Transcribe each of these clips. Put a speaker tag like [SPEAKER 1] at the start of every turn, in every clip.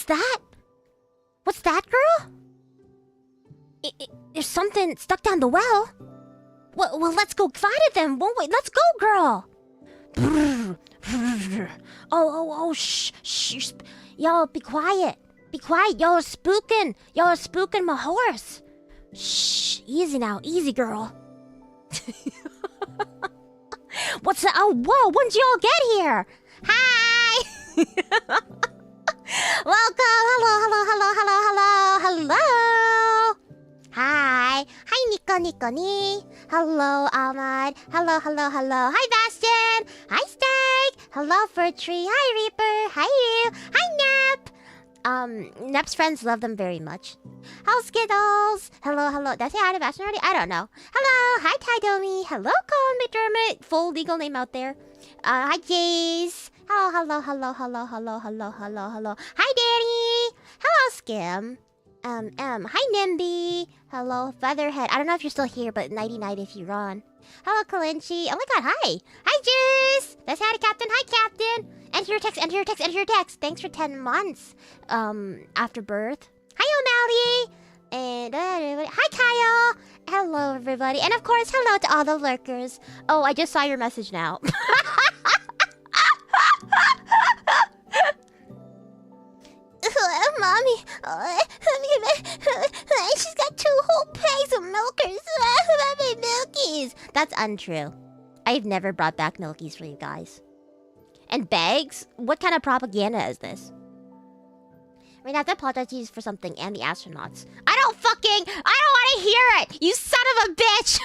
[SPEAKER 1] that? What's that, girl? There's something stuck down the well. Well, let's go find it then, won't we? Let's go, girl. Oh, shh. Yo, be quiet. Be quiet. Y'all are spooking my horse. Shh, easy now. Easy, girl. What's that? Oh, whoa, when did y'all get here? Hi! Welcome. Hello. Hi, Nico ni. Hello, Ahmad. Hello. Hi, Bastion. Hi, Steak. Hello, Fur Tree. Hi, Reaper. Hi, you. Hi, Nep. Nep's friends love them very much. Hello, Skittles. Hello. Did I say hi to Bastion already? I don't know. Hello. Hi, Tydomi. Hello, Colin McDermott. Full legal name out there. Hi, Jace. Hello. Hi, Danny. Hello, Skim. Hi, Nimby. Hello, Featherhead. I don't know if you're still here, but nighty-night if you're on. Hello, Kalinchi. Oh my god, hi. Hi, Juice. That's hi to Captain. Hi, Captain. Enter your text. Thanks for 10 months, after birth. Hi, O'Malley. And, hi, Kyle. Hello, everybody. And, of course, hello to all the lurkers. Oh, I just saw your message now. Mommy, she's got 2 whole bags of milkers. Milkies. That's untrue. I've never brought back milkies for you guys. And bags? What kind of propaganda is this? I have to apologize for something and the astronauts. I don't want to hear it! You son of a bitch!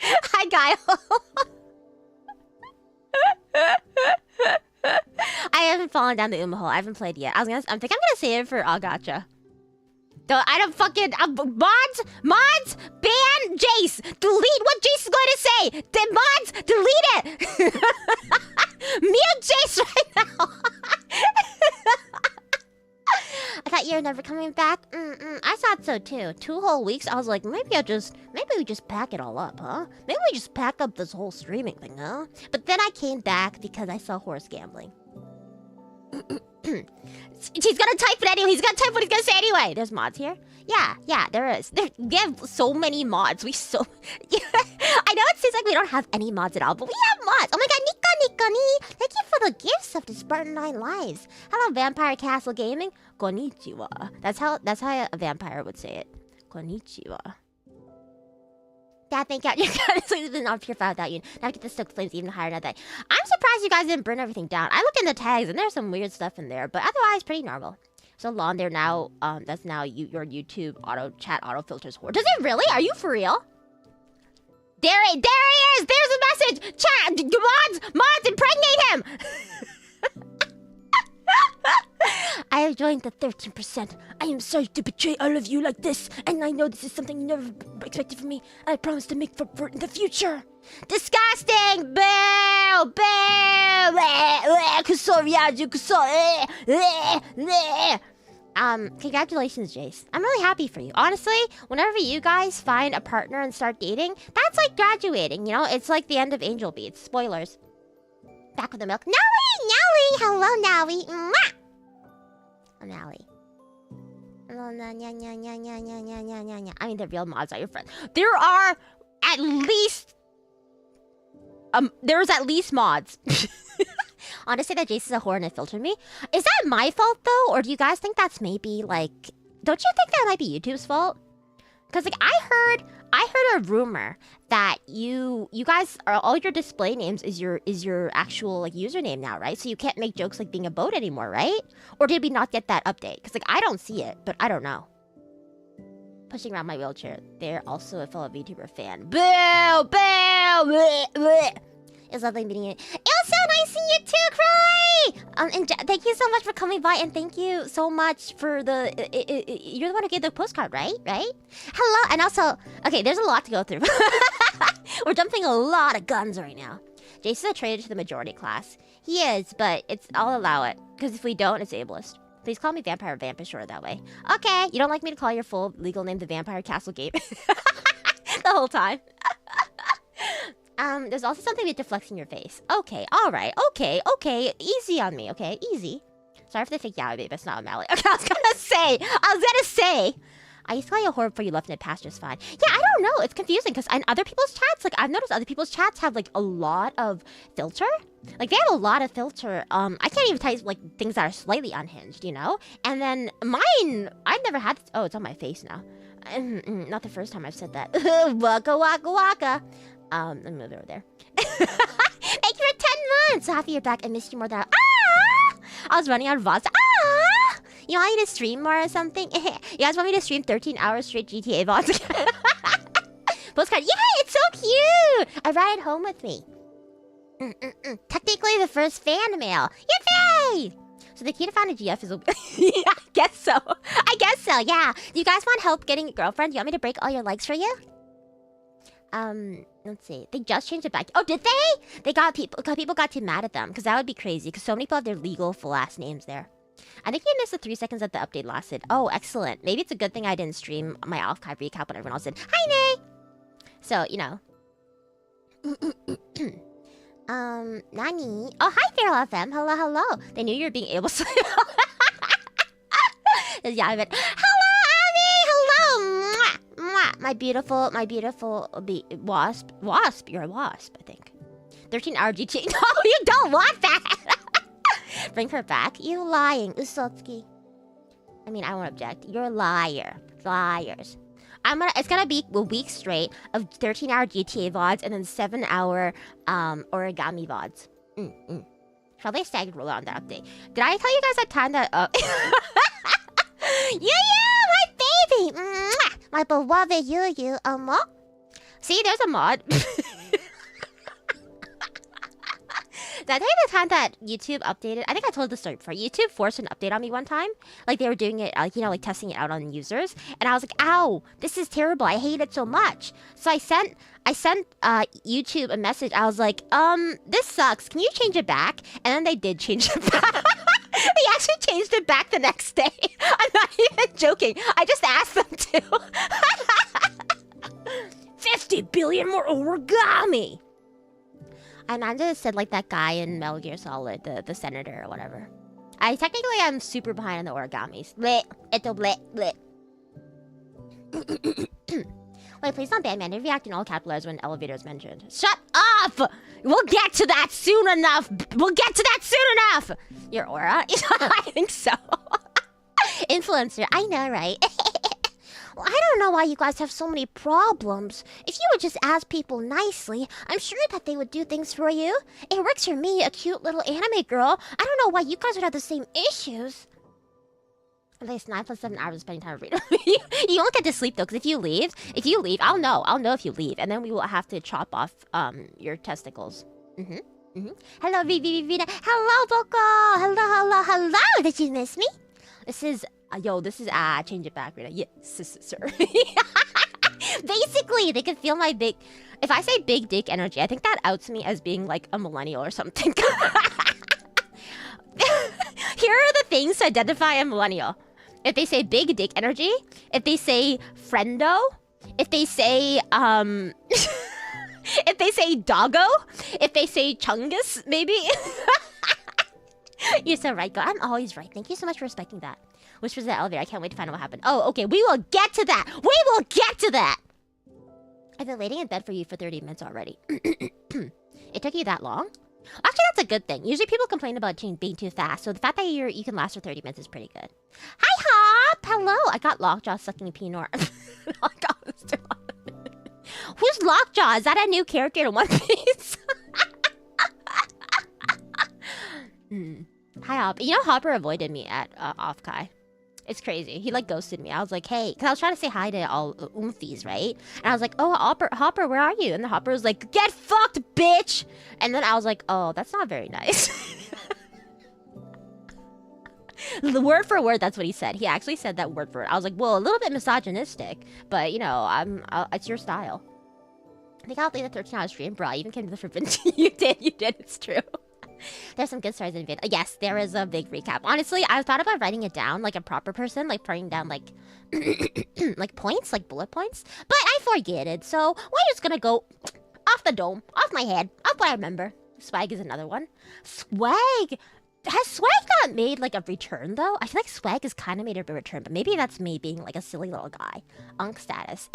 [SPEAKER 1] Hi, Kyle. I haven't fallen down the Uma hole. I haven't played yet. I think I'm gonna save it for Gacha. Mods, ban Jace. Delete what Jace is going to say. Mods, delete it. Mute Jace right now. I thought you were never coming back. I thought so too. 2 whole weeks. I was like, maybe we just pack it all up, huh? Maybe we just pack up this whole streaming thing, huh? But then I came back because I saw horse gambling. He's gonna type it anyway. He's gonna type what he's gonna say anyway. There's mods here. Yeah, there is. We have so many mods. I know it seems like we don't have any mods at all, but we have mods. Oh my god, Nika ni. Thank you for the gifts of the Spartan 9 lives. Hello, Vampire Castle Gaming. Konnichiwa. That's how a vampire would say it. Konnichiwa. Dad, thank God, you guys have been on pure fire without you. Now get the stoked flames even higher now that I'm surprised you guys didn't burn everything down. I looked in the tags and there's some weird stuff in there, but otherwise pretty normal. So long there now, that's now your YouTube auto filters horror. Does it really? Are you for real? There he is! There's a message! Chat! Mods, impregnate him! I have joined the 13%. I am sorry to betray all of you like this, and I know this is something you never expected from me. I promise to make for it in the future. Disgusting! Boo! Congratulations, Jace. I'm really happy for you. Honestly, whenever you guys find a partner and start dating, that's like graduating, you know? It's like the end of Angel Beats. Spoilers. Back with the milk. Nowie! Hello, Nowie. Mwah! I'm Nowie. Hello, I mean, the real mods are your friends. There are at least... there's at least mods. Honestly, that Jace is a whore and it filtered me. Is that my fault, though? Or do you guys think that's maybe, like... Don't you think that might be YouTube's fault? Because, like, I heard a rumor that you guys are... All your display names is your actual, like, username now, right? So you can't make jokes like being a boat anymore, right? Or did we not get that update? Because, like, I don't see it, but I don't know. Pushing around my wheelchair. They're also a fellow VTuber fan. Boo! Bleh, bleh. It's lovely meeting you. It was so nice seeing you too, Cry! And thank you so much for coming by, and thank you so much for the... you're the one who gave the postcard, right? Hello, and also... Okay, there's a lot to go through. We're dumping a lot of guns right now. Jason's a traitor to the majority class. He is, but I'll allow it. Because if we don't, it's ableist. Please call me Vampire Vampire short that way. Okay, you don't like me to call your full legal name the Vampire Castle Game? The whole time. There's also something with the flex in your face. Okay, alright, okay. Easy on me, okay? Easy. Sorry for the fake yaoi, babe. It's not a Mally. Okay, I was gonna say. I used to call you a whore before you left and it passed just fine. Yeah, I don't know. It's confusing because in other people's chats, like I've noticed other people's chats have like a lot of filter. Like they have a lot of filter. I can't even type like things that are slightly unhinged, you know? And then mine, I've never had, oh, it's on my face now. Not the first time I've said that. Waka waka waka. Let me move it over there. Thank you for 10 months. So happy you're back. I missed you more than I was running out of VODs. You want me to stream more or something? You guys want me to stream 13 hours straight GTA VODs? Postcard. Yeah, it's so cute. I brought it home with me. Technically the first fan mail. Yippee! So the key to find a GF is... Yeah, I guess so. Yeah. Do you guys want help getting a girlfriend? Do you want me to break all your legs for you? Let's see. They just changed it back. Oh, did they? They got people got too mad at them because that would be crazy because so many people have their legal full last names there. I think you missed the 3 seconds that the update lasted. Oh, excellent. Maybe it's a good thing I didn't stream my OffKai recap when everyone else did. Hi, Nay! So, you know. Nani? Oh, hi, Feral FM. Hello, hello. They knew you were being able to... Yeah, I meant... Hello, Abby! Hello! Mwah! Mwah! My beautiful wasp. Wasp? You're a wasp, I think. 13-hour GT. No, you don't want that! Bring her back? You lying, Usotsuki. I mean, I won't object. You're a liar. Liars. It's gonna be a week straight of 13-hour GTA VODs and then 7-hour origami VODs. Probably a staggered roll on that update. Did I tell you guys that time that my baby! Mwah! My beloved you. See, there's a mod. Did I tell you the time that YouTube updated? I think I told the story before. YouTube forced an update on me one time. Like, they were doing it, like, testing it out on users. And I was like, ow, this is terrible. I hate it so much. So I sent YouTube a message. I was like, this sucks. Can you change it back? And then they did change it back. They actually changed it back the next day. I'm not even joking. I just asked them to. 50 billion more origami. I just said like that guy in Metal Gear Solid, the senator or whatever. Technically I'm super behind on the origamis. Bleh. Ito bleh. Bleh. Wait, please don't ban me. I never react in all capital letters when elevator is mentioned. Shut up! We'll get to that soon enough! Your aura? I think so. Influencer. I know, right? Well, I don't know why you guys have so many problems. If you would just ask people nicely, I'm sure that they would do things for you. It works for me, a cute little anime girl. I don't know why you guys would have the same issues. At least 9 plus 7 hours of spending time reading. You won't get to sleep though, because if you leave, I'll know if you leave, and then we will have to chop off your testicles. Hello, Vina. Hello, Boko. Hello. Did you miss me? This is change it back, Rina. Yes, sir. Basically, they can feel my big... If I say big dick energy, I think that outs me as being like a millennial or something. Here are the things to identify a millennial. If they say big dick energy, if they say friendo, if they say, if they say doggo, if they say chungus, maybe. You're so right, girl. I'm always right. Thank you so much for respecting that. Which was the elevator. I can't wait to find out what happened. Oh, okay. We will get to that. I've been waiting in bed for you for 30 minutes already. It took you that long? Actually, that's a good thing. Usually people complain about being too fast. So the fact that you can last for 30 minutes is pretty good. Hi, Hop! Hello! I got Lockjaw sucking Pinor. Who's Lockjaw? Is that a new character in One Piece? Hi, Hop. You know Hopper avoided me at OffKai. It's crazy. He like ghosted me. I was like, hey, because I was trying to say hi to all oomfies, right? And I was like, oh, Hopper, where are you? And the Hopper was like, get fucked, bitch! And then I was like, oh, that's not very nice. The word for word, that's what he said. He actually said that word for word. I was like, well, a little bit misogynistic, but you know, it's your style. I think I'll play the 13-hour stream, bro. I even came to the forbidden. You did, it's true. There's some good stories in the video. Yes, there is a big recap. Honestly, I thought about writing it down like a proper person, like writing down like like points, like bullet points. But I forget it, so we're just gonna go off the dome, off my head, off what I remember. Swag is another one. Swag! Has Swag not made like a return though? I feel like Swag has kind of made a return, but maybe that's me being like a silly little guy. Unk status.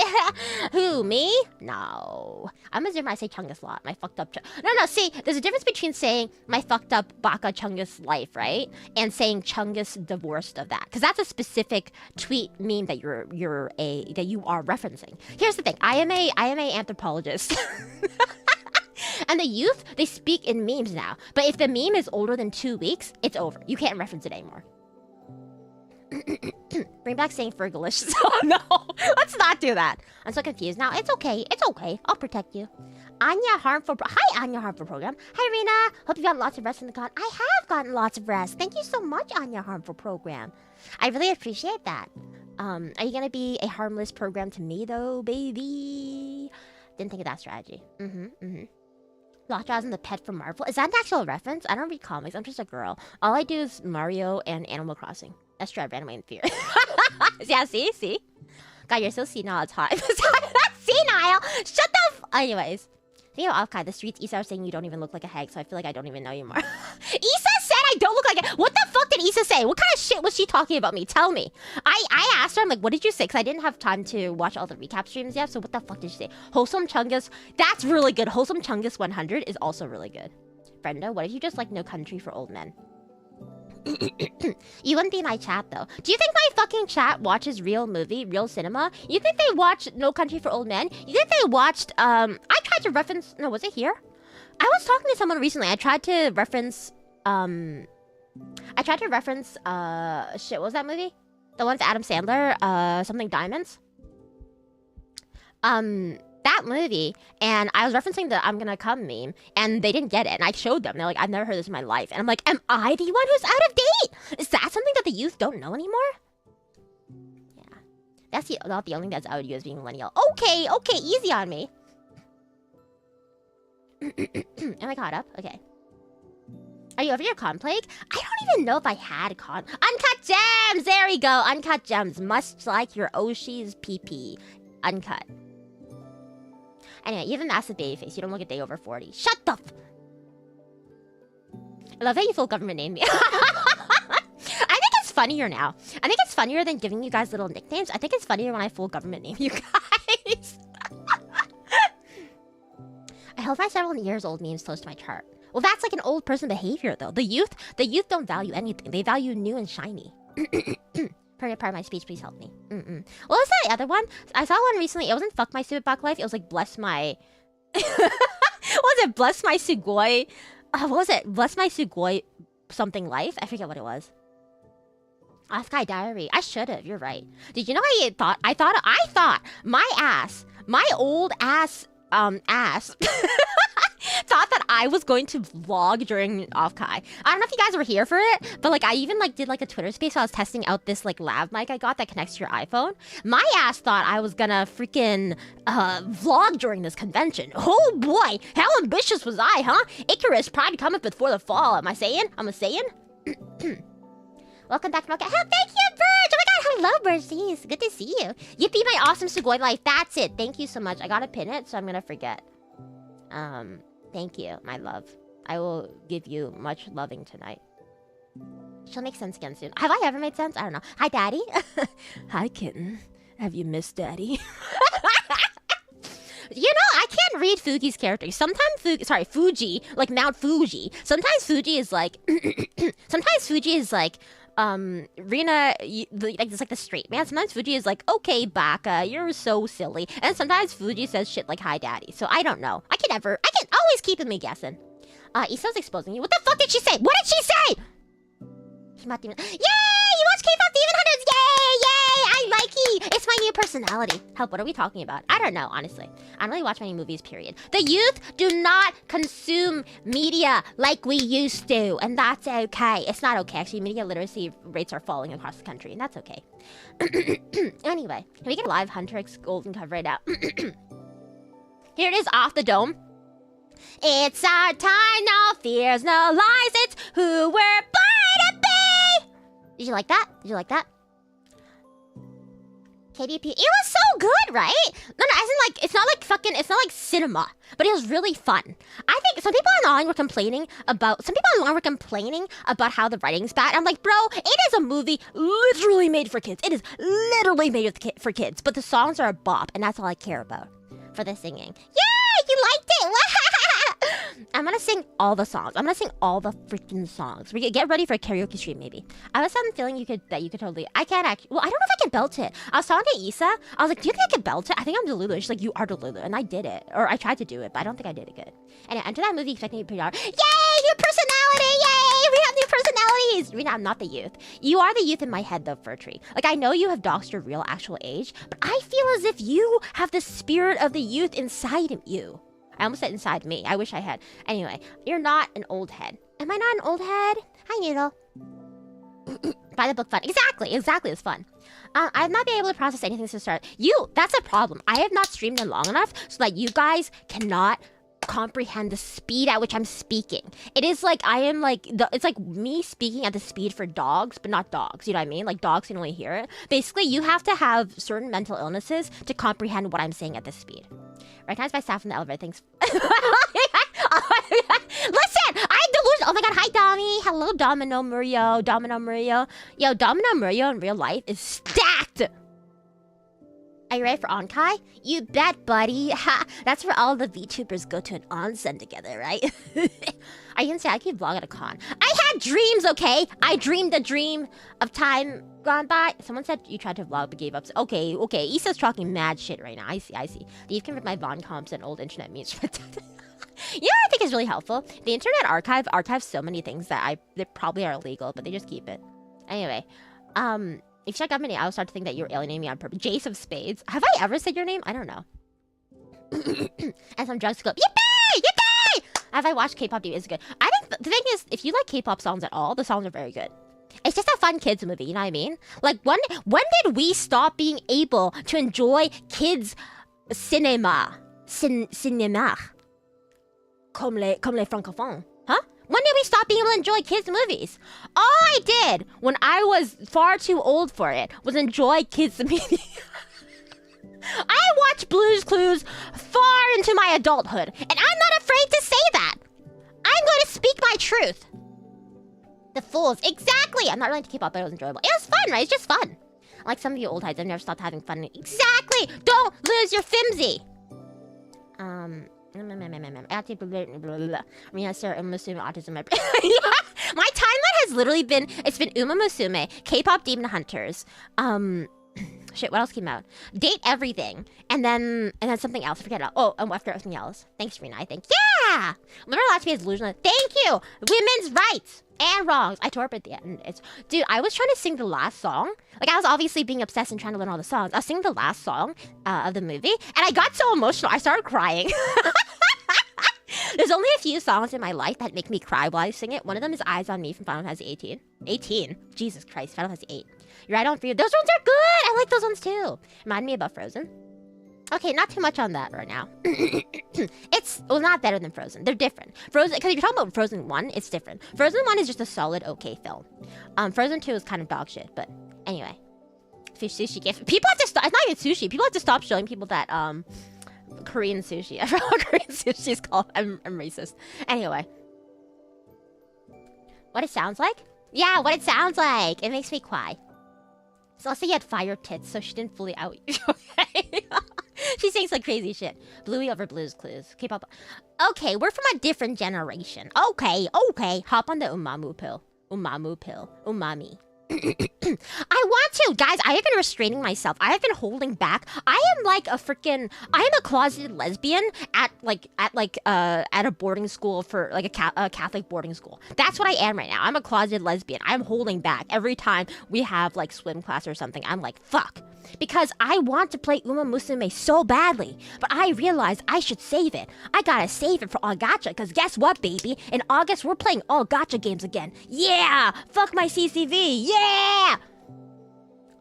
[SPEAKER 1] Who, me? No. I'm assuming I say Chungus a lot. My fucked up. No. See, there's a difference between saying my fucked up Baka Chungus life, right, and saying Chungus divorced of that, because that's a specific tweet meme that you are referencing. Here's the thing. I am a anthropologist. And the youth, they speak in memes now. But if the meme is older than 2 weeks, it's over. You can't reference it anymore. Bring back saying Fergalicious. Oh no, let's not do that. I'm so confused now. It's okay. It's okay. I'll protect you. Anya Harmful. Hi, Anya Harmful Program. Hi, Rina. Hope you got lots of rest in the con. I have gotten lots of rest. Thank you so much, Anya Harmful Program. I really appreciate that. Are you gonna be a harmless program to me though, baby? Didn't think of that strategy. Lockjaw isn't the pet from Marvel. Is that an actual reference? I don't read comics. I'm just a girl. All I do is Mario and Animal Crossing. Astera ran away in fear. Yeah, see? God, you're so senile. It's hot. That's senile! Shut the Anyways. Speaking of OffKai, the streets, Issa are saying you don't even look like a hag, so I feel like I don't even know you more. Issa said I don't look like a... What the fuck did Issa say? What kind of shit was she talking about me? Tell me. I asked her, I'm like, what did you say? Because I didn't have time to watch all the recap streams yet, so what the fuck did she say? Wholesome Chungus. That's really good. Wholesome Chungus 100 is also really good. Brenda, what if you just like No Country for Old Men? You wouldn't be in my chat though. Do you think my fucking chat watches real movie, real cinema? You think they watch No Country for Old Men? You think they watched I tried to reference, no, was it here? I was talking to someone recently. I tried to reference shit, what was that movie? The one with Adam Sandler, something Diamonds. That movie, and I was referencing the I'm gonna come meme, and they didn't get it, and I showed them. They're like, I've never heard this in my life. And I'm like, am I the one who's out of date? Is that something that the youth don't know anymore? Yeah. That's not the only thing that's out of you as being millennial. Okay, easy on me. Am I caught up? Okay. Are you over your con plague? I don't even know if I had con. Uncut gems! There we go. Uncut gems. Much like your Oshi's PP. Uncut. Anyway, you have a massive baby face. You don't look a day over 40. Shut the I love how you full government name me. I think it's funnier now. I think it's funnier than giving you guys little nicknames. I think it's funnier when I full government name you guys. I held my several years old memes close to my chart. Well, that's like an old person behavior though. The youth don't value anything. They value new and shiny. Part of my speech, please help me. What was that other one? I saw one recently. It wasn't fuck my stupid buck life. It was like bless my... what was it? Bless my sugoi... what was it? Bless my sugoi something life? I forget what it was. OffKai diary. I should have. You're right. Did you know I thought my old ass thought that I was going to vlog during OffKai. I don't know if you guys were here for it, but like I even like did like a Twitter space while I was testing out this like lav mic I got that connects to your iPhone. My ass thought I was gonna freaking vlog during this convention. Oh boy, how ambitious was I, huh? Icarus Pride coming before the fall. Am I saying? Welcome back, Rocket. Oh, thank you, Bird! Oh my god, hello, Birdies. Good to see you. Yippee, my awesome Sugoi life. That's it. Thank you so much. I gotta pin it, so I'm gonna forget. Thank you, my love. I will give you much loving tonight. She'll make sense again soon. Have I ever made sense? I don't know. Hi, Daddy. Hi, kitten. Have you missed Daddy? You know, I can't read Fuji's character. Sometimes Fuji, like Mount Fuji. Sometimes Fuji is like... Rina, like it's like the straight man. Sometimes Fuji is like, okay, Baka, you're so silly. And sometimes Fuji says shit like, hi, daddy. So I don't know. I can always keep me guessing. Issa's exposing you. What the fuck did she say? What did she say? Yay! You watch K-pop Demon Hunters! Yay! I like it! It's my new personality. Help, what are we talking about? I don't know, honestly. I don't really watch many movies, period. The youth do not consume media like we used to, and that's okay. It's not okay, actually. Media literacy rates are falling across the country, and that's okay. Anyway, can we get a live Huntrix golden cover right now? Here it is, off the dome. It's our time, no fears, no lies. It's who we're born to be. Did you like that? KDP. It was so good, right? No, as in like, it's not like cinema, but it was really fun. I think some people online were complaining about how the writing's bad. I'm like, bro, it is a movie literally made for kids. It is literally made for kids, but the songs are a bop, and that's all I care about for the singing. Yeah, you liked it. I'm gonna sing all the songs. I'm gonna sing all the freaking songs. We get ready for a karaoke stream, maybe. I was having a feeling you could totally. I can't actually. Well, I don't know if I can belt it. I was talking to Issa. I was like, do you think I can belt it? I think I'm Delulu. She's like, you are Delulu, and I did it, or I tried to do it, but I don't think I did it good. And I entered that movie expecting it to be pretty hard. Yay, new personality! Yay, we have new personalities. Rina, I'm not the youth. You are the youth in my head, though, Fur Tree. Like, I know you have doxed your real, actual age, but I feel as if you have the spirit of the youth inside of you. I almost said inside me. I wish I had. Anyway, you're not an old head. Am I not an old head? Hi, Noodle. Buy the book fun. Exactly. It's fun. I've not been able to process anything since the start. That's a problem. I have not streamed in long enough so that you guys cannot comprehend the speed at which I'm speaking. It is like it's like me speaking at the speed for dogs, but not dogs. You know what I mean? Like dogs can only hear it. Basically, you have to have certain mental illnesses to comprehend what I'm saying at this speed. Recognized by staff in the elevator. Thanks. Listen, I'm delusional. Oh my god, hi Domi. Hello, Domino Murillo. Yo, Domino Murillo in real life is stacked. Are you ready for OffKai? You bet, buddy. Ha! That's where all the VTubers go to an onsen together, right? I can say I can vlog at a con. I had dreams, okay? I dreamed a dream of time gone by. Someone said you tried to vlog but gave up. Okay. Issa's talking mad shit right now. I see. You've converted my Von comps and old internet memes. You know what I think is really helpful? The Internet Archive archives so many things that they probably are illegal, but they just keep it. Anyway, if you check out my name, I will start to think that you're alienating me on purpose. Jace of Spades. Have I ever said your name? I don't know. And some drugs go, yippee! Yippee! Have I watched K-pop? It's good. I think the thing is, if you like K-pop songs at all, the songs are very good. It's just a fun kids movie, you know what I mean? Like, when did we stop being able to enjoy kids' cinema? Cinéma. Comme les francophones. Huh? When did we stop being able to enjoy kids' movies? All I did when I was far too old for it was enjoy kids' media. I watched Blue's Clues far into my adulthood, and I'm not afraid to say that. I'm going to speak my truth. The fools. Exactly. I'm not really into K-pop, but it was enjoyable. It was fun, right? It's just fun. Like some of you old heads, I've never stopped having fun. Exactly. Don't lose your fimsy. Rina Astera, Uma Musume, autism. My timeline has literally been, it's been Uma Musume, K-pop Demon Hunters, shit, what else came out? Date Everything, and then something else. I forget it. Oh, after everything else. Thanks, Rina. I think. Yeah! Remember last week is delusional. Thank you! Women's rights and wrongs. I tore up at the end. Dude, I was trying to sing the last song. Like, I was obviously being obsessed and trying to learn all the songs. I was singing the last song of the movie, and I got so emotional, I started crying. There's only a few songs in my life that make me cry while I sing it. One of them is Eyes on Me from Final Fantasy 18. 18? Jesus Christ, Final Fantasy 8. You're right on for you. Those ones are good! I like those ones too. Remind me about Frozen. Okay, not too much on that right now. It's not better than Frozen. They're different. Frozen, because if you're talking about Frozen 1, it's different. Frozen 1 is just a solid okay film. Frozen 2 is kind of dog shit, but anyway. Fish sushi gift. People have to stop. It's not even sushi. People have to stop showing people that Korean sushi. I forgot what Korean sushi is called. I'm racist. Anyway. What it sounds like? Yeah, what it sounds like. It makes me cry. So let's say you had fire tits, so she didn't fully out you. Okay. She's saying some crazy shit. Bluey over Blue's Clues. K-pop. Okay, we're from a different generation. Okay. Hop on the Umami pill. Umami. I want to, guys. I have been restraining myself. I have been holding back. I am a closeted lesbian at a boarding school for like a Catholic boarding school. That's what I am right now. I'm a closeted lesbian. I'm holding back every time we have like swim class or something. I'm like, fuck. Because I want to play Uma Musume so badly, but I realized I should save it. I gotta save it for all gacha, because guess what, baby? In August, we're playing all gacha games again. Yeah! Fuck my CCV! Yeah!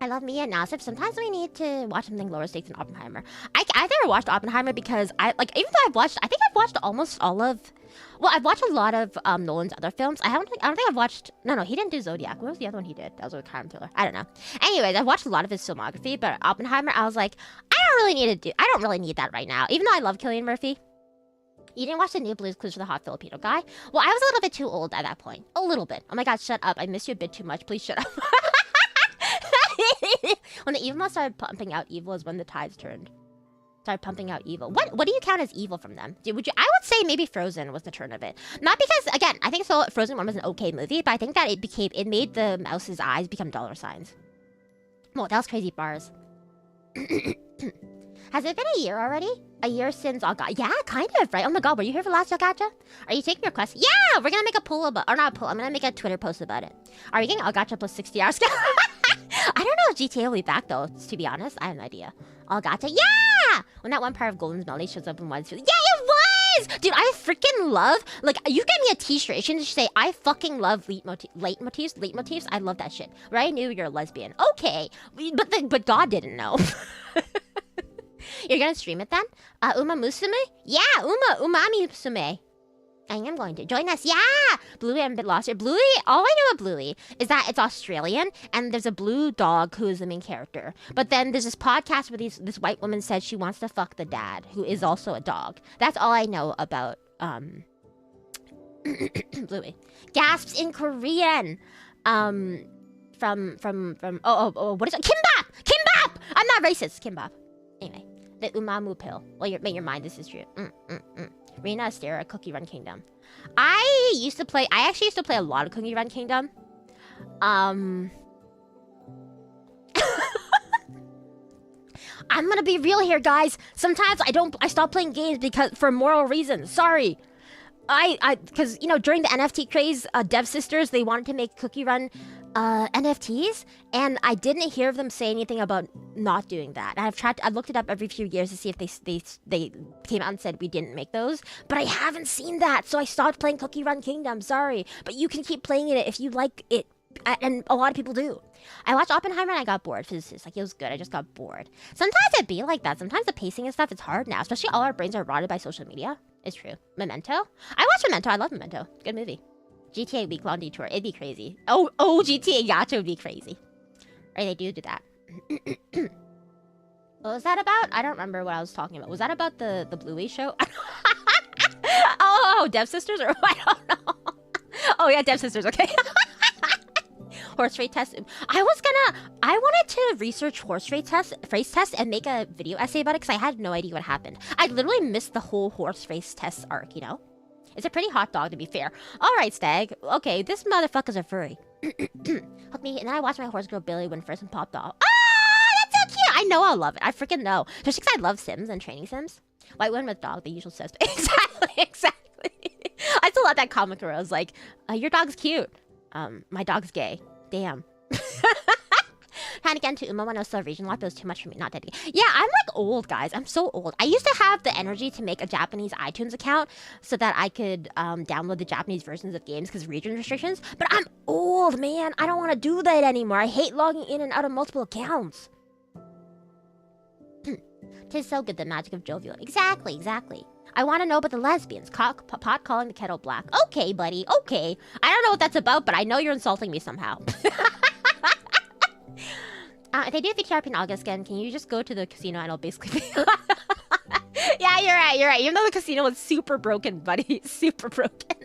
[SPEAKER 1] I love Mia and Nasif. Sometimes we need to watch something lower stakes than Oppenheimer. I've never watched Oppenheimer because even though I think I've watched almost all of. Well, I've watched a lot of Nolan's other films. I don't think I've watched. No, he didn't do Zodiac. What was the other one he did? That was a crime thriller. I don't know. Anyways, I've watched a lot of his filmography, but Oppenheimer, I was like, I don't really need that right now. Even though I love Cillian Murphy. You didn't watch the new Blue's Clues for the hot Filipino guy? Well, I was a little bit too old at that point. A little bit. Oh my god, shut up. I miss you a bit too much. Please shut up. When the evil started pumping out evil is when the tides turned. Started pumping out evil. What do you count as evil from them? I would say maybe Frozen was the turn of it. Not because, again, I think Frozen 1 was an okay movie, but I think that it made the mouse's eyes become dollar signs. Well, that was crazy bars. Has it been a year already? A year since Algacha? Yeah, kind of, right? Oh my god, were you here for last Algacha? Are you taking your quest? Yeah, we're gonna make a poll about, or not a poll, I'm gonna make a Twitter post about it. Are we getting Algacha plus 60 hours? I don't know if GTA will be back though, to be honest. I have no idea. Algacha, yeah! When that one part of Golden's Melody shows up in one, yeah, it was! Dude, I freaking love, like, you get me a t-shirt, you should just say, I fucking love leitmotifs. I love that shit. Right? I knew you're a lesbian. Okay, but God didn't know. You're gonna stream it then? Uma Musume? Yeah, Umami Musume. I am going to. Join us. Yeah! Bluey, I'm a bit lost here. Bluey, all I know about Bluey is that it's Australian, and there's a blue dog who is the main character. But then there's this podcast where this white woman said she wants to fuck the dad, who is also a dog. That's all I know about, Bluey. Gasps in Korean. What is it? Kimbap! Kimbap! I'm not racist. Kimbap. Anyway. The Umamu pill. Well, your mind, this is true. Rina Astera, Cookie Run Kingdom. I actually used to play a lot of Cookie Run Kingdom. I'm gonna be real here, guys. Sometimes I stop playing games for moral reasons. Sorry. Because, you know, during the NFT craze, Dev Sisters, they wanted to make Cookie Run NFTs, and I didn't hear them say anything about not doing that. I've looked it up every few years to see if they came out and said we didn't make those, but I haven't seen that, so I stopped playing Cookie Run Kingdom. Sorry, but you can keep playing it if you like it, and a lot of people do. I watched Oppenheimer and I got bored. Physicist, like, it was good. I just got bored. Sometimes it'd be like that. Sometimes the pacing and stuff is hard now, especially all our brains are rotted by social media. It's true. Memento. I watched Memento. I love Memento. Good movie. GTA week-long detour. It'd be crazy. Oh, GTA Yacha would be crazy. Or they do that. What was that about? I don't remember what I was talking about. Was that about the Bluey show? Oh, Dev Sisters? Or I don't know. Oh, yeah, Dev Sisters. Okay. Horse rate test. I wanted to research horse rate phrase test and make a video essay about it because I had no idea what happened. I literally missed the whole horse race test arc, you know? It's a pretty hot dog, to be fair. Alright, Stag. Okay, this motherfucker's a furry. Hook me, and then I watched my horse girl Billy win first and popped off. Ah, that's so cute! I know I'll love it. I freaking know. Just because I love Sims and training Sims. White woman with dog, the usual suspect. Exactly. I still love that comic where I was like, your dog's cute. My dog's gay. Damn. Trying to get into Uma when I was still region locked, but it was too much for me, not dedicated. Yeah, I'm like old, guys. I'm so old. I used to have the energy to make a Japanese iTunes account so that I could download the Japanese versions of games because of region restrictions. But I'm old, man. I don't want to do that anymore. I hate logging in and out of multiple accounts. 'Tis so good, the magic of jovial. Exactly. I want to know about the lesbians. Pot calling the kettle black. Okay, buddy. Okay. I don't know what that's about, but I know you're insulting me somehow. If they do VTRP in August again, can you just go to the casino and it'll basically be... Yeah, you're right. Even though the casino was super broken, buddy. Super broken.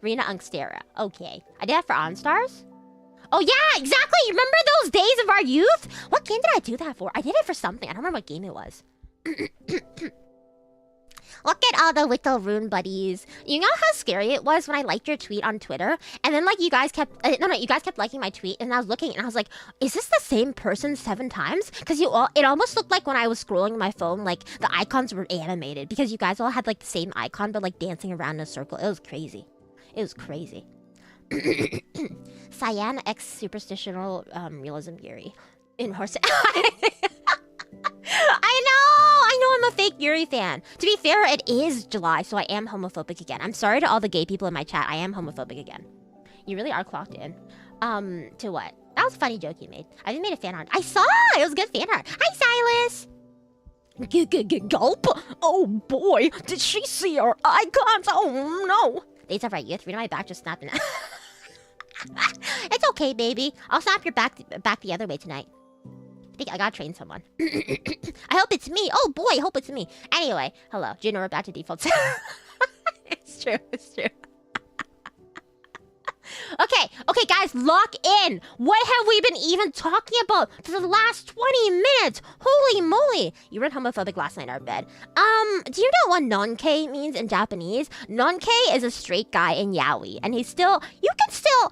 [SPEAKER 1] Rina Astera. Okay. I did that for OnStars? Oh, yeah, exactly. Remember those days of our youth? What game did I do that for? I did it for something. I don't remember what game it was. Look at all the little rune buddies. You know how scary it was when I liked your tweet on Twitter? And then, like, you guys kept... you guys kept liking my tweet, and I was looking, and I was like, is this the same person 7 times? Because it almost looked like when I was scrolling my phone, like, the icons were animated. Because you guys all had, like, the same icon, but, like, dancing around in a circle. It was crazy. It was crazy. Cyan X Superstitional Realism Yuri. In horse... I know I'm a fake Yuri fan. To be fair, it is July, so I am homophobic again. I'm sorry to all the gay people in my chat. I am homophobic again. You really are clocked in. To what? That was a funny joke you made. I even made a fan art. I saw! It was good fan art. Hi, Silas! Gulp? Oh boy, did she see our icons? Oh no. Days are right, you have to read my back just snapping. It's okay, baby. I'll snap your back the other way tonight. I think I gotta train someone. I hope it's me. Oh boy, I hope it's me. Anyway, hello. Do you know we're back to default? It's true, it's true. Okay, guys, lock in. What have we been even talking about for the last 20 minutes? Holy moly. You were homophobic last night in our bed. Do you know what non-K means in Japanese? Non-K is a straight guy in yaoi, and he's still, you can still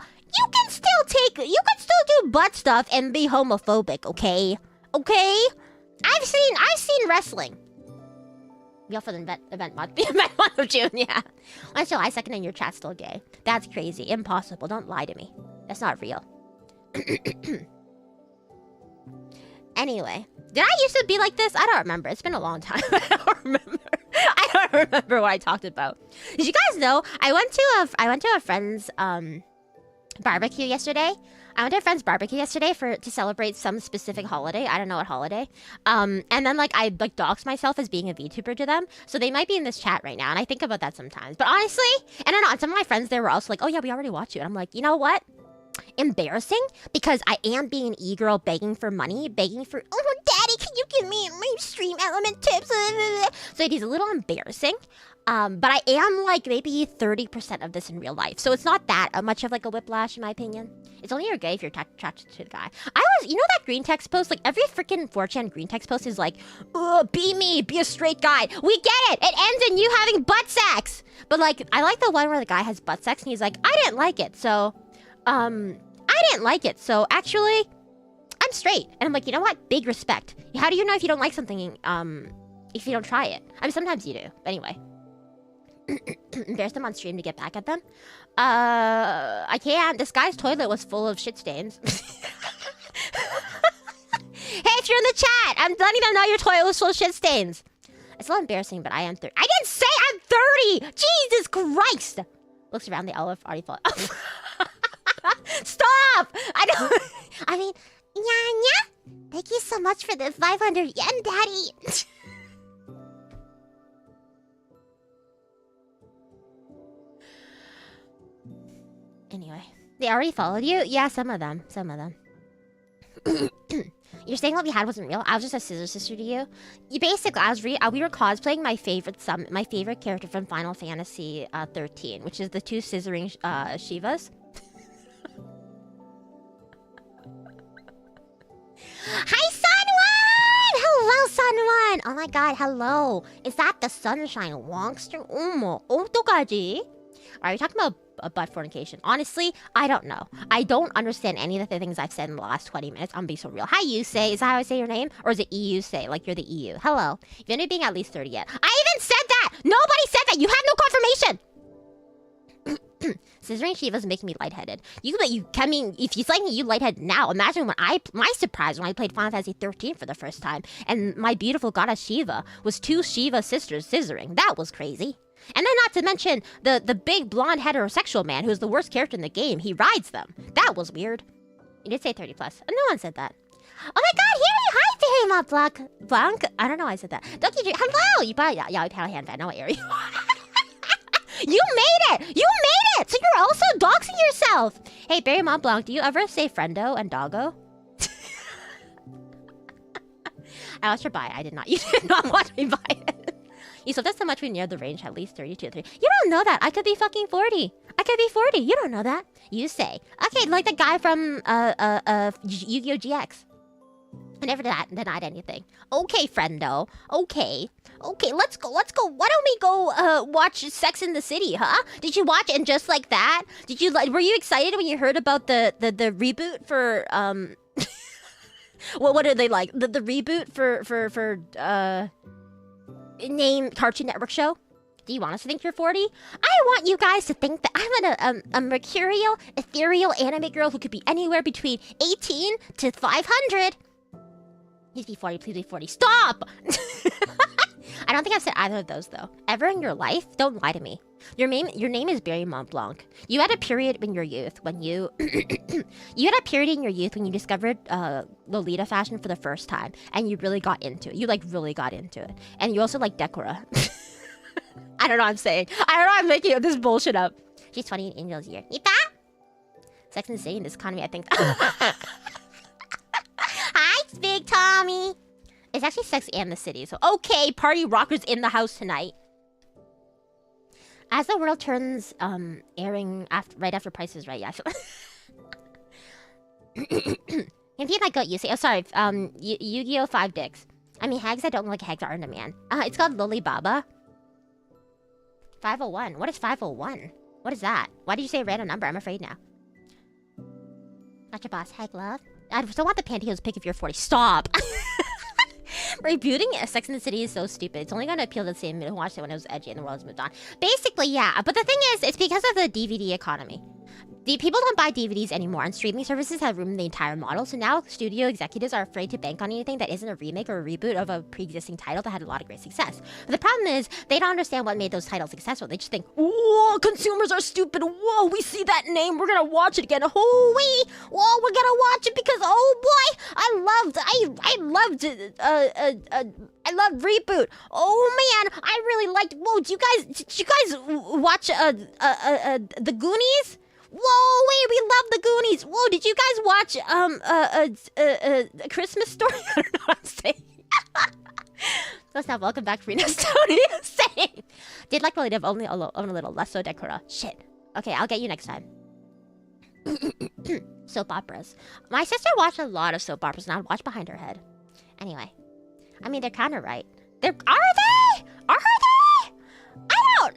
[SPEAKER 1] do butt stuff and be homophobic, okay? Okay? I've seen wrestling. Be off for the event month of June, yeah. When's July 2nd and your chat's still gay? That's crazy. Impossible. Don't lie to me. That's not real. Anyway, did I used to be like this? I don't remember. It's been a long time. I don't remember what I talked about. Did you guys know I went to a friend's barbecue yesterday? I went to a friend's barbecue yesterday to celebrate some specific holiday. I don't know what holiday. And then I doxed myself as being a VTuber to them. So they might be in this chat right now, and I think about that sometimes. But honestly, and I know some of my friends there were also like, "Oh yeah, we already watched you." And I'm like, you know what? Embarrassing, because I am being an e-girl begging for money, begging for, "Oh, daddy, can you give me my stream element tips?" So it is a little embarrassing. But I am maybe 30% of this in real life. So it's not that much of a whiplash in my opinion. It's only you're gay if you're attracted to the guy. You know that green text post? Every freaking 4chan green text post is be me, be a straight guy. We get it. It ends in you having butt sex. But I like the one where the guy has butt sex and he's like, I didn't like it. So, actually, I'm straight. And I'm like, you know what? Big respect. How do you know if you don't like something, if you don't try it? I mean, sometimes you do. Anyway. Embarrass them on stream to get back at them? I can't. This guy's toilet was full of shit stains. Hey, if you're in the chat, I'm letting them know your toilet was full of shit stains. It's a little embarrassing, but I am 30. I didn't say I'm 30! Jesus Christ! Looks around the olive already fall. Stop! I mean, yeah. Thank you so much for the 500 yen, daddy. Anyway, they already followed you? Yeah, some of them. You're saying what we had wasn't real? I was just a scissor sister to you? Basically, we were cosplaying my favorite character from Final Fantasy 13, which is the two scissoring Shivas. Hi, Sunone! Hello, Sunone! Oh my god, hello. Is that the Sunshine Wongster? Otokaji? Are you talking about butt fornication? Honestly, I don't know. I don't understand any of the things I've said in the last 20 minutes. I'm being so real. Hi, Yusei. Is that how I say your name? Or is it Yusei? Like you're the EU. Hello. You ended up being at least 30 yet. I even said that! Nobody said that! You have no confirmation! Scissoring Shivas making me lightheaded. I mean, if you're saying you lightheaded now, imagine my surprise when I played Final Fantasy 13 for the first time, and my beautiful goddess Shiva was two Shiva sisters scissoring. That was crazy. And then not to mention the big blonde heterosexual man who's the worst character in the game. He rides them. That was weird. You did say 30 plus. No one said that. Oh my god, here! Hi, Behema Blanc. I don't know why I said that. Doki, hello! You probably, yeah, hand fan. No area. You made it! You made it! So you're also doxing yourself! Hey, Barry Montblanc, do you ever say friendo and doggo? I watched her buy it. I did not. You did not watch me buy it. You slept us so much we neared the range, at least 32 3. You don't know that. I could be fucking 40. I could be 40. You don't know that. You say. Okay, like the guy from Yu-Gi-Oh! GX. I never denied anything. Okay, friendo. Okay, let's go. Why don't we go watch Sex in the City, huh? Did you watch and just like that? Were you excited when you heard about the reboot for what are they like? The reboot for name Cartoon Network show? Do you want us to think you're 40? I want you guys to think that I'm a mercurial, ethereal anime girl who could be anywhere between 18 to 500. Please be 40, please be 40. Stop! I don't think I've said either of those though. Ever in your life? Don't lie to me. Your name is Barry Mont Blanc. You had a period in your youth when you you had a period in your youth when you discovered Lolita fashion for the first time, and you really got into it. You like really got into it, and you also like Decora. I don't know what I'm saying. I don't know. I'm making this bullshit up. She's 20 in Angel's year. Nita? Sex and the City in this economy, I think. Hi, Big Tommy. It's actually Sex and the City. So okay, party rockers in the house tonight. As the World turns, airing right after Price is Right. Yeah. Indeed, I got you. Say, oh, sorry. Yu-Gi-Oh! 5 dicks. I mean, hags. I don't like hags are in demand. It's called Loli Baba. 501. What is 501? What is that? Why did you say a random number? I'm afraid now. Not your boss, hag love. I still want the pantyhose pic if you're 40. Stop. Rebooting Sex and the City is so stupid. It's only going to appeal to the same who watched it when it was edgy and the world's moved on. Basically, yeah. But the thing is, it's because of the DVD economy. The people don't buy DVDs anymore, and streaming services have ruined the entire model. So now studio executives are afraid to bank on anything that isn't a remake or a reboot of a pre-existing title that had a lot of great success. But the problem is, they don't understand what made those titles successful. They just think, whoa, consumers are stupid. Whoa, we see that name, we're gonna watch it again. Whoa, we're gonna watch it because, oh boy, I loved Reboot. Oh man, I really liked. Whoa, did you guys watch the Goonies? Whoa, wait, we love the Goonies. Whoa, did you guys watch a Christmas Story? I don't know what I'm saying. Let's now welcome back Rina Astera. Saying, did like Lolita, only a little less so Decora. Shit. Okay, I'll get you next time. Soap operas. My sister watched a lot of soap operas, and I'd watch behind her head. Anyway, I mean, they're kind of right. Are they? Are they? I don't.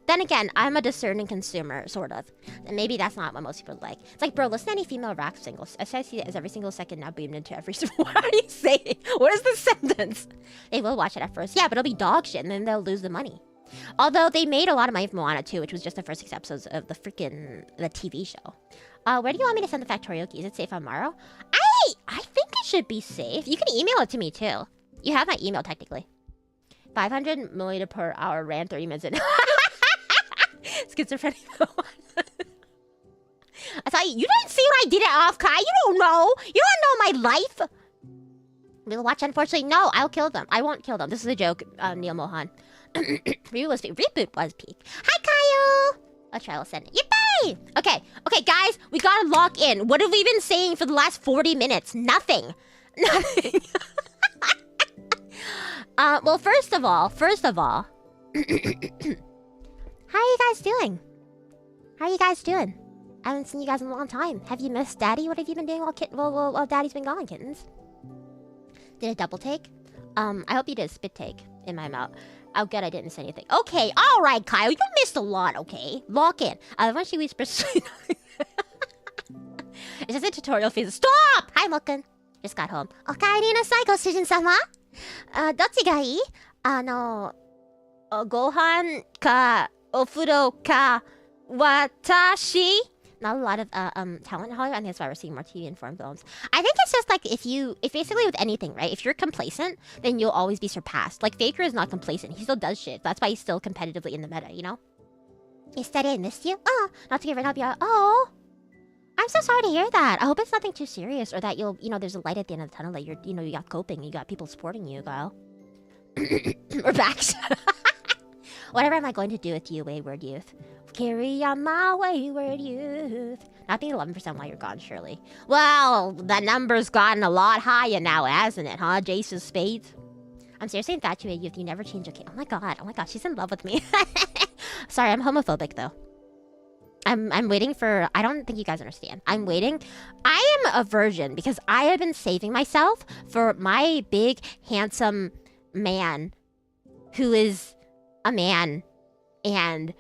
[SPEAKER 1] Then again, I'm a discerning consumer, sort of. And maybe that's not what most people like. It's like, bro, listen to any female rap singles. I see it as every single second now beamed into every... What are you saying? What is the sentence? They will watch it at first. Yeah, but it'll be dog shit, and then they'll lose the money. Although they made a lot of money from Moana too, which was just the first 6 episodes of the TV show. Where do you want me to send the factorial key? Is it safe on Morrow? I think it should be safe. You can email it to me too. You have my email technically. 500 milliliter per hour ran 30 minutes in. Schizophrenia. I thought you didn't see what I did at OffKai. You don't know. You don't know my life. We'll watch. Unfortunately, no. I'll kill them. I won't kill them. This is a joke, Neil Mohan. Reboot was peak. Hi, Kyle. I'll try. I'll send it. Yippee! Okay, guys. We gotta lock in. What have we been saying for the last 40 minutes? Nothing. Nothing. Well, first of all. How are you guys doing? How are you guys doing? I haven't seen you guys in a long time. Have you missed Daddy? What have you been doing while Daddy's been gone, kittens? Did a double take? I hope you did a spit take in my mouth. Oh, good, I didn't say anything. Okay, all right, Kyle, you missed a lot, okay? Lock in. When she whispers... It's just a tutorial phase. Stop! Hi, Mokken. Just got home. Okaeri nasai, Gosujin-sama. Dochi ga ii? Gohan ka... Ofuro ka watashi. Not a lot of talent in Hollywood. I think that's why we're seeing more TV and foreign films. I think it's just like if basically with anything, right? If you're complacent, then you'll always be surpassed. Like Faker is not complacent. He still does shit. That's why he's still competitively in the meta, you know? Yesterday I missed you. Oh, not to give it up yet. Oh, I'm so sorry to hear that. I hope it's nothing too serious, or that there's a light at the end of the tunnel that you got coping, you got people supporting you, Kyle. We're back. Whatever am I going to do with you, wayward youth? Carry on my wayward youth. Not being 11% while you're gone, surely. Well, the number's gotten a lot higher now, hasn't it, huh, Jace of Spades? I'm seriously infatuated with you. Never change, okay? Oh my god, she's in love with me. Sorry, I'm homophobic, though. I'm waiting for... I don't think you guys understand. I'm waiting. I am a virgin because I have been saving myself for my big, handsome man who is... a man and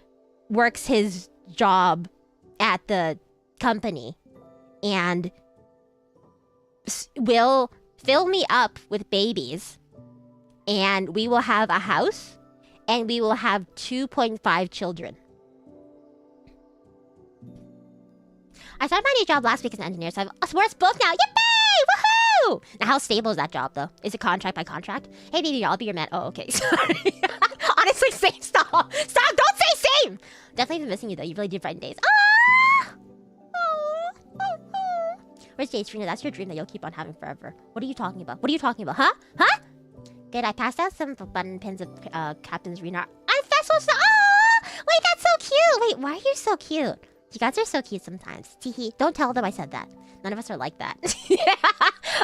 [SPEAKER 1] works his job at the company and will fill me up with babies, and we will have a house and we will have 2.5 children. I started my new job last week as an engineer, so we're both now. Yippee! Woohoo! Now, How stable is that job though? Is it contract by contract? Hey baby, I'll be your man. Oh, okay. Sorry. Honestly, same. Stop. Stop. Don't say same. Definitely been missing you though. You really do brighten days. Ah! Where's Jace, Rina? That's your dream that you'll keep on having forever. What are you talking about? What are you talking about? Huh? Huh? Good. I passed out some button pins of Captain's Rina. That's so. Oh! Wait, that's so cute. Wait, why are you so cute? You guys are so cute sometimes. Teehee. Don't tell them I said that. None of us are like that.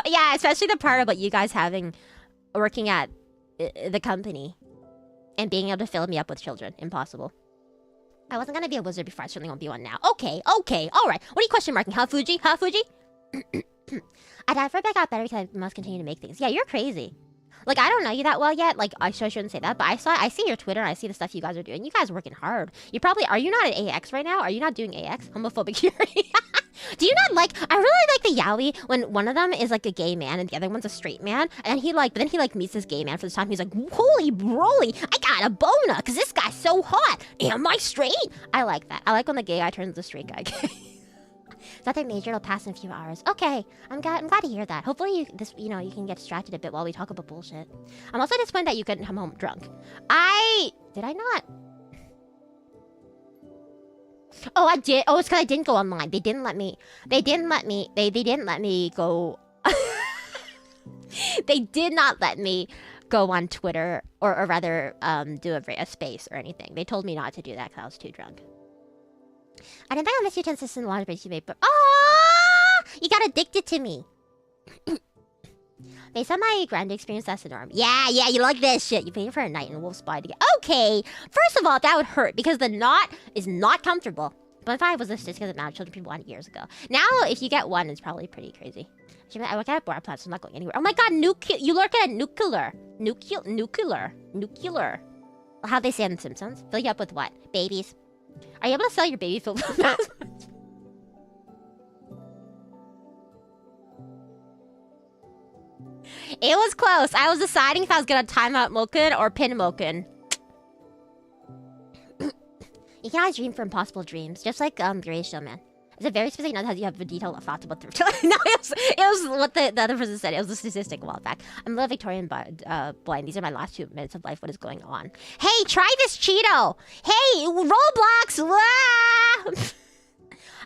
[SPEAKER 1] Yeah, especially the part about you guys working at the company and being able to fill me up with children. Impossible. I wasn't gonna be a wizard before. I certainly won't be one now. Okay, okay, all right. What are you question marking? Huh, Fuji? Huh, Fuji? I'd have Rebecca got better because I must continue to make things. Yeah, you're crazy. Like, I don't know you that well yet. Like, I shouldn't say that, but I see your Twitter and I see the stuff you guys are doing. You guys are working hard. You probably, are you not at AX right now? Are you not doing AX? Homophobic fury. Do you not like, I really like the yaoi when one of them is like a gay man and the other one's a straight man. And but then he like meets this gay man for the time. He's like, holy broly, I got a boner because this guy's so hot. Am I straight? I like that. I like when the gay guy turns the straight guy gay. Nothing major, it'll pass in a few hours. Okay, I'm glad to hear that. Hopefully you can get distracted a bit while we talk about bullshit. I'm also disappointed that you couldn't come home drunk. Did I not? Oh, I did. Oh, it's because I didn't go online. They didn't let me go. They did not let me go on Twitter or rather do a space or anything. They told me not to do that because I was too drunk. I didn't think I missed you 10 cents in the laundry base you made, but you got addicted to me. Based on my grand experience, that's the norm. Yeah, you like this shit. You paid for a night in a wolf's body to get. Okay, first of all, that would hurt because the knot is not comfortable. But if I was this just because of the amount of children people wanted years ago. Now, if you get one, it's probably pretty crazy. I work at a bar plant, so I'm not going anywhere. Oh my god, you work at a nuclear. How'd they say in The Simpsons? Fill you up with what? Babies. Are you able to sell your baby filled with mass? It was close. I was deciding if I was gonna time out Moken or pin Moken. You can always dream for impossible dreams, just like Gray's show, man. It's a very specific note how you have detailed thoughts about the No, it was what the other person said. It was a statistic a while back. I'm a little Victorian blind. These are my last 2 minutes of life. What is going on? Hey, try this Cheeto! Hey, Roblox!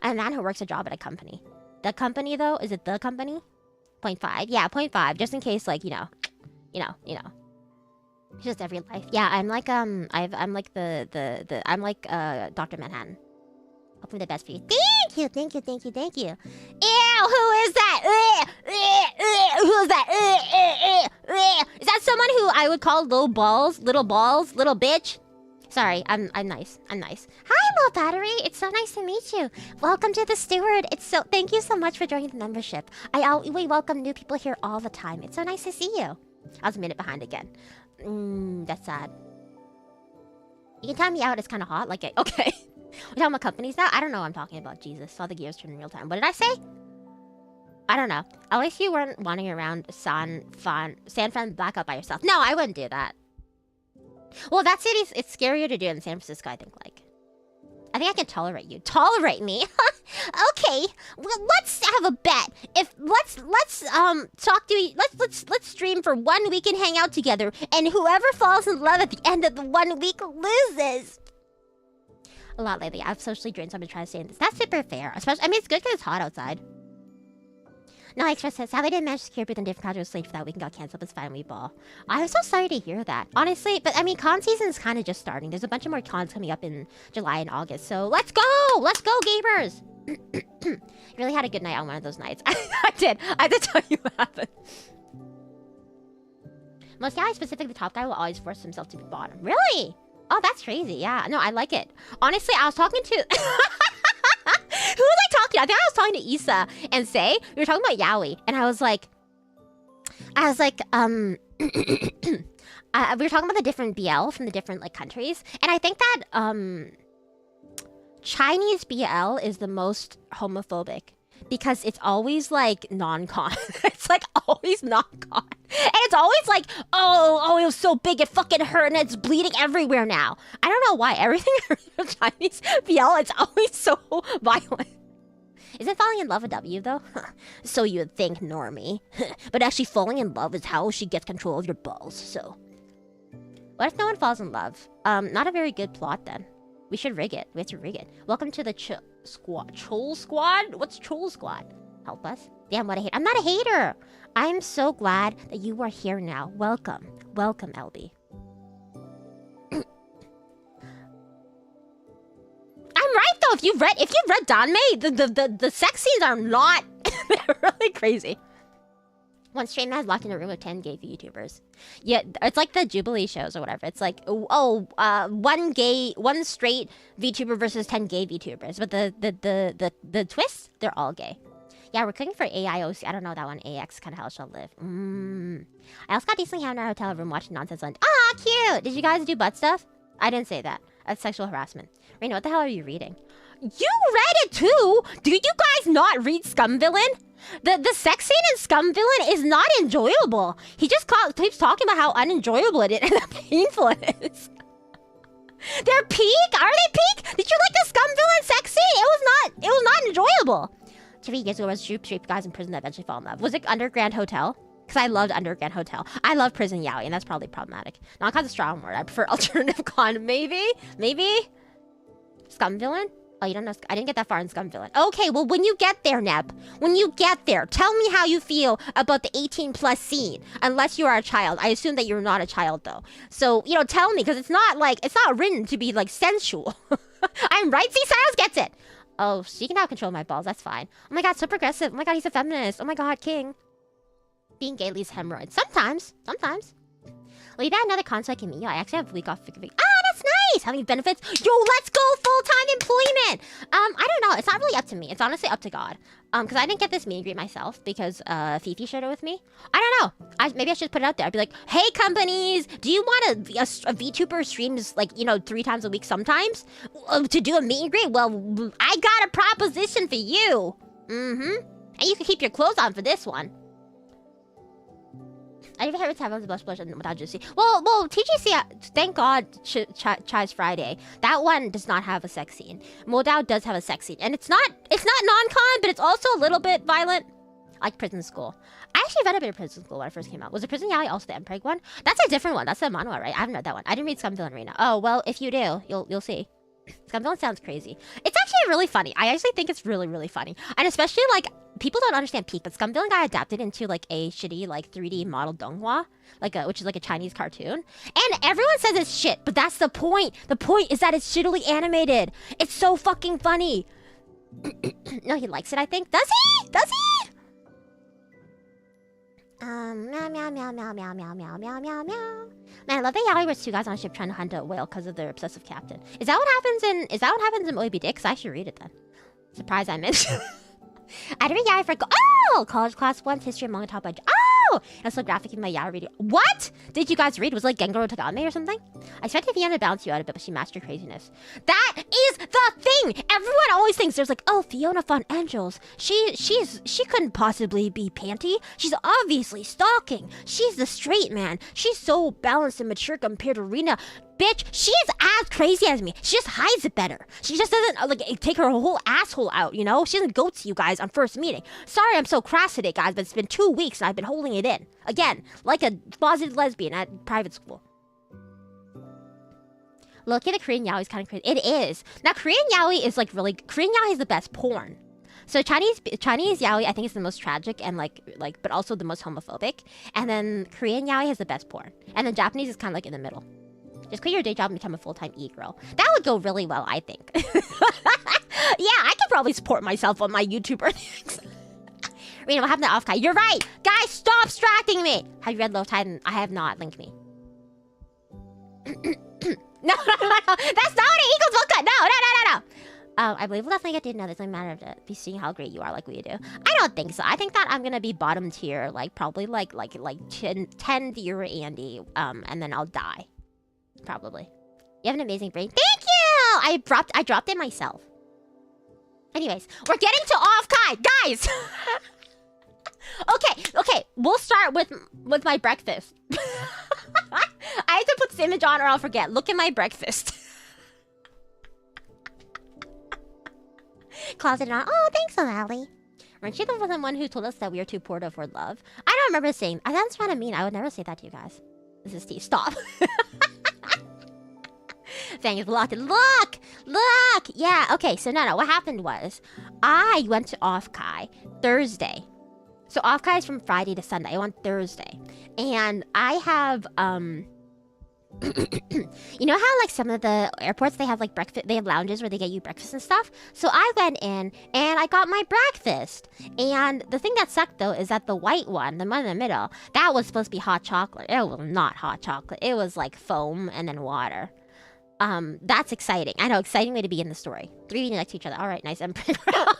[SPEAKER 1] I'm a man who works a job at a company. The company, though? Is it the company? 0.5? Yeah, 0.5. Just in case, like, you know. Just every life. Yeah, I'm like, I'm like I'm like, Dr. Manhattan. Hopefully the best for you. Thank you. Ew, who is that? Who is that? Is that someone who I would call little balls, little bitch? Sorry, I'm nice. Hi, Low Battery. It's so nice to meet you. Welcome to the Steward. Thank you so much for joining the membership. We welcome new people here all the time. It's so nice to see you. I was a minute behind again. That's sad. You can time me out. It's kind of hot. Like, okay. We're talking about companies now? I don't know what I'm talking about. Jesus. Saw the gears turn in real time. What did I say? I don't know. At least you weren't wandering around San Fran blackout by yourself. No, I wouldn't do that. Well, that city's... It's scarier to do in San Francisco, I think, like. I think I can tolerate you. Tolerate me? Okay. Well, let's have a bet. Let's stream for 1 week and hang out together. And whoever falls in love at the end of the 1 week loses. A lot lately. I've socially drained, so I've been trying to stay in this. That's super fair. Especially, I mean, it's good because it's hot outside. No, Express says, sadly didn't manage to secure booth in different countries late for that week and got canceled this family ball. I'm so sorry to hear that. Honestly, but I mean, con season is kind of just starting. There's a bunch of more cons coming up in July and August, so let's go! Let's go, gamers! You really had a good night on one of those nights. I did. I have to tell you what happened. Most guys, specifically the top guy, will always force himself to be bottom. Really? Oh, that's crazy. Yeah. No, I like it. Honestly, I was talking to... Who was I talking to? I think I was talking to Issa and Say. We were talking about yaoi. And I was like... we were talking about the different BL from the different, like, countries. And I think that, Chinese BL is the most homophobic. Because it's always, like, non-con. It's, like, always non-con. And it's always like, oh, it was so big, it fucking hurt, and it's bleeding everywhere now. I don't know why. Everything in Chinese BL, it's always so violent. Isn't falling in love a W, though? So you'd think, normie. But actually, falling in love is how she gets control of your balls, so... What if no one falls in love? Not a very good plot, then. We should rig it. We have to rig it. Welcome to the squad. Troll squad? What's troll squad? Help us. Damn, what a hate. I'm not a hater! I'm so glad that you are here now. Welcome. Welcome, LB. I'm right though. If you've read Danmei, the sex scenes are not they're really crazy. One straight man is locked in a room with 10 gay YouTubers. Yeah, it's like the Jubilee shows or whatever. It's like one straight VTuber versus 10 gay VTubers. But the twist, they're all gay. Yeah, we're cooking for AIOC. I don't know that one. AX kind of hell shall live. I also got decently hammered in our hotel room watching nonsense on. Ah, cute. Did you guys do butt stuff? I didn't say that. That's sexual harassment. Rina, what the hell are you reading? You read it too! Do you guys not read Scum Villain? The sex scene in Scum Villain is not enjoyable. He just keeps talking about how unenjoyable it is and how painful it is. They're peak? Are they peak? Did you like the Scum Villain sex scene? It was not enjoyable. 3 years ago, was straight guys in prison that eventually fall in love. Was it Underground Hotel? Because I loved Underground Hotel. I love Prison Yaoi, and that's probably problematic. Not because a strong word. I prefer alternative con. Maybe? Scum Villain? Oh, you don't know? I didn't get that far in Scum Villain. Okay, well, when you get there, Neb, when you get there, tell me how you feel about the 18+ scene. Unless you are a child. I assume that you're not a child, though. So, you know, tell me, because it's not written to be, like, sensual. I'm right, see, Cyrus gets it. Oh, she can have control of my balls, that's fine. Oh my god, so progressive. Oh my god, he's a feminist. Oh my god, king. Being gay leaves hemorrhoids. Sometimes. Will you buy another console I can meet you? I actually have a week off. Ah, that's nice! Having benefits. Yo, let's go! Full-time employment! I don't know. It's not really up to me. It's honestly up to God. Because I didn't get this meet and greet myself because Fifi shared it with me. I don't know. Maybe I should put it out there. I'd be like, hey, companies, do you want a VTuber streams, like, you know, 3 times a week sometimes? To do a meet and greet? Well, I got a proposition for you. And you can keep your clothes on for this one. I even heard Taiwan's blush without juicy. Well, TGC, thank God, Chai's Friday. That one does not have a sex scene. Modao does have a sex scene, and it's not non-con, but it's also a little bit violent. Like Prison School. I actually read a bit of Prison School when it first came out. Was the Prison Yaoi also the Mpreg one? That's a different one. That's the manhwa, right? I haven't read that one. I didn't read Scum Villain Rina. Oh well, if you do, you'll see. Scum Villain sounds crazy. It's actually really funny. I actually think it's really, really funny, and especially like. People don't understand peak, but Scum Villain got adapted into like a shitty like 3D model donghua, which is like a Chinese cartoon. And everyone says it's shit, but that's the point. The point is that it's shittily animated. It's so fucking funny. No, he likes it, I think. Does he? Does he? Meow, meow, meow, meow, meow, meow, meow, meow, meow, meow. Man, I love that Yaoi was 2 guys on a ship trying to hunt a whale because of their obsessive captain. Is that what happens in Moebi Dick? 'Cause I should read it then. Surprise, I missed. I didn't read Yaoi for college class 1 history of manga taught by that's so graphic in my Yaoi reading. What did you guys read? Was it like Gengoro Tagame or something? I expected Fiona to bounce you out a bit, but she matched your craziness. That is the thing. Everyone always thinks there's like, oh, Fiona fought angels. She couldn't possibly be panty. She's obviously stalking. She's the straight man. She's so balanced and mature compared to Rina. Bitch, she is as crazy as me. She just hides it better. She just doesn't like take her whole asshole out, you know? She doesn't go to you guys on first meeting. Sorry I'm so crass today, guys, but it's been 2 weeks and I've been holding it in. Again, like a closeted lesbian at private school. Look at the Korean yaoi is kind of crazy. It is. Now, Korean yaoi is like really... Korean yaoi is the best porn. So Chinese yaoi, I think, is the most tragic and but also the most homophobic. And then Korean yaoi has the best porn. And then Japanese is kind of like in the middle. Just quit your day job and become a full-time e-girl. That would go really well, I think. Yeah, I could probably support myself on my YouTube earnings. Rina, what happened to OffKai? You're right! Guys, stop distracting me! Have you read Low Tide? I have not. Link me. No. That's not what it equals vodka! No. I believe we'll definitely get to know this. It's a matter of be seeing how great you are like we do. I don't think so. I think that I'm gonna be bottom tier, like probably like 10 tier Andy, and then I'll die. Probably. You have an amazing brain. Thank you! I dropped it myself. Anyways, we're getting to OffKai, guys! Okay, we'll start with my breakfast. I have to put this image on or I'll forget. Look at my breakfast. closeted on. Oh, thanks, O'Malley. Weren't you the one who told us that we are too poor to afford love? I don't remember saying. That's kind of mean. I would never say that to you guys. This is Steve. Stop. Fang is blocked. Look! Look! Yeah, okay, so no. What happened was, I went to OffKai Thursday. So OffKai is from Friday to Sunday. I went Thursday. And I have, you know how like some of the airports, they have like breakfast, they have lounges where they get you breakfast and stuff? So I went in and I got my breakfast. And the thing that sucked though is that the white one, the one in the middle, that was supposed to be hot chocolate. It was not hot chocolate. It was like foam and then water. That's exciting. I know, exciting way to begin the story. 3 eating next to each other. All right, nice. I'm pretty proud.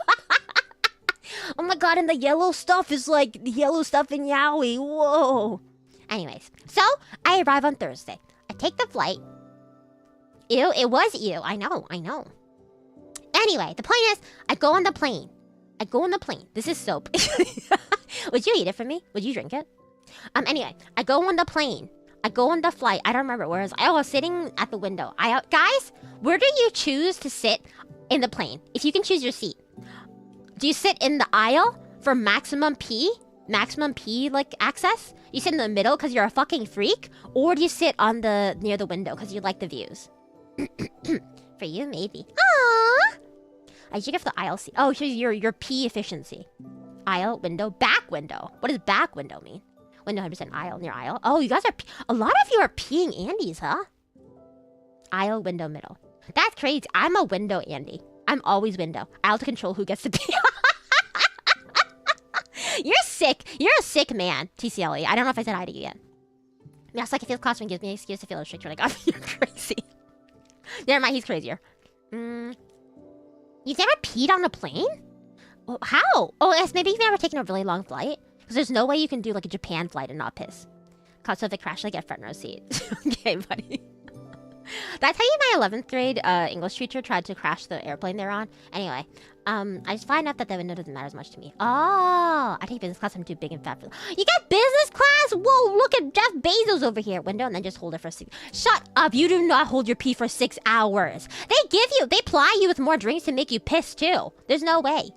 [SPEAKER 1] Oh my god, and the yellow stuff is like the yellow stuff in Yowie. Whoa. Anyways, so I arrive on Thursday. I take the flight. Ew, it was ew. I know. Anyway, the point is, I go on the plane. This is soap. Would you eat it for me? Would you drink it? Anyway, I go on the plane. I go on the flight. I don't remember where I was sitting at the window. Guys, where do you choose to sit in the plane? If you can choose your seat. Do you sit in the aisle for maximum P? Maximum P, like, access? You sit in the middle because you're a fucking freak? Or do you sit on near the window because you like the views? For you, maybe. Aww! I should get the aisle seat. Oh, here's your P efficiency. Aisle, window, back window. What does back window mean? Window 100% aisle, near aisle. Oh, you guys are... A lot of you are peeing Andes, huh? Aisle, window, middle. That's crazy. I'm a window Andy. I'm always window. I'll control who gets to pee. You're sick. You're a sick man, TCLE. I don't know if I said hi to you yet. Yeah, it's like it feels classroom gives me an excuse to feel restricted. Like, oh, you're crazy. Never mind, he's crazier. You've never peed on a plane? Well, how? Oh, yes, maybe you've never taken a really long flight. Because there's no way you can do like a Japan flight and not piss. So if it crashed, I get front row seat. Okay, buddy. That's how my 11th grade English teacher tried to crash the airplane they're on. Anyway, I just find out that the window doesn't matter as much to me. Oh, I take business class. I'm too big and fat for... You got business class? Whoa, look at Jeff Bezos over here. Window, and then just hold it for 6... Shut up. You do not hold your pee for 6 hours. They ply you with more drinks to make you piss too. There's no way.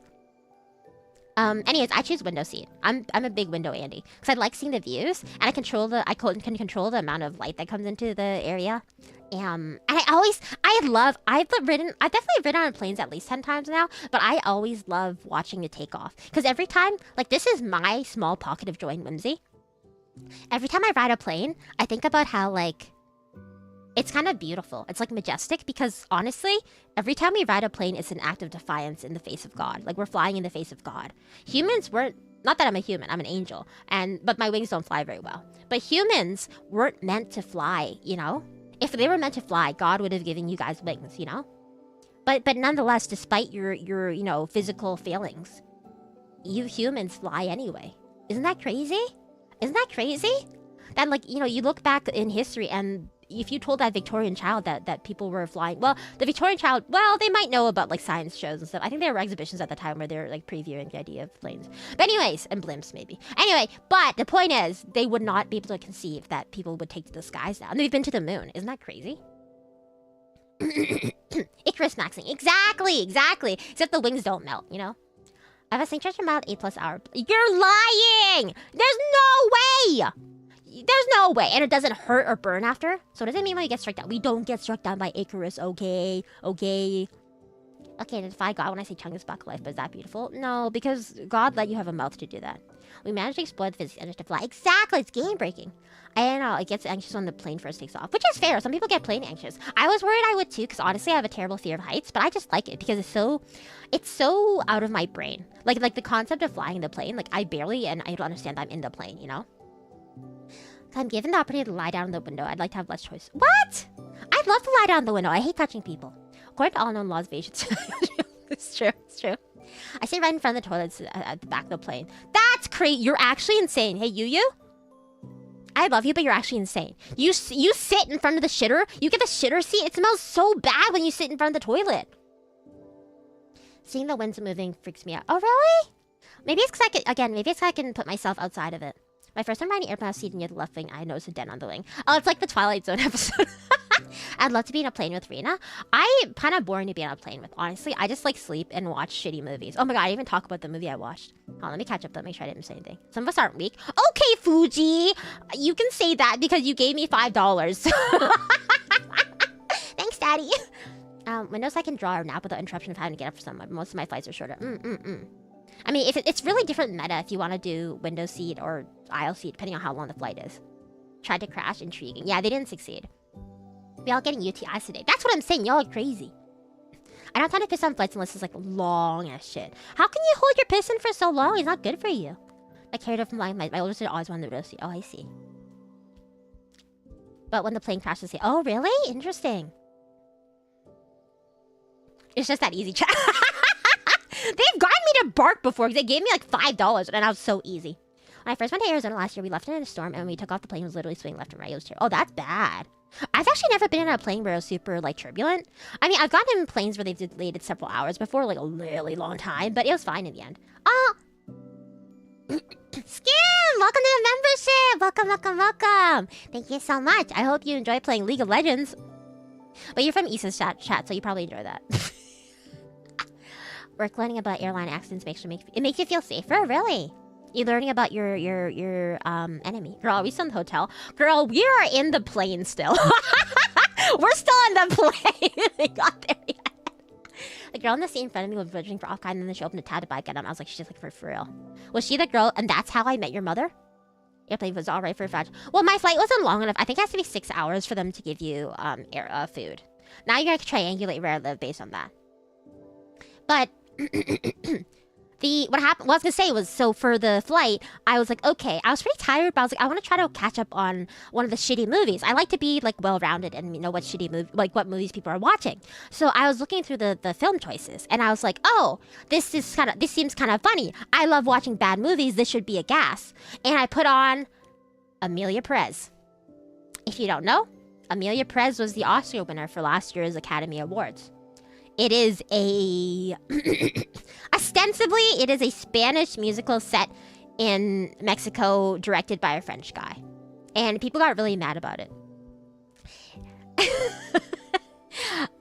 [SPEAKER 1] Anyways, I choose window seat. I'm a big window Andy because I like seeing the views, and I can control the amount of light that comes into the area. And I've definitely ridden on planes at least 10 times now, but I always love watching it take off because every time, like, this is my small pocket of joy and whimsy. Every time I ride a plane, I think about how, like, it's kind of beautiful. It's like majestic because honestly, every time we ride a plane, it's an act of defiance in the face of God. Like, we're flying in the face of God. Humans weren't, not that I'm a human, I'm an angel, but my wings don't fly very well. But humans weren't meant to fly, you know? If they were meant to fly, God would have given you guys wings, you know? But nonetheless, despite your you know, physical failings, you humans fly anyway. Isn't that crazy? Isn't that crazy? That, like, you know, you look back in history and if you told that Victorian child that people were flying, well, the Victorian child, well, they might know about like science shows and stuff. I think there were exhibitions at the time where they were like previewing the idea of planes. But anyways, and blimps maybe. Anyway, but the point is, they would not be able to conceive that people would take to the skies now. And they've been to the moon. Isn't that crazy? Icarus maxing. Exactly. Except the wings don't melt, you know? I have a signature amount 8+ hour. You're lying! There's no way! There's no way. And it doesn't hurt or burn after. So what does it mean when we get struck down? We don't get struck down by Icarus, okay? Okay, defy God when I say Chungus buck life, but is that beautiful? No, because God let you have a mouth to do that. We managed to explore the physics and to fly. Exactly, it's game breaking. I don't know, it gets anxious when the plane first takes off, which is fair. Some people get plane anxious. I was worried I would too, because honestly I have a terrible fear of heights, but I just like it because it's so out of my brain. Like the concept of flying in the plane, like I barely, and I don't understand I'm in the plane, you know? If I'm given the opportunity to lie down in the window, I'd like to have less choice. What? I'd love to lie down in the window. I hate touching people. According to all known laws of Asians. It's true. I sit right in front of the toilets at the back of the plane. That's crazy. You're actually insane. Hey, you? I love you, but you're actually insane. You sit in front of the shitter. You get the shitter seat. It smells so bad when you sit in front of the toilet. Seeing the winds moving freaks me out. Oh, really? Maybe it's because I can put myself outside of it. My first time riding airplane, I was seated near the left wing. I noticed a dent on the wing. Oh, it's like the Twilight Zone episode. I'd love to be in a plane with Rina. I'm kind of boring to be on a plane with, honestly. I just like sleep and watch shitty movies. Oh my god, I didn't even talk about the movie I watched. Hold on, let me catch up though, make sure I didn't miss anything. Some of us aren't weak. Okay, Fuji! You can say that because you gave me $5. Thanks, Daddy. Windows I can draw or nap without interruption of having to get up for someone. Most of my flights are shorter. I mean, if it's really different meta if you want to do window seat or aisle seat, depending on how long the flight is. Tried to crash, intriguing. Yeah, they didn't succeed. We all getting UTIs today. That's what I'm saying. Y'all are crazy. I don't tend to piss on flights unless it's like long as shit. How can you hold your piss in for so long? It's not good for you. I carried it from my older sister always wanted the window seat. Oh, I see. But when the plane crashes, say, oh, really? Interesting. It's just that easy. They've gotten me to bark before because they gave me like $5 and I was so easy. When I first went to Arizona last year, we left in a storm and when we took off the plane, it was literally swinging left and right. It was terrible. Oh, that's bad. I've actually never been in a plane where it was super like turbulent. I mean, I've gotten in planes where they've delayed several hours before, like a really long time, but it was fine in the end. Oh, Skim, welcome to the membership. Welcome, welcome, welcome. Thank you so much. I hope you enjoy playing League of Legends. But you're from Issa's chat, so you probably enjoy that. Work learning about airline accidents makes you feel safer, really. You're learning about your enemy. Girl, are we still in the hotel? Girl, we are in the plane still. We're still in the plane. We got there yet. The girl in the seat in front of me was reaching for OffKai, and then she opened a tab to buy Gundam. I was like, she's like, for real. Was she the girl? And that's how I met your mother? Airplane was all right for a fudge. Well, my flight wasn't long enough. I think it has to be 6 hours for them to give you food. Now you gotta triangulate where I live based on that. But what happened, what I was gonna say was, so for the flight, I was like, okay, I was pretty tired, but I was like, I want to try to catch up on one of the shitty movies. I like to be like well-rounded and know what what movies people are watching. So I was looking through the film choices, and I was like, oh, this seems kind of funny. I love watching bad movies. This should be a gas. And I put on Amelia Perez. If you don't know, Amelia Perez was the Oscar winner for last year's Academy Awards. It is ostensibly, it is a Spanish musical set in Mexico, directed by a French guy. And people got really mad about it.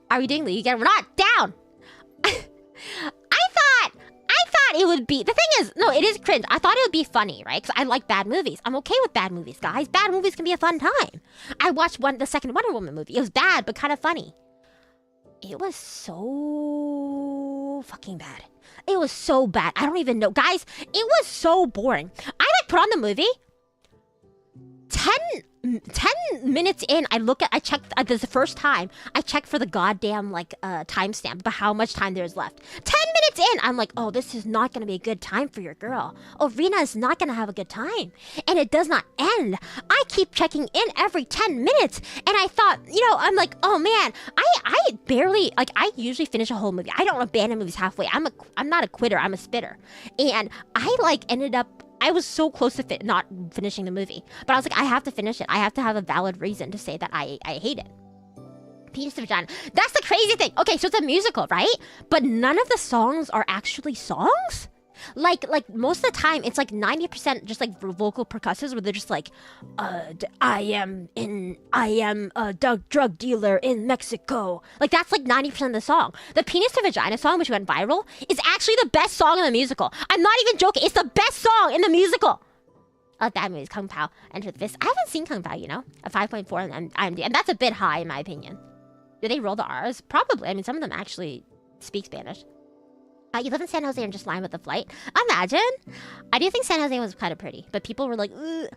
[SPEAKER 1] Are we doing League again? We're not down! I thought it would be... The thing is, no, it is cringe. I thought it would be funny, right? Because I like bad movies. I'm okay with bad movies, guys. Bad movies can be a fun time. I watched the second Wonder Woman movie. It was bad, but kind of funny. It was so fucking bad. It was so bad. I don't even know. Guys, it was so boring. I put on the movie. 10 minutes in, I checked, this is the first time, I checked for the goddamn, timestamp about how much time there's left. 10 minutes in, I'm like, oh, this is not gonna be a good time for your girl. Oh, Rina is not gonna have a good time. And it does not end. I keep checking in every 10 minutes. And I thought, I'm like, oh man, I barely, I usually finish a whole movie. I don't abandon movies halfway. I'm not a quitter, I'm a spitter. And I, ended up, I was so close to not finishing the movie. But I was like, I have to finish it. I have to have a valid reason to say that I hate it. Penis to vagina. That's the crazy thing. Okay, so it's a musical, right? But none of the songs are actually songs? Like most of the time, it's 90% just vocal percussives where they're just I am a drug dealer in Mexico. That's 90% of the song. The penis to vagina song, which went viral, is actually the best song in the musical. I'm not even joking. It's the best song in the musical. Oh, that movie is Kung Pao. Enter the Fist. I haven't seen Kung Pao, a 5.4 on IMDb, and that's a bit high in my opinion. Do they roll the R's? Probably. I mean, some of them actually speak Spanish. You live in San Jose and just line with the flight? Imagine! I do think San Jose was kind of pretty, but people were like, ugh.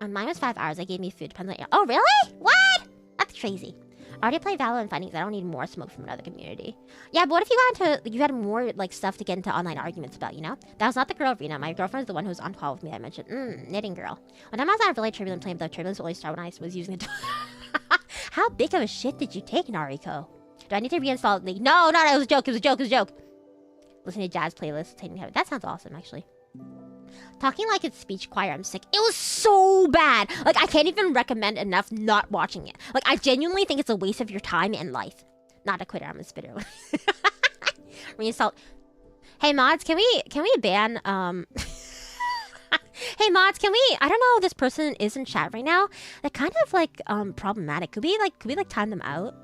[SPEAKER 1] Mine was 5 hours. They gave me food. Depends on... Oh, really? What? That's crazy. I already played Valorant Findings. I don't need more smoke from another community. Yeah, but what if you had more, stuff to get into online arguments about, That was not the girl, Rina. My girlfriend is the one who was on call with me. I mentioned, knitting girl. When I was on a really turbulent plane, but the turbulence only started when I was using it. How big of a shit did you take, Nariko? Do I need to reinstall League? No, it was a joke. It was a joke. Listen to jazz playlists. That sounds awesome, actually. Talking like it's speech choir, I'm sick. It was so bad. I can't even recommend enough not watching it. I genuinely think it's a waste of your time and life. Not a quitter, I'm a spitter. Reinstall. Hey mods, can we ban Hey mods, can we? I don't know. This person is in chat right now. They're kind of like problematic. Could we like time them out?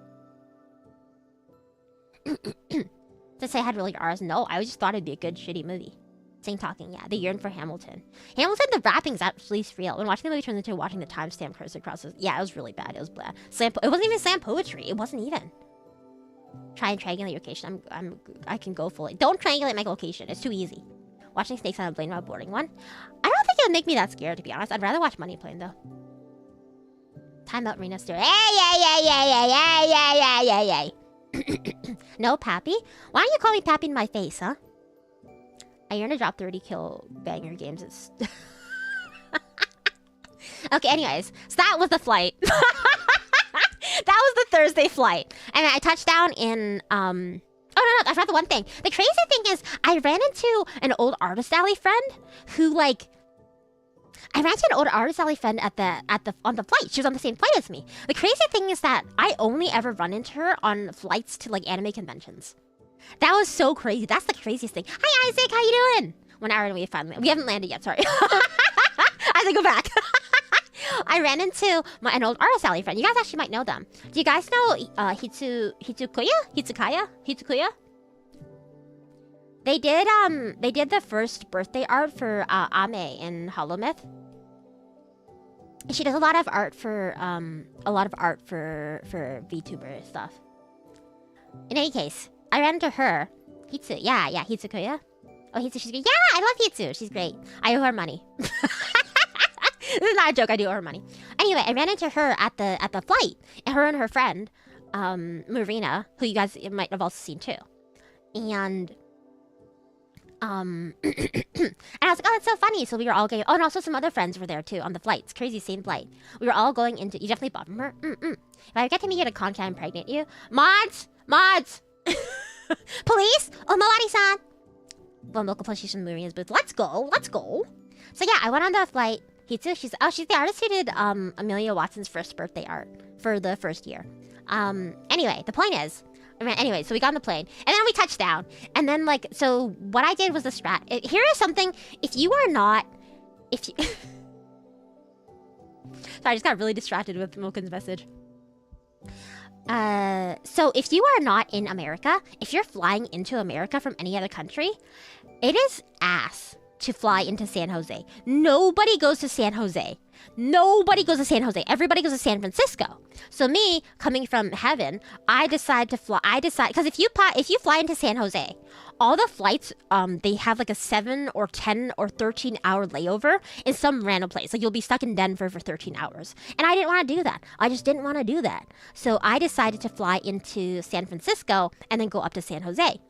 [SPEAKER 1] To say I had really R's? No, I just thought it'd be a good shitty movie. Same talking, yeah. The yearn for Hamilton. Hamilton, the rapping's actually real. When watching the movie turns into watching the timestamp cursor across it. Yeah, it was really bad. It was bad. It wasn't even slam poetry. It wasn't even. Try and triangulate your location. I can go fully. Don't triangulate my location. It's too easy. Watching snakes on a plane while boarding one. I don't think it would make me that scared, to be honest. I'd rather watch Money Plane though. Time out, Rina Astera. Hey. No, Pappy. Why don't you call me Pappy in my face, huh? I yearn to drop 30 kill banger games. It's okay, anyways. So that was the flight. That was the Thursday flight. And I touched down in, oh, no, I forgot the one thing. The crazy thing is, I ran into an old artist alley friend who, like, on the flight. She was on the same flight as me. The crazy thing is that I only ever run into her on flights to, like, anime conventions. That was so crazy. That's the craziest thing. Hi, Isaac. How you doing? When we haven't landed yet. Sorry. Isaac, go back. I ran into an old artist alley friend. You guys actually might know them. Do you guys know Hitsukaya? They did the first birthday art for Ame in Hollow Myth. She does a lot of art for VTuber stuff. In any case, I ran into her. Hitsu, yeah, Hitsukuya. Oh, Hitsu, she's great. Yeah, I love Hitsu. She's great. I owe her money. This is not a joke. I do owe her money. Anyway, I ran into her at the flight, and her and her friend, Marina, who you guys might have also seen too, and and I was like, oh, that's so funny. So we were all going. Oh, and also some other friends were there too on the flight. It's crazy, same flight. We were all going into. You definitely bought from her. If I get to meet you at a con, can I impregnate you? Mods. Police. Omawari-san. One local PlayStation Marina's booth. Let's go. So yeah, I went on the flight. Hitsu, she's the artist who did Amelia Watson's first birthday art for the first year. Anyway, the point is, so we got on the plane, and then we touched down, and then so what I did was the strat. Here is something. Sorry, I just got really distracted with Moken's message. So if you are not in America, if you're flying into America from any other country, it is ass to fly into San Jose. Nobody goes to San Jose. Everybody goes to San Francisco. So me, coming from heaven, I decide because if you fly into San Jose, all the flights, they have like a 7 or 10 or 13 hour layover in some random place. Like you'll be stuck in Denver for 13 hours. And I didn't want to do that. I just didn't want to do that. So I decided to fly into San Francisco and then go up to San Jose.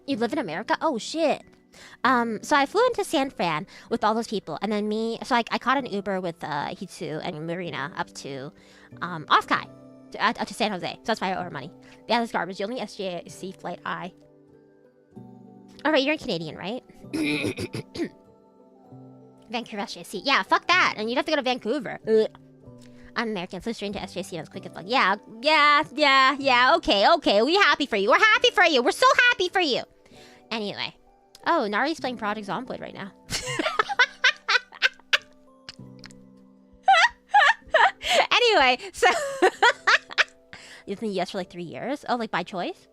[SPEAKER 1] You live in America? Oh shit. So I flew into San Fran with all those people, and then I caught an Uber with Hitsu and Marina up to OffKai, up to San Jose. So that's why I owe her money. Yeah, this garbage. The only SJC flight I. Alright, you're a Canadian, right? Vancouver SJC. Yeah, fuck that. And you'd have to go to Vancouver. Ugh. I'm American, so straight to SJC and as quick as fuck. Yeah, okay. We're happy for you. We're so happy for you. Anyway. Oh, Nari's playing Project Zomboid right now. Anyway, so you've been yes for like 3 years. Oh, like by choice?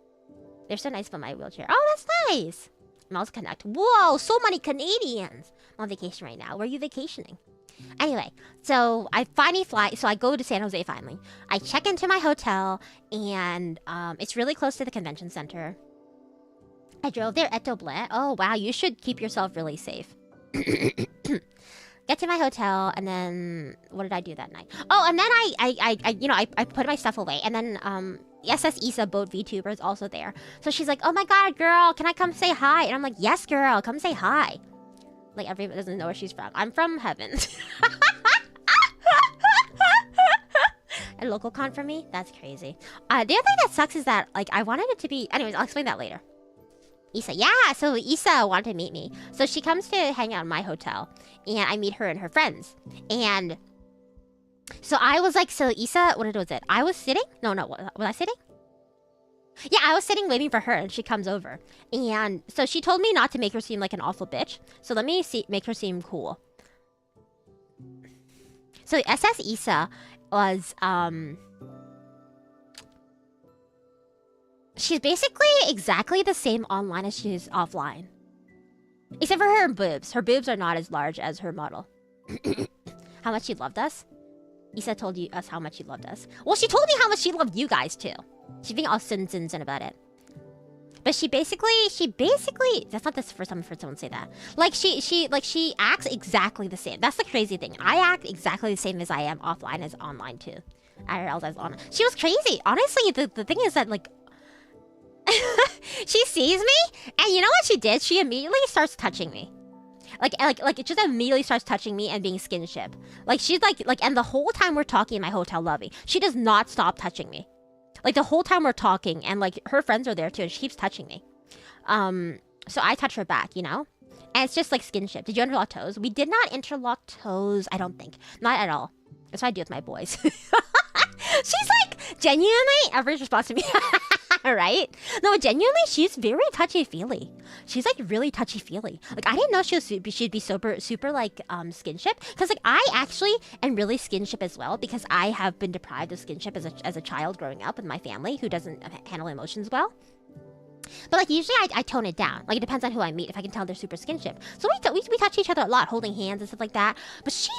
[SPEAKER 1] They're so nice about my wheelchair. Oh, that's nice. Mouse Connect. Whoa, so many Canadians. I'm on vacation right now. Where are you vacationing? Anyway, so I finally fly. So I go to San Jose finally. I check into my hotel, and it's really close to the convention center. I drove there at Doblet. Oh, wow. You should keep yourself really safe. Get to my hotel, and then what did I do that night? Oh, and then I put my stuff away, and then SS Isa Boat VTuber is also there. So she's like, "Oh my god, girl, can I come say hi?" And I'm like, "Yes, girl, come say hi." Like everybody doesn't know where she's from. I'm from heaven. A local con for me? That's crazy. The other thing that sucks is that I wanted it to be. Anyways, I'll explain that later. Isa, yeah, so Isa wanted to meet me. So she comes to hang out in my hotel, and I meet her and her friends. And so I was like, so Isa, what was it? I was sitting? No, was I sitting? Yeah, I was sitting waiting for her, and she comes over. And so she told me not to make her seem like an awful bitch. So let me make her seem cool. So SS Issa was, she's basically exactly the same online as she is offline. Except for her boobs. Her boobs are not as large as her model. How much she loved us? Issa told us how much she loved us. Well, she told me how much she loved you guys, too. She's being all sin about it. But she basically, that's not the first time I've heard someone say that. Like, she acts exactly the same. That's the crazy thing. I act exactly the same as I am offline as online, too. IRL as online. She was crazy. Honestly, the thing is that, like, she sees me, and you know what she did? She immediately starts touching me. Like it just immediately starts touching me and being skinship. Like, she's like, and the whole time we're talking in my hotel lobby, she does not stop touching me. Like, the whole time we're talking, and like her friends are there too, and she keeps touching me. So I touch her back, you know? And it's just like skinship. Did you interlock toes? We did not interlock toes, I don't think. Not at all. That's what I do with my boys. She's like, genuinely, average response to me. Right? No, genuinely, she's very touchy-feely. She's like really touchy-feely. Like, I didn't know she'd be super like skinship. Because like I actually am really skinship as well, because I have been deprived of skinship as a child growing up with my family who doesn't handle emotions well. But like usually I tone it down. Like, it depends on who I meet if I can tell they're super skinship. So we touch each other a lot, holding hands and stuff like that. But she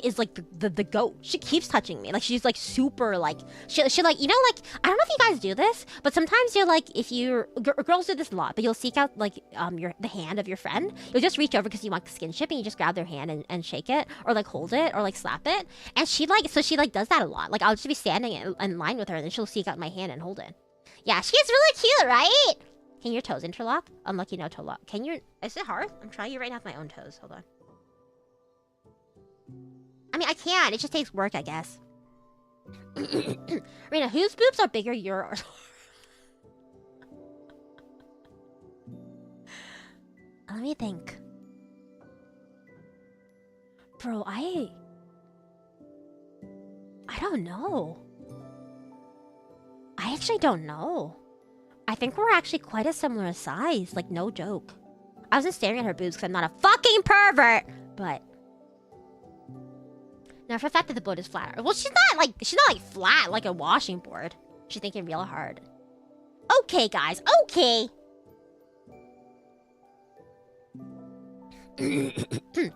[SPEAKER 1] is like the goat. She keeps touching me. Like, she's like super like she like, you know, like, I don't know if you guys do this, but sometimes you're like, if you're girls do this a lot, but you'll seek out like the hand of your friend. You'll just reach over because you want the skinship, and you just grab their hand and shake it, or like hold it, or like slap it. And she does that a lot. Like, I'll just be standing in line with her, and then she'll seek out my hand and hold it. Yeah, she's really cute, right? Can your toes interlock? Unlucky no toe lock. Can you? Is it hard? I'm trying it right now with my own toes. Hold on. I mean, I can. It just takes work, I guess. Rina, whose boobs are bigger, yours? Let me think. Bro, I don't know. I actually don't know. I think we're actually quite a similar size. Like, no joke. I wasn't staring at her boobs because I'm not a fucking pervert. But now, for the fact that the boat is flat. Well, she's not like flat like a washing board. She's thinking real hard. Okay, guys. Okay. In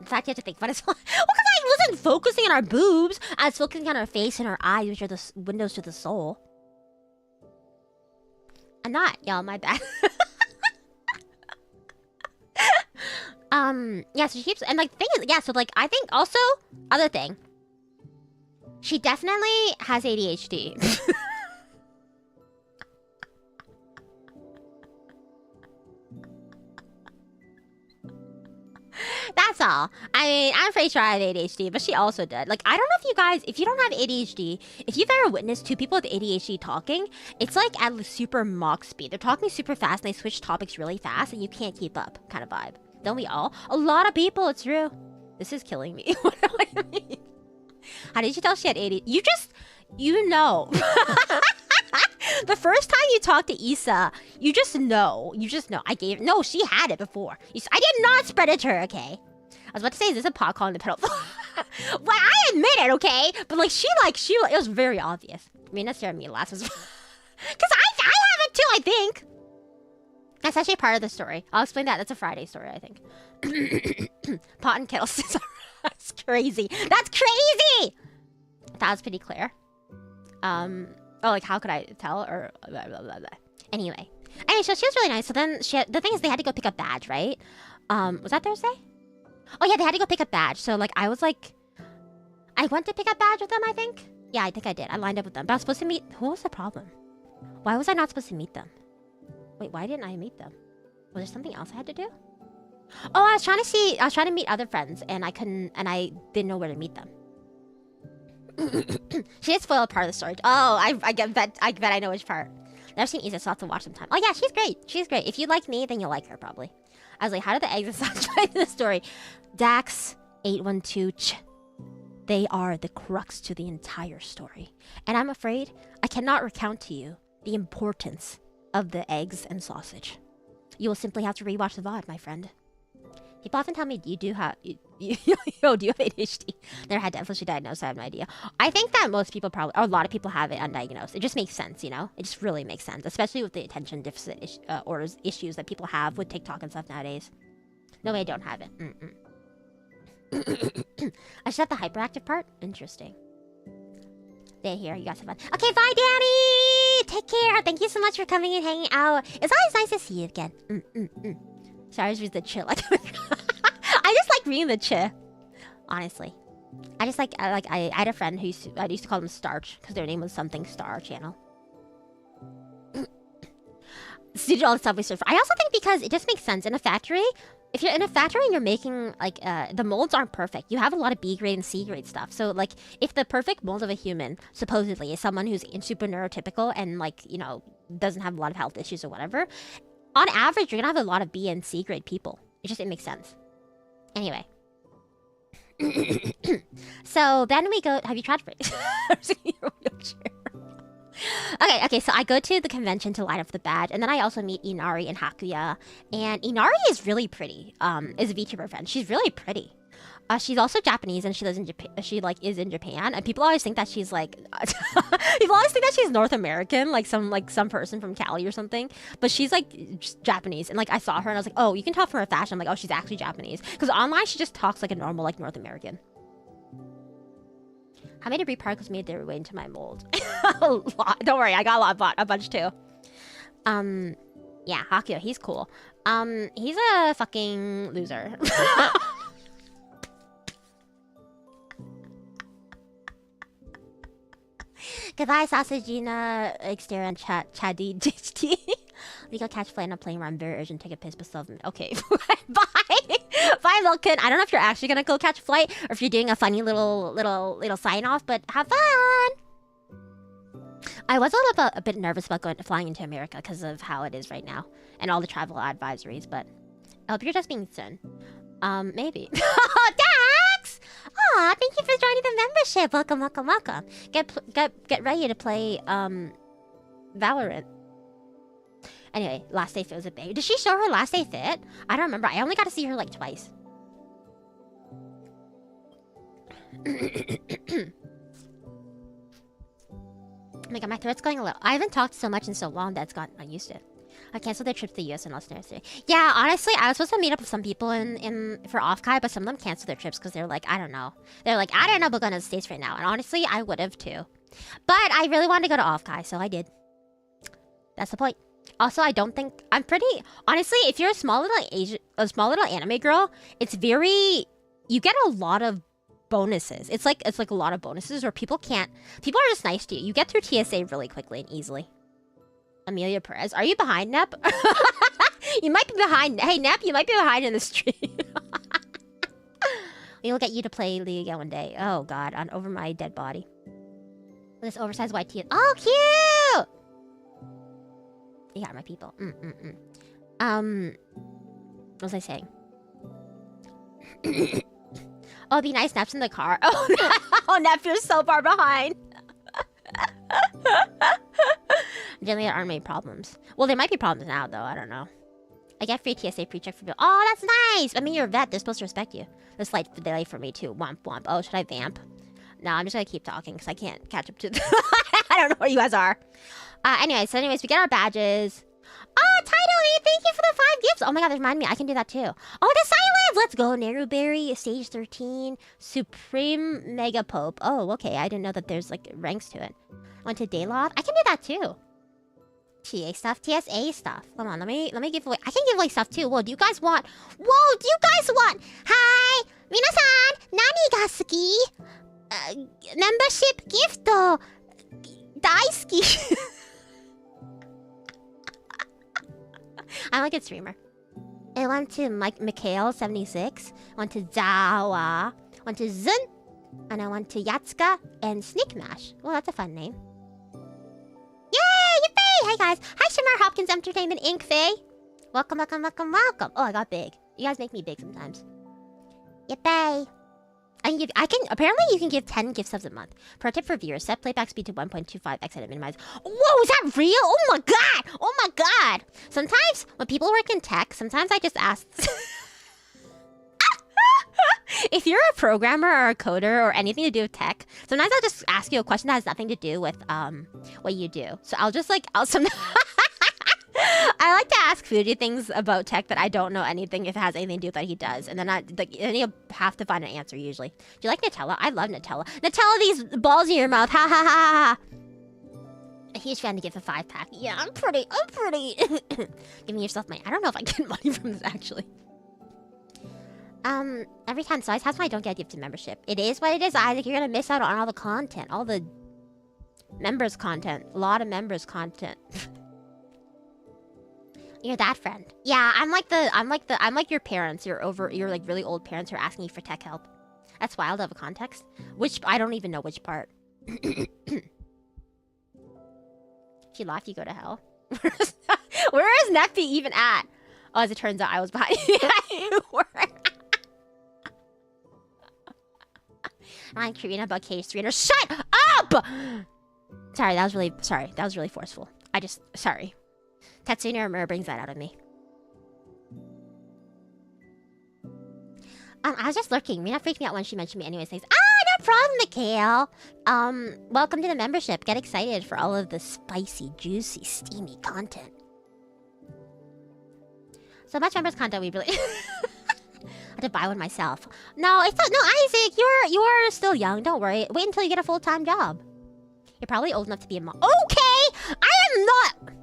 [SPEAKER 1] fact, you have to think about it. Well, because I wasn't focusing on our boobs. I was focusing on our face and our eyes, which are the windows to the soul. I'm not, y'all, my bad. Yeah, so she keeps, and like, the thing is, yeah, so like, I think also, other thing, she definitely has ADHD. That's all. I mean, I'm pretty sure I have ADHD, but she also did. Like, I don't know if you guys, if you don't have ADHD, if you've ever witnessed two people with ADHD talking, it's like at super mock speed. They're talking super fast, and they switch topics really fast, and you can't keep up, kind of vibe. Don't we all? A lot of people, it's true. This is killing me. What do I mean? How did you tell she had ADHD? You know. The first time you talk to Issa, you just know. No, she had it before. I did not spread it to her, okay? I was about to say, is this a pot calling the pedal? Well, I admit it, okay? But like, it was very obvious. Rina Astera me last was, because I have it too, I think. That's actually part of the story. I'll explain that. That's a Friday story, I think. Pot and kettle scissors. That's crazy. That's crazy! That was pretty clear. Oh, like, how could I tell? Or blah, blah, blah, blah. Anyway, so she was really nice. So then the thing is, they had to go pick up badge, right? Was that Thursday? Oh yeah, they had to go pick up badge. So like, I went to pick up badge with them, I think. Yeah, I think I did. I lined up with them, but I was supposed to meet. Who was the problem? Why was I not supposed to meet them? Wait, why didn't I meet them? Was there something else I had to do? Oh, I was trying to meet other friends, and I couldn't, and I didn't know where to meet them. She did spoil a part of the story. Oh, I bet I know which part. Never seen Issa, so I'll have to watch sometime. Oh yeah, she's great. She's great. If you like me, then you'll like her probably. I was like, how did the eggs and such play in the story? Dax812. They are the crux to the entire story. And I'm afraid I cannot recount to you the importance of the eggs and sausage. You will simply have to rewatch the VOD, my friend. People often tell me, do you have ADHD? Never had to officially diagnosed, I have no idea. I think that most people probably, or a lot of people have it undiagnosed. It just makes sense, you know? It just really makes sense, especially with the attention deficit issues that people have with TikTok and stuff nowadays. No way I don't have it. I should have the hyperactive part? Interesting. Stay here, you guys have fun. Okay, bye, Danny! Take care! Thank you so much for coming and hanging out. It's always nice to see you again. Sorry, I just read the chill. I just like reading the chill. Honestly. I had a friend who I used to call them Starch, because their name was something Star Channel. Digital Subway Surfer. I also think because it just makes sense. In a factory, if you're in a factory and you're making, like, the molds aren't perfect. You have a lot of B grade and C grade stuff. So, like, if the perfect mold of a human, supposedly, is someone who's super neurotypical and, like, you know, doesn't have a lot of health issues or whatever, on average, you're gonna have a lot of B and C grade people. It makes sense. Anyway. So, then we go... Have you tried for it? Okay, so I go to the convention to light up the badge, and then I also meet Inari and Hakuya. And Inari is really pretty. Is a VTuber friend. She's really pretty. She's also Japanese, and she lives in Japan. She is in Japan, and people always think that she's like, people always think that she's North American, like some person from Cali or something. But she's like just Japanese, and like I saw her, and I was like, oh, you can tell from her fashion. I'm like, oh, she's actually Japanese, because online she just talks like a normal like North American. How many debris particles made their way into my mold? A lot. Don't worry, I got a bunch too. Yeah, Hakuya, he's cool. He's a fucking loser. Goodbye, Sausagina, Astera, and Chadi GT. We go catch flight on a plane where I'm very urgent to take a piss, but still... Okay, bye! Bye, Milkin. I don't know if you're actually gonna go catch a flight, or if you're doing a funny little sign-off, but have fun! I was a bit nervous about flying into America because of how it is right now, and all the travel advisories, but I hope you're just being soon. Maybe. Dax! Aw, thank you for joining the membership. Welcome. Get ready to play, Valorant. Anyway, last day fit was a baby. Did she show her last day fit? I don't remember. I only got to see her like twice. Oh my god, my throat's going a little... I haven't talked so much in so long that it's gotten unused to it. I canceled their trip to the US and Asternauts today. Yeah, honestly, I was supposed to meet up with some people for OffKai, but some of them canceled their trips because they're like, I don't know. They're like, I don't know about going to the States right now. And honestly, I would have too. But I really wanted to go to OffKai, so I did. That's the point. Also, I don't think... I'm pretty... Honestly, if you're a small little anime girl, it's very... You get a lot of bonuses. It's like a lot of bonuses where people can't... People are just nice to you. You get through TSA really quickly and easily. Amelia Perez. Are you behind, Nep? You might be behind. Hey, Nep, you might be behind in the stream. We will get you to play League again one day. Oh, God. Over my dead body. This oversized white tee. Oh, cute! You got my people. What was I saying? Oh, it'd be nice. Nep's in the car. Oh, Nep, you're so far behind. Generally, there aren't many problems. Well, there might be problems now, though. I don't know. I get free TSA pre-check for... Oh, that's nice! I mean, you're a vet. They're supposed to respect you. The slight delay for me, too. Womp womp. Oh, should I vamp? No, I'm just gonna keep talking, because I can't catch up to... I don't know where you guys are. Anyways, we get our badges. Oh, Tidally, thank you for the 5 gifts. Oh my god, remind me. I can do that, too. Oh, the silence! Let's go. Naruberry, Stage 13, Supreme Mega Pope. Oh, okay. I didn't know that there's, like, ranks to it. Went to Dayloft. I can do that, too. TA stuff, TSA stuff. Come on, let me give away. I can give away stuff too. Whoa, do you guys want? Whoa, do you guys want? Hi, minasan, nani ga suki? Membership gift daisuki. I'm a good streamer. I went to Mikhail76. I went to Zawa. I went to Zun. And I went to Yatsuka and Sneakmash. Well, that's a fun name. Yay! Yippee! Hey guys. Hi, Shamar Hopkins Entertainment Inc. Faye. Welcome. Oh, I got big. You guys make me big sometimes. Yippee! Apparently you can give 10 gift subs a month. Pro tip for viewers, set playback speed to 1.25x and minimize. Whoa, is that real? Oh my god! Oh my god! Sometimes when people work in tech, sometimes I just ask. If you're a programmer or a coder or anything to do with tech, sometimes I'll just ask you a question that has nothing to do with what you do. So I'll just like I like to ask Fuji things about tech that I don't know anything if it has anything to do with that he does, and then then you have to find an answer usually. Do you like Nutella? I love Nutella. Nutella, these balls in your mouth. Ha ha ha ha. A huge fan to give a 5-pack. Yeah, I'm pretty. Giving yourself money. I don't know if I get money from this actually. Every time Size has one, I don't get a gifted membership. It is what it is, Isaac. You're gonna miss out on all the content, all the members content, a lot of members content. You're that friend. Yeah, I'm like your parents. You're like really old parents who are asking you for tech help. That's wild of a context. Which I don't even know which part. If you laugh, you go to hell. Where is Neppy even at? Oh, as it turns out, I was behind you. I'm Karina about K300. Shut up! Sorry, that was really forceful. Sorry. Tatsuna Mur brings that out of me. I was just lurking. Rina freaked me out when she mentioned me anyways. Thanks. No problem, Mikhail. Welcome to the membership. Get excited for all of the spicy, juicy, steamy content. So much members content we really... I had to buy one myself. No, it's not. No, Isaac, you're still young. Don't worry. Wait until you get a full-time job. You're probably old enough to be a mom. Okay! I am not...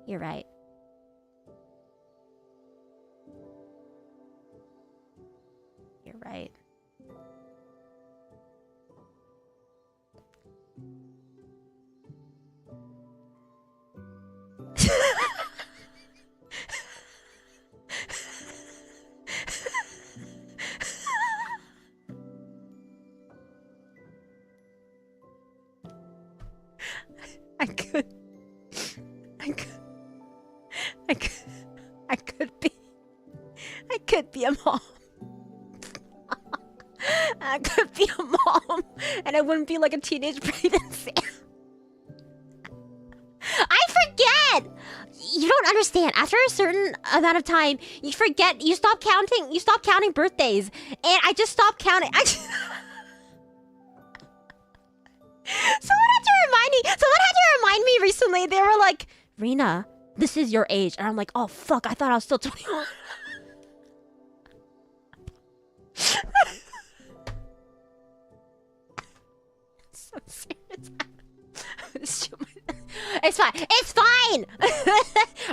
[SPEAKER 1] You're right. You're right. I could be a mom. I could be a mom, and I wouldn't be like a teenage pregnancy. I forget! You don't understand. After a certain amount of time, you forget, you stop counting birthdays. And I just stopped counting. Someone had to remind me recently. They were like, Rina, this is your age. And I'm like, oh fuck, I thought I was still 21. So serious. It's fine. It's fine!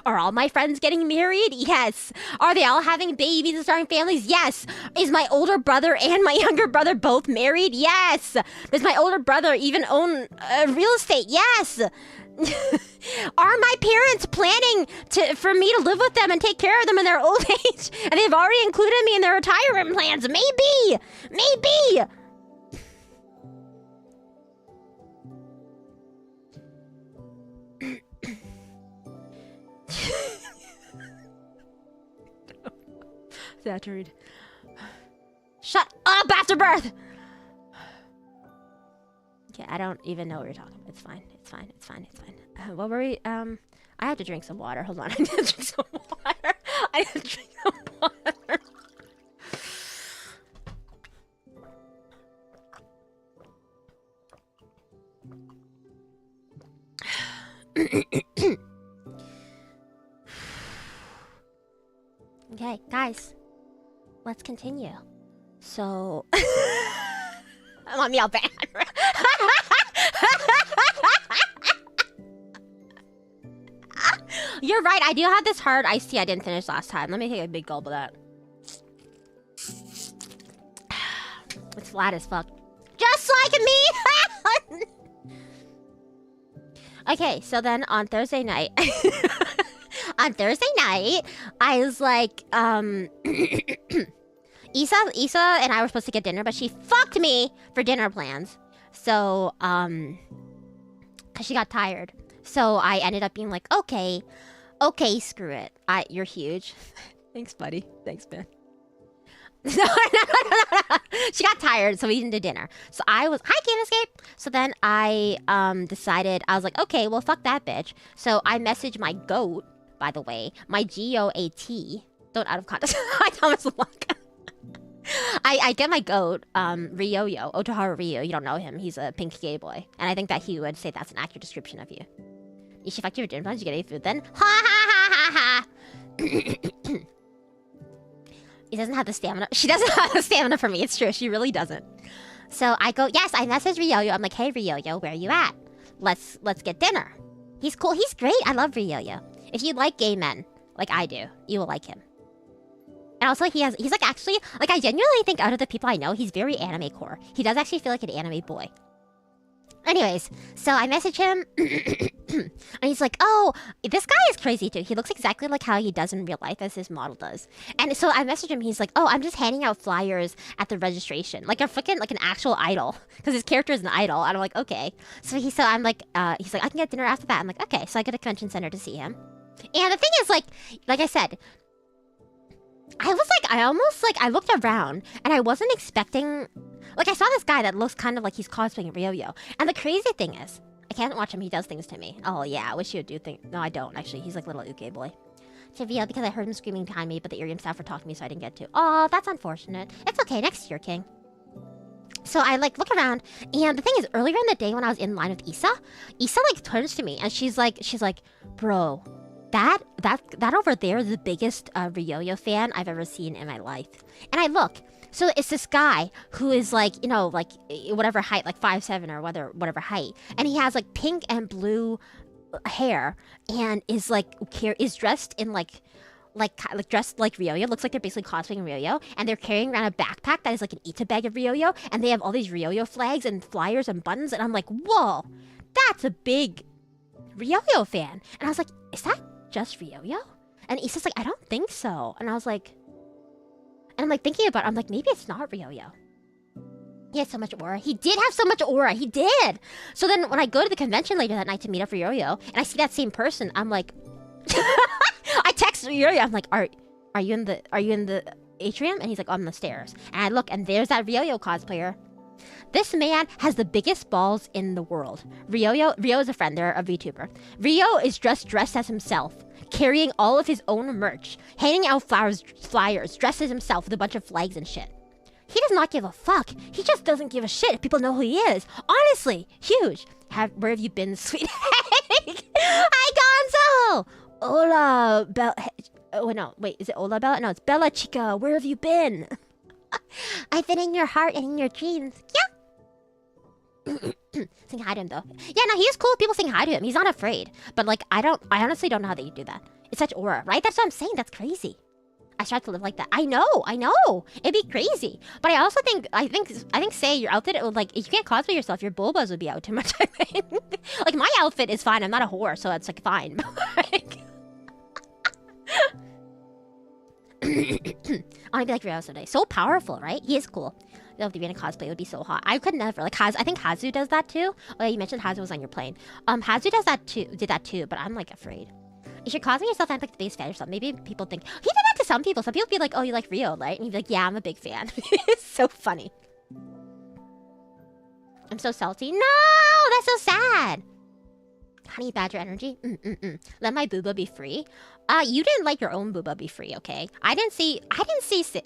[SPEAKER 1] Are all my friends getting married? Yes. Are they all having babies and starting families? Yes. Is my older brother and my younger brother both married? Yes. Does my older brother even own real estate? Yes. Are my parents planning for me to live with them and take care of them in their old age? And they've already included me in their retirement plans? Maybe. Maybe. That to read. Shut up after birth! Okay, I don't even know what you're talking about. It's fine. It's fine. It's fine. It's fine. What were we? I have to drink some water. Hold on. I need to drink some water. I need to drink some water. Okay, guys. Let's continue. So... I want me all bad. You're right, I do have this hard iced tea I didn't finish last time. Let me take a big gulp of that. It's flat as fuck. Just like me! Okay, so then on Thursday night... on Thursday night, I was like, Issa and I were supposed to get dinner, but she fucked me for dinner plans. So, cause she got tired. So I ended up being like, okay, screw it. You're huge. Thanks, buddy. Thanks, man. No. She got tired, so we didn't do dinner. So I was, hi, Game Escape. So then I decided, I was like, okay, well, fuck that bitch. So I messaged my goat, by the way, my GOAT. Don't out of context. Hi, Thomas Blanca. I get my goat, Ryoyo, Otoharu Ryo. You don't know him. He's a pink gay boy. And I think that he would say that's an accurate description of you. You should fuck your dinner plans, you get any food then? Ha ha ha ha ha! He doesn't have the stamina. She doesn't have the stamina for me. It's true. She really doesn't. So I go, yes, I message Ryoyo. I'm like, hey, Ryoyo, where are you at? Let's get dinner. He's cool. He's great. I love Ryoyo. If you like gay men, like I do, you will like him. And also, he's like actually, like I genuinely think out of the people I know, he's very anime core. He does actually feel like an anime boy. Anyways, so I message him, and he's like, oh, this guy is crazy too. He looks exactly like how he does in real life as his model does. And so I messaged him, he's like, oh, I'm just handing out flyers at the registration. Like a freaking, like an actual idol. Because his character is an idol. And I'm like, okay. So I'm like, he's like, I can get dinner after that. I'm like, okay. So I go to convention center to see him. And the thing is, like I said, I looked around and I wasn't expecting, like I saw this guy that looks kind of like he's cosplaying Ryoyo. And the crazy thing is, I can't watch him, he does things to me. Oh yeah, I wish you would do things. No, I don't actually, he's like little uke boy. To Ryo because I heard him screaming behind me, but the Irium staff were talking to me so I didn't get to. Oh, that's unfortunate. It's okay, next year, King. So I like look around, and the thing is, earlier in the day when I was in line with Issa like turns to me and she's like, bro, that over there is the biggest Ryoyo fan I've ever seen in my life. And I look, so it's this guy who is like, you know, like whatever height, like 5'7" or whatever height, and he has like pink and blue hair, and is dressed in like dressed like Ryoyo. Looks like they're basically cosplaying Ryoyo, and they're carrying around a backpack that is like an Ita bag of Ryoyo, and they have all these Ryoyo flags and flyers and buttons, and I'm like, whoa, that's a big Ryoyo fan. And I was like, is that just Ryoyo? And Issa's like, I don't think so. And I was like, and I'm like thinking about it, I'm like, maybe it's not Ryoyo. He has so much aura. He did have so much aura. He did. So then when I go to the convention later that night to meet up for Ryoyo, and I see that same person, I'm like, I text Ryoyo. I'm like, are you in the atrium? And he's like, on the stairs. And I look, and there's that Ryoyo cosplayer. This man has the biggest balls in the world. Ryo is a friend. They're a VTuber. Ryo is dressed as himself, carrying all of his own merch, handing out flyers, dressed as himself with a bunch of flags and shit. He does not give a fuck. He just doesn't give a shit if people know who he is. Honestly, huge. Where have you been, sweet egg? Hi, Gonzo! Hola, Bella. Oh, no. Wait, is it Hola, Bella? No, it's Bella Chica. Where have you been? I've been in your heart and in your dreams. Yeah. Sing hi to him, though. Yeah, no, he is cool. People sing hi to him. He's not afraid. But, like, I honestly don't know how they do that. It's such aura, right? That's what I'm saying. That's crazy. I strive to live like that. I know. It'd be crazy. But I also think, say your outfit, it would, like, if you can't cosplay yourself, your bobas would be out too much, I think. Like, my outfit is fine. I'm not a whore, so it's, like, fine. Like, I want to be like Ryo someday. So powerful, right? He is cool. If the Rina cosplay would be so hot. I could never. Like, I think Hazu does that too. Oh, yeah, you mentioned Hazu was on your plane. Hazu does that too. Did that too, but I'm, like, afraid. You should cosplay yourself and like the biggest fan or something. Maybe people think he did that to some people. Some people be like, "Oh, you like Ryo, right?" And you'd be like, "Yeah, I'm a big fan." It's so funny. I'm so salty. No, that's so sad. Honey badger energy. Let my booba be free. You didn't let your own booba be free, okay? I didn't see.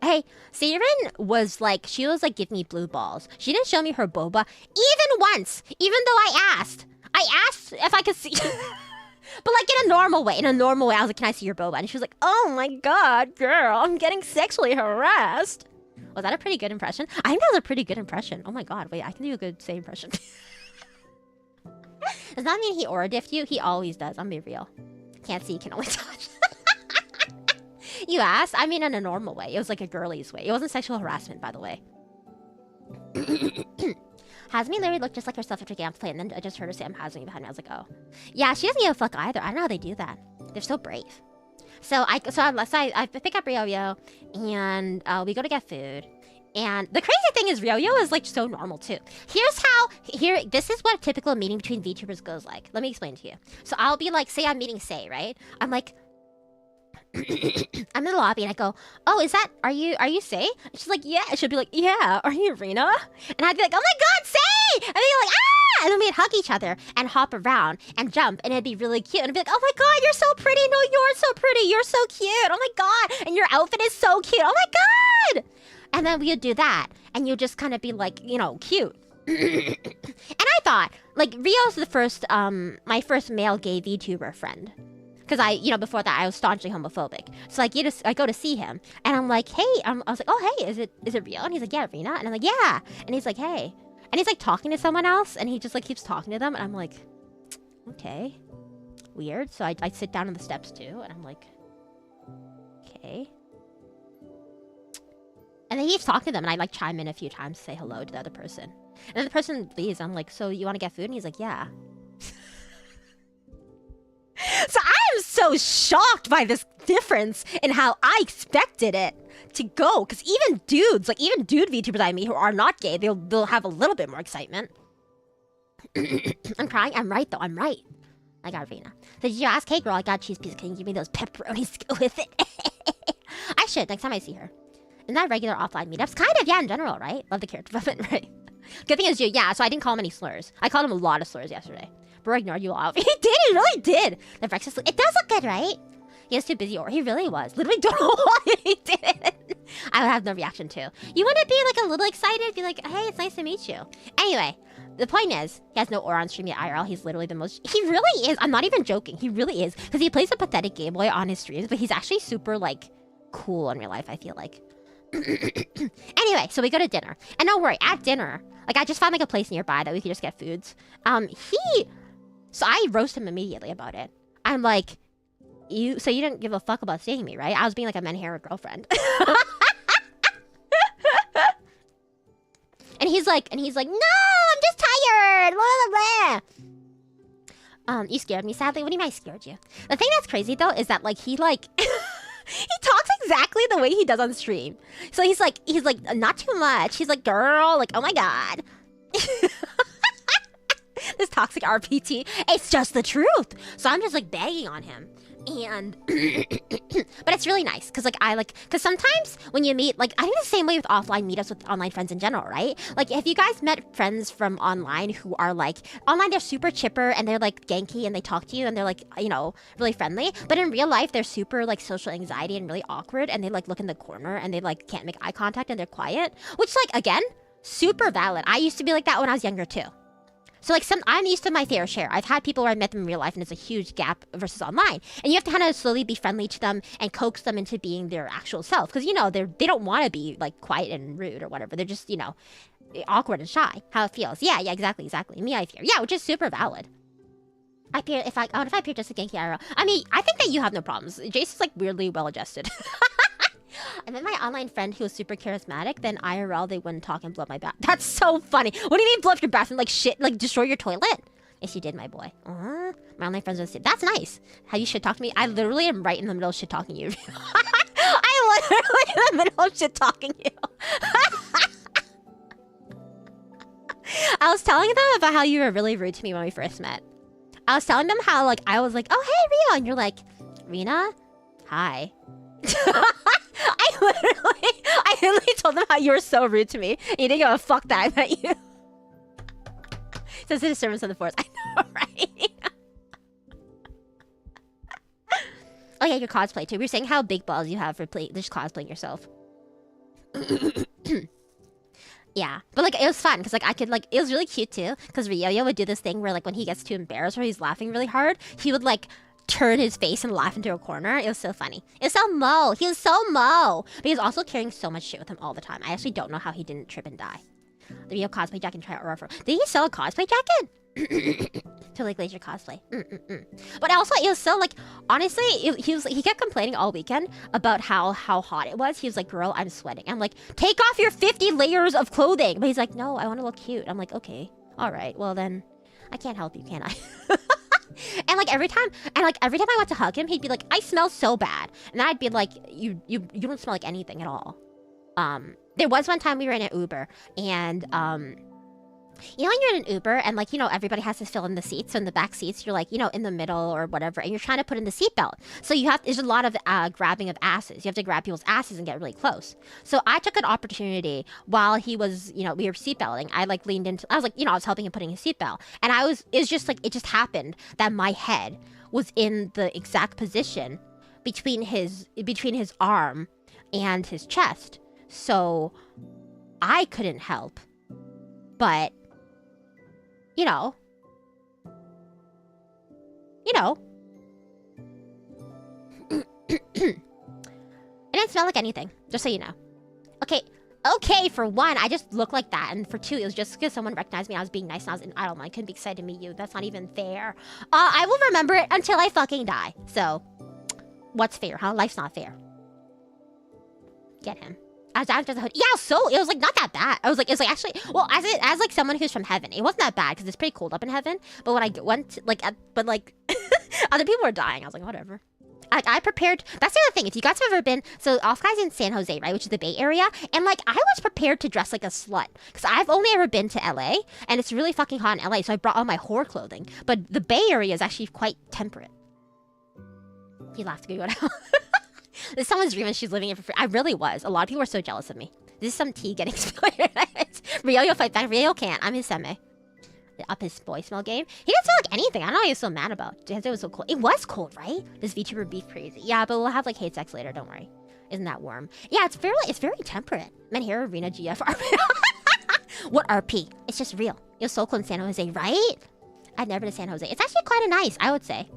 [SPEAKER 1] Hey, Siren was like, she was like, give me blue balls. She didn't show me her boba even once, even though I asked. I asked if I could see. But like in a normal way. I was like, can I see your boba? And she was like, oh my god, girl, I'm getting sexually harassed. Was that a pretty good impression? I think that was a pretty good impression. Oh my god, wait, I can do a good same impression. Does that mean he aura diffed you? He always does, I'm being real. Can't see, can only touch. You asked? I mean in a normal way. It was like a girly's way. It wasn't sexual harassment, by the way. Hasmi literally looked just like herself after gameplay, and then I just heard her say, I'm Hasmi behind me. I was like, oh. Yeah, she doesn't give a fuck either. I don't know how they do that. They're so brave. So I pick up Ryo, and we go to get food. And the crazy thing is Ryo-Yo is like so normal too. This is what a typical meeting between VTubers goes like. Let me explain to you. So I'll be like, say I'm meeting Say, right? I'm like, I'm in the lobby and I go, oh, are you Say? And she's like, yeah. And she'll be like, yeah, are you Rina? And I'd be like, oh my god, Say! And they'd be like, ah! And then we'd hug each other and hop around and jump and it'd be really cute. And I'd be like, oh my god, you're so pretty. No, you're so pretty. You're so cute. Oh my god. And your outfit is so cute. Oh my god! And then we would do that. And you'd just kind of be like, you know, cute. And I thought, like, Rio's the first, my first male gay VTuber friend. Because before that, I was staunchly homophobic. So, like, I go to see him, and I'm like, hey, I was like, oh, hey, is it Rio? And he's like, yeah, Rina. And I'm like, yeah. And he's like, hey. And he's, like, talking to someone else, and he just, like, keeps talking to them, and I'm like, okay, weird. So I sit down on the steps, too, and I'm like, okay. And then he keeps talking to them, and I, like, chime in a few times to say hello to the other person. And then the person leaves, I'm like, so you want to get food? And he's like, yeah. So I am so shocked by this difference in how I expected it to go. Because even dudes, like even dude VTubers I meet who are not gay, they'll have a little bit more excitement. I'm crying. I'm right though. I'm right. I got Rina. So did you ask, hey girl, I got cheese pizza. Can you give me those pepperonis to go with it? I should next time I see her. Isn't that regular offline meetups? Kind of, yeah, in general, right? Love the character development, right? Good thing is you, yeah, so I didn't call him any slurs. I called him a lot of slurs yesterday. Bro ignored you all. He did, he really did. The breakfast, it does look good, right? He was too busy, or he really was. Literally don't know why he did. I would have no reaction too. You wouldn't be like a little excited? Be like, hey, it's nice to meet you. Anyway, the point is, he has no aura on stream yet IRL. He's literally the most, he really is. I'm not even joking. He really is. Because he plays a pathetic Game Boy on his streams, but he's actually super like cool in real life, I feel like. Anyway, so we go to dinner. And don't worry, at dinner, like I just found like a place nearby that we could just get foods. So I roast him immediately about it. I'm like, so you didn't give a fuck about seeing me, right? I was being like a men-hair girlfriend. and he's like, no, I'm just tired. Blah, blah, blah. You scared me, sadly. What do you mean I scared you? The thing that's crazy though is that like he like he talks exactly the way he does on stream. So he's like not too much. He's like, girl, like, oh my god. This toxic RPT. It's just the truth. So I'm just like begging on him. And but it's really nice because because sometimes when you meet, like I think the same way with offline meetups with online friends in general, right? Like if you guys met friends from online who are like online, they're super chipper and they're like ganky and they talk to you and they're like, you know, really friendly, but in real life they're super like social anxiety and really awkward and they like look in the corner and they like can't make eye contact and they're quiet, which like again, super valid. I used to be like that when I was younger too. So like I'm used to my fair share. I've had people where I met them in real life and it's a huge gap versus online. And you have to kind of slowly be friendly to them and coax them into being their actual self. Because, you know, they don't want to be like quiet and rude or whatever. They're just, you know, awkward and shy. How it feels. Yeah, exactly. Me, I fear. Yeah, which is super valid. I fear if I appear just a ganky IRL. I mean, I think that you have no problems. Jason's like weirdly well adjusted. And then my online friend who was super charismatic, then IRL, they wouldn't talk and blow up my bath. That's so funny. What do you mean blow up your bathroom? Like shit, like destroy your toilet? Yes, you did, my boy. My online friends would say, that's nice. How you shit talk to me? I literally am right in the middle of shit talking you. I literally in the middle of shit talking you. I was telling them about how you were really rude to me when we first met. I was telling them how like I was like, oh hey Rina, and you're like, Rina? Hi. I literally told them how you were so rude to me. You didn't give a fuck that I met you. Says the disturbance of the force. I know, right? Oh yeah, your cosplay too. We were saying how big balls you have for just cosplaying yourself. Yeah, but like it was fun because like I could like it was really cute too because Ryo would do this thing where like when he gets too embarrassed or he's laughing really hard, he would like turn his face and laugh into a corner. It was so funny. It was so Mo. He was so Mo. But he was also carrying so much shit with him all the time. I actually don't know how he didn't trip and die. The Rio cosplay jacket and try out for. Did he sell a cosplay jacket? To like laser cosplay. But also it was so like honestly he kept complaining all weekend about how hot it was. He was like, girl, I'm sweating. I'm like, take off your 50 layers of clothing. But he's like, no, I want to look cute. I'm like, okay, all right, well then I can't help you, can I? And like every time I went to hug him, he'd be like, I smell so bad. And then I'd be like, you don't smell like anything at all. There was one time we were in an Uber, and you know when you're in an Uber and like, you know, everybody has to fill in the seats. So in the back seats, you're like, you know, in the middle or whatever, and you're trying to put in the seatbelt. So there's a lot of grabbing of asses. You have to grab people's asses and get really close. So I took an opportunity while he was, you know, we were seatbelting. I like leaned into, I was like, you know, I was helping him putting his seatbelt. And it just happened that my head was in the exact position between his arm and his chest. So I couldn't help but, you know, it didn't smell like anything, just so you know. Okay, for one, I just look like that, and for two, it was just because someone recognized me. I was being nice, and I don't mind, couldn't be excited to meet you. That's not even fair. I will remember it until I fucking die. So, what's fair, huh? Life's not fair. Get him. Yeah, so it was like not that bad. It was like actually, well, as like someone who's from heaven, it wasn't that bad because it's pretty cold up in heaven. But when I went other people were dying. I was like, whatever. Like I prepared. That's the other thing. If you guys have ever been, so OffKai's in San Jose, right, which is the Bay Area, and like I was prepared to dress like a slut because I've only ever been to LA, and it's really fucking hot in LA, so I brought all my whore clothing. But the Bay Area is actually quite temperate. He laughed good. This someone's dream and she's living it for free. I really was. A lot of people were so jealous of me. This is some tea getting spilled. Ryo fight back. Ryo can't. I'm his seme. Up his voicemail game. He didn't smell like anything. I don't know what he was so mad about. It was so cold. It was cold, right? This VTuber beef crazy. Yeah, but we'll have like hate sex later. Don't worry. Isn't that warm? Yeah, it's very temperate. Men here, Rina GF. What RP? It's just real. It was so cold in San Jose, right? I've never been to San Jose. It's actually quite nice, I would say.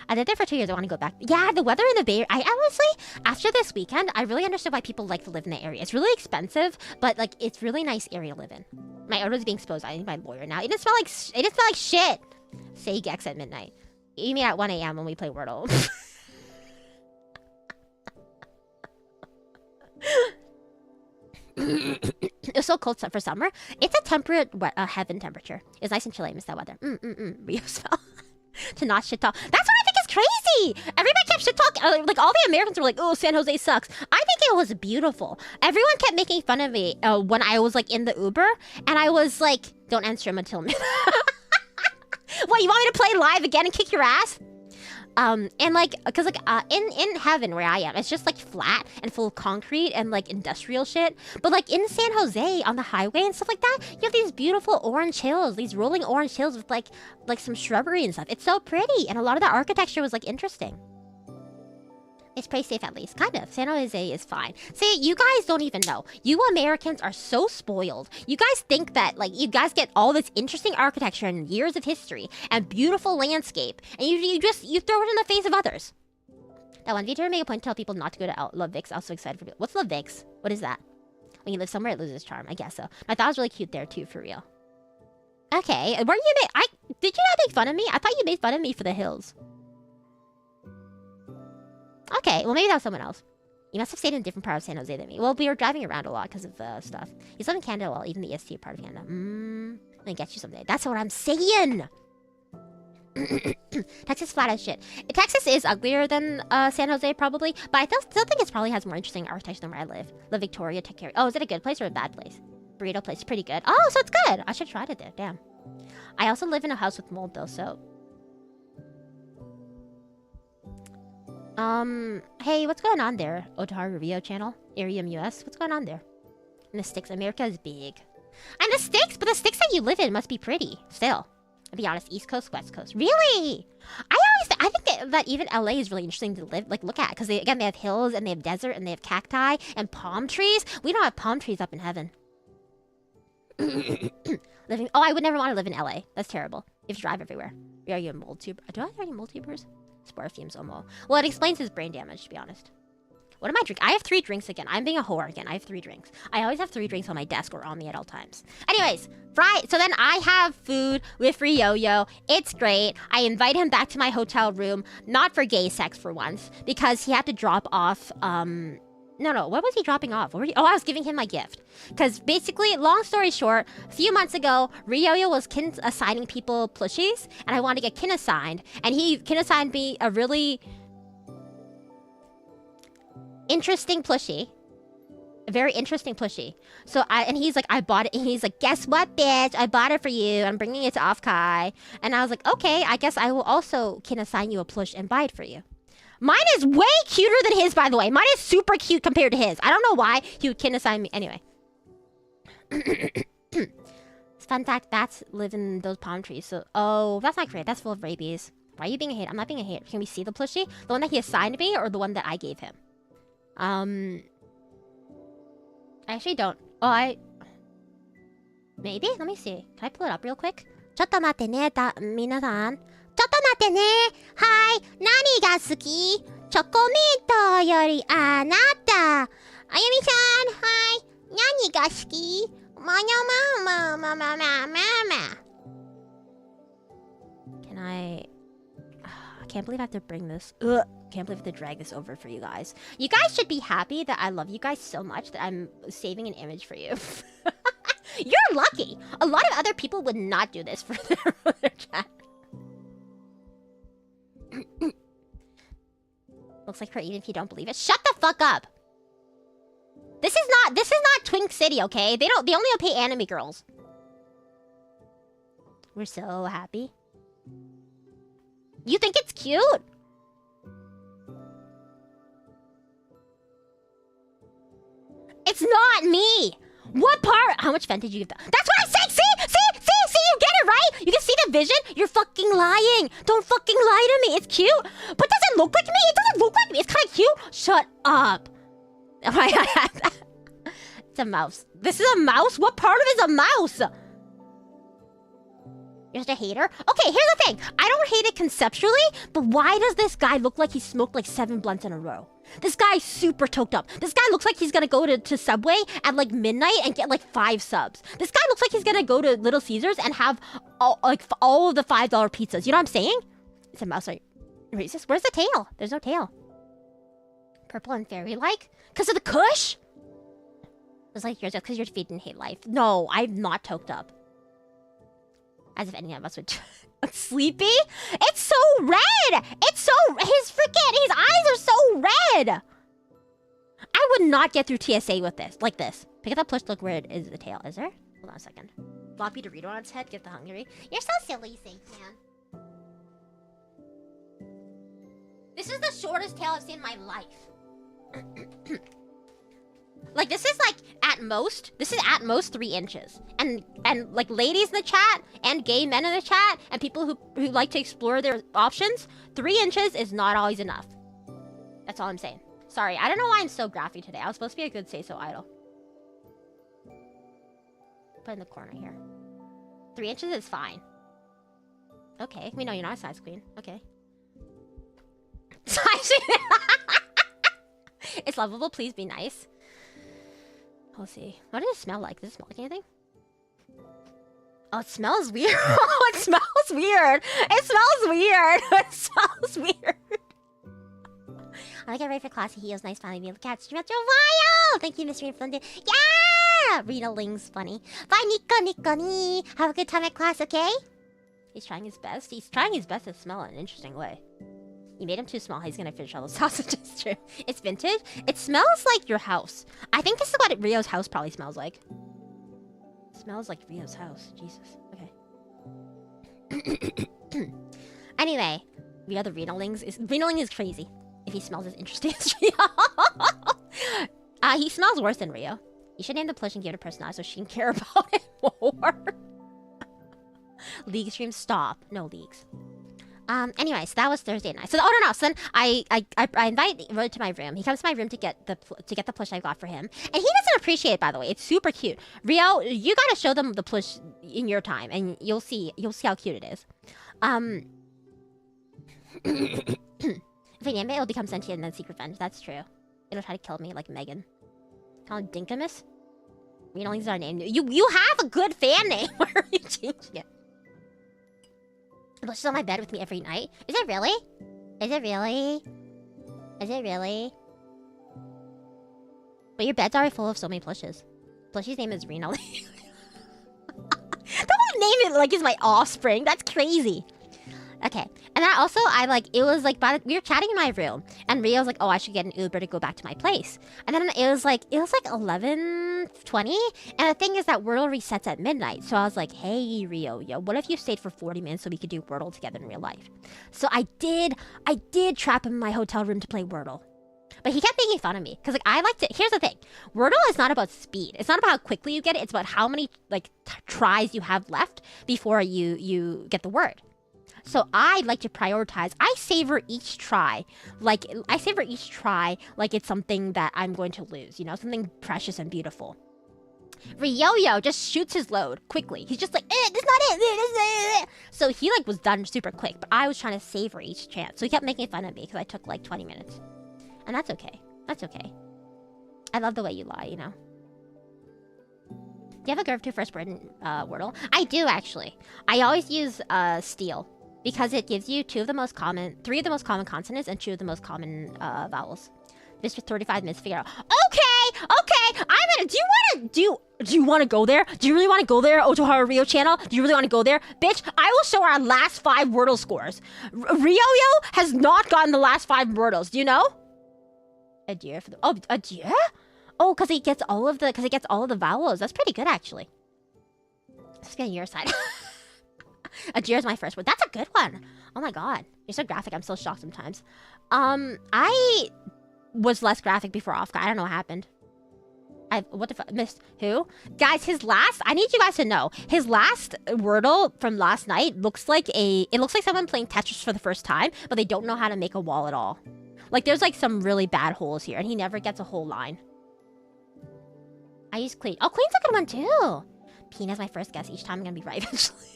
[SPEAKER 1] I lived there for 2 years. I want to go back. Yeah, the weather in the Bay Area. I honestly, after this weekend, I really understood why people like to live in the area. It's really expensive, but like it's really nice area to live in. My odor is being exposed. I think my lawyer now. It didn't smell like shit. Say Gex at midnight. You mean at 1 a.m. when we play Wordle. It was so cold for summer. It's a temperate heaven temperature. It's nice and chilly. I miss that weather. Rio spell. To not shit talk. That's what I think is crazy. Everybody kept shit talking. Like all the Americans were like, "Oh, San Jose sucks." I think it was beautiful. Everyone kept making fun of me when I was like in the Uber, and I was like, "Don't answer him until midnight." What, you want me to play live again and kick your ass? And like, cause like in heaven where I am, it's just like flat and full of concrete and like industrial shit. But like in San Jose on the highway and stuff like that, you have these beautiful orange hills, these rolling orange hills with like some shrubbery and stuff. It's so pretty, and a lot of the architecture was like interesting. It's pretty safe at least, kind of. San Jose is fine. See, you guys don't even know. You Americans are so spoiled. You guys think that, like, you guys get all this interesting architecture and years of history and beautiful landscape, and you throw it in the face of others. That one VTuber made a point to tell people not to go to Love Vix. I was so excited for people. What's Love Vix? What is that? When you live somewhere, it loses charm. I guess so. I thought it was really cute there, too, for real. Okay, did you not make fun of me? I thought you made fun of me for the hills. Okay, well maybe that was someone else. You must have stayed in a different part of San Jose than me. Well, we were driving around a lot because of stuff. You live in Canada, well, even the EST part of Canada. Let me get you someday. That's what I'm saying! Texas flat as shit. Texas is uglier than San Jose, probably. But I still think it probably has more interesting architecture than where I live. La Victoria, take care. Oh, is it a good place or a bad place? Burrito place, pretty good. Oh, so it's good! I should try it there, damn. I also live in a house with mold, though, so... Hey, what's going on there? Otaru Rio channel? Arium US? What's going on there? And the sticks. America is big. And the sticks? But the sticks that you live in must be pretty. Still. I'll be honest. East Coast, West Coast. Really? I think that even LA is really interesting to look at. Because, again, they have hills, and they have desert, and they have cacti, and palm trees. We don't have palm trees up in heaven. Oh, I would never want to live in LA. That's terrible. You have to drive everywhere. Are you a mold tuber? Do I have any mold tubers? Spore fumes, Omo. Well, it explains his brain damage, to be honest. What am I drinking? I have 3 drinks again. I'm being a whore again. I have 3 drinks. I always have 3 drinks on my desk or on me at all times. Anyways, so then I have food with Ryo-Yo. It's great. I invite him back to my hotel room, not for gay sex for once, because he had to drop off, No, what was he dropping off? I was giving him my gift. Because basically, long story short, a few months ago, Ryo-Yo was assigning people plushies, and I wanted to get kin assigned, and he kin assigned me a really interesting plushie. A very interesting plushie. And he's like, I bought it. And he's like, guess what, bitch? I bought it for you. I'm bringing it to OffKai. And I was like, okay, I guess I will also can assign you a plush and buy it for you. Mine is way cuter than his, by the way. Mine is super cute compared to his. I don't know why he would can assign me. Anyway. Fun fact, bats live in those palm trees. So, oh, that's not great. That's full of rabies. Why are you being a hater? I'm not being a hater. Can we see the plushie? The one that he assigned me or the one that I gave him? I actually don't. Oh, maybe? Let me see. Can I pull it up real quick? ちょっと待ってね、皆さん。ちょっと待ってね。はい。何が好き？チョコミントよりあなた。あゆみさん、はい。何が好き？まにゃまままままま。Can I can't believe I have to bring this. Ugh. Can't believe I have to drag this over for you guys. You guys should be happy that I love you guys so much that I'm saving an image for you. You're lucky. A lot of other people would not do this for their chat. Looks like her even if you don't believe it. Shut the fuck up. This is not Twink City, okay? They only pay anime girls. We're so happy. You think it's cute? It's not me! What part? How much Fenty did you give them? That's what I said! See? You get it, right? You can see the vision? You're fucking lying! Don't fucking lie to me! It's cute! But does it look like me? It doesn't look like me! It's kinda cute! Shut up! It's a mouse. This is a mouse? What part of it is a mouse? You're just a hater? Okay, here's the thing. I don't hate it conceptually, but why does this guy look like he smoked like 7 blunts in a row? This guy's super toked up. This guy looks like he's gonna go to Subway at like midnight and get like 5 subs. This guy looks like he's gonna go to Little Caesars and have all of the $5 pizzas. You know what I'm saying? It's a mouse, right? Racist? Where's the tail? There's no tail. Purple and fairy-like? Because of the kush? It's like yours, because you're feeding hate life. No, I'm not toked up. As if any of us would... Sleepy? It's so red! It's so... His eyes are so red! I would not get through TSA with this. Like this. Pick up that plush, look where it is the tail. Is there? Hold on a second. Floppy Dorito on its head, get the hungry. You're so silly, man. This is the shortest tail I've seen in my life. Like, this is like, at most 3 inches. And like, ladies in the chat, and gay men in the chat, and people who like to explore their options, 3 inches is not always enough. That's all I'm saying. Sorry, I don't know why I'm so graphy today. I was supposed to be a good say-so idol. Put it in the corner here. 3 inches is fine. Okay, we know you're not a size queen. Okay. It's lovable, please be nice. Let's see. What does it smell like? Does it smell like anything? Oh, it smells weird. Oh, it smells weird. It smells weird. It smells weird. I get ready for class. He was nice finally being the cat. Stream out your while. Thank you, Miss Rina Flynn. Yeah! Rita Ling's funny. Bye, Nico ni. Have a good time at class, okay? He's trying his best. He's trying his best to smell in an interesting way. You made him too small. He's gonna finish all those sausages too. It's vintage. It smells like your house. I think this is what Rio's house probably smells like. It smells like Rio's house. Jesus. Okay. Anyway, Rio the Renalings is crazy. If he smells as interesting as Rio. He smells worse than Rio. You should name the plush and give it a personality so she can care about it more. League stream, stop. No leagues. Anyway, so that was Thursday night. So, oh no, so then I invite Rio to my room. He comes to my room to get the plush I got for him, and he doesn't appreciate it, by the way. It's super cute. Rio, you gotta show them the plush in your time, and you'll see how cute it is. If I name it, it'll become sentient and then seek revenge. That's true. It'll try to kill me like Megan. Call it Dinkamus. Renalings is our name. You have a good fan name. Why are you changing it? Plush is on my bed with me every night. Is it really? Is it really? Is it really? But your bed's already full of so many plushes. Plushie's name is Rena. Don't name it like it's my offspring. That's crazy. Okay. And then also, it was like, we were chatting in my room, and Rio was like, oh, I should get an Uber to go back to my place. And then it was like 11:20, and the thing is that Wordle resets at midnight. So I was like, hey, Rio, what if you stayed for 40 minutes so we could do Wordle together in real life? So I did trap him in my hotel room to play Wordle. But he kept making fun of me, because I like to, here's the thing. Wordle is not about speed. It's not about how quickly you get it. It's about how many, tries you have left before you get the word. So I like to prioritize. I savor each try like it's something that I'm going to lose, something precious and beautiful. Ryo just shoots his load quickly. He's just like, that's not it. So he was done super quick, but I was trying to savor each chance. So he kept making fun of me because I took 20 minutes. And that's okay. That's okay. I love the way you lie, Do you have a curve to first word in Wordle? I do, actually. I always use steal, because it gives you three of the most common consonants and 2 of the most common vowels. Mr. 35 minutes to figure out. Okay. Do you want to go there? Do you really want to go there, Otohara Rio channel? Do you really want to go there? Bitch, I will show our last 5 Wordle scores. Ryo has not gotten the last 5 Wordles. Do you know? Adieu for the... Oh, adieu? Oh, because he gets all of the vowels. That's pretty good, actually. Let's get your side. Adieu is my first word. That's a good one. Oh my god. You're so graphic. I'm so shocked sometimes. I was less graphic before OffKai. I don't know what happened. What the fuck? Missed who? Guys, I need you guys to know. His last Wordle from last night looks like someone playing Tetris for the first time, but they don't know how to make a wall at all. There's some really bad holes here, and he never gets a whole line. I use Clean. Oh, Clean's a good one, too. Pina's my first guess. Each time I'm gonna be right eventually.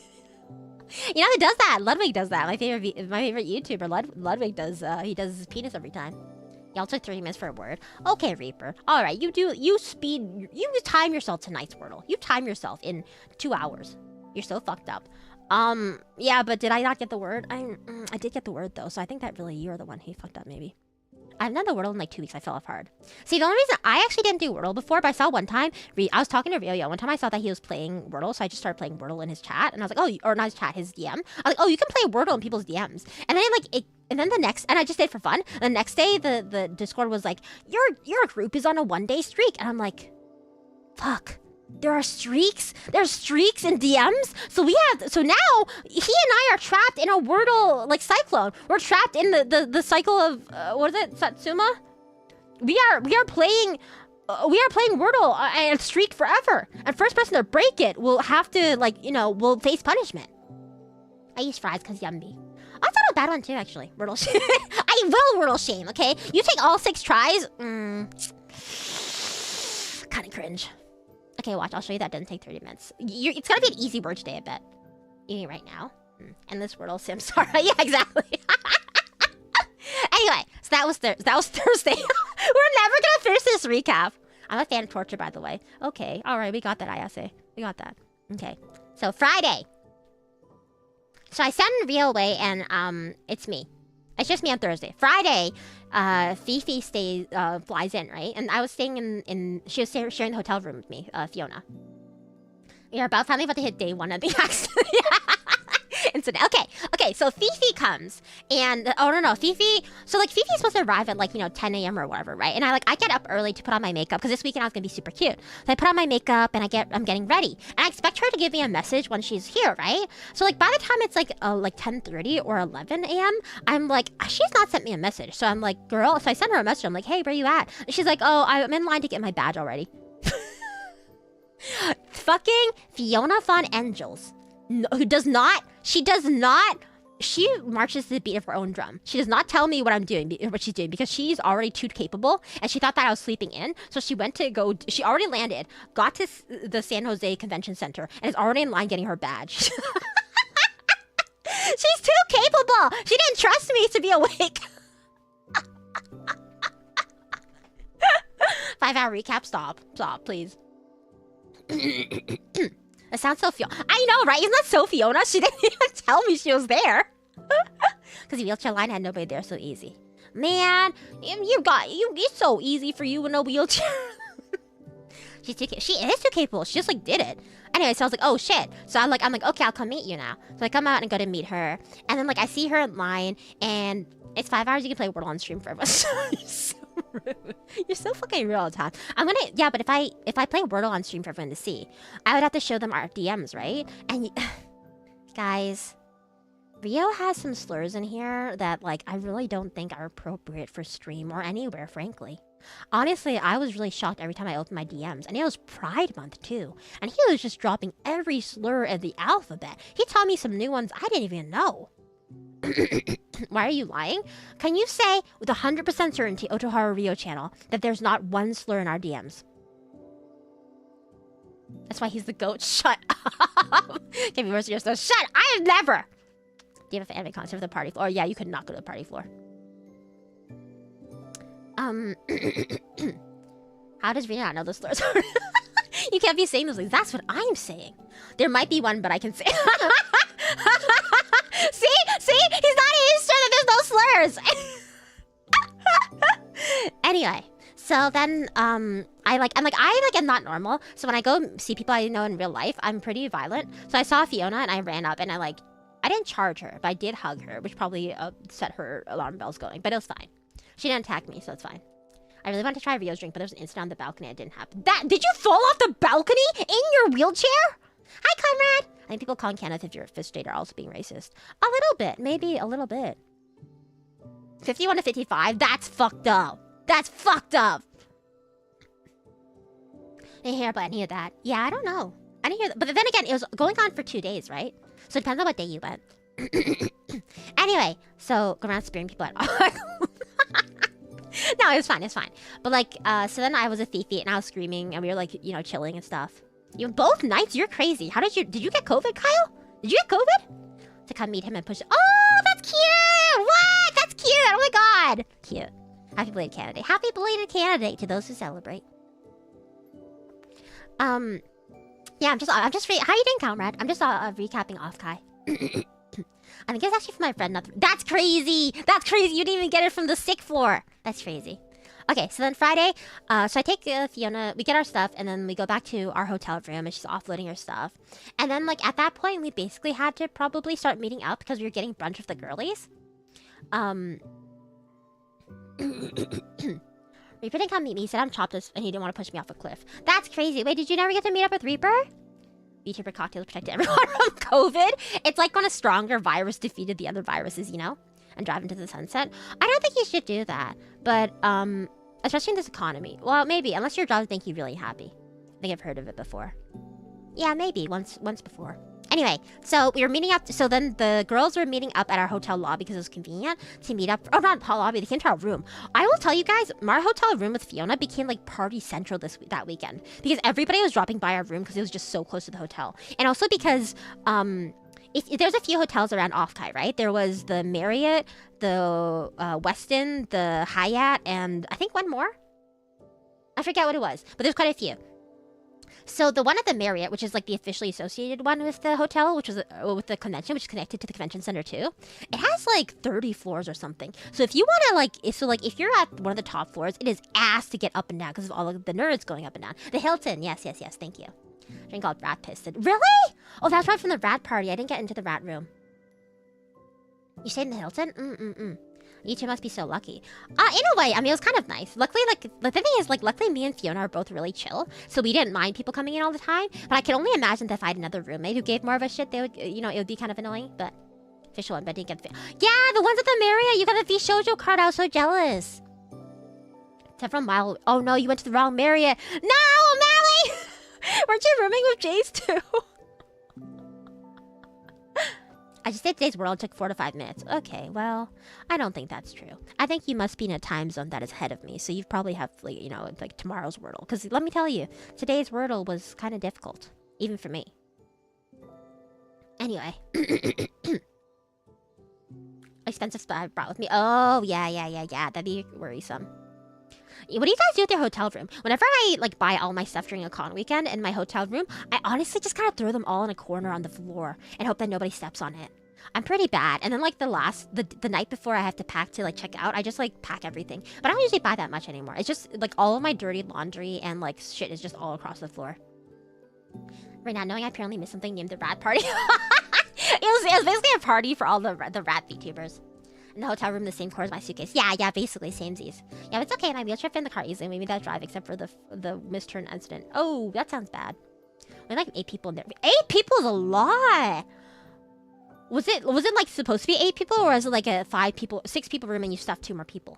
[SPEAKER 1] Who does that? Ludwig does that. My favorite YouTuber, Ludwig does, he does his penis every time. Y'all took 30 minutes for a word. Okay, Reaper. Alright, you time yourself tonight's Wordle. You time yourself in 2 hours. You're so fucked up. Yeah, but did I not get the word? I did get the word, though, so I think that really you're the one who fucked up, maybe. I've done the Wordle in 2 weeks. I fell off hard. See, the only reason I actually didn't do Wordle before, but I saw one time, I was talking to Ryo. One time I saw that he was playing Wordle, so I just started playing Wordle in his chat, and I was like, oh, or not his chat, his DM. I was like, oh, you can play Wordle in people's DMs. And then and I just did it for fun. The next day, the Discord was like, your group is on a 1-day streak. And I'm like, fuck. There are streaks? There's streaks in DMs? So now, he and I are trapped in a Wordle, cyclone. We're trapped in the cycle of, what is it, Satsuma? We are playing Wordle and streak forever. And first person to break it will have to, will face punishment. I use fries because yummy. I thought of a bad one too, actually. Wordle shame. I will Wordle shame, okay? You take all 6 tries? Kind of cringe. Okay, watch. I'll show you that doesn't take 30 minutes. It's gonna be an easy word today, I bet. Eating right now. And this Wordle Samsara. Yeah, exactly. Anyway, so that was Thursday. We're never gonna finish this recap. I'm a fan of torture, by the way. Okay, alright, we got that, Ayase. We got that. Okay. So Friday. So I send Rio away, and it's me. It's just me on Thursday. Friday, Fifi flies in, right? And I was staying she was sharing the hotel room with me, Fiona. We are finally about to hit day 1 of the accident. Incident. Okay, so Fifi comes, and Fifi. So Fifi's supposed to arrive at 10 a.m. or whatever, right? And I get up early to put on my makeup because this weekend I was gonna be super cute. So I put on my makeup and I'm getting ready, and I expect her to give me a message when she's here, right? So by the time it's 10:30 or 11 a.m., I'm like, she's not sent me a message. So I'm like, girl. So I sent her a message. I'm like, hey, where you at? And she's like, oh, I'm in line to get my badge already. Fucking Fiona Von Angels. No, she marches to the beat of her own drum. She does not tell me what she's doing, because she's already too capable, and she thought that I was sleeping in. So she already landed, got to the San Jose Convention Center, and is already in line getting her badge. She's too capable. She didn't trust me to be awake. 5-hour recap. Stop, please. It sounds so Fiona. I know, right? Isn't that so Fiona? She didn't even tell me she was there. Because the wheelchair line had nobody there, so easy. Man, it's so easy for you with no wheelchair. She is too capable. She just did it. Anyway, so I was like, oh shit. So I'm like, okay, I'll come meet you now. So I come out and go to meet her. And then like I see her in line, and it's 5 hours you can play Wordle on stream forever. You're so rude. You're so fucking rude all the time. Yeah, but if I play Wordle on stream for everyone to see, I would have to show them our DMs, right? And guys, Rio has some slurs in here that like I really don't think are appropriate for stream or anywhere, frankly. Honestly, I was really shocked every time I opened my DMs. And it was Pride Month, too. And he was just dropping every slur of the alphabet. He taught me some new ones I didn't even know. Why are you lying? Can you say with 100% certainty, Otoharu Rio channel, that there's not one slur in our DMs? That's why he's the goat. Shut up. Give me words yourself. Shut up. I have never. Do you have an anime concert for the party floor? Yeah, you could not go to the party floor. How does Rina not know the slurs? You can't be saying those things. That's what I'm saying. There might be one, but I can say. See? He's not even sure that there's no slurs. Anyway, so then I'm not normal. So when I go see people I know in real life, I'm pretty violent. So I saw Fiona and I ran up and I didn't charge her, but I did hug her, which probably set her alarm bells going. But it was fine. She didn't attack me, so it's fine. I really wanted to try Rio's drink, but there was an incident on the balcony. It didn't happen. Did you fall off the balcony in your wheelchair? Hi, Conrad. I think people calling Canada if you're a fish state are also being racist. A little bit, maybe a little bit. 51 to 55. That's fucked up. That's fucked up. I didn't hear about any of that. Yeah, I don't know. I didn't hear that. But then again, it was going on for 2 days, right? So it depends on what day you went. Anyway, so go around spearing people at No, it was fine. But so then I was a Fifi and I was screaming and we were chilling and stuff. Both nights? You're crazy. Did you get COVID, Kyle? Did you get COVID? To come meet him and push. Oh, that's cute! What? That's cute! Oh my god! Cute. Happy belated Canada Day. Happy belated Canada Day to those who celebrate. Yeah, I'm just how you doing, comrade? I'm just recapping OffKai. I think it's actually from my friend. That's crazy! That's crazy! You didn't even get it from the sick floor. That's crazy. Okay, so then Friday, so I take Fiona, we get our stuff, and then we go back to our hotel room, and she's offloading her stuff. And then, at that point, we basically had to probably start meeting up, because we were getting brunch with the girlies. Reaper didn't come meet me, he said I'm chopless, and he didn't want to push me off a cliff. That's crazy. Wait, did you never get to meet up with Reaper? VTuber cocktails protected everyone from COVID. It's like when a stronger virus defeated the other viruses, and drive into the sunset. I don't think you should do that, but, especially in this economy. Well, maybe, unless your job makes you really happy. I think I've heard of it before. Yeah, maybe, once before. Anyway, so we were meeting up, so then the girls were meeting up at our hotel lobby because it was convenient to meet up. Oh, not lobby, they came to our room. I will tell you guys, my hotel room with Fiona became party central that weekend. Because everybody was dropping by our room because it was just so close to the hotel. And also because, there's a few hotels around OffKai, right? There was the Marriott, the Westin, the Hyatt, and I think one more. I forget what it was, but there's quite a few. So the one at the Marriott, which is the officially associated one with the hotel, which was with the convention, which is connected to the convention center too, it has 30 floors or something. So if you want to if you're at one of the top floors, it is ass to get up and down because of all of the nerds going up and down. The Hilton, yes, thank you. Drink called Rat Piston. Really? Oh, that's right from the rat party. I didn't get into the rat room. You stayed in the Hilton? You two must be so lucky. In a way, I mean, it was kind of nice. Luckily, the thing is, luckily me and Fiona are both really chill, so we didn't mind people coming in all the time. But I can only imagine that if I had another roommate who gave more of a shit, they would, it would be kind of annoying. But official one, but I didn't get the. Yeah, the ones at the Marriott. You got the V Shoujo card. I was so jealous. Several mile. Oh no, you went to the wrong Marriott. No, O'Malley. Weren't you rooming with Jace too? I just did today's world took 4 to 5 minutes. Okay, well, I don't think that's true. I think you must be in a time zone that is ahead of me, so you probably have, tomorrow's Wordle. Because let me tell you, today's Wordle was kind of difficult, even for me. Anyway. Expensive spot I brought with me. Oh, yeah. That'd be worrisome. What do you guys do with your hotel room? Whenever I buy all my stuff during a con weekend in my hotel room, I honestly just kind of throw them all in a corner on the floor and hope that nobody steps on it. I'm pretty bad. And then the night before I have to pack to check out, I just pack everything. But I don't usually buy that much anymore. It's just all of my dirty laundry and shit is just all across the floor. Right now, knowing I apparently missed something named the Rat Party. it was basically a party for all the rat VTubers. In the hotel room, the same core as my suitcase. Yeah, basically samesies. Yeah, but it's okay. My wheelchair fit in the car easily. Maybe that drive, except for the misturn incident. Oh, that sounds bad. We had like 8 people in there. 8 people is a lot. Was it like supposed to be 8 people, or was it like a 6 people room and you stuffed 2 more people?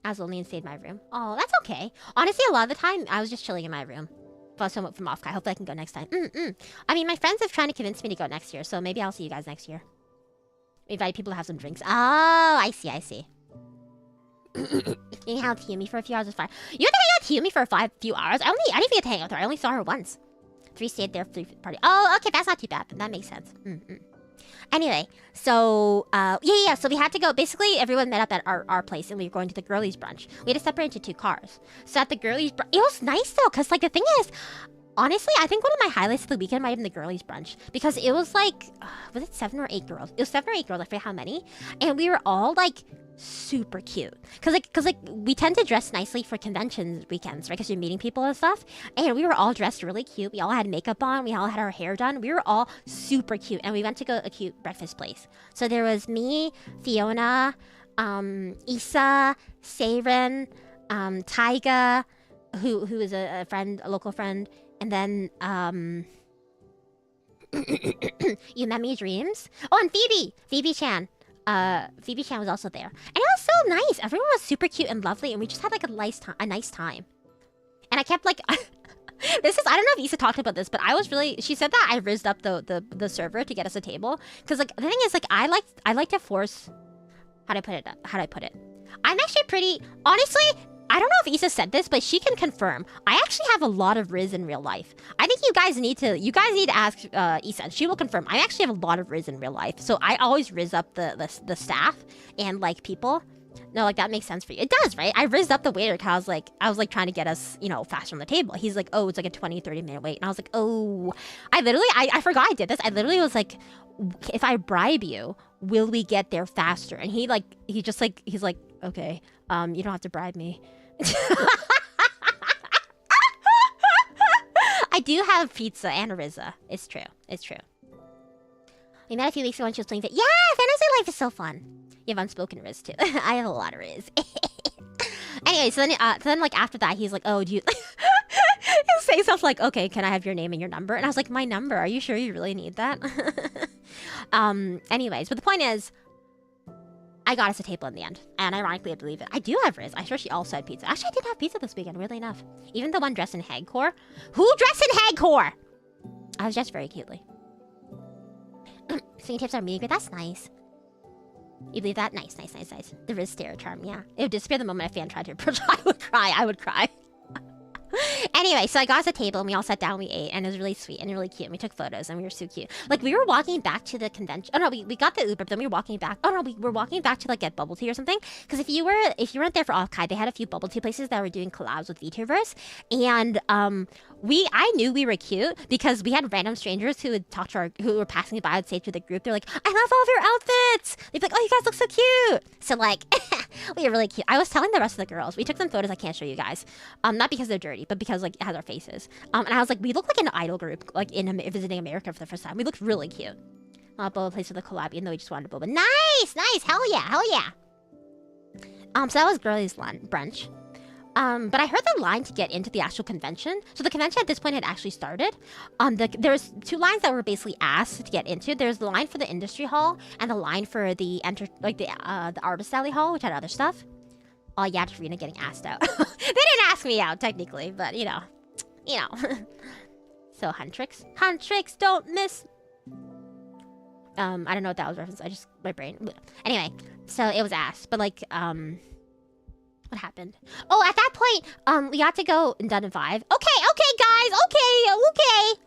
[SPEAKER 1] I was lonely and stayed in my room. Oh, that's okay. Honestly, a lot of the time I was just chilling in my room. Plus, someone from OffKai. Hopefully, I can go next time. I mean, my friends have trying to convince me to go next year, so maybe I'll see you guys next year. Invite people to have some drinks. Oh, I see. You can hang out with Yumi for a few hours. It's fine. You had to hang out with Yumi for a few hours? I didn't even get to hang out with her. I only saw her once. 3 stayed there, 3 party. Oh, okay, that's not too bad. That makes sense. Anyway, so yeah. So we had to go. Basically, everyone met up at our place, and we were going to the girlies brunch. We had to separate into 2 cars. So at the girlies brunch, it was nice though, cause like the thing is, honestly, I think one of my highlights of the weekend might have been the girlies brunch, because it was like, was it 7 or 8 girls? It was 7 or 8 girls. I forget how many, and we were all like super cute, cause we tend to dress nicely for convention weekends, right? Cause you're meeting people and stuff, and we were all dressed really cute. We all had makeup on. We all had our hair done. We were all super cute, and we went to go a cute breakfast place. So there was me, Fiona, Issa, Saren, Taiga, who is a friend, a local friend, and then Umami Dreams. Oh, and Phoebe Chan. Phoebe Chan was also there, and it was so nice. Everyone was super cute and lovely, and we just had like a nice time. And I kept like, I don't know if Issa talked about this, but she said that I rizzed up the server to get us a table, because like the thing is, like I like to force. How do I put it? I'm actually pretty honestly. I don't know if Issa said this, but she can confirm. I actually have a lot of Riz in real life. I think you guys need to ask Issa. She will confirm. I actually have a lot of Riz in real life. So I always Riz up the staff and like people. No, like that makes sense for you. It does, right? I rizzed up the waiter because I was like trying to get us, faster on the table. He's like, oh, it's like a 20-30 minute wait. And I was like, oh, I forgot I did this. I literally was like, if I bribe you, will we get there faster? And he's like, okay, you don't have to bribe me. I do have pizza and a Rizza. It's true. We met a few weeks ago when she was playing. Yeah, fantasy life is so fun. You have unspoken Riz too. I have a lot of Riz. Anyway, so then like after that, he's like, oh, do you? He'll say stuff like, okay, can I have your name and your number? And I was like, my number? Are you sure you really need that? Anyways, but the point is, I got us a table in the end, and ironically, I believe it. I do have Riz. I'm sure she also had pizza. Actually, I did have pizza this weekend, weirdly enough. Even the one dressed in hagcore. Who dressed in hagcore? I was dressed very cutely. Singing tips are meeting, but that's nice. You believe that? Nice. The Riz stare charm, yeah. It would disappear the moment a fan tried to approach. I would cry. Anyway, so I got us a table and we all sat down, we ate, and it was really sweet and really cute. And we took photos and we were so cute. Like we were walking back to the convention. Oh no, we got the Uber, but then we were walking back. Oh no, we were walking back to like get bubble tea or something. Because if you weren't there for OffKai, they had a few bubble tea places that were doing collabs with VTubers. And I knew we were cute because we had random strangers who would talk to who were passing by, would say to the group, they're like, I love all of your outfits. They'd be like, oh, you guys look so cute. So like we were really cute. I was telling the rest of the girls, we took some photos I can't show you guys. Not because they're dirty, but because like it has our faces. And I was like, we look like an idol group, like visiting America for the first time. We looked really cute. Boba place for the collab, even though we just wanted boba. Nice, hell yeah. So that was girlies brunch. But I heard the line to get into the actual convention. So the convention at this point had actually started. There was 2 lines that were basically asked to get into. There's the line for the industry hall and the line for the artist alley hall, which had other stuff. Oh yeah, just Rina getting asked out. They didn't ask me out technically, but you know. So Huntrix, don't miss. I don't know what that was referenced. My brain. Anyway, so it was asked, but like what happened? Oh, at that point, we got to go and done in 5. Okay, guys, okay.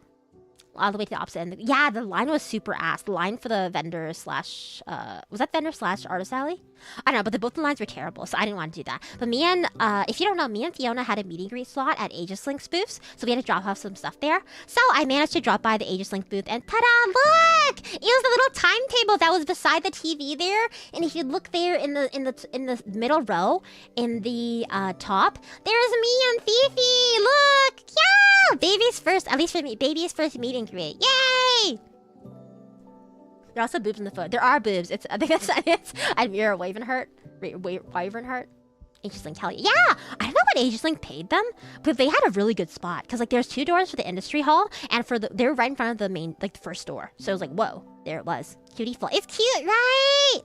[SPEAKER 1] All the way to the opposite end. Yeah, the line was super ass. The line for the vendor slash was that vendor slash artist alley? I don't know, but both the lines were terrible, so I didn't want to do that. But me and if you don't know, me and Fiona had a meet and greet slot at Aegis Link booths, so we had to drop off some stuff there. So I managed to drop by the Aegis Link booth, and ta-da! Look, it was the little timetable that was beside the TV there. And if you look there in the middle row, in the top, there's me and Fifi. Look, yeah, baby's first, at least for me, baby's first meet doing great. Yay! There are also boobs in the foot. There are boobs. I think it's Admira Wyvernheart. Wyvernheart. Agelink, hell yeah. I don't know what Agelink paid them, but they had a really good spot. Because, like, there's 2 doors for the industry hall, and they were right in front of the main, like, the first door. So it was like, whoa, there it was. Cutie-ful. It's cute, right?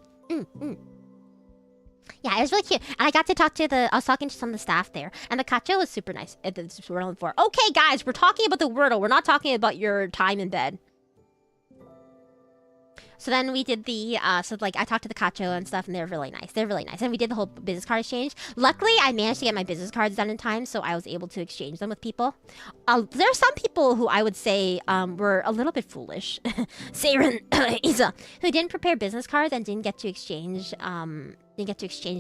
[SPEAKER 1] Yeah, it was really cute. And I got to talk to I was talking to some of the staff there, and the Kacho was super nice. It's Wordle and 4. Okay, guys, we're talking about the Wordle. We're not talking about your time in bed. So then we did the, I talked to the Kacho and stuff, and they're really nice. They're really nice. And we did the whole business card exchange. Luckily, I managed to get my business cards done in time, so I was able to exchange them with people. There are some people who I would say were a little bit foolish. Saren, Isa, who didn't prepare business cards and didn't get to exchange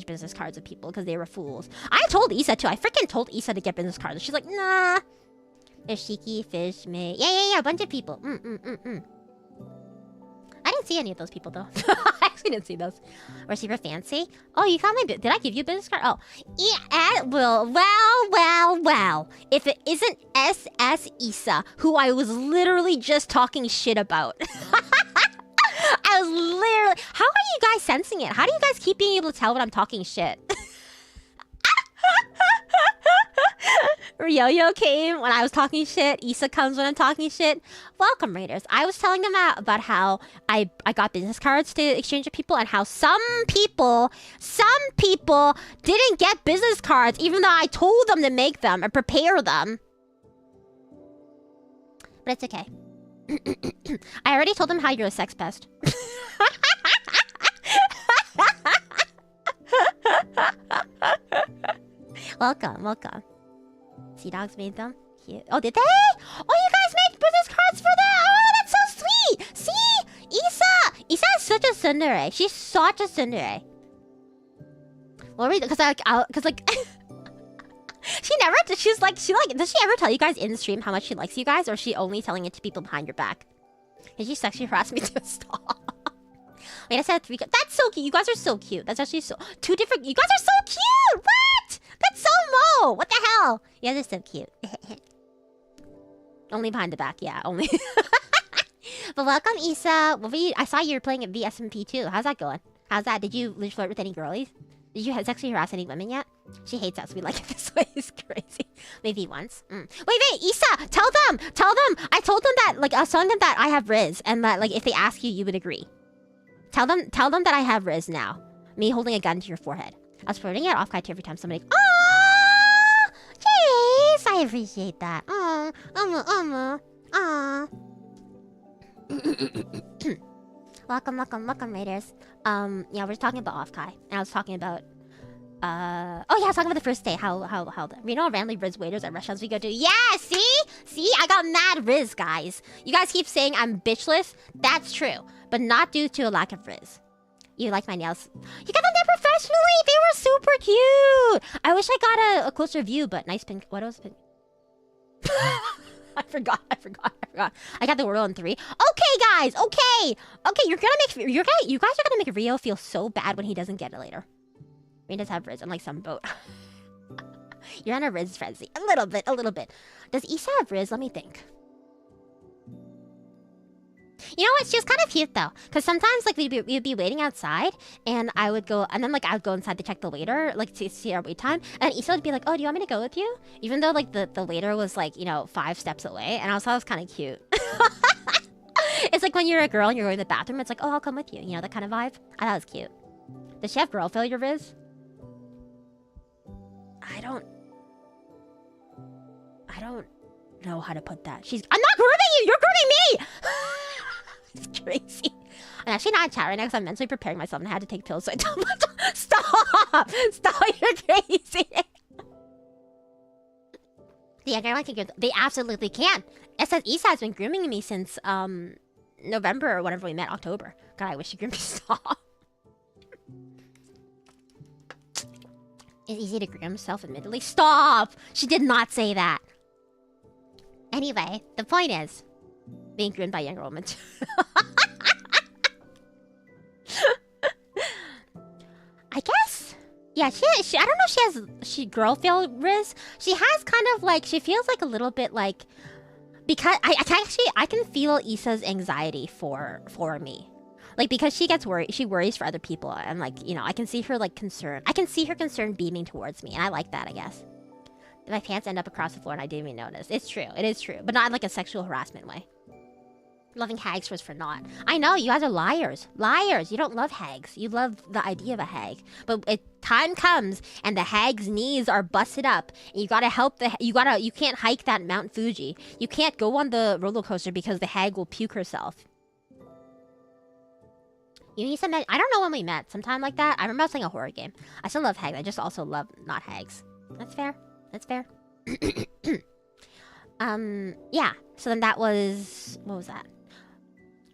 [SPEAKER 1] business cards with people because they were fools. I told Isa too. I freaking told Isa to get business cards. She's like, nah. There's Shiki, Fish, May. Yeah, a bunch of people. I didn't see any of those people, though. I actually didn't see those. Or super fancy. Oh, you got my... Did I give you a business card? Oh. Yeah, well. If it isn't SS Isa, who I was literally just talking shit about. I was literally... How are you guys sensing it? How do you guys keep being able to tell when I'm talking shit? Ryo-Yo came when I was talking shit. Issa comes when I'm talking shit. Welcome, Raiders. I was telling them about how I got business cards to exchange with people and how some people didn't get business cards even though I told them to make them and prepare them. But it's okay. I already told them how you're a sex pest. Welcome. Sea Dogs made them. Cute. Oh, did they? Oh, you guys made business cards for that? Oh, that's so sweet. See? Isa is such a tsundere. She's such a tsundere. Well, because she's like, does she ever tell you guys in the stream how much she likes you guys, or is she only telling it to people behind your back? And she sexually harassed me to stop. Wait, I said 3. That's so cute. You guys are so cute. That's actually so... 2 different... You guys are so cute! What? That's so Mo! What the hell? You guys are so cute. Only behind the back. Yeah, only. But welcome, Isa. I saw you were playing at VSMP too. How's that going? How's that? Did you flirt with any girlies? Did you sexually harass any women yet? She hates us. We like it this way. It's crazy. Maybe once. Wait, Isa! Tell them! I told them that, I was telling them that I have Riz, and that, if they ask you, you would agree. Tell them that I have Riz now. Me holding a gun to your forehead. I was flirting at OffKai every time somebody... Aww! Jeez! I appreciate that. Aww. Welcome, Raiders. Yeah, we're talking about OffKai. And I was talking about... I was talking about the first day. How randomly Riz waiters at restaurants we go to. Yeah, see? I got mad Riz, guys. You guys keep saying I'm bitchless. That's true. But not due to a lack of Riz. You like my nails? You got them there professionally! They were super cute! I wish I got a closer view, but nice pink... What was pink? I forgot. I got the world on 3. Okay, guys! Okay, you guys are gonna make Rio feel so bad when he doesn't get it later. Rio does have Riz, unlike some boat. You're on a Riz frenzy. A little bit. Does Issa have Riz? Let me think. You know what? She was kind of cute though, because sometimes we'd be waiting outside, and I would go, and then I would go inside to check the waiter, to see our wait time, and Issa would be like, "Oh, do you want me to go with you?" Even though the waiter was 5 steps away, and I thought it was kind of cute. It's like when you're a girl and you're going to the bathroom, it's like, "Oh, I'll come with you," that kind of vibe. I thought it was cute. Does she have girl failure, Riz? I don't know how to put that. I'm not grooming you. You're grooming me. It's crazy. I'm actually not in chat right now because I'm mentally preparing myself and I had to take pills, so I don't... Stop! You're crazy! The younger one can groom... They absolutely can. Issa has been grooming me since, November or whenever we met, October. God, I wish she groomed me. Stop. It's easy to groom himself, admittedly. Stop! She did not say that. Anyway, the point is... being groomed by a younger woman. I guess. Yeah, she I don't know if she girl fail Riz. She has kind of she feels a little bit because I can feel Issa's anxiety for me. Like, because she gets worried, she worries for other people, and like, you know, I can see her like concern. I can see her concern beaming towards me, and I like that, I guess. Did my pants end up across the floor and I didn't even notice? It's true, it is true, but not in like a sexual harassment way. Loving hags was for naught. I know, you guys are liars. Liars, you don't love hags. You love the idea of a hag. But time comes and the hag's knees are busted up. And you gotta help you can't hike that Mount Fuji. You can't go on the roller coaster because the hag will puke herself. You need some, I don't know when we met. Sometime like that. I remember I was playing a horror game. I still love hags. I just also love not hags. That's fair. That's fair. Yeah. So then that was, what was that?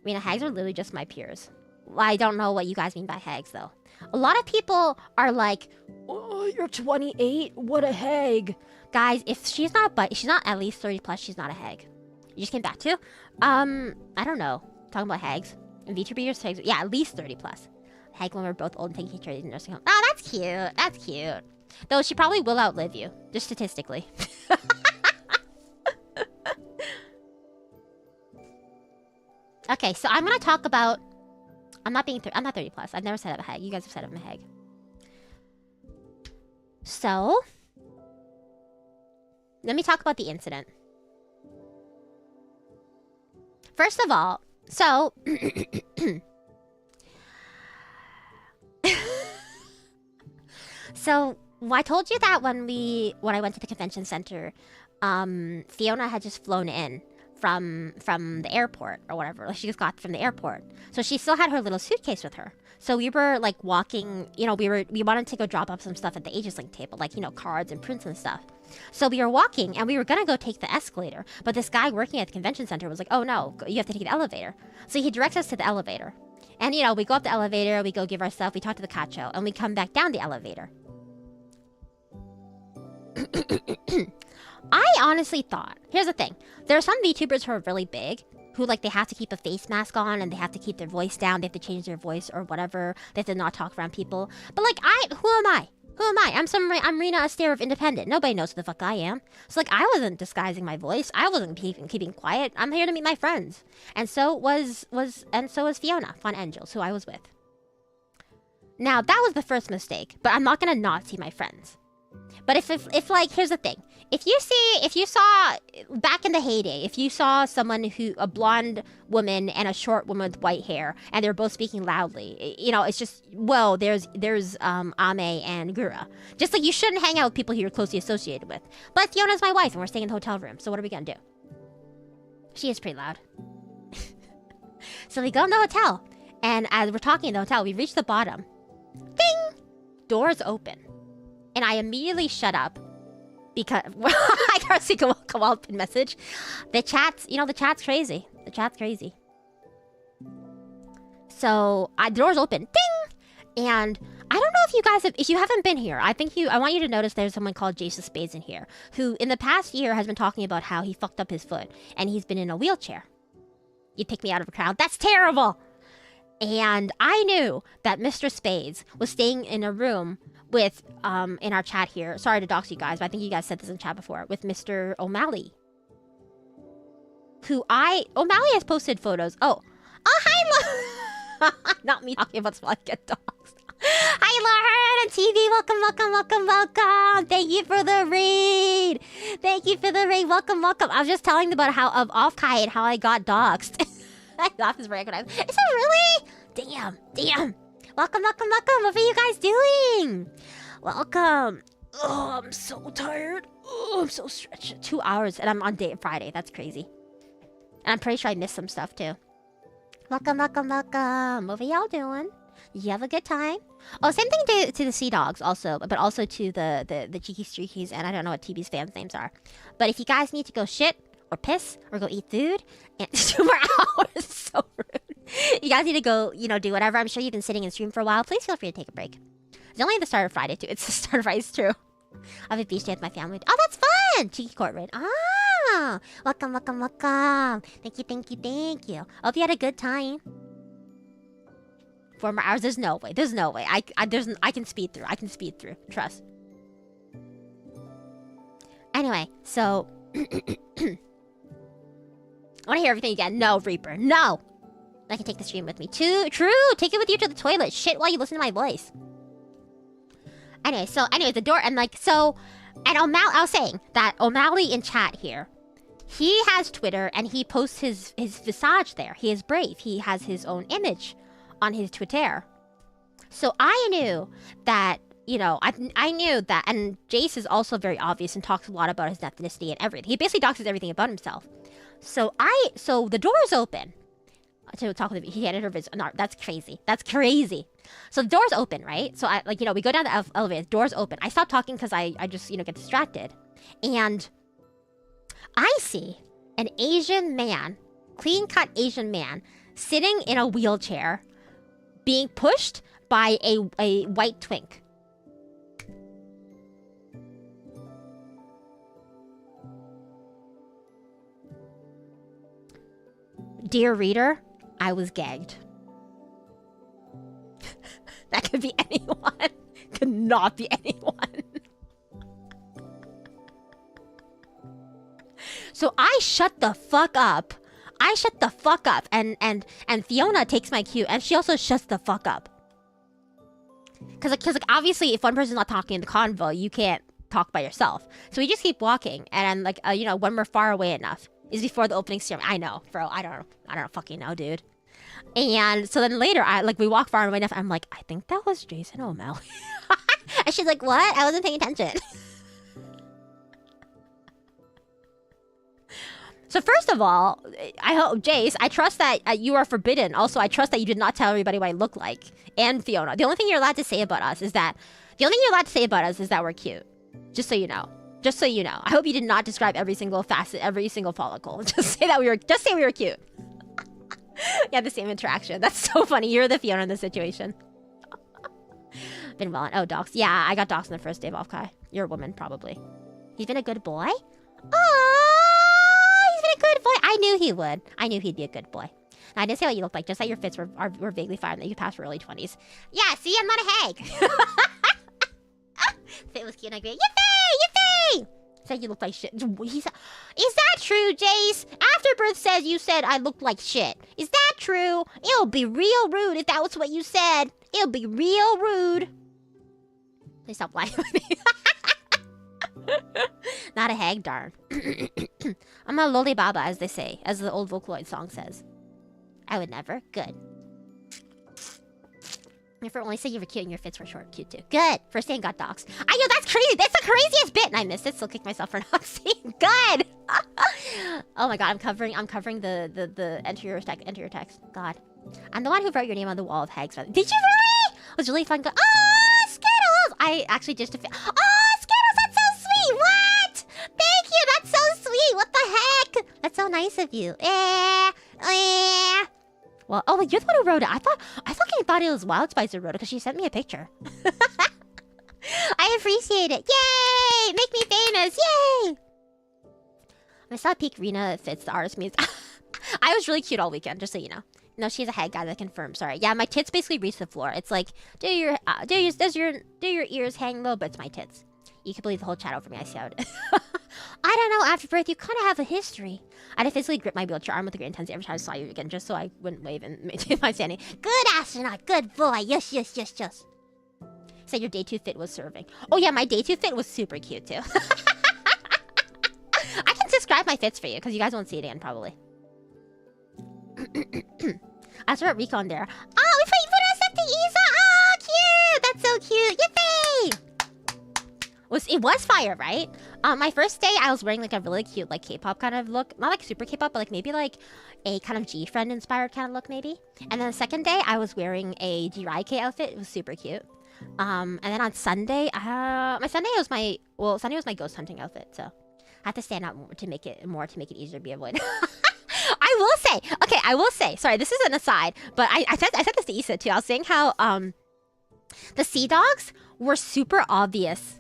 [SPEAKER 1] Rina, hags are literally just my peers. I don't know what you guys mean by hags, though. A lot of people are like, oh, you're 28? What a hag. Guys, if she's not at least 30 plus, she's not a hag. You just came back to? I don't know. Talking about hags. VTubers, hags, yeah, at least 30 plus. Hag when we're both old and taking care of the nursing home. Oh, that's cute. That's cute. Though she probably will outlive you, just statistically. Okay, so I'm gonna talk about. I'm not 30 plus. I've never said I'm a hag. You guys have said I'm a hag. So, let me talk about the incident. First of all, so so I told you that when I went to the convention center, Fiona had just flown in from the airport or whatever. Like, she just got from the airport, so she still had her little suitcase with her. So we were like walking, you know, we wanted to go drop off some stuff at the Aegis Link table, like, you know, cards and prints and stuff. So we were walking and we were gonna go take the escalator, but this guy working at the convention center was like, oh no, you have to take the elevator. So he directs us to the elevator, and you know, we go up the elevator, we go give our stuff, we talk to the cacho, and we come back down the elevator. I honestly thought, here's the thing, there are some VTubers who are really big, who like they have to keep a face mask on and they have to keep their voice down, they have to change their voice or whatever, they have to not talk around people. But like, who am I? Who am I? I'm Rina Astera of Independent. Nobody knows who the fuck I am. So like, I wasn't disguising my voice. I wasn't keeping quiet. I'm here to meet my friends. And so was Fiona Von Angels, who I was with. Now, that was the first mistake, but I'm not gonna not see my friends. But if like, here's the thing. If you saw, back in the heyday, if you saw a blonde woman and a short woman with white hair, and they're both speaking loudly, you know, it's just, well, there's Ame and Gura. Just like, you shouldn't hang out with people who you're closely associated with. But Fiona's my wife, and we're staying in the hotel room, so what are we gonna do? She is pretty loud. So we go in the hotel, and as we're talking in the hotel, we reach the bottom. Ding! Doors open. And I immediately shut up because I can't see Kamal pin message. The chat's crazy. The chat's crazy. So the doors open, ding, and I don't know if you haven't been here. I want you to notice there's someone called Jason Spades in here who, in the past year, has been talking about how he fucked up his foot and he's been in a wheelchair. You pick me out of a crowd. That's terrible. And I knew that Mr. Spades was staying in a room with, in our chat here, sorry to dox you guys, but I think you guys said this in chat before, with Mr. O'Malley. O'Malley has posted photos. Oh, hi, not me talking about Small Get Dogs. Hi, Lauren on TV, welcome. Thank you for the raid. Welcome. I was just telling them about how, of OffKai and how I got doxed. I laugh is recognized. Is it really? Damn. Welcome. What are you guys doing? Welcome. Oh, I'm so tired. Oh, I'm so stretched. 2 hours, and I'm on Friday. That's crazy. And I'm pretty sure I missed some stuff, too. Welcome. What are y'all doing? You have a good time? Oh, same thing to the Sea Dogs, also. But also to the Cheeky Streakies, and I don't know what TB's fans' names are. But if you guys need to go shit, or piss, or go eat food, and 2 more hours, so rude. You guys need to go, you know, do whatever. I'm sure you've been sitting and stream for a while. Please feel free to take a break. It's only the start of Friday, too. It's the start of Friday, it's true. I'll have a beach day with my family. Oh, that's fun! Cheeky court raid. Ah! Welcome. Thank you. Hope you had a good time. 4 more hours? There's no way. I can speed through. Trust. Anyway, so... I want to hear everything again. No, Reaper. No. I can take the stream with me. True. Take it with you to the toilet. Shit while you listen to my voice. Anyway, the door, and like, so, and I was saying that O'Malley in chat here, he has Twitter, and he posts his visage there. He is brave. He has his own image on his Twitter. So I knew that, you know, I knew that, and Jace is also very obvious and talks a lot about his ethnicity and everything. He basically doxes everything about himself. So the door is open. To talk with him, he handed her his, no, that's crazy. That's crazy. So the door's open, right? So I, like, you know, we go down the elevator, the door's open. I stop talking because I just, you know, get distracted. And I see an Asian man, clean-cut Asian man, sitting in a wheelchair, being pushed by a white twink. Dear reader, I was gagged. That could be anyone. Could not be anyone. So I shut the fuck up. And Fiona takes my cue, and she also shuts the fuck up. Cause like obviously if one person's not talking in the convo, you can't talk by yourself. So we just keep walking, and like you know, when we're far away enough is before the opening ceremony. I know, bro. I don't fucking know, dude. And so then later, we walk far away enough. I'm like, I think that was Jason O'Malley. And she's like, what? I wasn't paying attention. So first of all, I hope, Jace, I trust that you are forbidden. Also, I trust that you did not tell everybody what I look like. And Fiona. The only thing you're allowed to say about us is that we're cute. Just so you know. Just so you know. I hope you did not describe every single facet, every single follicle. Just say we were cute. Yeah, the same interaction. That's so funny. You're the Fiona in this situation. Been well. Oh, docs. Yeah, I got docs on the first day of OffKai. You're a woman, probably. He's been a good boy? Oh, he's been a good boy. I knew he would. I knew he'd be a good boy. Now, I didn't say what you looked like, just that your fits were vaguely fine, that you passed for early 20s. Yeah, see, I'm not a hag. Fit was cute and I agree. Yippee! Said you look like shit. Is that true, Jace? Afterbirth says you said I looked like shit. Is that true? It'll be real rude if that was what you said. It'll be real rude. Please stop lying with me. Not a hag, darn. I'm a lolly baba, as they say, as the old Vocaloid song says. I would never. Good. If only say you were cute and your fits were short. Cute too. Good. First day and got docs. I know, that's crazy. That's the craziest bit. And I missed it, so kick myself for not seeing. Good. Oh my god, I'm covering the enter your text. God. I'm the one who wrote your name on the wall of hags. Did you really? It was really fun. Oh, Skittles! I actually just oh, Skittles, that's so sweet. What? Thank you. That's so sweet. What the heck? That's so nice of you. Well, oh, you're the one who wrote it. I fucking thought it was Wild Spice who wrote it because she sent me a picture. I appreciate it. Yay! Make me famous. Yay! I saw peak Rina fits the artist means. I was really cute all weekend, just so you know. No, she's a hag, guys. I confirm. Sorry. Yeah, my tits basically reach the floor. It's like, do your ears hang low? But it's my tits. You can believe the whole chat over me. I see how it is. I don't know. After birth, you kind of have a history. I'd have physically grip my wheelchair arm with a great intensity every time I saw you again, just so I wouldn't wave and maintain my standing. Good astronaut. Good boy. Yes. Said your day 2 fit was serving. Oh yeah, my day 2 fit was super cute too. I can describe my fits for you because you guys won't see it again probably. I saw Recon there. Oh, we put us up to Isa. Oh, cute. That's so cute. Yippee! It was fire, right? My first day, I was wearing like a really cute like K-pop kind of look. Not like super K-pop, but like maybe like a kind of G-Friend inspired kind of look maybe. And then the second day, I was wearing a Jirai-K outfit. It was super cute. And then on Sunday, Sunday was my ghost hunting outfit. So I have to stand out more to make it easier to be avoided. I will say. Sorry, this is an aside, but I said this to Issa too. I was saying how the sea dogs were super obvious.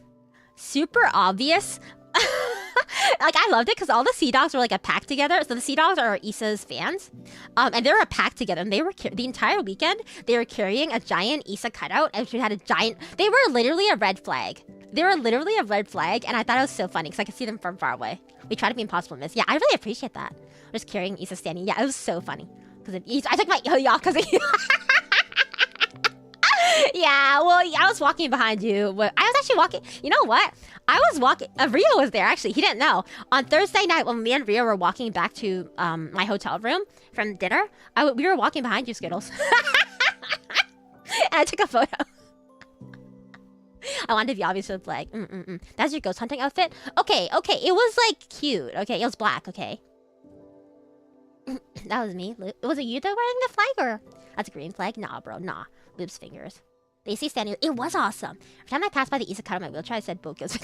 [SPEAKER 1] Like I loved it because all the sea dogs were like a pack together. So the sea dogs are Issa's fans, and they were a pack together. And they were the entire weekend they were carrying a giant Issa cutout, and she had a giant. They were literally a red flag. And I thought it was so funny because I could see them from far away. We try to be impossible to miss. Yeah, I really appreciate that. Just carrying Issa standing. Yeah, it was so funny. Because I took my hoodie off because yeah, well, I was walking behind you. I was actually walking. You know what? I was walking. Rio was there, actually. He didn't know. On Thursday night, when me and Rio were walking back to my hotel room from dinner, we were walking behind you, Skittles. And I took a photo. I wanted to be obvious with like, That's your ghost hunting outfit? Okay. It was like cute. Okay, it was black. Okay. That was me. Was it you that wearing the flag or? That's a green flag? Nah, bro. Nah. Luke's fingers. They see standing. It was awesome. Every time I passed by the Isekai on my wheelchair, I said, Bokus.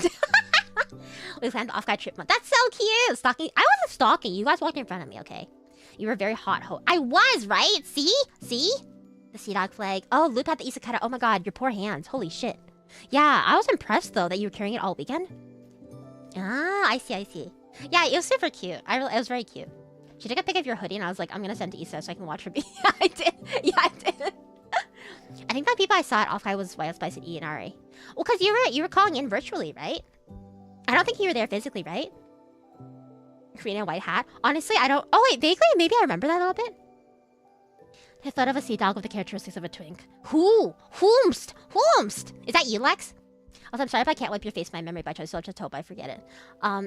[SPEAKER 1] We planned the OffKai trip month. That's so cute. Stalking. I wasn't stalking. You guys walked in front of me, okay? You were very hot. I was, right? See? The sea dog flag. Oh, Luke had the Isekai. Oh my god, your poor hands. Holy shit. Yeah, I was impressed though that you were carrying it all weekend. Ah, I see. Yeah, it was super cute. It was very cute. She took a pic of your hoodie and I was like, I'm gonna send to Issa so I can watch her be. I did. Yeah, I did. I think the people I saw at OffKai was Wild Spice and E and Ari. Well, because you were calling in virtually, right? I don't think you were there physically, right? Rina white hat. Honestly, I don't. Oh wait, vaguely, maybe I remember that a little bit. I thought of a sea dog with the characteristics of a twink. Whomst? Is that you, Lex? Also, I'm sorry if I can't wipe your face in my memory by choice, so I'll just hope I forget it.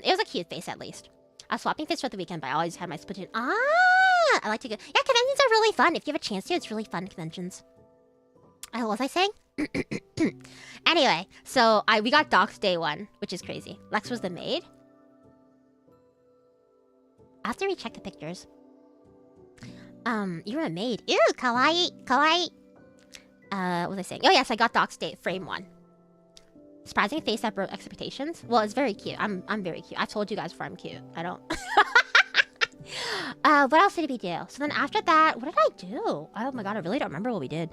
[SPEAKER 1] It was a cute face at least. I was swapping face for the weekend, but I always had my Splatoon. Ah, I like to go. Yeah, conventions are really fun. If you have a chance to, it's really fun conventions. What was I saying? Anyway, so we got docked day one, which is crazy. Lex was the maid. I have to recheck the pictures. You were a maid. Ew, kawaii. What was I saying? Oh yes, I got docked day frame one. Surprising face that broke expectations. Well, it's very cute. I'm very cute. I told you guys before I'm cute. I don't. What else did we do? So then after that, what did I do? Oh my god, I really don't remember what we did.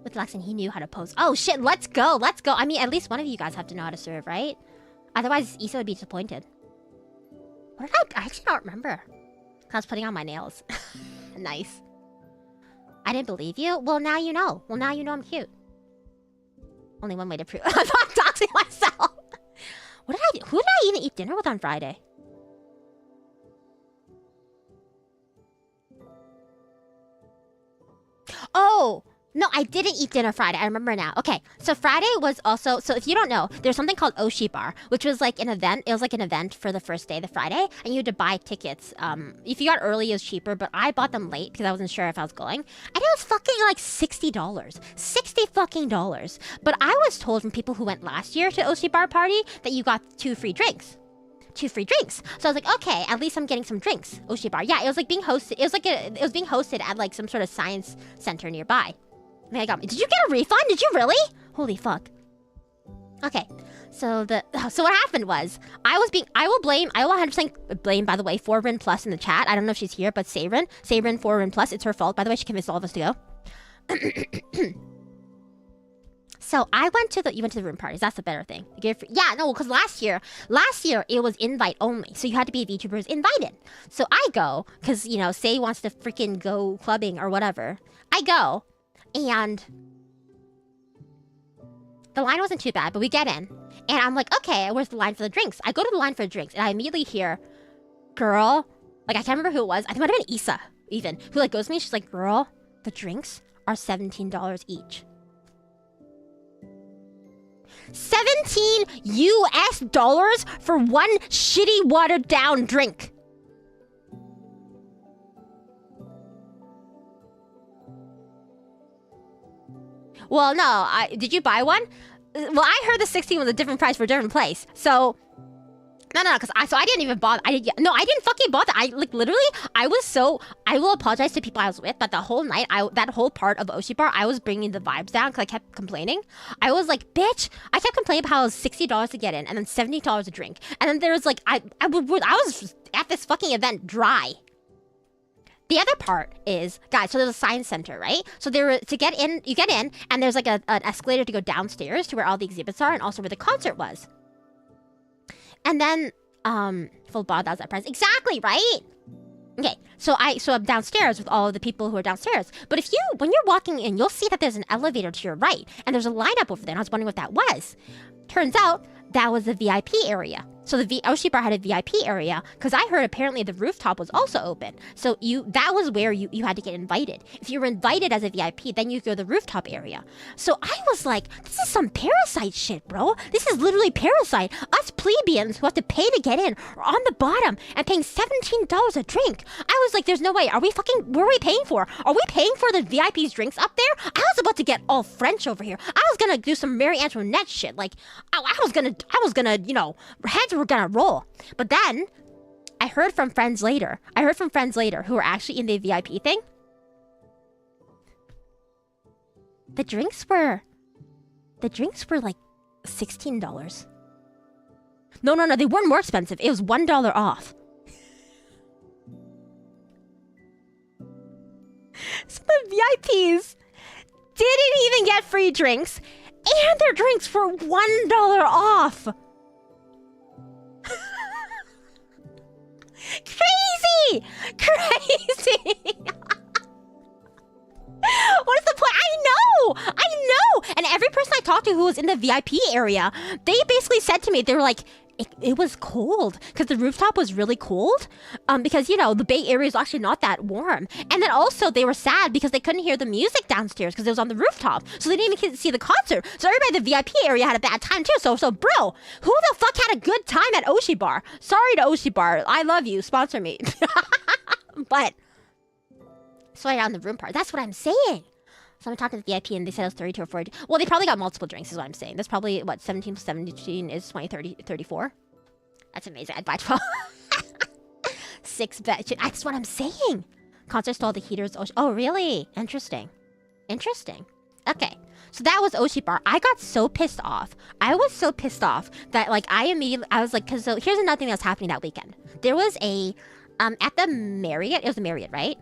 [SPEAKER 1] With Lex and he knew how to pose. Oh shit, let's go. I mean, at least one of you guys have to know how to serve, right? Otherwise, Issa would be disappointed. What did I actually don't remember. I was putting on my nails. Nice. I didn't believe you? Well, now you know. I'm cute. Only one way to prove. I'm not doxing myself. What did I do? Who did I even eat dinner with on Friday? Oh! No, I didn't eat dinner Friday. I remember now. Okay, so Friday was also... So if you don't know, there's something called Oshi Bar, which was like an event. It was like an event for the first day, the Friday, and you had to buy tickets. If you got early, it was cheaper, but I bought them late because I wasn't sure if I was going. And it was fucking like $60. $60 fucking dollars. But I was told from people who went last year to Oshi Bar party that you got 2 free drinks. 2 free drinks. So I was like, okay, at least I'm getting some drinks. Oshi Bar. Yeah, it was like being hosted. It was being hosted at like some sort of science center nearby. I got me. Did you get a refund? Did you really? Holy fuck. Okay. So what happened was I will 100% blame, by the way, 4Rin Plus in the chat. I don't know if she's here, but Sayrin 4Rin Plus, it's her fault. By the way, she convinced all of us to go. So you went to the room parties. That's the better thing. Yeah, no, because last year it was invite only. So you had to be VTubers invited. So I go, because, you know, Say wants to freaking go clubbing or whatever. I go. And the line wasn't too bad, but we get in. And I'm like, okay, where's the line for the drinks? I go to the line for the drinks, and I immediately hear, girl, like, I can't remember who it was. I think it might have been Issa, even, who, like, goes to me. She's like, girl, the drinks are $17 each. 17 US dollars for one shitty watered down drink. Well, no, did you buy one? Well, I heard the 16 was a different price for a different place. So, no, because I didn't even bother. I didn't fucking bother. I will apologize to people I was with, but the whole night, that whole part of Oshi Bar, I was bringing the vibes down because I kept complaining. I was like, bitch, I kept complaining about how it was $60 to get in and then $70 a drink. And then there was like, I was at this fucking event dry. The other part is, guys, so there's a science center, right? So to get in, you get in, and there's like an escalator to go downstairs to where all the exhibits are and also where the concert was. And then, full ball, that was that price. Exactly, right? Okay, so I'm downstairs with all of the people who are downstairs. But when you're walking in, you'll see that there's an elevator to your right, and there's a lineup over there, and I was wondering what that was. Turns out, that was the VIP area. So the Oshi bar had a VIP area because I heard apparently the rooftop was also open. So that was where you had to get invited. If you were invited as a VIP, then you go to the rooftop area. So I was like, this is some parasite shit, bro. This is literally parasite. Us plebeians who have to pay to get in are on the bottom and paying $17 a drink. I was like, there's no way. What are we paying for? Are we paying for the VIP's drinks up there? I was about to get all French over here. I was gonna do some Marie Antoinette shit. Like, I was gonna, you know, heads were gonna roll. But then I heard from friends later who were actually in the VIP thing. The drinks were like $16. No, they weren't more expensive. It was $1 off. So the VIPs didn't even get free drinks, and their drinks were $1 off. Crazy! What is the point? I know! And every person I talked to who was in the VIP area, they basically said to me, they were like, it was cold because the rooftop was really cold because, you know, the Bay Area is actually not that warm. And then also they were sad because they couldn't hear the music downstairs because it was on the rooftop. So they didn't even see the concert. So everybody in the VIP area had a bad time too. So bro, who the fuck had a good time at Oshi Bar? Sorry to Oshi Bar. I love you. Sponsor me. But so I got on the room part. That's what I'm saying. So I'm talking to the VIP and they said it was 32 or 40. Well, they probably got multiple drinks is what I'm saying. That's probably, what, 17 plus 17 is 20, 30, 34? That's amazing. I'd buy 12. 6 bet. That's what I'm saying. Concert stall, the heaters. Oh, really? Interesting. Okay. So that was Oshi Bar. I got so pissed off. I was so pissed off that, like, I was like, because so here's another thing that was happening that weekend. There was at the Marriott, it was the Marriott, right?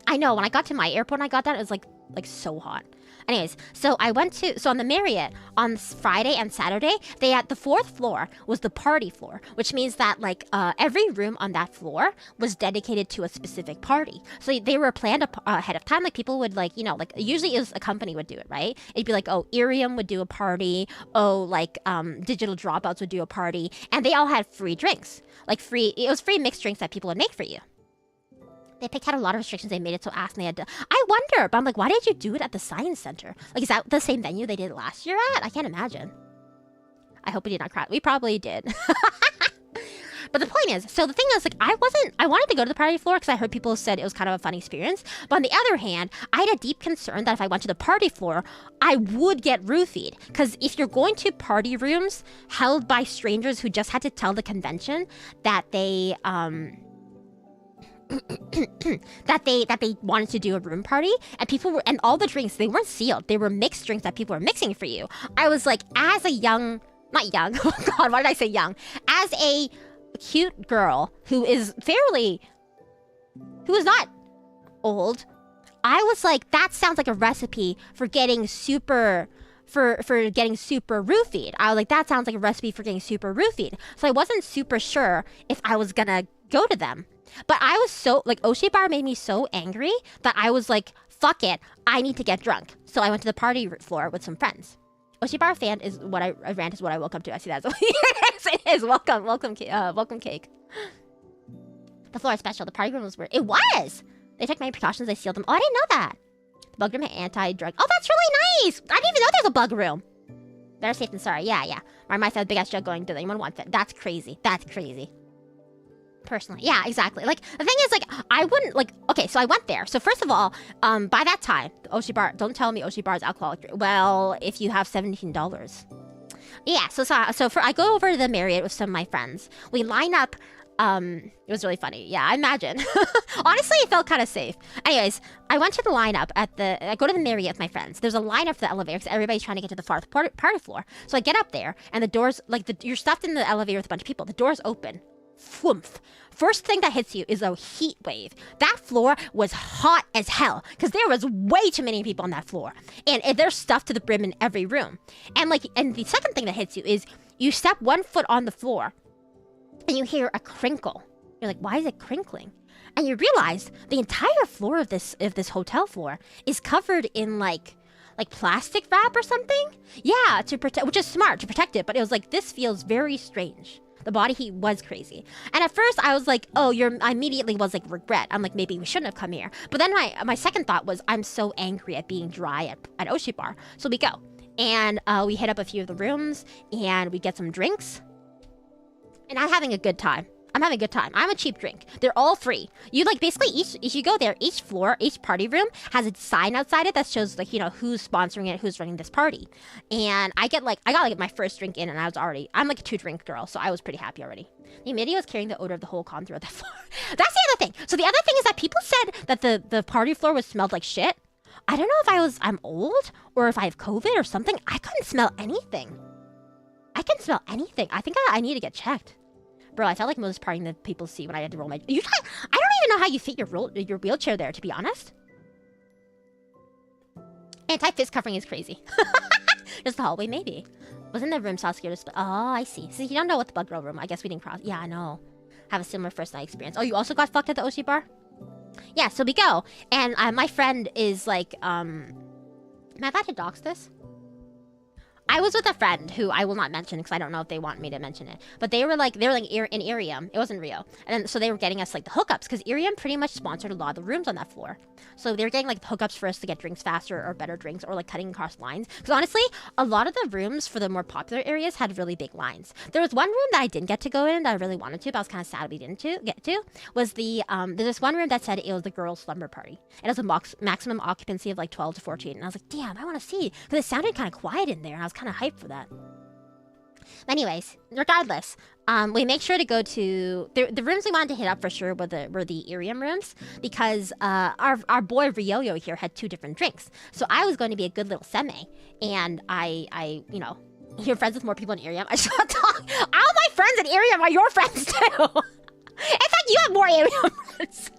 [SPEAKER 1] I know, when I got to my airport and I got that, it was like so hot. Anyways, so on the Marriott, on Friday and Saturday, they had the 4th floor was the party floor, which means that, like, every room on that floor was dedicated to a specific party. So they were planned ahead of time. Like, people would, like, you know, like, usually it was a company would do it, right? It'd be like, oh, Irium would do a party. Oh, like, Digital Dropouts would do a party. And they all had free drinks. Like, it was free mixed drinks that people would make for you. They picked out a lot of restrictions. They made it so ass and they had to... I wonder, but I'm like, why did you do it at the Science Center? Like, is that the same venue they did last year at? I can't imagine. I hope we did not cry. We probably did. But the point is, so the thing is, like, I wanted to go to the party floor because I heard people said it was kind of a fun experience. But on the other hand, I had a deep concern that if I went to the party floor, I would get roofied. Because if you're going to party rooms held by strangers who just had to tell the convention that they, that they wanted to do a room party, and all the drinks, they weren't sealed, they were mixed drinks that people were mixing for you. I was like, as a not young, oh god, why did I say young? As a cute girl who is not old, I was like, that sounds like a recipe for getting super roofied. I was like, that sounds like a recipe for getting super roofied. So I wasn't super sure if I was gonna go to them. But I was so, like, Oshi Bar made me so angry that I was like, fuck it, I need to get drunk. So I went to the party floor with some friends. Oshi Bar fan is what I rant is what I woke up to. I see that. It is. Welcome cake. The floor is special. The party room was weird. It was! They took many precautions. They sealed them. Oh, I didn't know that. The bug room had anti-drug. Oh, that's really nice! I didn't even know there's a bug room. Better safe than sorry. Yeah. My mice had a big-ass jug going. Did anyone want that? That's crazy. Personally, yeah, exactly. Like, the thing is, like, I wouldn't, like, okay, so I went there. So first of all, by that time, Oshi Bar, don't tell me Oshi Bar is alcoholic. Well, if you have $17. Yeah, so I go over to the Marriott with some of my friends. We line up. It was really funny. Yeah, I imagine. Honestly, it felt kind of safe. Anyways, I went to the lineup I go to the Marriott with my friends. There's a lineup for the elevator because everybody's trying to get to the party floor. So I get up there and the doors, like, you're stuffed in the elevator with a bunch of people. The doors open. Whoomph. First thing that hits you is a heat wave. That floor was hot as hell because there was way too many people on that floor, and there's stuff to the brim in every room. And the second thing that hits you is you step one foot on the floor, and you hear a crinkle. You're like, why is it crinkling? And you realize the entire floor of this hotel floor is covered in like like plastic wrap or something. Yeah, to protect, which is smart to protect it. But it was like, this feels very strange. The body heat was crazy. And at first I was like, oh, I immediately was like regret. I'm like, maybe we shouldn't have come here. But then my second thought was, I'm so angry at being dry at Oshi Bar. So we go. And we hit up a few of the rooms and we get some drinks. And I'm having a good time. I'm having a good time. I'm a cheap drink. They're all free. You like basically if you go there, each floor, each party room has a sign outside it that shows like, you know, who's sponsoring it, who's running this party. And I got like my first drink in and I'm like a 2-drink girl, so I was pretty happy already. The humidity was carrying the odor of the whole con throughout the floor. That's the other thing. So the other thing is that people said that the party floor was smelled like shit. I don't know if I'm old or if I have COVID or something. I couldn't smell anything. I couldn't smell anything. I think I need to get checked. Bro, I felt like most partying that people see when I had to roll my... I don't even know how you fit your wheelchair there, to be honest. Anti-fist covering is crazy. Just the hallway, maybe. Wasn't the room Saskia to... Oh, I see. So you don't know what the bug girl room... I guess we didn't cross... Yeah, I know. Have a similar first night experience. Oh, you also got fucked at the Oshi Bar? Yeah, so we go. And my friend is like... Am I allowed to dox this? I was with a friend who I will not mention because I don't know if they want me to mention it. But they were like in Irium. It wasn't Rio. And then, so they were getting us like the hookups because Irium pretty much sponsored a lot of the rooms on that floor. So they were getting like the hookups for us to get drinks faster or better drinks or like cutting across lines. Because honestly, a lot of the rooms for the more popular areas had really big lines. There was one room that I didn't get to go in that I really wanted to, but I was kind of sad we didn't get to. Was there's this one room that said it was the girls' slumber party. It has a maximum occupancy of like 12 to 14. And I was like, damn, I want to see. Because it sounded kind of quiet in there. And I was kind of hyped for that. Anyways, regardless, we make sure to go to the rooms we wanted to hit up for sure were the Irium rooms because our boy Ryoyo here had 2 different drinks. So I was going to be a good little seme, and I you know, you're friends with more people in Irium. I just want to talk. All my friends in Irium are your friends too. In fact, you have more Irium friends.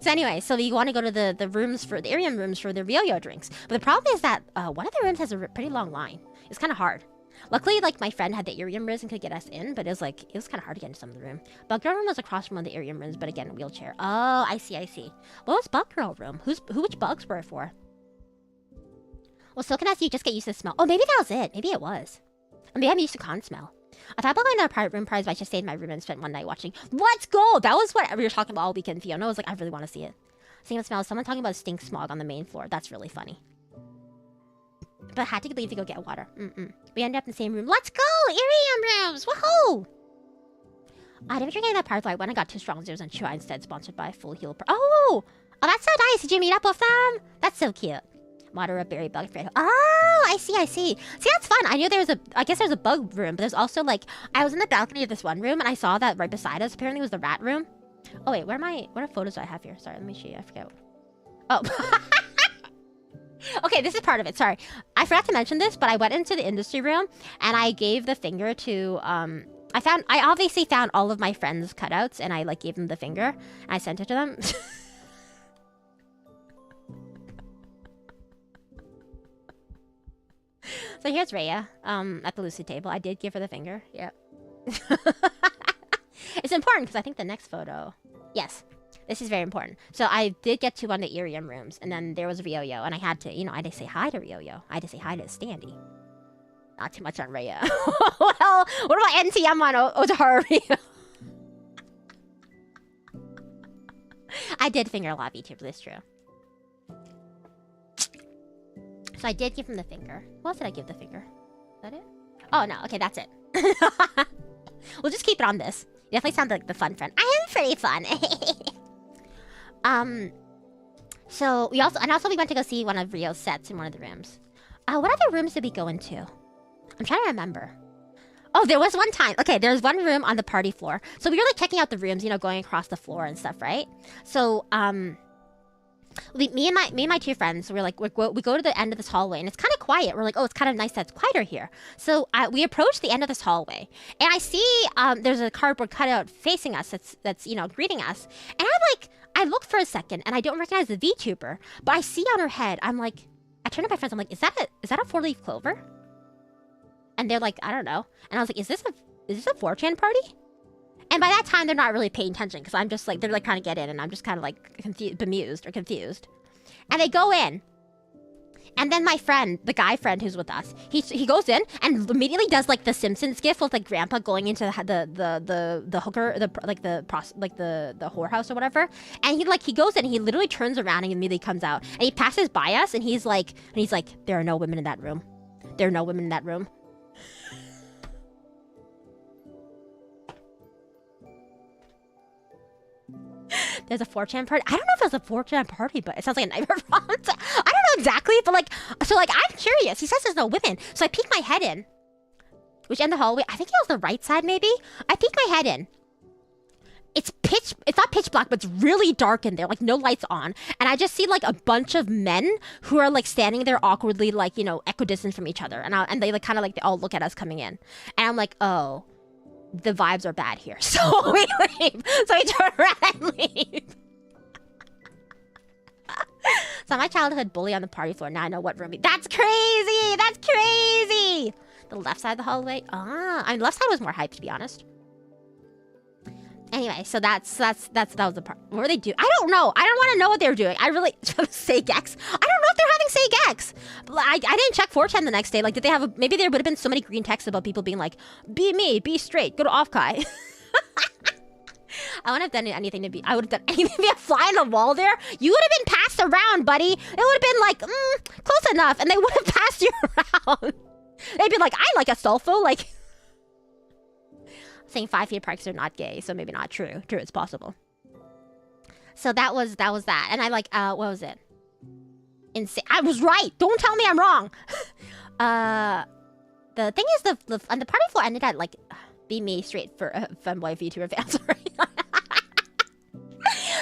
[SPEAKER 1] So anyway, so we want to go to the rooms for the Irium rooms for the Ryoyo drinks. But the problem is that one of the rooms has a pretty long line. It's kind of hard. Luckily, like my friend had the Irium rooms and could get us in, but it was kind of hard to get into some of the room. Bug Girl room was across from one of the Irium rooms, but again, a wheelchair. Oh, I see. What was Bug Girl room? Which bugs were it for? Well, Silken as you just get used to the smell. Oh, maybe that was it. Maybe it was. Or maybe I'm used to con smell. I thought about going to a private room prize, but I just stayed in my room and spent one night watching. Let's go! That was what we were talking about all weekend. Fiona was like, I really want to see it. Seeing the smell, someone talking about stink smog on the main floor. That's really funny. But I had to leave to go get water. We ended up in the same room. Let's go! Irium rooms! Woohoo! I didn't drink any of that Firefly. I went and got 2 strong zeros and Chua instead, sponsored by Full Heal. Oh, that's so nice. Did you meet up with them? That's so cute. Moderate berry bug afraid. Oh, I see. See, that's fun. I knew I guess there's a bug room, but there's also like, I was in the balcony of this one room and I saw that right beside us apparently was the rat room. Oh wait, what are photos do I have here? Sorry, let me show you. I forget. Oh. Okay, this is part of it. Sorry. I forgot to mention this, but I went into the industry room and I gave the finger to, I obviously found all of my friends' cutouts and I like gave them the finger and I sent it to them. So here's Rhea, at the Lucid table. I did give her the finger. Yep. It's important because I think the next photo... Yes, this is very important. So I did get to one of the Irium rooms, and then there was Ryoyo, and I had to, I had to say hi to Ryoyo. I had to say hi to Standy. Not too much on Rhea. Well, what about NTM on Otahari? I did finger a lot of VTubers, that's true. So I did give him the finger. What else did I give the finger? Is that it? Oh, no. Okay, that's it. We'll just keep it on this. You definitely sound like the fun friend. I am pretty fun. So we also went to go see one of Rio's sets in one of the rooms. What other rooms did we go into? I'm trying to remember. Oh, there was one time. Okay, there was one room on the party floor. So we were like checking out the rooms, going across the floor and stuff, right? So, me and my 2 friends, we go to the end of this hallway and it's kind of quiet. We're like, oh, it's kind of nice that it's quieter here. So we approach the end of this hallway and I see there's a cardboard cutout facing us that's greeting us. And I look for a second and I don't recognize the VTuber, but I see on her head, I turn to my friends, I'm like, is that a 4-leaf clover? And they're like, I don't know. And I was like, is this a 4chan party? And by that time, they're not really paying attention because I'm just like, they're like trying to get in and I'm just kind of like bemused or confused. And they go in And then my friend, the guy friend who's with us, he goes in and immediately does like the Simpsons gif with like grandpa going into the hooker, the whorehouse or whatever. And he goes in and he literally turns around and immediately comes out. And he passes by us and he's like, there are no women in that room. There are no women in that room. There's a 4chan party. I don't know if it's a 4chan party, but it sounds like a nightmare prompt. I don't know exactly, but like, so like, I'm curious. He says there's no women. So I peek my head in, which in the hallway, I think it was the right side maybe. I peek my head in. It's not pitch black, but it's really dark in there, like no lights on. And I just see like a bunch of men who are like standing there awkwardly, like, you know, equidistant from each other. And they like kind of like, they all look at us coming in. And I'm like, oh, the vibes are bad here. So we leave. So we turn around and leave. So my childhood bully on the party floor. Now I know what room. That's crazy. That's crazy. The left side of the hallway. Ah, I mean, left side was more hype, to be honest. Anyway, so that was the part. What were they doing? I don't know. I don't want to know what they were doing. I really say gex. I don't know if they're having say gex. I didn't check 4chan the next day. Like, did they have maybe there would have been so many green texts about people being like, be me, be straight, go to OffKai. I wouldn't have done anything to be. I would have done anything to be a fly on the wall there. You would have been passed around, buddy. It would have been like, close enough, and they would have passed you around. They'd be like, I like a sulfo, like. Saying 5 feet parks are not gay, so maybe not true. True, it's possible. So that was that. And I like, what was it? Insane. I was right. Don't tell me I'm wrong. The thing is, on the party floor ended at like, be me straight for femboy VTuber fans.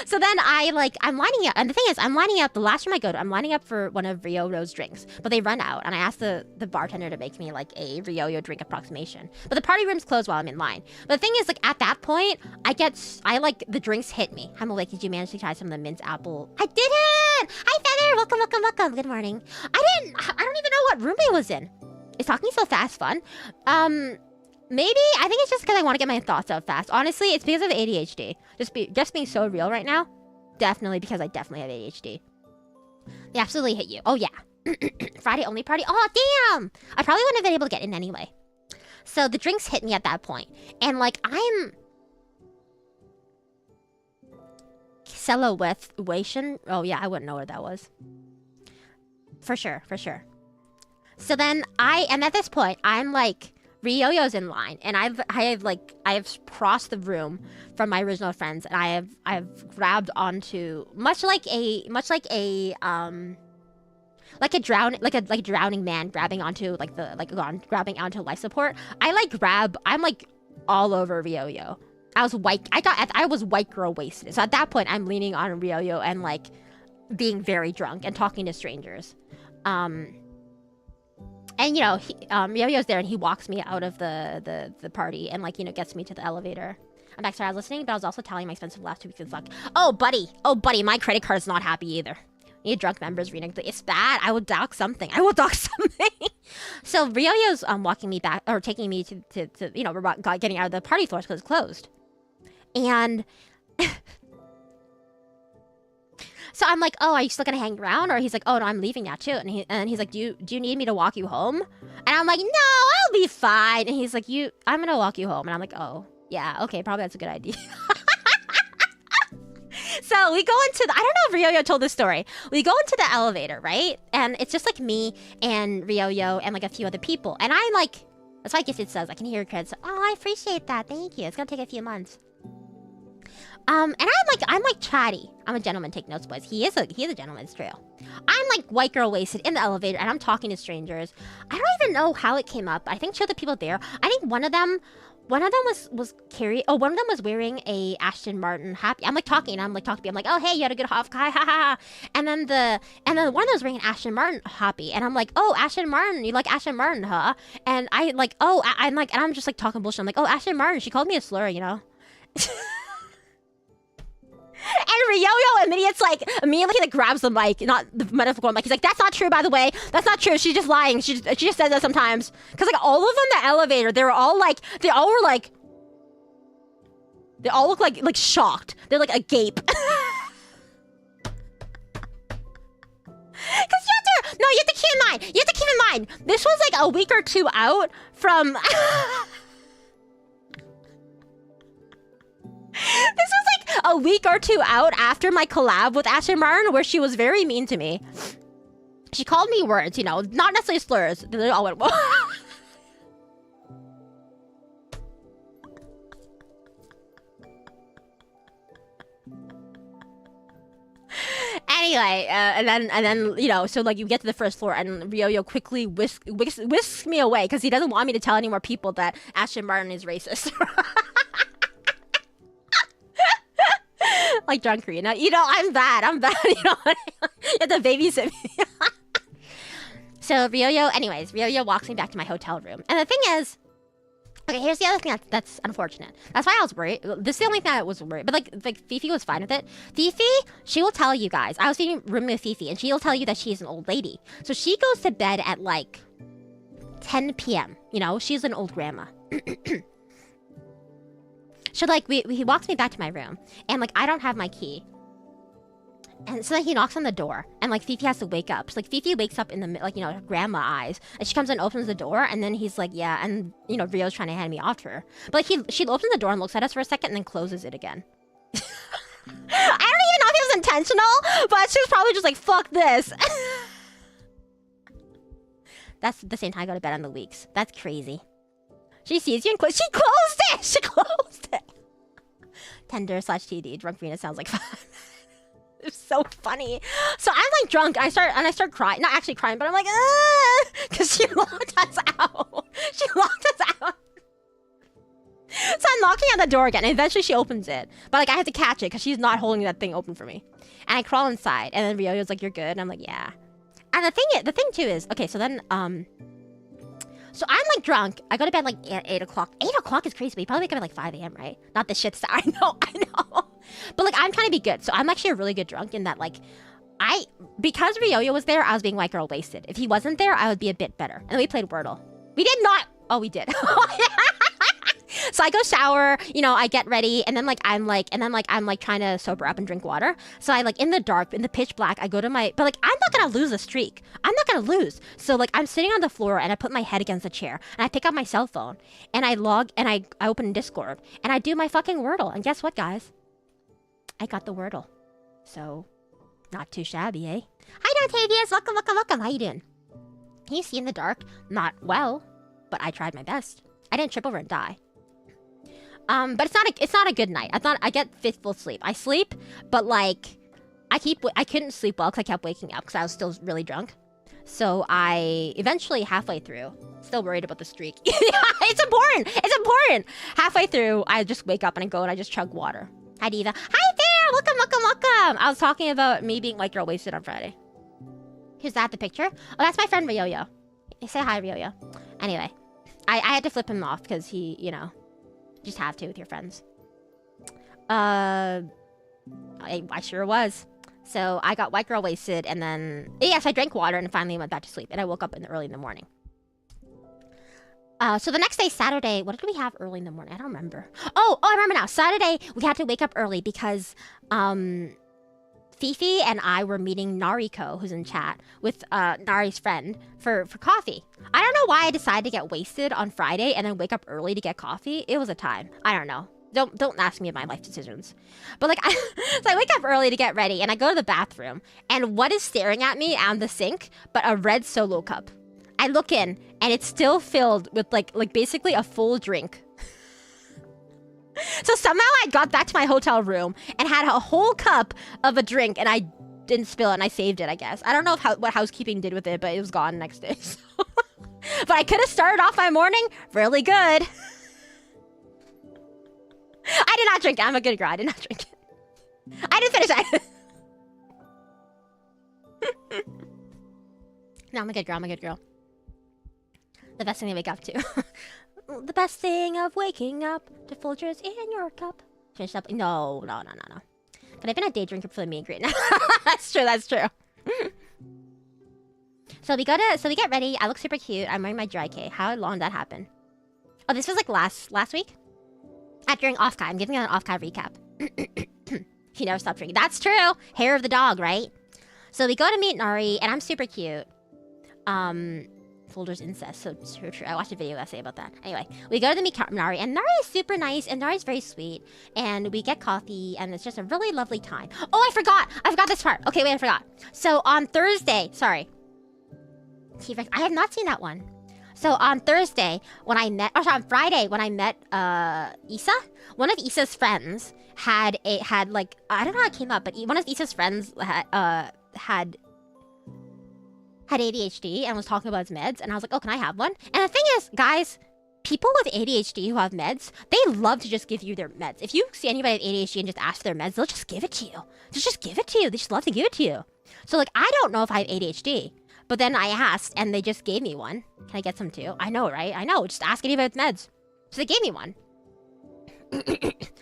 [SPEAKER 1] So then I'm lining up, and the thing is, I'm lining up, the last room I go to, I'm lining up for one of Ryoyo's drinks, but they run out, and I asked the bartender to make me, like, a Ryoyo drink approximation. But the party room's closed while I'm in line. But the thing is, like, at that point, the drinks hit me. I'm like, did you manage to try some of the mint apple? I didn't! Hi, Feather! Welcome. Good morning. I don't even know what room it was in. Is talking so fast fun? Maybe, I think it's just because I want to get my thoughts out fast. Honestly, it's because of ADHD. Just being so real right now. Definitely because I definitely have ADHD. They absolutely hit you. Oh, yeah. Friday only party? Oh, damn! I probably wouldn't have been able to get in anyway. So the drinks hit me at that point. And, like, I'm... Celowation? Oh, yeah, I wouldn't know what that was. For sure. So then and at this point, I'm, like... Ryoyo's in line, and I've crossed the room from my original friends, and I've grabbed onto much like a drowning man grabbing onto grabbing onto life support. I'm like all over Ryoyo. I was white girl wasted. So at that point, I'm leaning on Ryoyo and like being very drunk and talking to strangers. And, you know, Ryoyo's there, and he walks me out of the party and, like, you know, gets me to the elevator. I'm back, sorry, I was listening, but I was also tallying my expenses for the last 2 weeks in luck. Oh, buddy, my credit card's not happy either. Need drunk members, Rina. It's bad. I will dock something. So Ryoyo's walking me back, or taking me to you know, we're getting out of the party floors because it's closed. And... So I'm like, oh, are you still gonna hang around? Or he's like, oh no, I'm leaving now too. And he's like, do you need me to walk you home? And I'm like, no, I'll be fine. And he's like, I'm gonna walk you home. And I'm like, oh, yeah, okay, probably that's a good idea. So we go into I don't know if Ryoyo told this story. We go into the elevator, right? And it's just like me and Ryoyo and like a few other people. And I'm like, that's why I guess it says, I can hear credits. Oh, I appreciate that. Thank you. It's gonna take a few months. And I'm like chatty. I'm a gentleman, take notes, boys. He is a gentleman, it's true. I'm like white girl wasted in the elevator, and I'm talking to strangers. I don't even know how it came up. I think two of the people there, I think one of them was wearing a Aston Martin happy. I'm like talking to people. I'm like, oh hey, you had a good OffKai, ha. And then one of them was wearing an Aston Martin happy, and I'm like, oh, Aston Martin, you like Aston Martin, huh? And I'm just like talking bullshit. I'm like, oh, Aston Martin, she called me a slur, you know. And Ryoyo immediately like grabs the mic, not the metaphorical mic. He's like, that's not true, by the way. That's not true. She's just lying. She just says that sometimes. Because like all of them in the elevator, they all look like shocked. They're like agape. Because you have to mind. You have to keep in mind. This was like a week or two out from. This was like a week or two out after my collab with Aston Martin, where she was very mean to me. She called me words, you know, not necessarily slurs. They all went. Anyway, and then you know, so like you get to the first floor, and Ryoyo quickly whisks me away because he doesn't want me to tell any more people that Aston Martin is racist. Like drunk Rina, you know, I'm bad, you know. You have to babysit me. So Ryoyo, anyways, Ryoyo walks me back to my hotel room, and the thing is. Okay, here's the other thing that's unfortunate. That's why I was worried. This is the only thing I was worried. But like Fifi was fine with it. Fifi, she will tell you guys. I was rooming with Fifi, and she'll tell you that she's an old lady. So she goes to bed at like 10 p.m. You know, she's an old grandma. So like he walks me back to my room, and like I don't have my key. And so then he knocks on the door, and like Fifi has to wake up. So like Fifi wakes up in the like, you know, her grandma eyes, and she comes and opens the door, and then he's like, yeah, and you know, Rio's trying to hand me off to her, but like she opens the door and looks at us for a second, and then closes it again. I don't even know if it was intentional, but she was probably just like, fuck this. That's the same time I go to bed on the weeks. That's crazy. She sees you and she closed it. She closed it. Tender/TD. Drunk Rina sounds like fun. It's so funny. So I'm like drunk, and I start crying. Not actually crying, but I'm like, because she locked us out. She locked us out. So I'm knocking on the door again, and eventually she opens it. But like I have to catch it because she's not holding that thing open for me. And I crawl inside, and then Ryoyo's like, "You're good," and I'm like, "Yeah." And the thing too is, okay, so then so I'm like drunk. I go to bed like at 8 o'clock. 8 o'clock is crazy, but you probably wake up at like 5 a.m., right? Not the shit star. I know. But like I'm trying to be good. So I'm actually a really good drunk in that like because Ryoyo was there, I was being white girl wasted. If he wasn't there, I would be a bit better. And then we played Wordle. We did not. Oh, we did. So I go shower, you know, I get ready, and then I'm trying to sober up and drink water. So I like in the dark, in the pitch black, I go to my, but like I'm not gonna lose a streak. I'm not gonna lose. So like I'm sitting on the floor, and I put my head against the chair, and I pick up my cell phone, and I log, and I open Discord, and I do my fucking Wordle. And guess what, guys? I got the Wordle. So not too shabby, eh? Hi, Dontavius. Welcome. How you doing? Can you see in the dark? Not well, but I tried my best. I didn't trip over and die. But it's not a good night. I get fitful sleep. I sleep, but like I couldn't sleep well because I kept waking up because I was still really drunk. So I eventually, halfway through, still worried about the streak. It's important. Halfway through, I just wake up and I go and I just chug water. Hi Diva. Hi there. Welcome. I was talking about me being white girl wasted on Friday. Who's that? The picture? Oh, that's my friend Ryoyo. Say hi, Ryoyo. Anyway, I had to flip him off because he, you know. Just have to with your friends. I sure was. So I got white girl wasted, and then yes, I drank water and finally went back to sleep, and I woke up early in the morning. So the next day, Saturday, what did we have early in the morning? I don't remember. Oh, I remember now. Saturday we had to wake up early because Fifi and I were meeting Nariko, who's in chat, with Nari's friend for coffee. I don't know why I decided to get wasted on Friday and then wake up early to get coffee. It was a time. I don't know. Don't ask me about my life decisions. But like, so I wake up early to get ready, and I go to the bathroom, and what is staring at me on the sink but a red Solo cup? I look in, and it's still filled with like basically a full drink. So somehow I got back to my hotel room and had a whole cup of a drink, and I didn't spill it, and I saved it, I guess. I don't know what housekeeping did with it, but it was gone the next day. So. But I could have started off my morning really good. I did not drink it. I'm a good girl. I did not drink it. I didn't finish it. No, I'm a good girl. The best thing to wake up to. The best thing of waking up to Folgers in your cup. Finish up. No. But I've been a day drinker for the meet and greet now. That's true. So we get ready. I look super cute. I'm wearing my dry K. How long did that happen? Oh, this was like last week? During OffKai. I'm giving an OffKai recap. She never stopped drinking. That's true. Hair of the dog, right? So we go to meet Nari, and I'm super cute. Folder's incest, so true. I watched a video essay about that. Anyway, we go to meet Nari, and Nari is super nice, and Nari's very sweet, and we get coffee, and it's just a really lovely time. Oh, I forgot this part. Okay, wait, I forgot. So on Thursday, sorry. I have not seen that one. So on Thursday, on Friday, when I met Isa, one of Isa's friends had like, I don't know how it came up, but one of Isa's friends had ADHD and was talking about his meds, and I was like, oh, can I have one? And the thing is, guys, people with ADHD who have meds, they love to just give you their meds. If you see anybody with ADHD and just ask for their meds, they'll just give it to you. They'll just give it to you. They just love to give it to you. So like, I don't know if I have ADHD, but then I asked and they just gave me one. Can I get some too? I know, right? I know. Just ask anybody with meds. So they gave me one.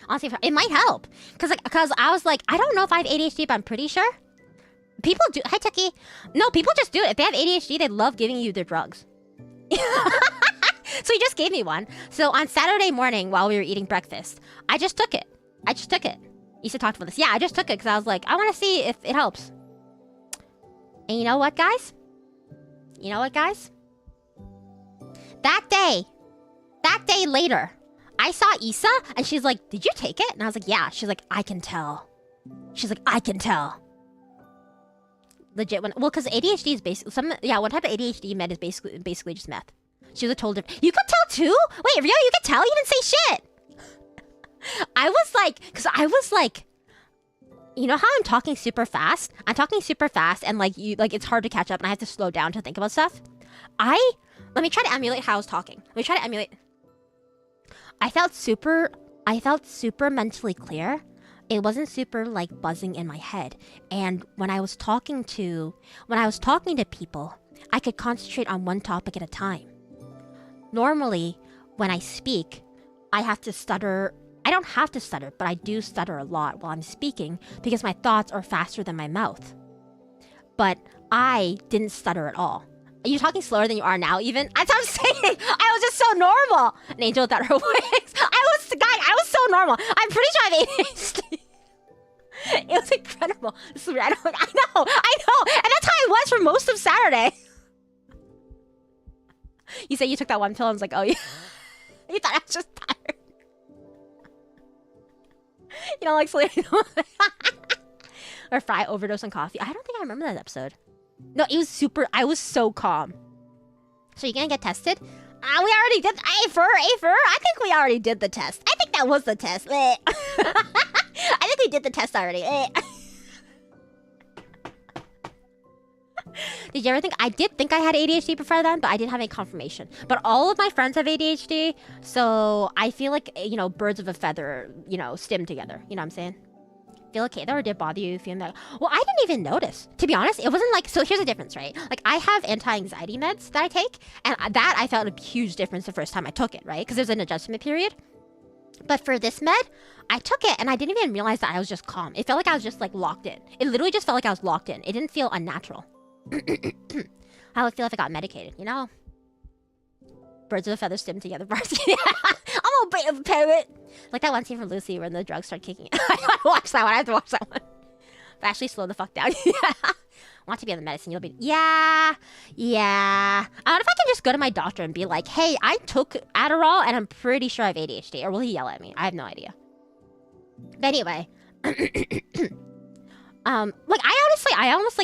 [SPEAKER 1] Honestly, it might help. Because I was like, I don't know if I have ADHD, but I'm pretty sure. People do. Hi, Tucky. No, people just do it. If they have ADHD, they love giving you their drugs. So he just gave me one. So on Saturday morning while we were eating breakfast, I just took it. Issa talked about this. Yeah, I just took it because I was like, I want to see if it helps. And you know what, guys? That day later, I saw Issa and she's like, did you take it? And I was like, yeah. She's like, I can tell. Legit, because ADHD is basically one type of ADHD med is basically just meth. She was told her, you could tell too? Wait, Rio, you could tell? You didn't say shit. I was like, you know how I'm talking super fast? I'm talking super fast and it's hard to catch up and I have to slow down to think about stuff. Let me try to emulate how I was talking. I felt super mentally clear. It wasn't super like buzzing in my head. And when I was talking to people, I could concentrate on one topic at a time. Normally, when I speak, I have to stutter. I don't have to stutter, but I do stutter a lot while I'm speaking because my thoughts are faster than my mouth. But I didn't stutter at all. Are you talking slower than you are now even? That's what I'm saying. I was just so normal. An angel without her wings. I was so normal. I'm pretty sure I have ADHD. It was incredible. I know. And that's how I was for most of Saturday. You say you took that one pill and I was like, oh yeah. You thought I was just tired. You know, like sleeping. Or Fry overdose on coffee. I don't think I remember that episode. No, I was so calm. So you're gonna get tested? We already did. Afer. I think we already did the test. I think that was the test. I think we did the test already. Did you ever think? I did think I had ADHD before then, but I didn't have any confirmation. But all of my friends have ADHD, so I feel like, birds of a feather, stim together. You know what I'm saying? Feel okay though, or did it bother you feeling that? Well, I didn't even notice. To be honest, it wasn't like, so here's the difference, right? Like, I have anti-anxiety meds that I take, and that I felt a huge difference the first time I took it, right? Because there's an adjustment period. But for this med, I took it, and I didn't even realize that I was just calm. It felt like I was just, like, locked in. It literally just felt like I was locked in. It didn't feel unnatural. How would it feel if I got medicated, you know? Birds of a feather stim together. Yeah. I'm a bit of a parrot. Like that one scene from Lucy when the drugs start kicking. I have to watch that one. But actually slow the fuck down. Yeah. Want to be on the medicine, you'll be... Yeah. I don't know if I can just go to my doctor and be like, hey, I took Adderall and I'm pretty sure I have ADHD. Or will he yell at me? I have no idea. But anyway. I almost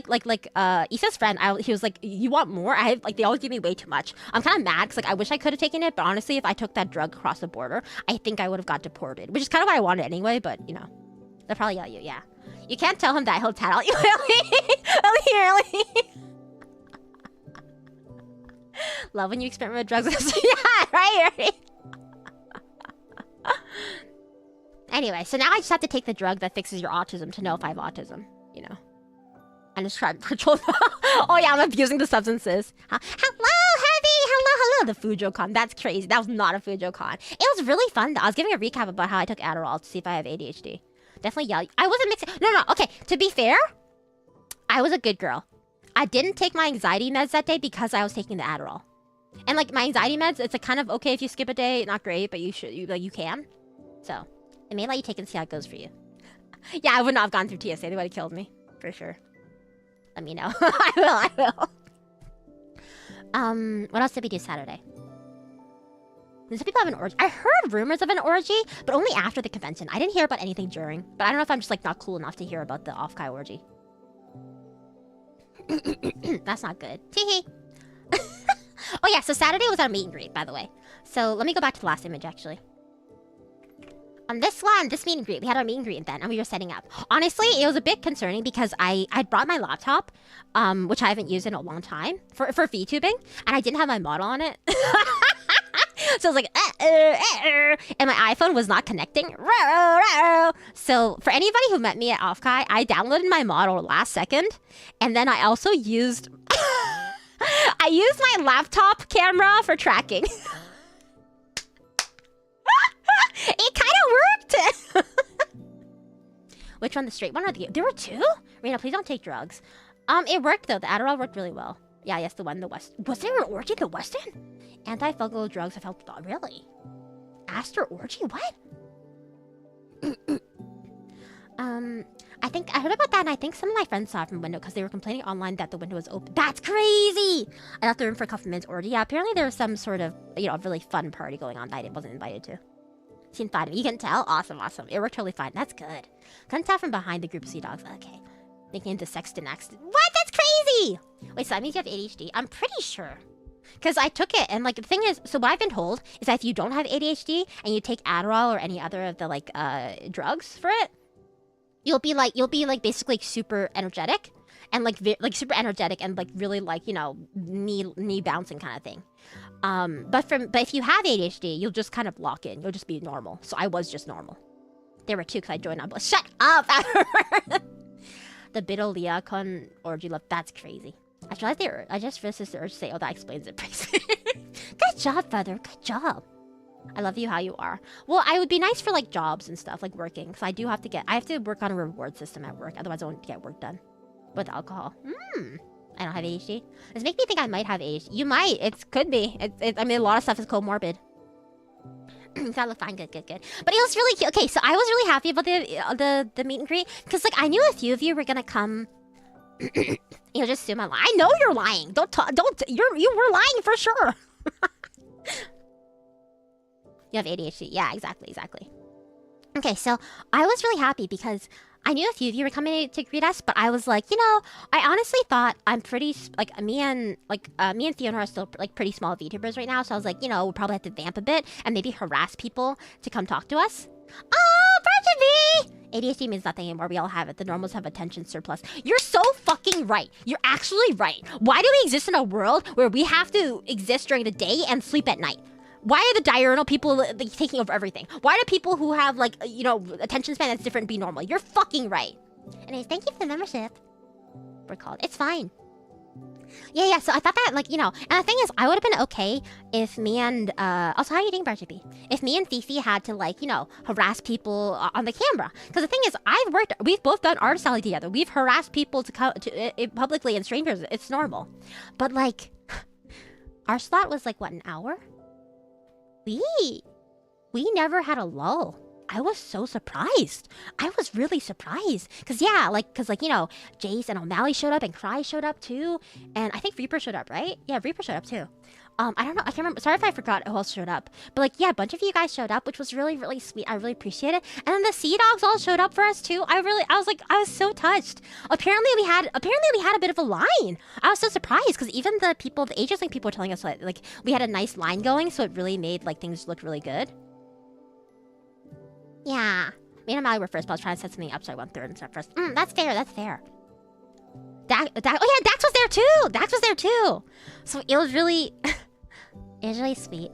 [SPEAKER 1] Issa's friend, he was like, you want more? They always give me way too much. I'm kind of mad because I wish I could have taken it, but honestly, if I took that drug across the border, I think I would have got deported, which is kind of what I wanted anyway, but they'll probably yell at you, yeah. You can't tell him that, he'll tattle you. Really? Love when you experiment with drugs. Yeah, right? Anyway, so now I just have to take the drug that fixes your autism to know if I have autism, And just try control. Oh yeah, I'm abusing the substances. Hello, Heavy! Hello! The Fujo-con. That's crazy. That was not a Fujo-con. It was really fun though. I was giving a recap about how I took Adderall to see if I have ADHD. Definitely yell. I wasn't mixing. No. Okay, to be fair, I was a good girl. I didn't take my anxiety meds that day because I was taking the Adderall. And like my anxiety meds, it's like kind of okay if you skip a day. Not great, but you can. So, I may let you take it and see how it goes for you. Yeah, I would not have gone through TSA. They would have killed me. For sure. Let me know. I will. What else did we do Saturday? Some people have an orgy. I heard rumors of an orgy, but only after the convention. I didn't hear about anything during. But I don't know if I'm just like not cool enough to hear about the OffKai orgy. That's not good. Teehee. Oh yeah, so Saturday was our meet and greet, by the way. So let me go back to the last image, actually. On this one, this meet and greet, we had our meet and greet event, and we were setting up. Honestly, it was a bit concerning because I brought my laptop, which I haven't used in a long time, for VTubing, and I didn't have my model on it. So I was like, and my iPhone was not connecting. So for anybody who met me at OffKai, I downloaded my model last second, and then I also used I used my laptop camera for tracking. It kind of worked. Which one, the straight one or the... There were two? Rina, please don't take drugs. It worked though. The Adderall worked really well. Yeah, yes, the one, the West. Was there an orgy, the Western? Antifungal drugs have helped. Really? Aster orgy? What? I think I heard about that, and I think some of my friends saw it from window because they were complaining online that the window was open. That's crazy! I left the room for a couple minutes orgy. Yeah, apparently there was some sort of, you know, really fun party going on that I wasn't invited to. Seemed fine. You can tell? Awesome, awesome. It worked totally fine. That's good. Couldn't tell from behind the group of sea dogs. Okay. Making into sex to next. What? That's crazy! Wait, so that means you have ADHD? I'm pretty sure. Because I took it, and like the thing is, so what I've been told is that if you don't have ADHD and you take Adderall or any other of the like drugs for it, you'll be like basically super energetic and like super energetic and like really like, you know, knee bouncing kind of thing. But if you have ADHD, you'll just kind of lock in. You'll just be normal. So I was just normal. There were two because I joined on. Shut up! The Biddle-Leacon orgy love. That's crazy. I just resisted the urge to say, oh, that explains it. Good job, brother. Good job. I love you how you are. Well, I would be nice for like jobs and stuff, like working. So I have to work on a reward system at work. Otherwise I won't get work done. With alcohol. I don't have ADHD. This makes me think I might have ADHD. You might. It could be. I mean, a lot of stuff is comorbid. That looked fine. Good. But it was really cute. Okay, so I was really happy about the meet and greet. Because like I knew a few of you were gonna come. You'll just assume I'm lying. I know you're lying. You were lying for sure. You have ADHD. Yeah, exactly. Okay, so I was really happy because I knew a few of you were coming to greet us, but I was like, you know, I honestly thought I'm pretty, like, me and Fiona are still, like, pretty small VTubers right now, so I was like, you know, we'll probably have to vamp a bit and maybe harass people to come talk to us. Oh, Virgin V! ADHD means nothing anymore. We all have it. The normals have attention surplus. You're so fucking right. You're actually right. Why do we exist in a world where we have to exist during the day and sleep at night? Why are the diurnal people like, taking over everything? Why do people who have, like, you know, attention span that's different be normal? You're fucking right. Anyways, thank you for the membership. We're called. It's fine. Yeah, so I thought that, like, you know, and the thing is, I would have been okay if me and, also, how are you doing, Barjaby? If me and Fifi had to, like, you know, harass people on the camera. Because the thing is, we've both done artist alley together. We've harassed people to come publicly and strangers. It's normal. But, like, our slot was, like, what, an hour? We never had a lull. I was so surprised. I was really surprised. Cause you know, Jace and O'Malley showed up and Cry showed up too. And I think Reaper showed up, right? Yeah, Reaper showed up too. I don't know, I can't remember. Sorry if I forgot who else showed up. But like, yeah, a bunch of you guys showed up, which was really, really sweet. I really appreciate it. And then the Sea Dogs all showed up for us too. I was so touched. Apparently we had a bit of a line. I was so surprised because even the Aegis Link people were telling us like we had a nice line going, so it really made like things look really good. Yeah. Me and O'Malley were first, but I was trying to set something up, so I went third and stuff first. That's fair. Oh yeah, Dax was there too. So it was really, sweet.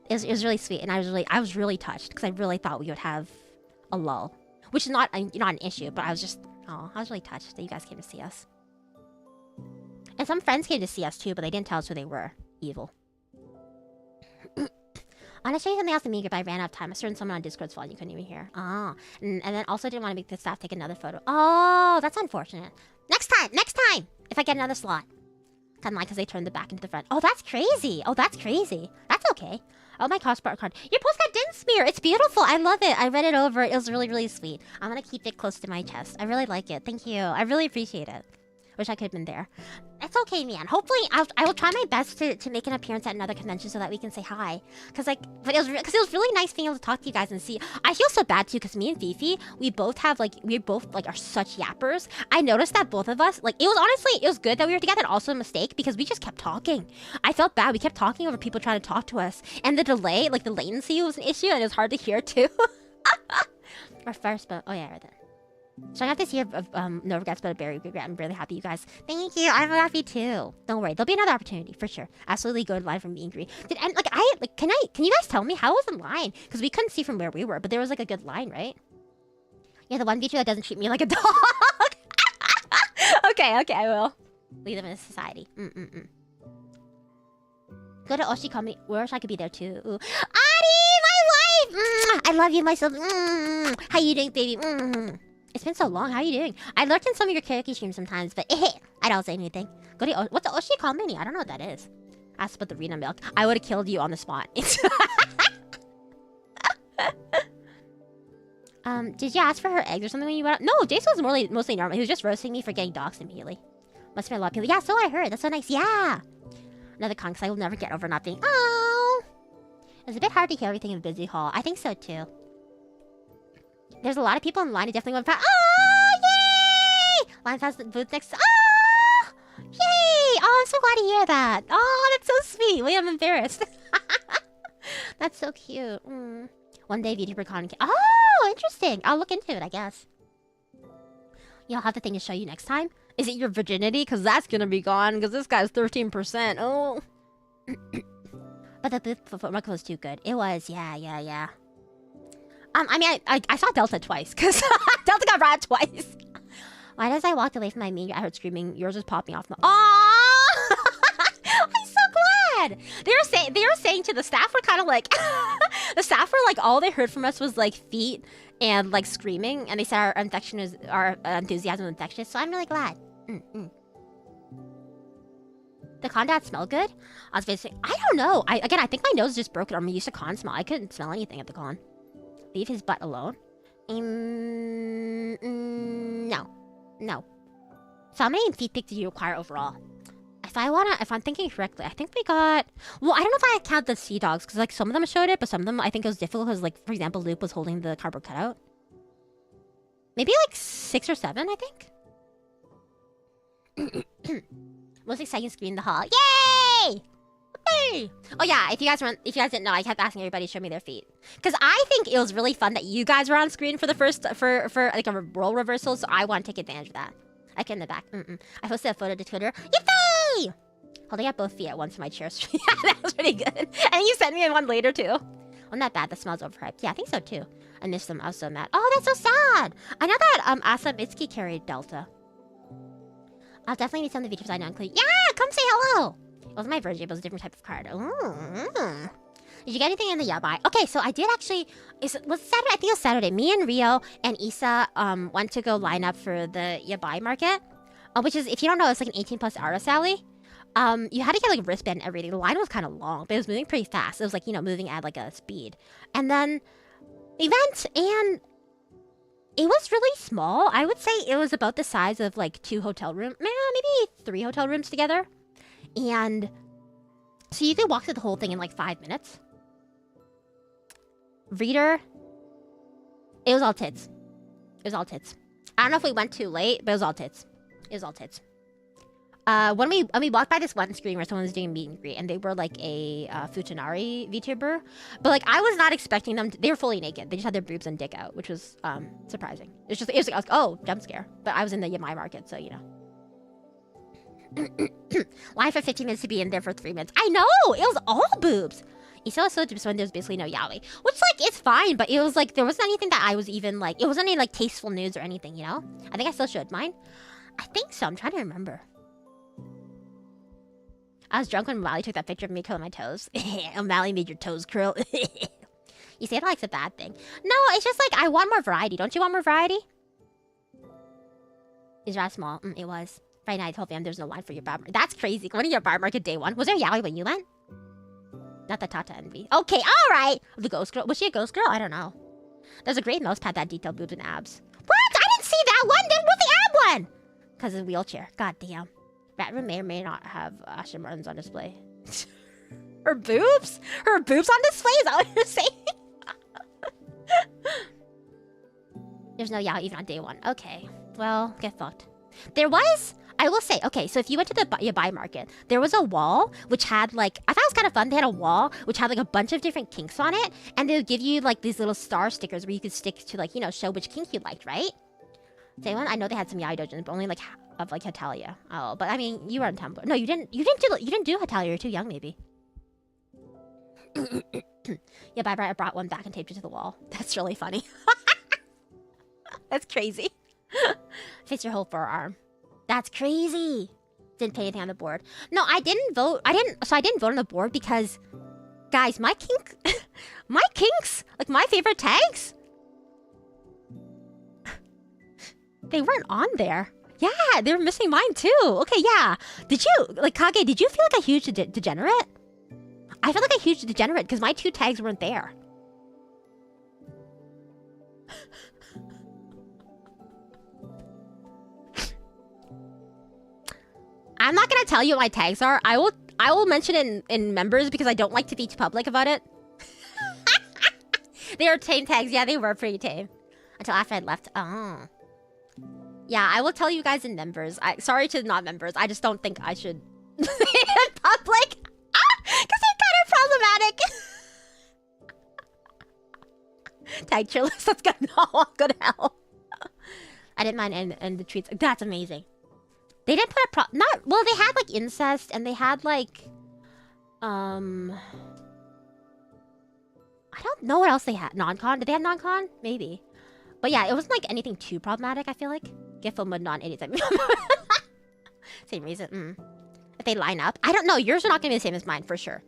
[SPEAKER 1] It was really sweet, and I was really touched because I really thought we would have a lull, which is not an issue. But I was really touched that you guys came to see us, and some friends came to see us too, but they didn't tell us who they were. Evil. I want to show you something else in Meager, but I ran out of time. I started someone on Discord's fault and you couldn't even hear. And then also didn't want to make the staff take another photo. Oh, that's unfortunate. Next time, if I get another slot. Kind of like because they turned the back into the front. Oh, that's crazy. That's okay. Oh, my cosplay card. Your postcard didn't smear. It's beautiful. I love it. I read it over. It was really, really sweet. I'm going to keep it close to my chest. I really like it. Thank you. I really appreciate it. Wish I could have been there. It's okay, man. Hopefully, I will try my best to make an appearance at another convention so that we can say hi. Cause like, but it was really nice being able to talk to you guys and see. I feel so bad too, cause me and Fifi, we both are such yappers. I noticed that both of us, like, it was good that we were together, and also a mistake because we just kept talking. I felt bad. We kept talking over people trying to talk to us, and the delay, like the latency, was an issue, and it was hard to hear too. Our first, but oh yeah, right then. So I got this year of no regrets but a very regret. I'm really happy, you guys. Thank you. I'm happy too. Don't worry, there'll be another opportunity for sure. Absolutely good line from Mean Green. Can you guys tell me how was the line? Because we couldn't see from where we were, but there was like a good line, right? Yeah, the one feature that doesn't treat me like a dog. Okay, I will. We live in a society. Go to Oshi Comedy. Wish I could be there too. Ooh. Adi, my wife. I love you, myself. How you doing, baby? It's been so long. How are you doing? I lurk in some of your karaoke streams sometimes, but I don't say anything. Go to what's the Oshi Comedy? I don't know what that is. Ask about the Rina milk. I would have killed you on the spot. Did you ask for her eggs or something when you went out? No, Jason was mostly normal. He was just roasting me for getting doxxed immediately. Must have been a lot of people. Yeah, so I heard. That's so nice. Yeah. Another con, because I will never get over not being. Oh. It's a bit hard to hear everything in Busy Hall. I think so too. There's a lot of people in line. I definitely went past. Oh, yay! Line past the booth next. Oh, yay! Oh, I'm so glad to hear that. Oh, that's so sweet. Wait, I'm embarrassed. That's so cute. One day, VTuber con. Oh, interesting. I'll look into it, I guess. You'll have the thing to show you next time. Is it your virginity? Because that's gonna be gone. Because this guy's 13%. Oh. But the booth footwork was too good. It was. Yeah. I mean, I saw Delta twice. Because Delta got brought twice. Why does I walked away from my mean? I heard screaming. Yours was popping off. Oh! I'm so glad. They were saying to the staff were kind of like the staff were like all they heard from us was like feet and like screaming, and they said our enthusiasm was infectious. So I'm really glad. The condats smell good? I was basically, I don't know. I think my nose is just broken. I'm used to con smell. I couldn't smell anything at the con. Leave his butt alone. No. So how many feet pics do you require overall? If I'm thinking correctly, I think we got. Well, I don't know if I count the sea dogs because like some of them showed it, but some of them I think it was difficult because like for example, Luke was holding the cardboard cutout. Maybe like 6 or 7, I think. Most exciting screen in the hall. Yay! Hey! Oh yeah, if you guys didn't know, I kept asking everybody to show me their feet. Because I think it was really fun that you guys were on screen for the first for like a role reversal, so I want to take advantage of that. I get in the back. I posted a photo to Twitter. Yippee! Holding up both feet at once in my chair. That was pretty good. And you sent me one later too. Well, not bad. The smells overhyped. Yeah, I think so too. I missed them. I was so mad. Oh, that's so sad. I know that Asa Mitsuki carried Delta. I'll definitely need some of the features I know include. Yeah, come say hello. It wasn't my version, but it was a different type of card. Ooh. Did you get anything in the yabai? Okay, so I did actually. Was Saturday? I think it was Saturday. Me and Rio and Issa went to go line up for the yabai market, which is, if you don't know, it's like an 18+ artist alley. You had to get like a wristband and everything. The line was kind of long, but it was moving pretty fast. It was like, you know, moving at like a speed. And then event, and it was really small. I would say it was about the size of like 2 hotel rooms, maybe 3 hotel rooms together. And so you could walk through the whole thing in like 5 minutes. Reader, it was all tits. It was all tits. I don't know if we went too late, but it was all tits. It was all tits. When we walked by this one screen where someone was doing a meet and greet, and they were like a Futanari VTuber, but like I was not expecting them. They were fully naked. They just had their boobs and dick out, which was surprising. It was like I was like, oh, jump scare. But I was in the Yamai market, so you know. Line for 15 minutes to be in there for 3 minutes. I know! It was all boobs! Issa was so disappointed there was basically no yaoi. Which, like, it's fine, but it was like, there wasn't anything that I was even like, it wasn't any like tasteful nudes or anything, you know? I think I still showed mine. I think so, I'm trying to remember. I was drunk when O'Malley took that picture of me curling my toes. O'Malley made your toes curl. You say that like it's a bad thing. No, it's just like, I want more variety. Don't you want more variety? Is that small? It was. Friday night I told fam there's no line for your bar market. That's crazy. Going to your bar market day 1. Was there yaoi when you went? Not the Tata Envy. Okay, alright! The ghost girl. Was she a ghost girl? I don't know. There's a great mouse pad that detailed boobs and abs. What? I didn't see that one! Then what's the ab one? Because of the wheelchair. God damn. Rat room may or may not have Aston Martins on display. Her boobs? Her boobs on display? Is that what you're saying? There's no Yao even on day one. Okay. Well, get fucked. There was... I will say, okay, so if you went to the Yabai market, there was a wall which had like, I thought it was kind of fun. They had a wall which had like a bunch of different kinks on it, and they would give you like these little star stickers where you could stick to like, you know, show which kink you liked, right? Say one. I know they had some Yaoi dojins, but only like of like Hetalia. Oh, but I mean, you were on Tumblr. No, you didn't do Hetalia. You're too young, maybe. Yeah, I brought one back and taped it to the wall. That's really funny. That's crazy. Fits your whole forearm. That's crazy. Didn't pay anything on the board. No, I didn't vote. I didn't vote on the board because, guys, my kinks, like my favorite tags, they weren't on there. Yeah, they were missing mine too. Okay, yeah. Did you, like, Kage, did you feel like a huge degenerate? I felt like a huge degenerate because my 2 tags weren't there. I'm not gonna tell you what my tags are. I will mention it in members because I don't like to be too public about it. They were tame tags. Yeah, they were pretty tame. Until after I left. Oh. Yeah, I will tell you guys in members. Sorry to not members. I just don't think I should say it in public. Because they're kind of problematic. Tag chill list. Let's go. No, go to hell. I didn't mind and the treats. That's amazing. They didn't put a well, they had like incest and they had like I don't know what else they had. Non-con? Did they have non-con? Maybe. But yeah, it wasn't like anything too problematic, I feel like. Get film would not anything. Same reason. If they line up. I don't know, yours are not gonna be the same as mine for sure.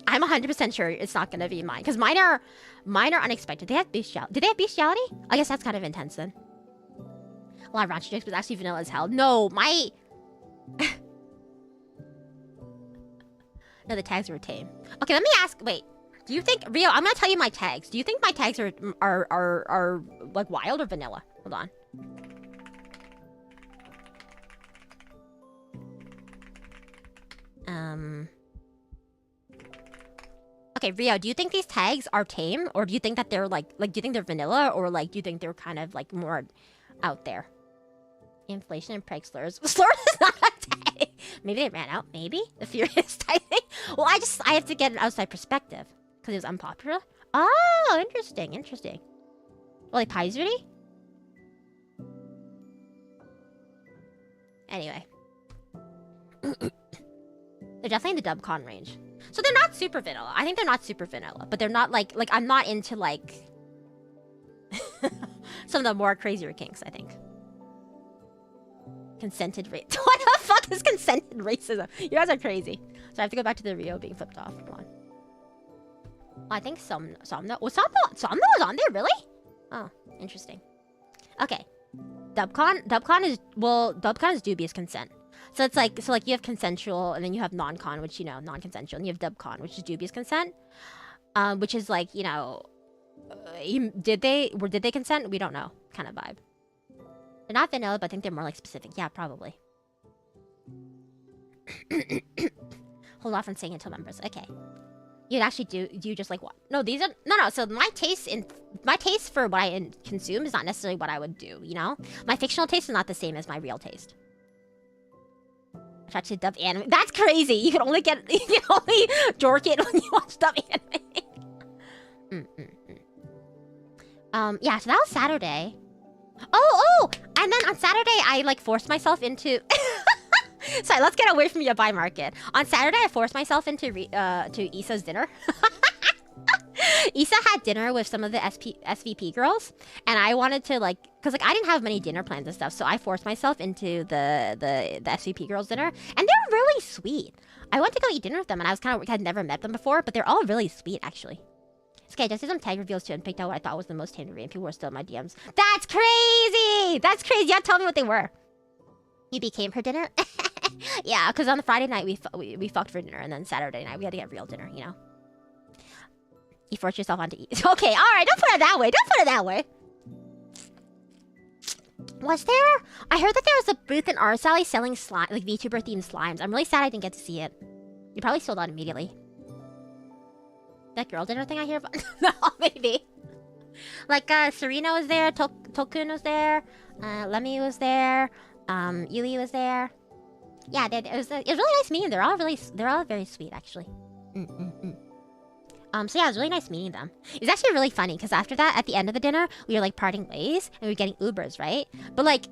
[SPEAKER 1] I'm 100% sure it's not gonna be mine. Because mine are unexpected. They have bestiality. Did they have bestiality? I guess that's kind of intense then. A lot of raunchy jokes, but actually vanilla as hell. No, my... No, the tags were tame. Okay, let me ask... Wait. Do you think... Rio, I'm gonna tell you my tags. Do you think my tags are like wild or vanilla? Hold on. Okay, Rio, do you think these tags are tame? Or do you think that they're like... do you think they're vanilla? Or like, do you think they're kind of like more out there? Inflation and preg slurs. Slurs is not a tag. Maybe they ran out. Maybe the furious typing. Well, I have to get an outside perspective because it was unpopular. Oh, interesting. Well, like Paizuri. Anyway, they're definitely in the dubcon range. So they're not super vanilla. I think they're not super vanilla, but they're not like I'm not into like some of the more crazier kinks, I think. Consented race. What the fuck is consented racism? You guys are crazy. So I have to go back to the Rio being flipped off. Come on. I think Somno. Somno was on there, really? Oh, interesting. Okay. Dubcon is dubious consent. So it's like you have consensual and then you have non-con, which, you know, non-consensual, and you have dubcon, which is dubious consent. Which is like, you know, did they consent? We don't know, kind of vibe. They're not vanilla, but I think they're more like specific. Yeah, probably. Hold off on saying until members. Okay. You'd actually do you just like what? No, these are no. So my taste for what I consume is not necessarily what I would do. You know, my fictional taste is not the same as my real taste. I tried to dub anime. That's crazy. You can only jork it when you watch dub anime. Yeah. So that was Saturday. Oh! And then on Saturday, I like forced myself into. Sorry, let's get away from Yabai Market. On Saturday, I forced myself into to Issa's dinner. Issa had dinner with some of the SVP girls, and I wanted to like, cause like I didn't have many dinner plans and stuff, so I forced myself into the SVP girls dinner, and they're really sweet. I went to go eat dinner with them, and I was had never met them before, but they're all really sweet actually. Okay, I just did some tag reveals too and picked out what I thought was the most tame to read, and people were still in my DMs. That's crazy! That's crazy! Yeah, tell me what they were. You became her dinner? Yeah, because on the Friday night we fucked for dinner, and then Saturday night we had to get real dinner, you know? You forced yourself onto eat. Okay, alright, don't put it that way. Don't put it that way. Was there? I heard that there was a booth in Art Alley selling slime, like VTuber themed slimes. I'm really sad I didn't get to see it. You probably sold out immediately. That girl dinner thing I hear about? No, maybe. Like, Serena was there, Tokun was there, Lemmy was there, Yui was there. Yeah, it was really nice meeting them. They're all very sweet, actually. So yeah, it was really nice meeting them. It was actually really funny, because after that, at the end of the dinner, we were, like, parting ways, and we were getting Ubers, right? But, like...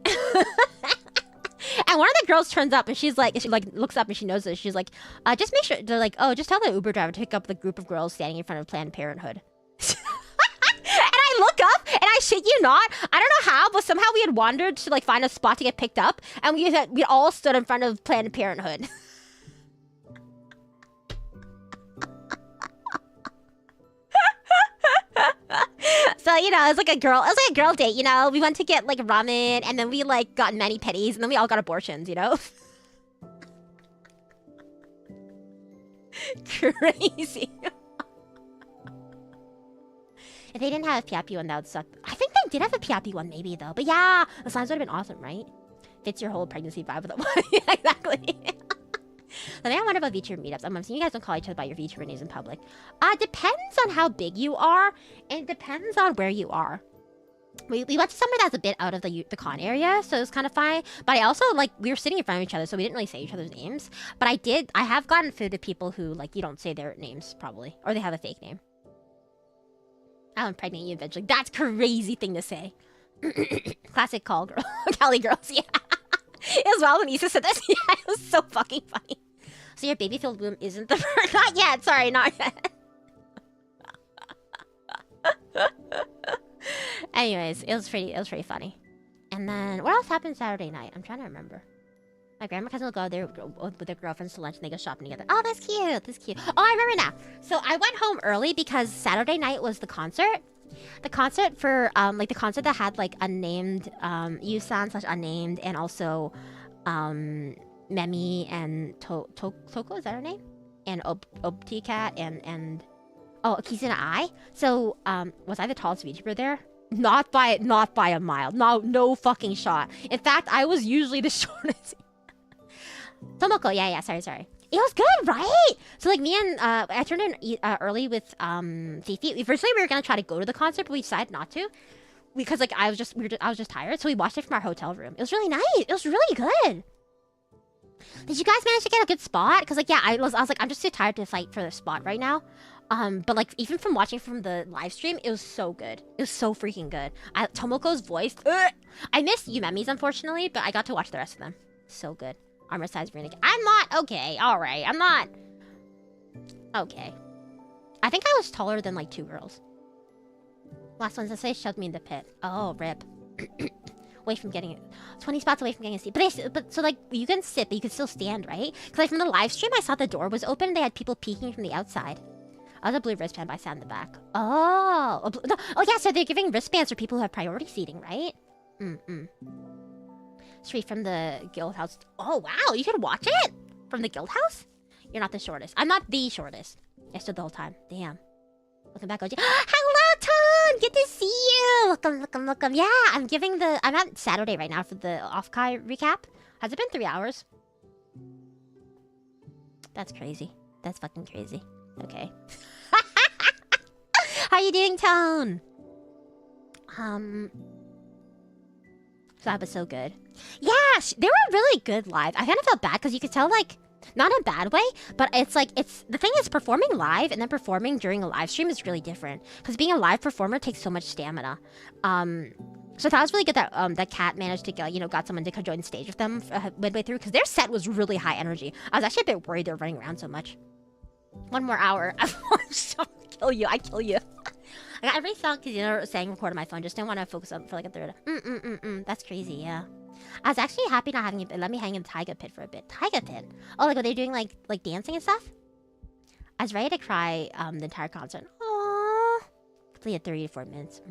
[SPEAKER 1] And one of the girls turns up, and she looks up, and she knows this. She's like, just make sure... They're like, oh, just tell the Uber driver to pick up the group of girls standing in front of Planned Parenthood. And I look up, and I shit you not, I don't know how, but somehow we had wandered to, like, find a spot to get picked up, and we all stood in front of Planned Parenthood. So, you know, it was like a girl date, you know? We went to get, like, ramen, and then we, like, got mani-pedis, and then we all got abortions, you know? Crazy. If they didn't have a PIP one, that would suck. I think they did have a PIP one, maybe, though. But yeah, the slimes would have been awesome, right? Fits your whole pregnancy vibe with it. Yeah, exactly. The thing I wonder about VTuber meetups, I'm assuming you guys don't call each other by your VTuber names in public. Depends on how big you are, and it depends on where you are. We went to somewhere that's a bit out of the con area, so it was kind of fine. But I also, like, we were sitting in front of each other, so we didn't really say each other's names. But I have gotten food to people who, like, you don't say their names, probably. Or they have a fake name. I'll impregnate you eventually. That's a crazy thing to say. Classic call girl. Cali girls, yeah. It was well when Issa said this. Yeah, it was so fucking funny. So your baby-filled womb isn't the first... Not yet, sorry, not yet. Anyways, it was pretty funny. And then, what else happened Saturday night? I'm trying to remember. My grandma cousin will go there with their girlfriends to lunch and they go shopping together. Oh, that's cute, that's cute. Oh, I remember now. So I went home early because Saturday night was the concert. The concert for, like, the concert that had, like, unnamed, Yusan/unnamed, and also, Memi and Toko, is that her name? And Opti Cat and oh, Kizuna Ai. So, was I the tallest VTuber there? Not by a mile. No fucking shot. In fact, I was usually the shortest. Tomoko, yeah, sorry. It was good, right? So, like, me and, I turned in early with, Fifi. Firstly, we were gonna try to go to the concert, but we decided not to. Because, like, I was just tired, so we watched it from our hotel room. It was really nice. It was really good. Did you guys manage to get a good spot? Because, like, yeah, I was like, I'm just too tired to fight for the spot right now. But, like, even from watching from the live stream, it was so good. It was so freaking good. Tomoko's voice, I missed Umemi's, unfortunately, but I got to watch the rest of them. So good. Armor size Rina. I'm not okay. All right. I'm not okay. I think I was taller than like 2 girls. Last ones that say shoved me in the pit. Oh, rip. Away from getting it. 20 spots away from getting a seat. But so like you can sit, but you can still stand, right? Because like from the live stream, I saw the door was open and they had people peeking from the outside. I was a blue wristband, but I sat in the back. Oh, no. Oh yeah. So they're giving wristbands for people who have priority seating, right? Straight from the guild house. Oh, wow. You can watch it? From the guild house? You're not the shortest. I'm not the shortest. I stood the whole time. Damn. Welcome back, OG. Hello, Tom! Good to see you! Welcome. Yeah, I'm at Saturday right now for the OffKai recap. Has it been 3 hours? That's crazy. That's fucking crazy. Okay. How you doing, Tone? So that was so good. Yeah, they were really good live. I kind of felt bad because you could tell, like, not in a bad way, but it's like, the thing is performing live and then performing during a live stream is really different. Because being a live performer takes so much stamina. So that was really good that that Cat managed to get, got someone to join the stage with them midway through, because their set was really high energy. I was actually a bit worried they're running around so much. 1 more hour. I kill you. I kill you. I got every song because saying record on my phone. Just didn't want to focus on for like a third. That's crazy. Yeah. I was actually happy not having it. Let me hang in the Taiga pit for a bit. Taiga pit. Oh, like, were they doing like dancing and stuff? I was ready to cry the entire concert. Aww. Completed 30 to 40 minutes.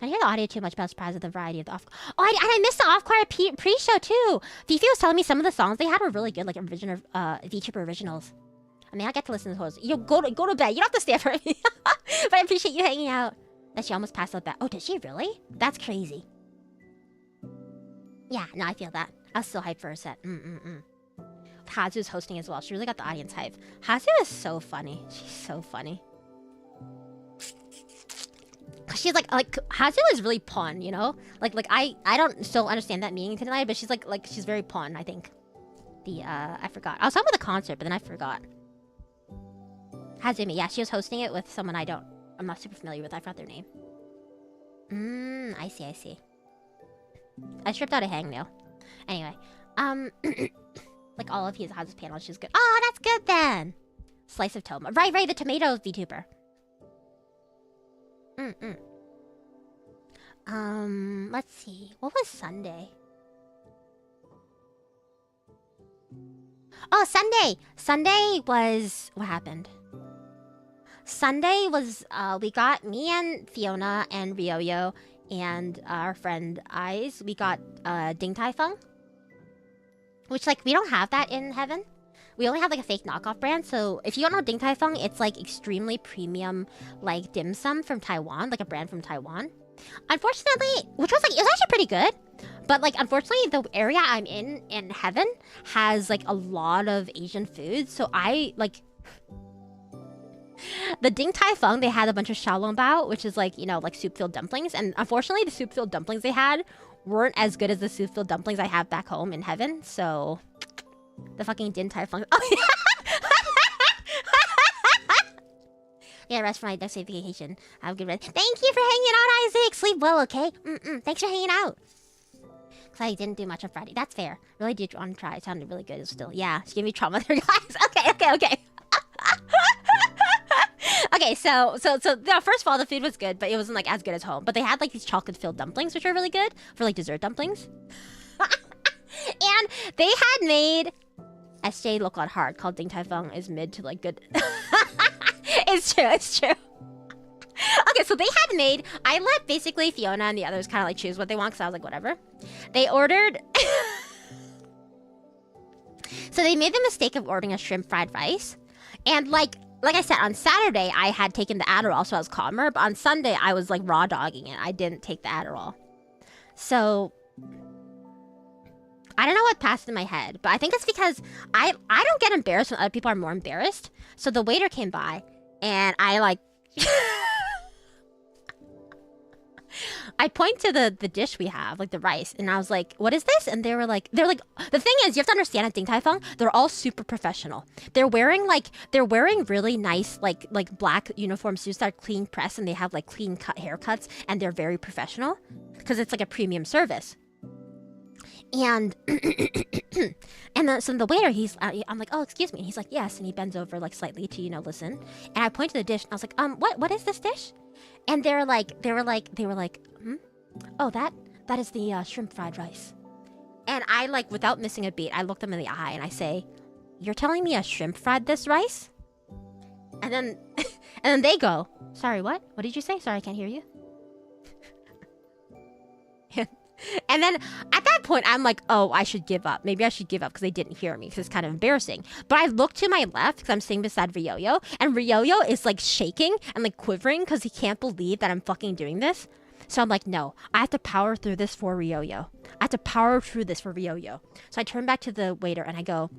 [SPEAKER 1] I hear the audio too much, but I was surprised at the variety of the off. Oh, and I missed the OffKai pre-show too. Fifi was telling me some of the songs they had were really good, like original VTuber originals. I mean, I get to listen to the host. You go to bed. You don't have to stay for me. But I appreciate you hanging out. That she almost passed out back. Oh, did she really? That's crazy. Yeah, no, I feel that. I was so hyped for her set. Hazu's hosting as well. She really got the audience hype. Hazu is so funny. She's so funny. She's like Hazu is really pawn, you know? Like I don't still understand that meaning tonight, but she's like she's very pawn, I think. I forgot. I was talking about the concert, but then I forgot. Hazumi, yeah, she was hosting it with someone I'm not super familiar with. I forgot their name. I see. I stripped out a hangnail. Anyway, like all of his Hazu's panel, she's good. Oh, that's good then. Slice of Toma. Right, the tomato VTuber. Let's see. What was Sunday? Oh, Sunday! Sunday was... What happened? Sunday was, we got me and Fiona and Ryoyo and our friend Eyes. We got, Ding Tai Fung. Which, like, we don't have that in Heaven. We only have, like, a fake knockoff brand. So, if you don't know Ding Tai Fung, it's, like, extremely premium, like, dim sum from Taiwan. Like, a brand from Taiwan. Unfortunately, which was, like, it was actually pretty good. But, like, unfortunately, the area I'm in Heaven has, like, a lot of Asian food. So, I, like... The Ding Tai Fung, they had a bunch of xiaolongbao, which is, like, you know, like, soup-filled dumplings. And, unfortunately, the soup-filled dumplings they had weren't as good as the soup-filled dumplings I have back home in Heaven. So, the fucking Ding Tai Fung... Oh, yeah! Yeah, rest for my next vacation. Have a good rest. Thank you for hanging out, Isaac. Sleep well, okay? Thanks for hanging out. Because I didn't do much on Friday. That's fair. Really did want to try. It sounded really good still. Yeah, she gave me trauma there, guys. Okay. Okay, so no, first of all, the food was good, but it wasn't, like, as good as home. But they had, like, these chocolate-filled dumplings, which are really good for, like, dessert dumplings. And they had made... SJ look on hard, called Ding Tai Fung is mid to, like, good... It's true. Okay, so they had made... I let basically Fiona and the others kind of like choose what they want, because I was like, whatever. They ordered... So they made the mistake of ordering a shrimp fried rice. And like I said, on Saturday, I had taken the Adderall, so I was calmer. But on Sunday, I was like raw dogging it. I didn't take the Adderall. So... I don't know what passed in my head, but I think it's because I don't get embarrassed when other people are more embarrassed. So the waiter came by, and I like... I point to the dish we have, like the rice, and I was like, what is this? And they're like, the thing is, you have to understand at Ding Tai Fung, they're all super professional. They're wearing really nice, like black uniform suits that are clean pressed, and they have like clean cut haircuts, and they're very professional, because it's like a premium service. And so the waiter, I'm like, oh, excuse me. And he's like, yes. And he bends over like slightly to, you know, listen. And I point to the dish, and I was like, what is this dish? And they were like, oh, that is the shrimp fried rice. And I, like, without missing a beat, I look them in the eye and I say, you're telling me a shrimp fried this rice? And then they go, sorry, what? What did you say? Sorry, I can't hear you. And then at that point, I'm like, oh, I should give up. Maybe I should give up because they didn't hear me, because it's kind of embarrassing. But I look to my left because I'm sitting beside Ryoyo, and Ryoyo is like shaking and like quivering because he can't believe that I'm fucking doing this. So I'm like, no, I have to power through this for Ryoyo. I have to power through this for Ryoyo. So I turn back to the waiter and I go,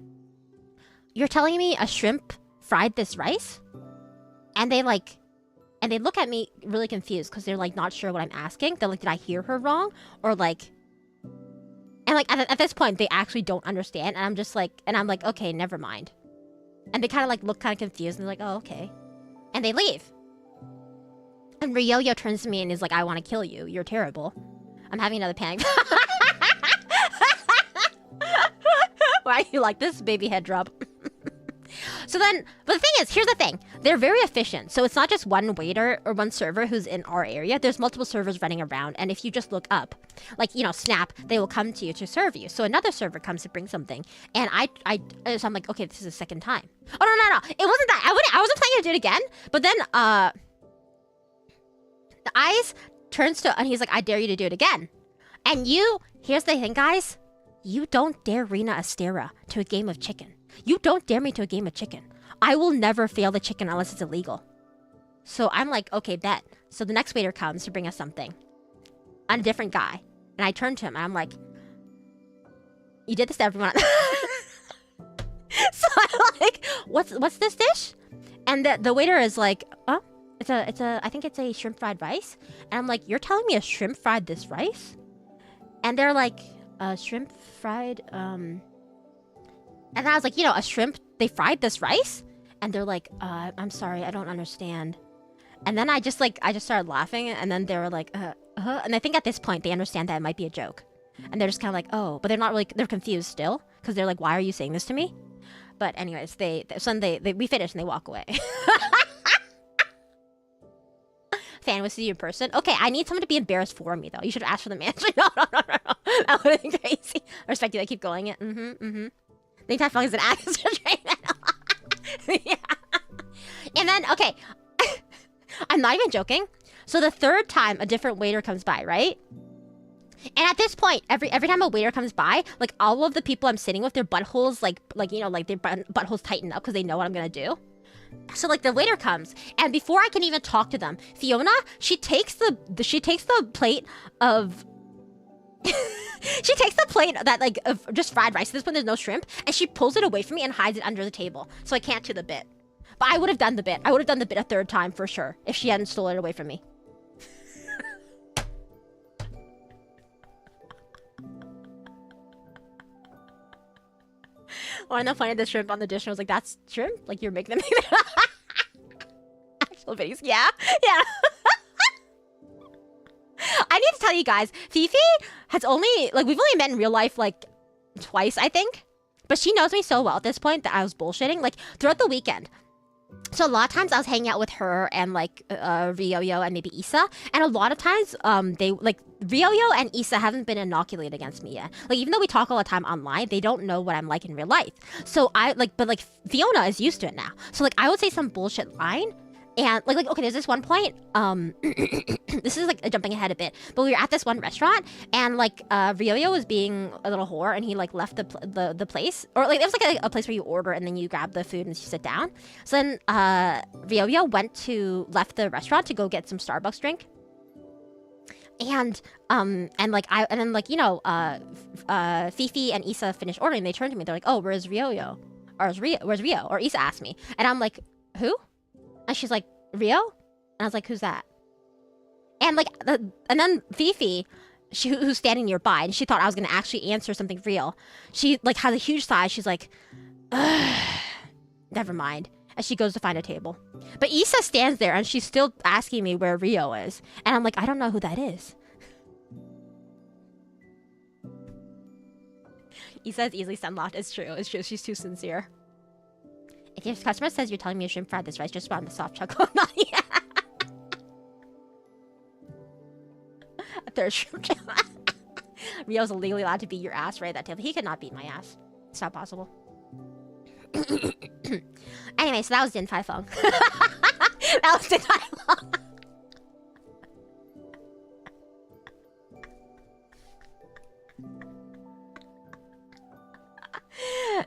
[SPEAKER 1] you're telling me a shrimp fried this rice? And they look at me really confused because they're like not sure what I'm asking. They're like, did I hear her wrong? Or like, and like at this point they actually don't understand. And I'm just like, okay, never mind. And they kind of like look kind of confused and they're like, oh, okay. And they leave. And Ryoyo turns to me and is like, I want to kill you. You're terrible. I'm having another panic. Why are you like this, baby head drop? So then, but the thing is, here's the thing. They're very efficient. So it's not just one waiter or one server who's in our area. There's multiple servers running around. And if you just look up, like, you know, Snap, they will come to you to serve you. So another server comes to bring something. And so I'm like, okay, this is the second time. Oh, no. It wasn't that. I wasn't planning to do it again. But then, the Eyes turns to, and he's like, I dare you to do it again. And here's the thing, guys. You don't dare Rina Astera to a game of chicken. You don't dare me to a game of chicken. I will never fail the chicken unless it's illegal. So I'm like, okay, bet. So the next waiter comes to bring us something. I'm a different guy. And I turn to him and I'm like, You did this to everyone. So I'm like, what's this dish? And the waiter is like, oh, I think it's a shrimp fried rice. And I'm like, you're telling me a shrimp fried this rice? And they're like, shrimp fried, And I was like, you know, a shrimp, they fried this rice? And they're like, I'm sorry, I don't understand. And then I just started laughing, and then they were like, and I think at this point they understand that it might be a joke. And they're just kind of like, oh, but they're not really, they're confused still, because they're like, why are you saying this to me? But anyways, we finish and they walk away. Fan was to you in person. Okay, I need someone to be embarrassed for me, though. You should have asked for the manager. No. That would have been crazy. I respect you. I keep going it. The entire phone is an accident right now. Yeah. And then, okay. I'm not even joking. So the third time a different waiter comes by, right? And at this point, every time a waiter comes by, like all of the people I'm sitting with, their buttholes, like you know, like their buttholes tighten up because they know what I'm gonna do. So like the waiter comes, and before I can even talk to them, Fiona, she takes the plate of she takes the plate that like of just fried rice. At this point, there's no shrimp, and she pulls it away from me and hides it under the table, so I can't do the bit. But I would have done the bit. I would have done the bit a third time for sure if she hadn't stolen it away from me. Or I pointed the shrimp on the dish and I was like, that's shrimp? Like you're making them actual videos. Yeah. I need to tell you guys, Fifi has only, like, we've only met in real life like twice, I think. But she knows me so well at this point that I was bullshitting, like, throughout the weekend. So a lot of times I was hanging out with her and like Ryoyo and maybe Issa, and a lot of times they like Ryoyo and Issa haven't been inoculated against me yet. Like even though we talk all the time online, they don't know what I'm like in real life. So but Fiona is used to it now. So like I would say some bullshit line. And like okay, there's this one point. This is like jumping ahead a bit, but we were at this one restaurant, and like Ryoyo was being a little whore, and he like left the place, or like it was like a place where you order and then you grab the food and you sit down. So then Ryoyo left the restaurant to go get some Starbucks drink, and then like you know Fifi and Issa finished ordering. They turned to me, they're like, oh, where's Ryoyo, or where's Rio? Or Issa asked me, and I'm like, who? And she's like, Rio? And I was like, who's that? And like, and then Fifi, who's standing nearby, and she thought I was gonna actually answer something real. She like has a huge sigh. She's like, never mind. As she goes to find a table. But Issa stands there and she's still asking me where Rio is. And I'm like, I don't know who that is. Issa's easily sunlocked. It's true. It's true. She's too sincere. If your customer says you're telling me a shrimp fried this rice, just spawn the soft chuckle. Not yet. A third shrimp channel. Rio's illegally allowed to beat your ass right at that table. He could not beat my ass. It's not possible. Anyway, so that was Din Fai Fong. That was Din Fai Fong.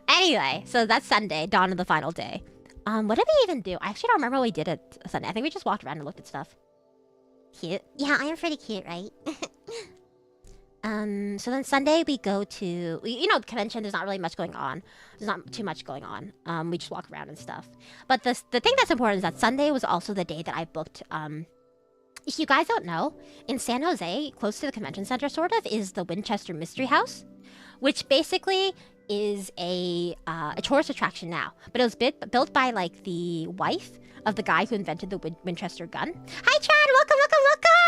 [SPEAKER 1] Anyway, so that's Sunday, dawn of the final day. What did we even do? I actually don't remember what we did at Sunday. I think we just walked around and looked at stuff. Cute. Yeah, I am pretty cute, right? So then Sunday we go to, you know, convention, there's not really much going on. There's not too much going on. We just walk around and stuff. But the thing that's important is that Sunday was also the day that I booked, if you guys don't know, in San Jose, close to the convention center sort of, is the Winchester Mystery House, which basically is a tourist attraction now. But it was built by like the wife of the guy who invented the Winchester gun. Hi Chad, welcome.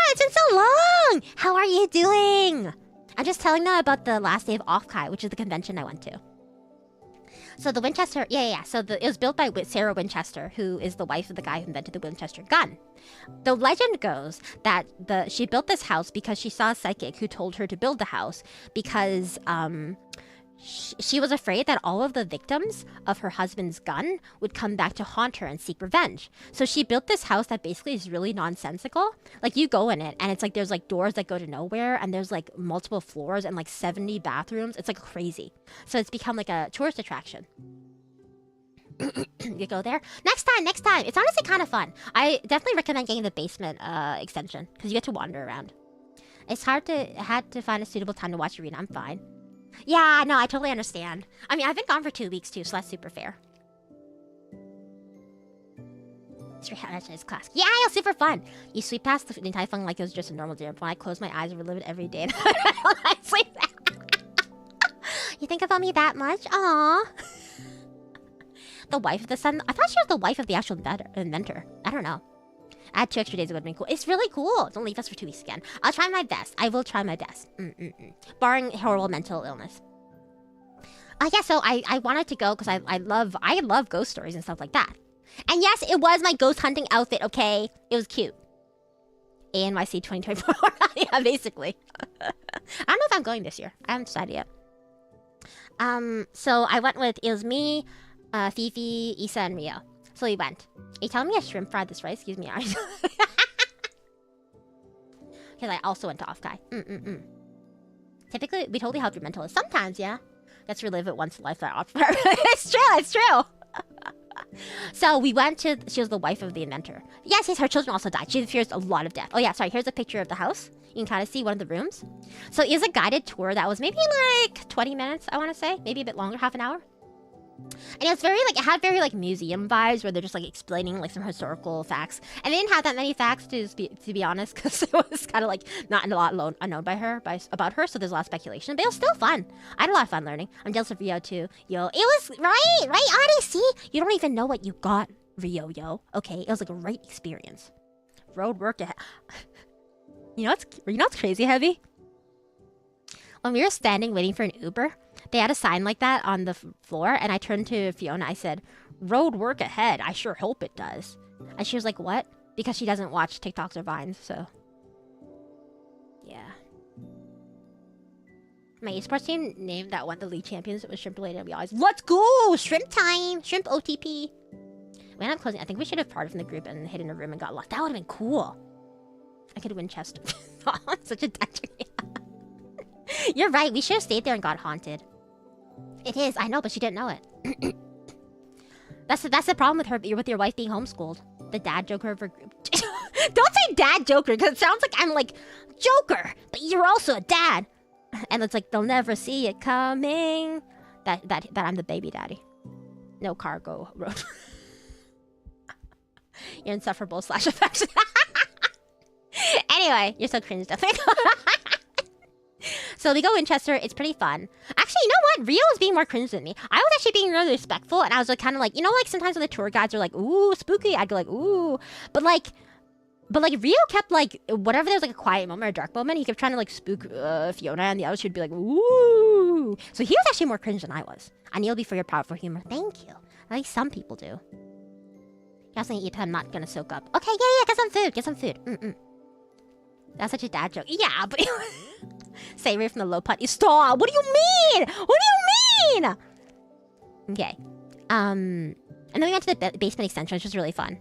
[SPEAKER 1] It's been so long. How are you doing? I'm just telling them about the last day of OffKai, which is the convention I went to. So the Winchester, yeah. So it was built by Sarah Winchester, who is the wife of the guy who invented the Winchester gun. The legend goes that she built this house because she saw a psychic who told her to build the house because she was afraid that all of the victims of her husband's gun would come back to haunt her and seek revenge. So she built this house that basically is really nonsensical. Like you go in it and it's like there's like doors that go to nowhere and there's like multiple floors and like 70 bathrooms. It's like crazy. So it's become like a tourist attraction. You go there next time. It's honestly kind of fun. I definitely recommend getting the basement extension because you get to wander around. It's had to find a suitable time to watch Arena. I'm fine. Yeah, no, I totally understand. I mean, I've been gone for 2 weeks too, so that's super fair. It's class. Yeah, it was super fun. You sweep past the entire thing like it was just a normal day. When I close my eyes and relive it every day, and I sleep. You think about me that much? Aww. The wife of the son. I thought she was the wife of the actual inventor. I don't know. I had 2 extra days. It would have been cool. It's really cool. Don't leave us for 2 weeks again. I'll try my best. I will try my best. Barring horrible mental illness. Yeah, so I wanted to go because I love ghost stories and stuff like that. And yes, it was my ghost hunting outfit, okay? It was cute. ANYC 2024. Yeah, basically. I don't know if I'm going this year. I haven't decided yet. So I went with, it was me, Fifi, Issa, and Rio. So we went. Are you telling me I shrimp fried this rice? Excuse me. Because I also went to OffKai. Typically, we totally help your mental. Sometimes, yeah. Let's relive it once in a lifetime. It's true, it's true. So we went to, she was the wife of the inventor. Yes, her children also died. She fears a lot of death. Oh yeah, sorry, here's a picture of the house. You can kind of see one of the rooms. So it was a guided tour that was maybe like 20 minutes, I want to say. Maybe a bit longer, half an hour. And it was very like, it had very like museum vibes where they're just like explaining like some historical facts. And they didn't have that many facts to be honest, because it was kind of like not a lot unknown about her. So there's a lot of speculation, but it was still fun. I had a lot of fun learning. I'm jealous of Rio too. Yo, it was right, Adi. See, you don't even know what you got, Rio. Yo, okay, it was like a great experience. Road work ahead. You know what's crazy, Heavy? When we were standing waiting for an Uber, they had a sign like that on the floor, and I turned to Fiona. I said, "Road work ahead. I sure hope it does." And she was like, "What?" Because she doesn't watch TikToks or Vines, so yeah. My esports team name that won the league champions was shrimp related, and we always, let's go! Shrimp time! Shrimp OTP. We ended up closing. I think we should have parted from the group and hid in a room and got locked. That would have been cool. I could win chest. Such a dad. You're right. We should have stayed there and got haunted. It is. I know, but she didn't know it. That's the problem with her. With your wife being homeschooled. The dad joker of her group. Don't say dad joker, because it sounds like I'm like Joker, but you're also a dad. And it's like they'll never see it coming. That I'm the baby daddy. No cargo road. You're insufferable / affection. Anyway, you're so cringe. So we go Winchester. It's pretty fun. Actually, you know what? Rio was being more cringe than me. I was actually being really respectful, and I was like, kind of like, you know, like sometimes when the tour guides are like, "Ooh, spooky," I'd go like, "Ooh," but like Rio kept like, whatever there's like a quiet moment or a dark moment, he kept trying to like spook Fiona, and the others would be like, "Ooh." So he was actually more cringe than I was. I kneel before your powerful humor. Thank you. At least some people do. You also eat. I'm not gonna soak up. Okay, yeah. Get some food. Get some food. That's such a dad joke. Yeah, but stay away from the low pot. You stop. What do you mean? What do you mean? Okay. And then we went to the basement extension, which was really fun.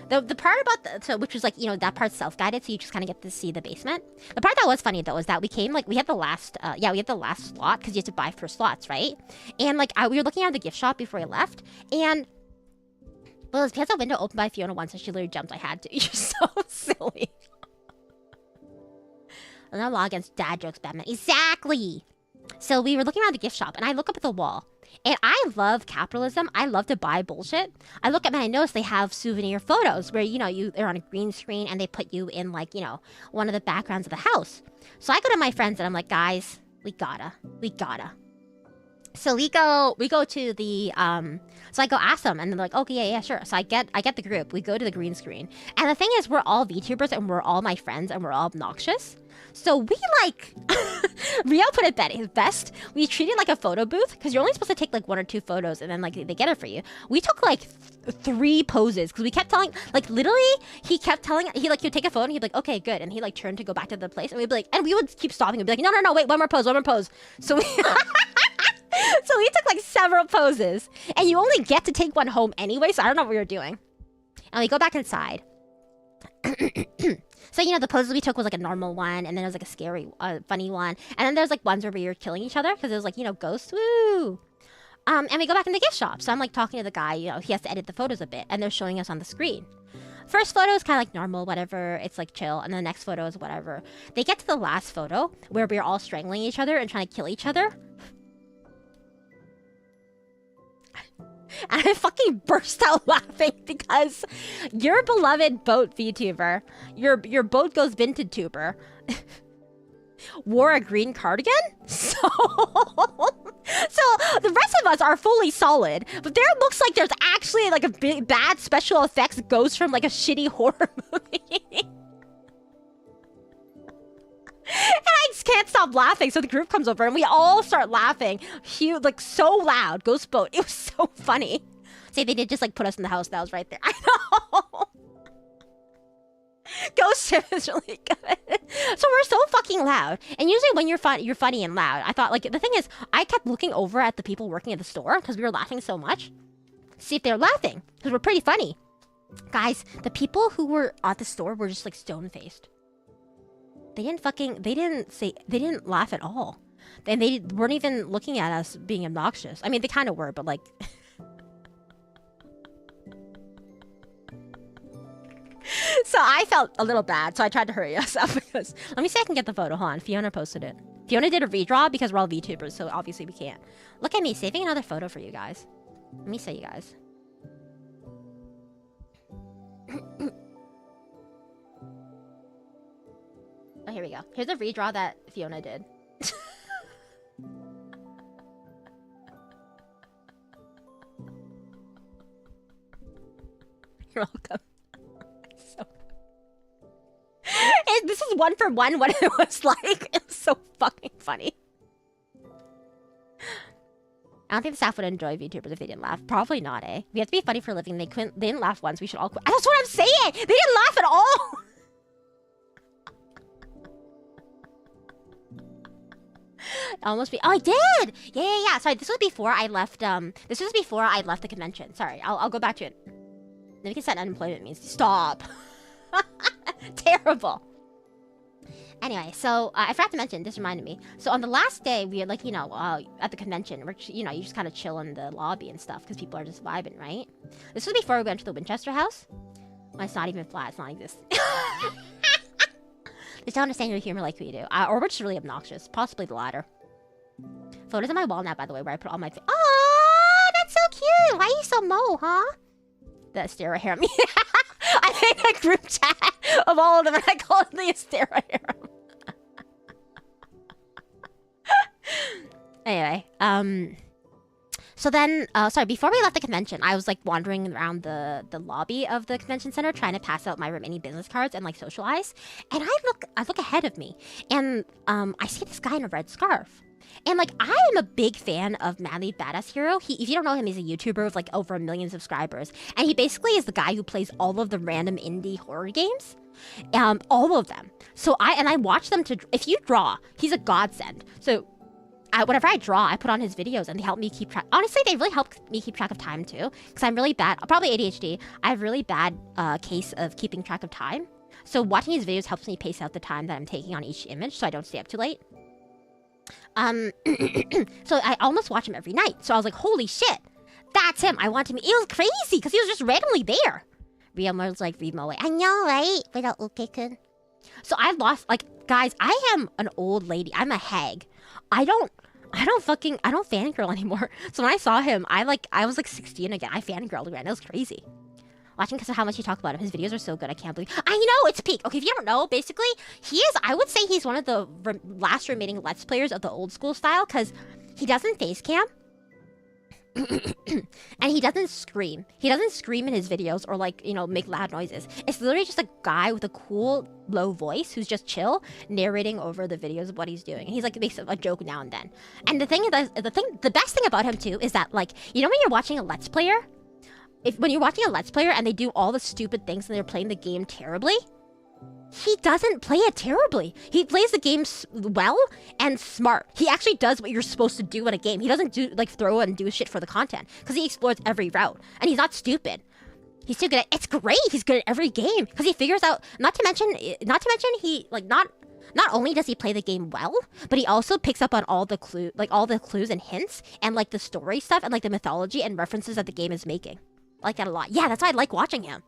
[SPEAKER 1] The part about which was like, you know, that part's self-guided, so you just kind of get to see the basement. The part that was funny though was that we came like we had the last slot because you have to buy for slots, right? And like we were looking at the gift shop before we left, and well, it has a window open by Fiona once, and she literally jumped. I had to. You're so silly. And I'm law against dad jokes, Batman. Exactly. So we were looking around the gift shop, and I look up at the wall. And I love capitalism. I love to buy bullshit. I look up and I notice they have souvenir photos where, you know, they're on a green screen and they put you in like, you know, one of the backgrounds of the house. So I go to my friends and I'm like, guys, we gotta. So we go to the, so I go ask them and they're like, okay, yeah, sure. So I get the group. We go to the green screen. And the thing is, we're all VTubers and we're all my friends and we're all obnoxious. So we like, Rio put it best. We treat it like a photo booth because you're only supposed to take like 1 or 2 photos and then like they get it for you. We took like 3 poses because we kept telling, like literally he kept telling, he'd take a photo and he'd be like, okay, good. And he like turned to go back to the place and we'd be like, and we would keep stopping and be like, no, wait, one more pose. So we, so we took like several poses and you only get to take one home anyway. So I don't know what we were doing. And we go back inside. So, you know, the poses we took was like a normal one, and then there was like a scary, funny one. And then there's like ones where we were killing each other because it was like, you know, ghosts, woo. And we go back in the gift shop. So I'm like talking to the guy, you know, he has to edit the photos a bit, and they're showing us on the screen. First photo is kind of like normal, whatever, it's like chill, and the next photo is whatever. They get to the last photo where we're all strangling each other and trying to kill each other. And I fucking burst out laughing because your beloved boat VTuber, your boat goes vintage tuber, wore a green cardigan? So the rest of us are fully solid, but there looks like there's actually like a big bad special effects ghost from like a shitty horror movie. And I just can't stop laughing, so the group comes over and we all start laughing. Huge, like so loud. Ghost boat. It was so funny. See, they did just like put us in the house that was right there. I know. Ghost ship is really good. So we're so fucking loud. And usually when you're funny and loud. I thought, like, the thing is, I kept looking over at the people working at the store because we were laughing so much. See if they're laughing, because we're pretty funny. Guys, the people who were at the store were just like stone-faced. They didn't laugh at all. And they weren't even looking at us being obnoxious. I mean, they kind of were, but like... So I felt a little bad, so I tried to hurry us up because... Let me see if I can get the photo. Hold on, Fiona posted it. Fiona did a redraw because we're all VTubers, so obviously we can't. Look at me, saving another photo for you guys. Let me show you guys. Oh, here we go. Here's a redraw that Fiona did. You're welcome. So... this is one for one what it was like. It was so fucking funny. I don't think the staff would enjoy VTubers if they didn't laugh. Probably not, eh? We have to be funny for a living. They didn't laugh once. We should all quit. That's what I'm saying! They didn't laugh at all! Almost be. Oh, I did. Yeah. Sorry, this was before I left. This was before I left the convention. Sorry, I'll go back to it. Then we can set unemployment means. Stop. Terrible. Anyway, so I forgot to mention. This reminded me. So on the last day, we had like at the convention, where you just kind of chill in the lobby and stuff because people are just vibing, right? This was before we went to the Winchester house. Well, it's not even flat. It's not existing. They don't understand your humor like we do. Or we're just really obnoxious. Possibly the latter. Photos on my wall now, by the way, where I put all my... Oh, that's so cute! Why are you so mo, huh? The Astera harem. I made a group chat of all of them and I called it the Astera harem. Anyway, so then, sorry, before we left the convention, I was like wandering around the lobby of the convention center trying to pass out my remaining business cards and like socialize. And I look ahead of me and I see this guy in a red scarf. And like, I am a big fan of Manly Badass Hero. If you don't know him, he's a YouTuber with like over 1 million subscribers. And he basically is the guy who plays all of the random indie horror games. All of them. So I watch them if you draw, he's a godsend. So whenever I draw, I put on his videos and they help me keep track. Honestly, they really help me keep track of time too. Because I'm really bad, probably ADHD. I have really bad case of keeping track of time. So watching his videos helps me pace out the time that I'm taking on each image so I don't stay up too late. So I almost watch him every night. So I was like, holy shit, that's him. I want him. It was crazy because he was just randomly there. Riomer's like, Remo, I know, right? Without Uke-kun. So I lost, like, guys, I am an old lady. I'm a hag. I don't fangirl anymore. So when I saw him, I was like 16 again. I fangirled again. It was crazy. Watching because of how much you talk about him. His videos are so good. I can't believe. I know, it's peak. Okay, if you don't know, basically, I would say he's one of the last remaining Let's Players of the old school style because he doesn't face cam. And he doesn't scream. He doesn't scream in his videos or like, make loud noises. It's literally just a guy with a cool low voice who's just chill narrating over the videos of what he's doing. And he's like makes a joke now and then. And the best thing about him too is that like, when you're watching a Let's Player, when you're watching a Let's Player and they do all the stupid things and they're playing the game terribly, he doesn't play it terribly. He plays the game well and smart. He actually does what you're supposed to do in a game. He doesn't throw and do shit for the content because he explores every route and he's not stupid. He's too good at. It's great. He's good at every game because he figures out. Not to mention he not only does he play the game well, but he also picks up on all the clues and hints and like the story stuff and like the mythology and references that the game is making. I like that a lot. Yeah, that's why I like watching him.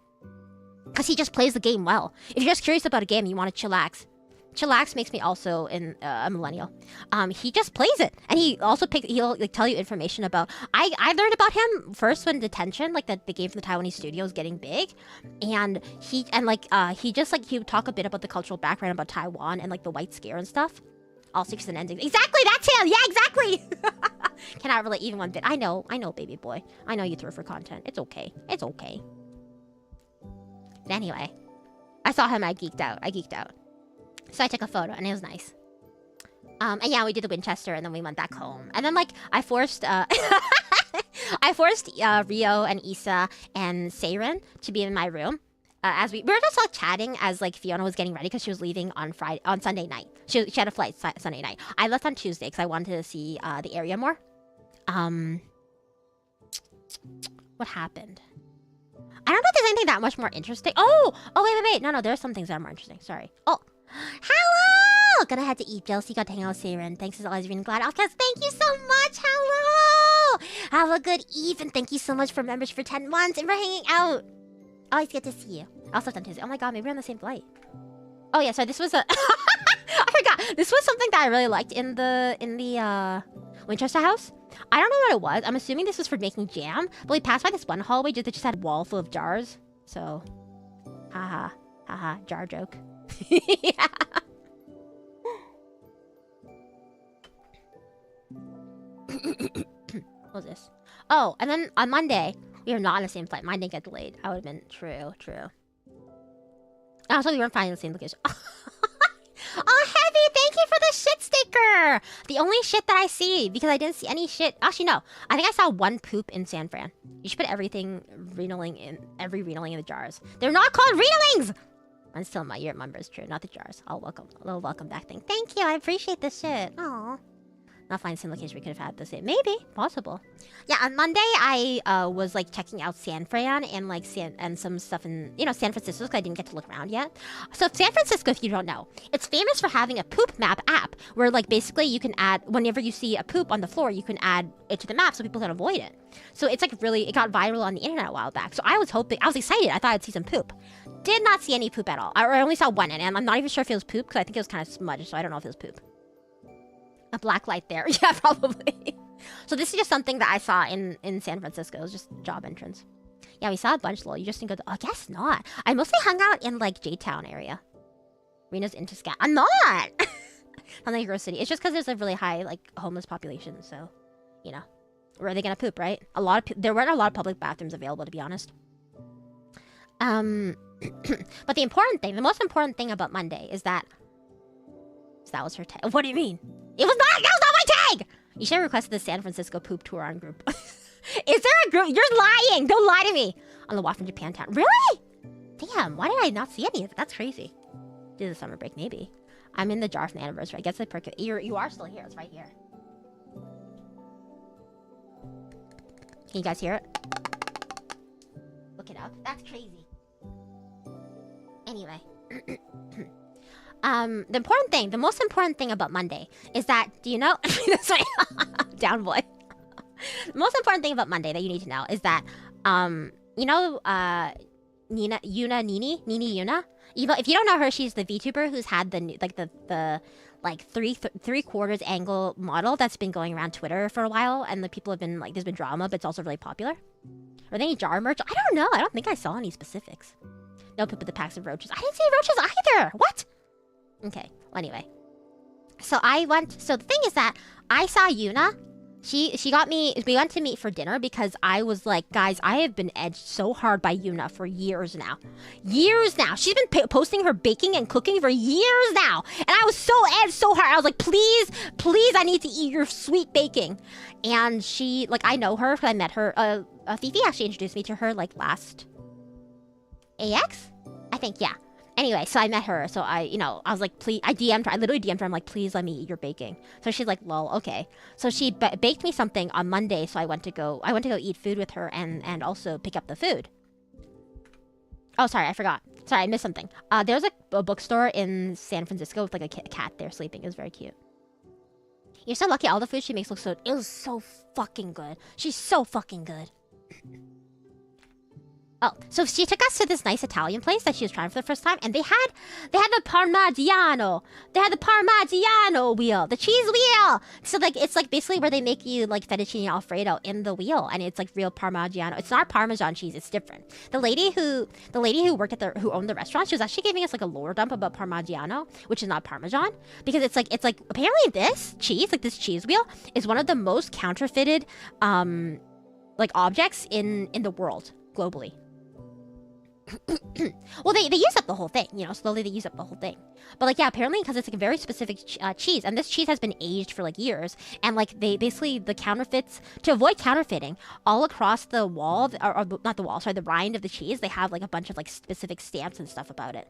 [SPEAKER 1] Because he just plays the game well. If you're just curious about a game and you want to chillax, Chillax makes me also in a millennial. He just plays it, and he also he'll like tell you information about. I learned about him first when detention, like the game from the Taiwanese studio was getting big, and he would talk a bit about the cultural background about Taiwan and like the White Scare and stuff. All secrets and endings. Exactly, that's him. Yeah, exactly. Cannot relate even one bit. I know, baby boy. I know you throw for content. It's okay. It's okay. But anyway, I saw him. I geeked out. So I took a photo, and it was nice. And yeah, we did the Winchester, and then we went back home. And then, like, I forced Rio and Issa and Seiren to be in my room. As we were just like chatting as like Fiona was getting ready because she was leaving on Sunday night. She had a flight Sunday night. I left on Tuesday because I wanted to see the area more. What happened? I don't know if there's anything that much more interesting. Oh, wait. No, there are some things that are more interesting. Sorry. Oh. Hello! Gonna have to eat. Josie got to hang out with Seiren. Thanks as always, Rina. Glad Offcast. Thank you so much. Hello! Have a good eve, and thank you so much for members for 10 months and for hanging out. Always good to see you. Also on Tuesday. Oh my god, maybe we're on the same flight. Oh yeah, sorry, this was a I forgot. This was something that I really liked in the Winchester house. I don't know what it was. I'm assuming this was for making jam, but we passed by this one hallway that just had a wall full of jars. So haha, jar joke. Yeah. What was this? Oh, and then on Monday, we were not on the same flight. Mine didn't get delayed. I would have been true. Oh, so we weren't flying in the same location. Oh, Heavy, thank you for the shit sticker. The only shit that I see, because I didn't see any shit. Actually, no. I think I saw one poop in San Fran. You should put every renaling in the jars. They're not called renalings. I'm still my year members, true, not the jars. A little welcome back thing. Thank you, I appreciate this shit. Aw. Not finding some location we could have had the same. Maybe, possible. Yeah, on Monday I was like checking out San Fran and like some stuff in San Francisco because I didn't get to look around yet. So San Francisco, if you don't know, it's famous for having a poop map app where like basically you can add whenever you see a poop on the floor, you can add it to the map so people can avoid it. So it's like it got viral on the internet a while back. So I was excited. I thought I'd see some poop. Did not see any poop at all. I only saw one, and I'm not even sure if it was poop because I think it was kind of smudged, so I don't know if it was poop. A black light there. Yeah, probably. So this is just something that I saw in San Francisco. It was just job entrance. Yeah, we saw a bunch, lol. You just didn't go to... I guess not. I mostly hung out in, like, J-Town area. Rena's into scat. I'm not! Not like Grove City. It's just because there's a really high, like, homeless population, so... You know. Where are they gonna poop, right? There weren't a lot of public bathrooms available, to be honest. But the most important thing about Monday is that... That was her tag. What do you mean? That was not my tag! You should have requested the San Francisco poop tour on group. Is there a group? You're lying! Don't lie to me! On the walk from Japantown. Really? Damn, why did I not see any of it? That's crazy. Did the summer break, maybe. I'm in the jar from the anniversary. I guess I perk it. You are still here. It's right here. Can you guys hear it? Look it up. That's crazy. Anyway. The most important thing about Monday is that, do you know? Sorry, down boy. The most important thing about Monday that you need to know is that, Nini Yuna. If you don't know her, she's the VTuber who's had the three-quarters angle model that's been going around Twitter for a while, and the people have been like, there's been drama, but it's also really popular. Are there any jar merch? I don't know. I don't think I saw any specifics. No poop with the packs of roaches. I didn't see roaches either. What? Okay, well, anyway. So the thing is that I saw Yuna. We went to meet for dinner because I was like, guys, I have been edged so hard by Yuna for years now. Years now. She's been posting her baking and cooking for years now. And I was so edged so hard. I was like, please, I need to eat your sweet baking. And she, like, I know her because I met her. Fifi actually introduced me to her, like, last AX? I think, yeah. Anyway, so I met her, so I was like, please, I literally DM'd her, I'm like, please let me eat your baking. So she's like, lol, okay. So she baked me something on Monday, so I went to go eat food with her and also pick up the food. Oh, sorry, I forgot. Sorry, I missed something. There's a bookstore in San Francisco with like a cat there sleeping. It was very cute. You're so lucky, all the food she makes looks it was so fucking good. She's so fucking good. Oh, so she took us to this nice Italian place that she was trying for the first time, and they had the Parmigiano. They had the Parmigiano wheel, the cheese wheel. So like it's like basically where they make you like fettuccine alfredo in the wheel, and it's like real Parmigiano. It's not Parmesan cheese; it's different. The lady who worked at who owned the restaurant, she was actually giving us like a lore dump about Parmigiano, which is not Parmesan, because it's like apparently this cheese, like this cheese wheel, is one of the most counterfeited like objects in the world globally. Well, they use up the whole thing, you know, slowly they use up the whole thing. But like, yeah, apparently because it's like a very specific cheese, and this cheese has been aged for like years, and like they basically, the counterfeits, to avoid counterfeiting, all across the wall, or not the wall, sorry, the rind of the cheese, they have like a bunch of like specific stamps and stuff about it.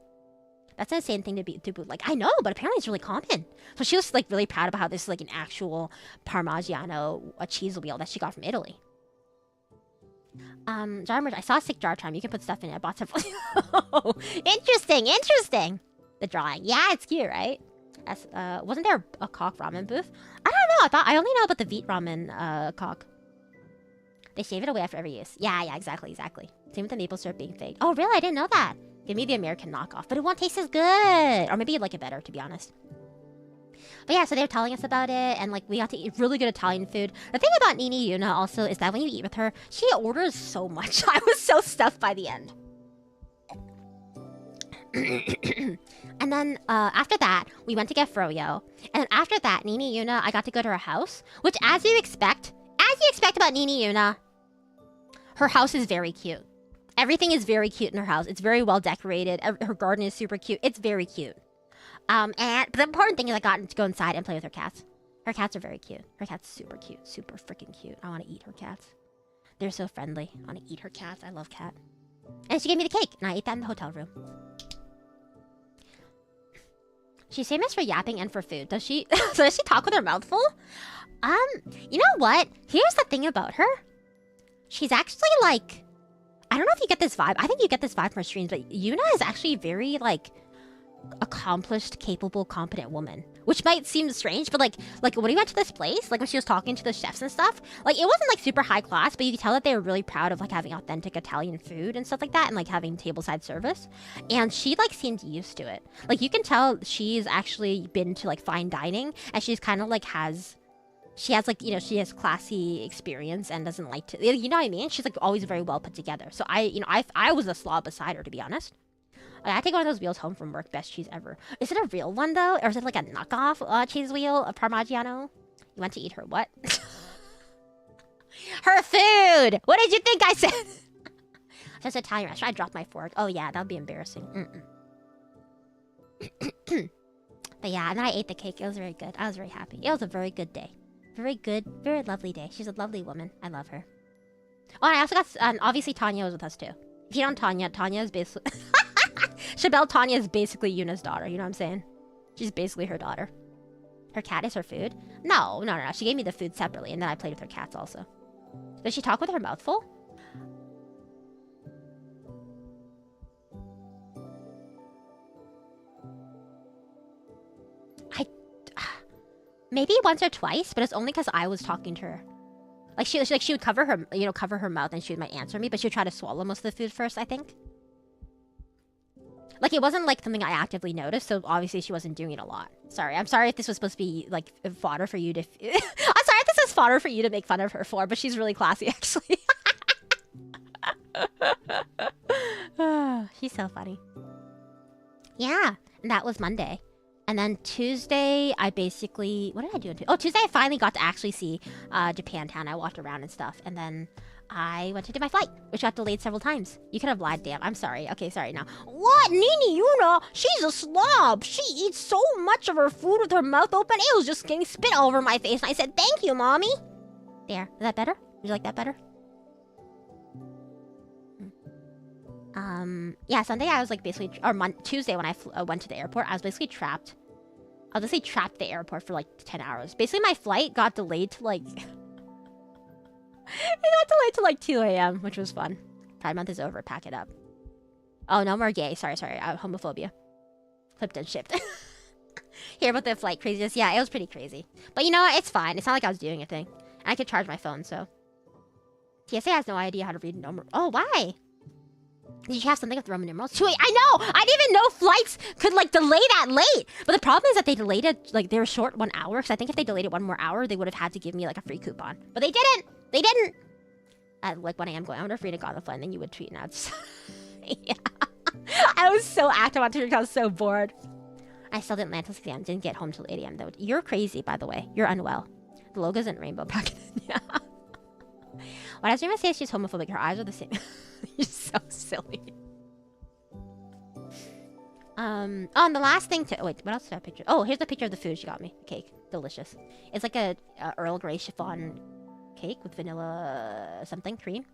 [SPEAKER 1] That's an insane thing to boot. Like, I know, but apparently it's really common. So she was like really proud about how this is like an actual Parmigiano cheese wheel that she got from Italy. Jar merch. I saw a sick jar charm. You can put stuff in it. I bought several. Oh, interesting. The drawing. Yeah, it's cute, right? Wasn't there a cock ramen booth? I don't know. I only know about the Veet ramen cock. They shave it away after every use. Yeah, exactly. Same with the maple syrup being fake. Oh, really? I didn't know that. Give me the American knockoff, but it won't taste as good. Or maybe you'd like it better, to be honest. But yeah, so they were telling us about it, and like we got to eat really good Italian food. The thing about Nini Yuna also is that when you eat with her, she orders so much. I was so stuffed by the end. And then after that, we went to get froyo. And after that, Nini Yuna, I got to go to her house, which as you expect about Nini Yuna, her house is very cute. Everything is very cute in her house. It's very well decorated. Her garden is super cute. It's very cute. But the important thing is I got to go inside and play with her cats. Her cats are very cute. Her cat's super cute. Super freaking cute. I want to eat her cats. They're so friendly. I want to eat her cats. I love cat. And she gave me the cake, and I ate that in the hotel room. She's famous for yapping and for food. Does she? So does she talk with her mouth full? You know what? Here's the thing about her. She's actually like, I don't know if you get this vibe. I think you get this vibe from her streams, but Yuna is actually very like accomplished, capable, competent woman. Which might seem strange, but like when we went to this place, like when she was talking to the chefs and stuff, like it wasn't like super high class, but you could tell that they were really proud of like having authentic Italian food and stuff like that, and like having tableside service. And she like seemed used to it. Like you can tell she's actually been to like fine dining, and she's kind of like she has like, you know, she has classy experience and doesn't like to, you know what I mean? She's like always very well put together. So I was a slob beside her, to be honest. I had to take one of those wheels home from work. Best cheese ever. Is it a real one though, or is it like a knockoff cheese wheel of Parmigiano? You went to eat her what? Her food. What did you think I said? Just Italian restaurant. I dropped my fork. Oh yeah, that would be embarrassing. But yeah, and then I ate the cake. It was very good. I was very happy. It was a very good day. Very good, very lovely day. She's a lovely woman. I love her. Oh, and I also got, obviously Tanya was with us too. If you don't know Tanya is basically... Chabelle Tanya is basically Yuna's daughter, you know what I'm saying? She's basically her daughter. Her cat is her food? No. She gave me the food separately, and then I played with her cats also. Does she talk with her mouth full? Maybe once or twice, but it's only because I was talking to her. Like she would cover her mouth, and she might answer me, but she would try to swallow most of the food first, I think. Like, it wasn't, like, something I actively noticed, so obviously she wasn't doing it a lot. Sorry. I'm sorry if this was supposed to be, like, fodder for you to... I'm sorry if this is fodder for you to make fun of her for, but she's really classy, actually. She's so funny. Yeah, and that was Monday. And then Tuesday, I basically... What did I do on Tuesday? Oh, Tuesday I finally got to actually see Japantown. I walked around and stuff, and then... I went to do my flight, which got delayed several times. You could have lied, damn. I'm sorry. Okay, sorry now. What? Nini Yuna? She's a slob. She eats so much of her food with her mouth open. It was just getting spit all over my face. And I said, thank you, mommy. There. Is that better? Would you like that better? Yeah, Sunday I was like basically... Or Tuesday when I went to the airport, I was basically trapped. I was basically trapped at the airport for like 10 hours. Basically, my flight got delayed to like... It got delayed to like 2 a.m., which was fun. Pride month is over. Pack it up. Oh, no more gay. Sorry. Homophobia. Flipped and shipped. Hear about the flight craziness? Yeah, it was pretty crazy. But you know what? It's fine. It's not like I was doing a thing. And I could charge my phone, so. TSA has no idea how to read number. Oh, why? Did you have something with Roman numerals? Wait, I know! I didn't even know flights could, like, delay that late! But the problem is that they delayed it, like, they were short 1 hour, because I think if they delayed it 1 more hour, they would have had to give me, like, a free coupon. But they didn't! They didn't! At, like, 1 a.m. going, I wonder if Rina got on the flight, and then you would tweet now. Yeah. I was so active on Twitter, I was so bored. I still didn't land till 6 a.m. Didn't get home till 8 a.m. though. You're crazy, by the way. You're unwell. The logo isn't rainbow packet. Yeah. Why does Rina say she's homophobic? Her eyes are the same. You're so silly. Oh, and the last thing to... Oh, wait, what else did I picture? Oh, here's the picture of the food she got me. The cake. Delicious. It's like a Earl Grey chiffon cake with vanilla something cream.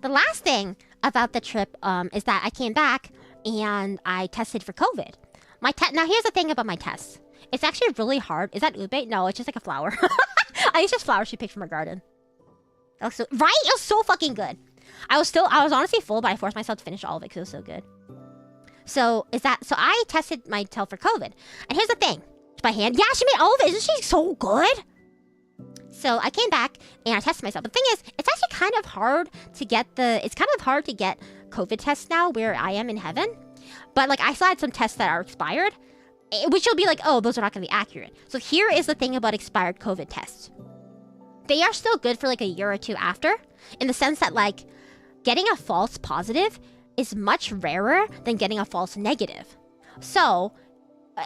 [SPEAKER 1] The last thing about the trip is that I came back and I tested for COVID. Now, here's the thing about my tests. It's actually really hard. Is that ube? No, it's just like a flower. I think it's just flowers she picked from her garden. That was so, right? It was so fucking good. I was honestly full, but I forced myself to finish all of it because it was so good. So I tested myself for COVID. And here's the thing. By hand. Yeah, she made all of it. Isn't she so good? So I came back and I tested myself. The thing is, it's actually kind of hard to get COVID tests now where I am in heaven. But like I still had some tests that are expired, which will be like, oh, those are not going to be accurate. So here is the thing about expired COVID tests. They are still good for like a year or two after, in the sense that like getting a false positive is much rarer than getting a false negative. So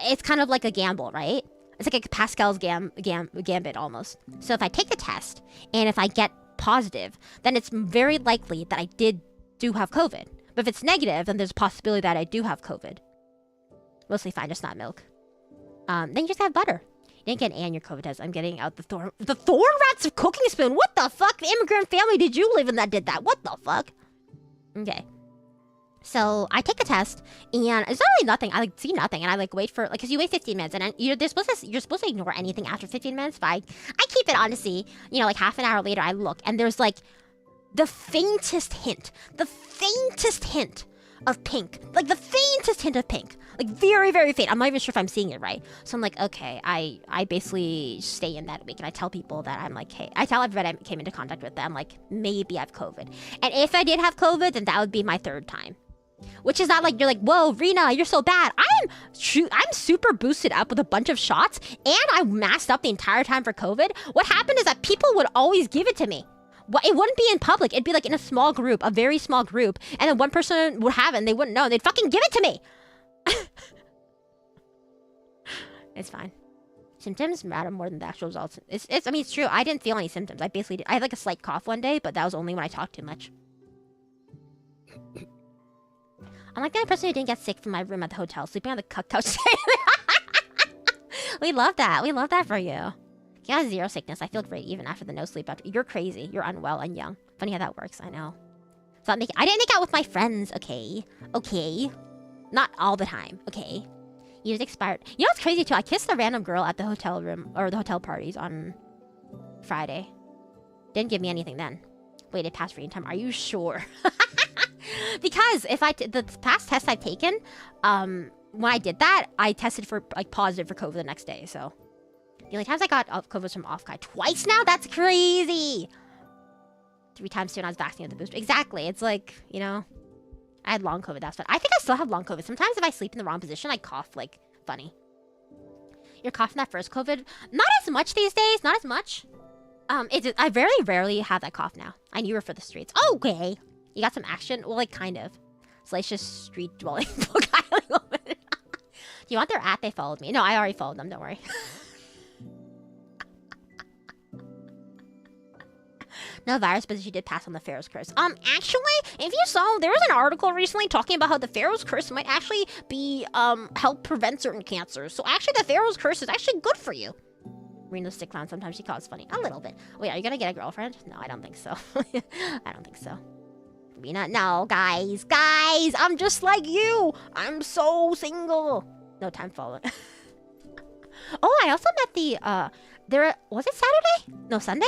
[SPEAKER 1] it's kind of like a gamble, right? It's like a Pascal's gambit almost. So if I take the test and if I get positive, then it's very likely that I do have COVID. But if it's negative, then there's a possibility that I do have COVID. Mostly fine, just not milk. Then you just have butter. You didn't get an A on your COVID test. I'm getting out the thorn rats cooking spoon. What the fuck? The immigrant family did you live in that did that? What the fuck? Okay. So I take the test, and it's not really nothing. I like see nothing, and I like wait for like because you wait 15 minutes, and then you're supposed to ignore anything after 15 minutes. But I keep it honestly. You know, like half an hour later, I look, and there's like the faintest hint of pink, like the faintest hint of pink, like very very faint. I'm not even sure if I'm seeing it right. So I'm like, okay, I basically stay in that week, and I tell people that I'm like, hey, I tell everybody I came into contact with them, like maybe I have COVID, and if I did have COVID, then that would be my 3rd time. Which is not like you're like, whoa, Rina, you're so bad. I'm super boosted up with a bunch of shots, and I masked up the entire time for COVID. What happened is that people would always give it to me. It wouldn't be in public. It'd be like in a small group, a very small group, and then one person would have it, and they wouldn't know. They'd fucking give it to me. It's fine. Symptoms matter more than the actual results. I mean, it's true. I didn't feel any symptoms. I had like a slight cough one day, but that was only when I talked too much. I'm like the only person who didn't get sick from my room at the hotel, sleeping on the cuck couch. We love that. We love that for you. You have 0 sickness. I feel great even after the no sleep. You're crazy. You're unwell and young. Funny how that works. I know. So I didn't make out with my friends. Okay. Okay. Not all the time. Okay. You just expired. You know what's crazy too? I kissed a random girl at the hotel room or the hotel parties on Friday. Didn't give me anything then. Wait, it passed reading time. Are you sure? Because the past tests I've taken, when I did that, I tested for like positive for COVID the next day. So the only times I got COVID was from OffKai. Twice now? That's crazy. 3 times too when I was vaccinated with the booster. Exactly. It's like, you know, I had long COVID. That's fine. I think I still have long COVID. Sometimes if I sleep in the wrong position, I cough like funny. You're coughing that first COVID? Not as much these days. Not as much. I very rarely have that cough now. I knew her for the streets. Okay. You got some action? Well, like, kind of. Salacious street dwelling book island woman. Do you want their at? They followed me. No, I already followed them. Don't worry. No virus, but she did pass on the Pharaoh's curse. Actually, if you saw, there was an article recently talking about how the Pharaoh's curse might actually be, help prevent certain cancers. So actually, the Pharaoh's curse is actually good for you. Reno's stick clown, sometimes she calls funny. A little bit. Wait, are you gonna get a girlfriend? No, I don't think so. I don't think so. Rena, no, guys, I'm just like you. I'm so single. No time following. Oh, I also met was it Saturday? No, Sunday?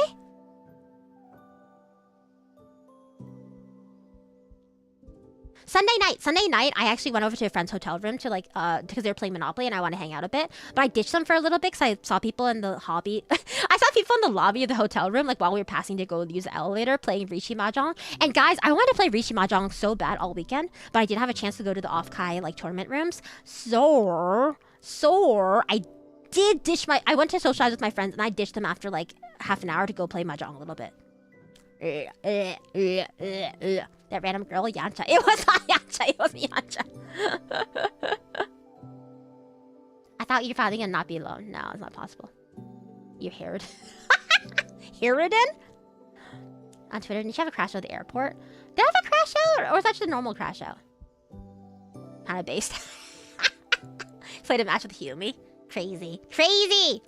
[SPEAKER 1] Sunday night, I actually went over to a friend's hotel room to like, because they were playing Monopoly and I wanted to hang out a bit. But I ditched them for a little bit because I saw people in the hobby. I saw people in the lobby of the hotel room, like while we were passing to go use the elevator, playing Rishi Mahjong. And guys, I wanted to play Rishi Mahjong so bad all weekend, but I did have a chance to go to the OffKai like tournament rooms. So I did ditch I went to socialize with my friends and I ditched them after like half an hour to go play Mahjong a little bit. That random girl, Yancha. It was not Yancha. It wasn't Yancha. I thought you're probably gonna not be alone. No, it's not possible. You Herod. Herodin? On Twitter, did you have a crash out at the airport? Did I have a crash out? Or was that just a normal crash out? Kind of based. Played a match with Humi. Crazy. Crazy!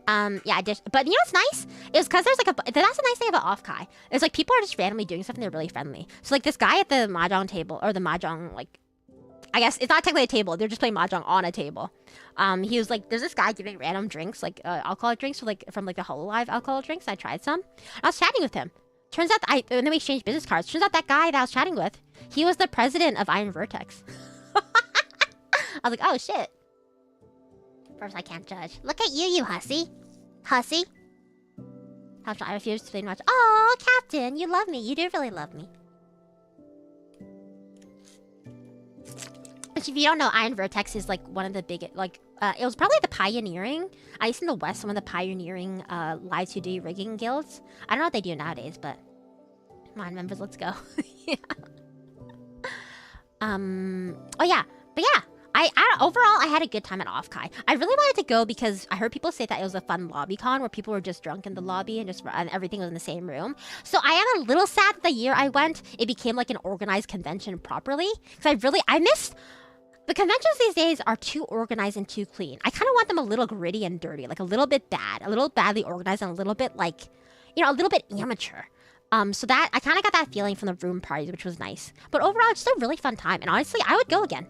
[SPEAKER 1] Yeah, I did. But you know what's nice? It was because there's like that's a nice thing about OffKai. It's like people are just randomly doing stuff and they're really friendly. So like this guy at the Mahjong table, or the Mahjong, like, I guess it's not technically a table. They're just playing Mahjong on a table. He was like, there's this guy giving random drinks, like alcoholic drinks from the Hololive alcoholic drinks. I tried some. I was chatting with him. Turns out, and then we exchanged business cards. Turns out that guy that I was chatting with, he was the president of Iron Vertex. I was like, oh shit. First, I can't judge. Look at you hussy. Hussy. I refuse to play much. Oh, Captain, you love me. You do really love me. Which, if you don't know, Iron Vertex is like one of the biggest, like, it was probably the pioneering, at least in the West, one of the pioneering live 2D rigging guilds. I don't know what they do nowadays, but come on, members, let's go. Yeah. Oh yeah, but yeah. Overall, I had a good time at OffKai. I really wanted to go because I heard people say that it was a fun lobby con where people were just drunk in the lobby and everything was in the same room. So I am a little sad that the year I went, it became like an organized convention properly. Because I missed... The conventions these days are too organized and too clean. I kind of want them a little gritty and dirty, like a little bit bad, a little badly organized, and a little bit like, you know, a little bit amateur. So that, I kind of got that feeling from the room parties, which was nice. But overall, it's just a really fun time. And honestly, I would go again.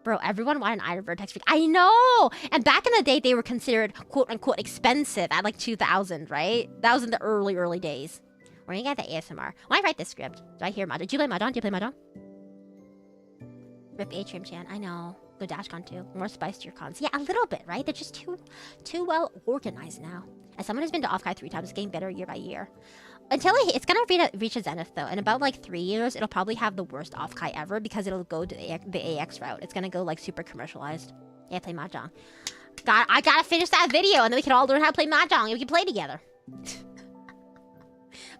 [SPEAKER 1] Bro, everyone wanted an Iron Vertex freak. I know! And back in the day, they were considered quote-unquote expensive at like 2000, right? That was in the early days. We're gonna get the ASMR. When I write this script, do I hear Mahjong? Do you play Mahjong? Do you play Mahjong? Rip Atrium Chan, I know. Go DashCon too. More spice to your cons. Yeah, a little bit, right? They're just too well organized now. As someone who's been to OffKai 3 times, it's getting better year by year. Until it's gonna reach a zenith though. In about like 3 years, it'll probably have the worst OffKai ever because it'll go to the AX route. It's gonna go like super commercialized. Yeah, play Mahjong. I gotta finish that video and then we can all learn how to play Mahjong and we can play together.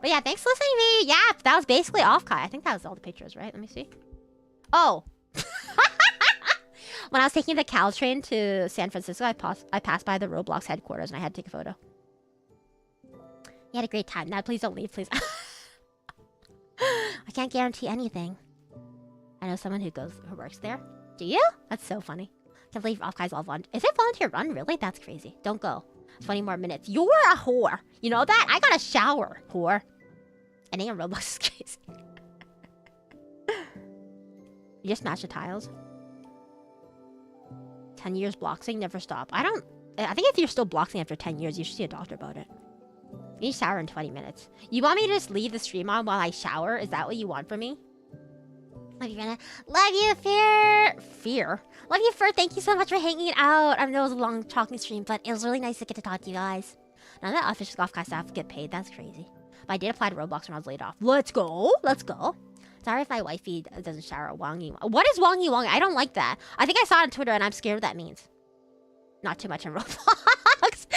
[SPEAKER 1] But yeah, thanks for listening to me. Yeah, that was basically OffKai. I think that was all the pictures, right? Let me see. Oh. When I was taking the Caltrain to San Francisco, I passed by the Roblox headquarters and I had to take a photo. You had a great time. Now, please don't leave, please. I can't guarantee anything. I know someone who works there. Do you? That's so funny. Can't believe OffKai's all volunteer. Is it volunteer run? Really? That's crazy. Don't go. 20 more minutes. You're a whore. You know that? I got a shower, whore. And then Roblox is crazy. You just smash the tiles. 10 years bloxing, never stop. I think if you're still bloxing after 10 years, you should see a doctor about it. You need to shower in 20 minutes. You want me to just leave the stream on while I shower? Is that what you want from me? Love you, Rina. Love you, Fear. Love you, Fur. Thank you so much for hanging out. I know it was a long talking stream, but it was really nice to get to talk to you guys. None of the official OffKai staff get paid. That's crazy. But I did apply to Roblox when I was laid off. Let's go. Let's go. Sorry if my wifey doesn't shower. Wangy. What is Wangy Wangy? I don't like that. I think I saw it on Twitter and I'm scared what that means. Not too much in Roblox.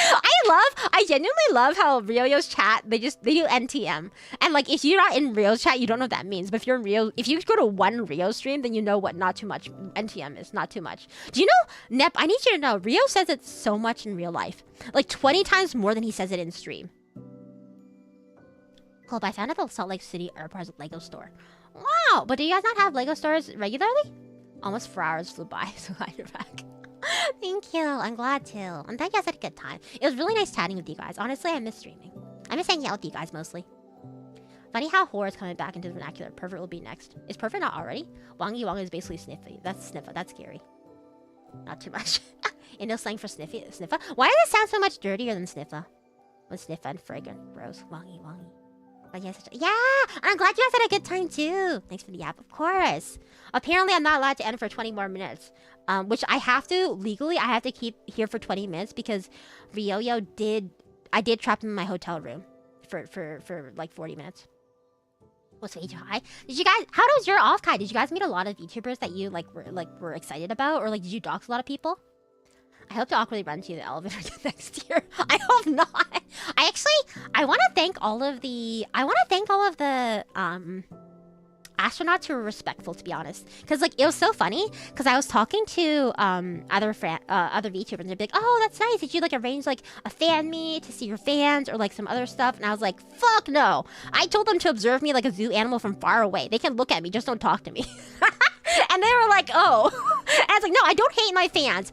[SPEAKER 1] I genuinely love how Ryo's chat, they do NTM. And like, if you're not in Ryo's chat, you don't know what that means. But if you're in Ryo, if you go to one Ryo stream, then you know what not too much NTM is. Not too much. Do you know, Nep, I need you to know, Ryo says it so much in real life. Like 20 times more than he says it in stream. Cool, but I found out the Salt Lake City airport has a Lego store. Wow, but do you guys not have Lego stores regularly? Almost 4 hours flew by, so glad you're back. Thank you, I'm glad too. And thank you guys had a good time. It was really nice chatting with you guys. Honestly, I miss streaming. I miss hanging out with you guys mostly. Funny how horror is coming back into the vernacular. Pervert will be next. Is pervert not already? Wangy Wong is basically sniffy. That's sniffa. That's scary. Not too much. Indo slang for sniffy. Sniffa? Why does it sound so much dirtier than sniffa? With sniffa and fragrant. Gross. Wangy Wangy. But yeah, I'm glad you guys had a good time too. Thanks for the app, of course. Apparently, I'm not allowed to end for 20 more minutes, which I have to legally. I have to keep here for 20 minutes because Ryoyo I did trap him in my hotel room for like 40 minutes. Was way too high. Did you guys? How was your OffKai? Did you guys meet a lot of VTubers that you were excited about, or like did you dox a lot of people? I hope to awkwardly run to the elevator next year. I hope not. I want to thank all of the astronauts who were respectful, to be honest. Because like it was so funny because I was talking to other VTubers and they'd be like, oh, that's nice. Did you like arrange like a fan meet to see your fans or like some other stuff? And I was like, fuck no. I told them to observe me like a zoo animal from far away. They can look at me, just don't talk to me. And they were like, oh. And I was like, no, I don't hate my fans.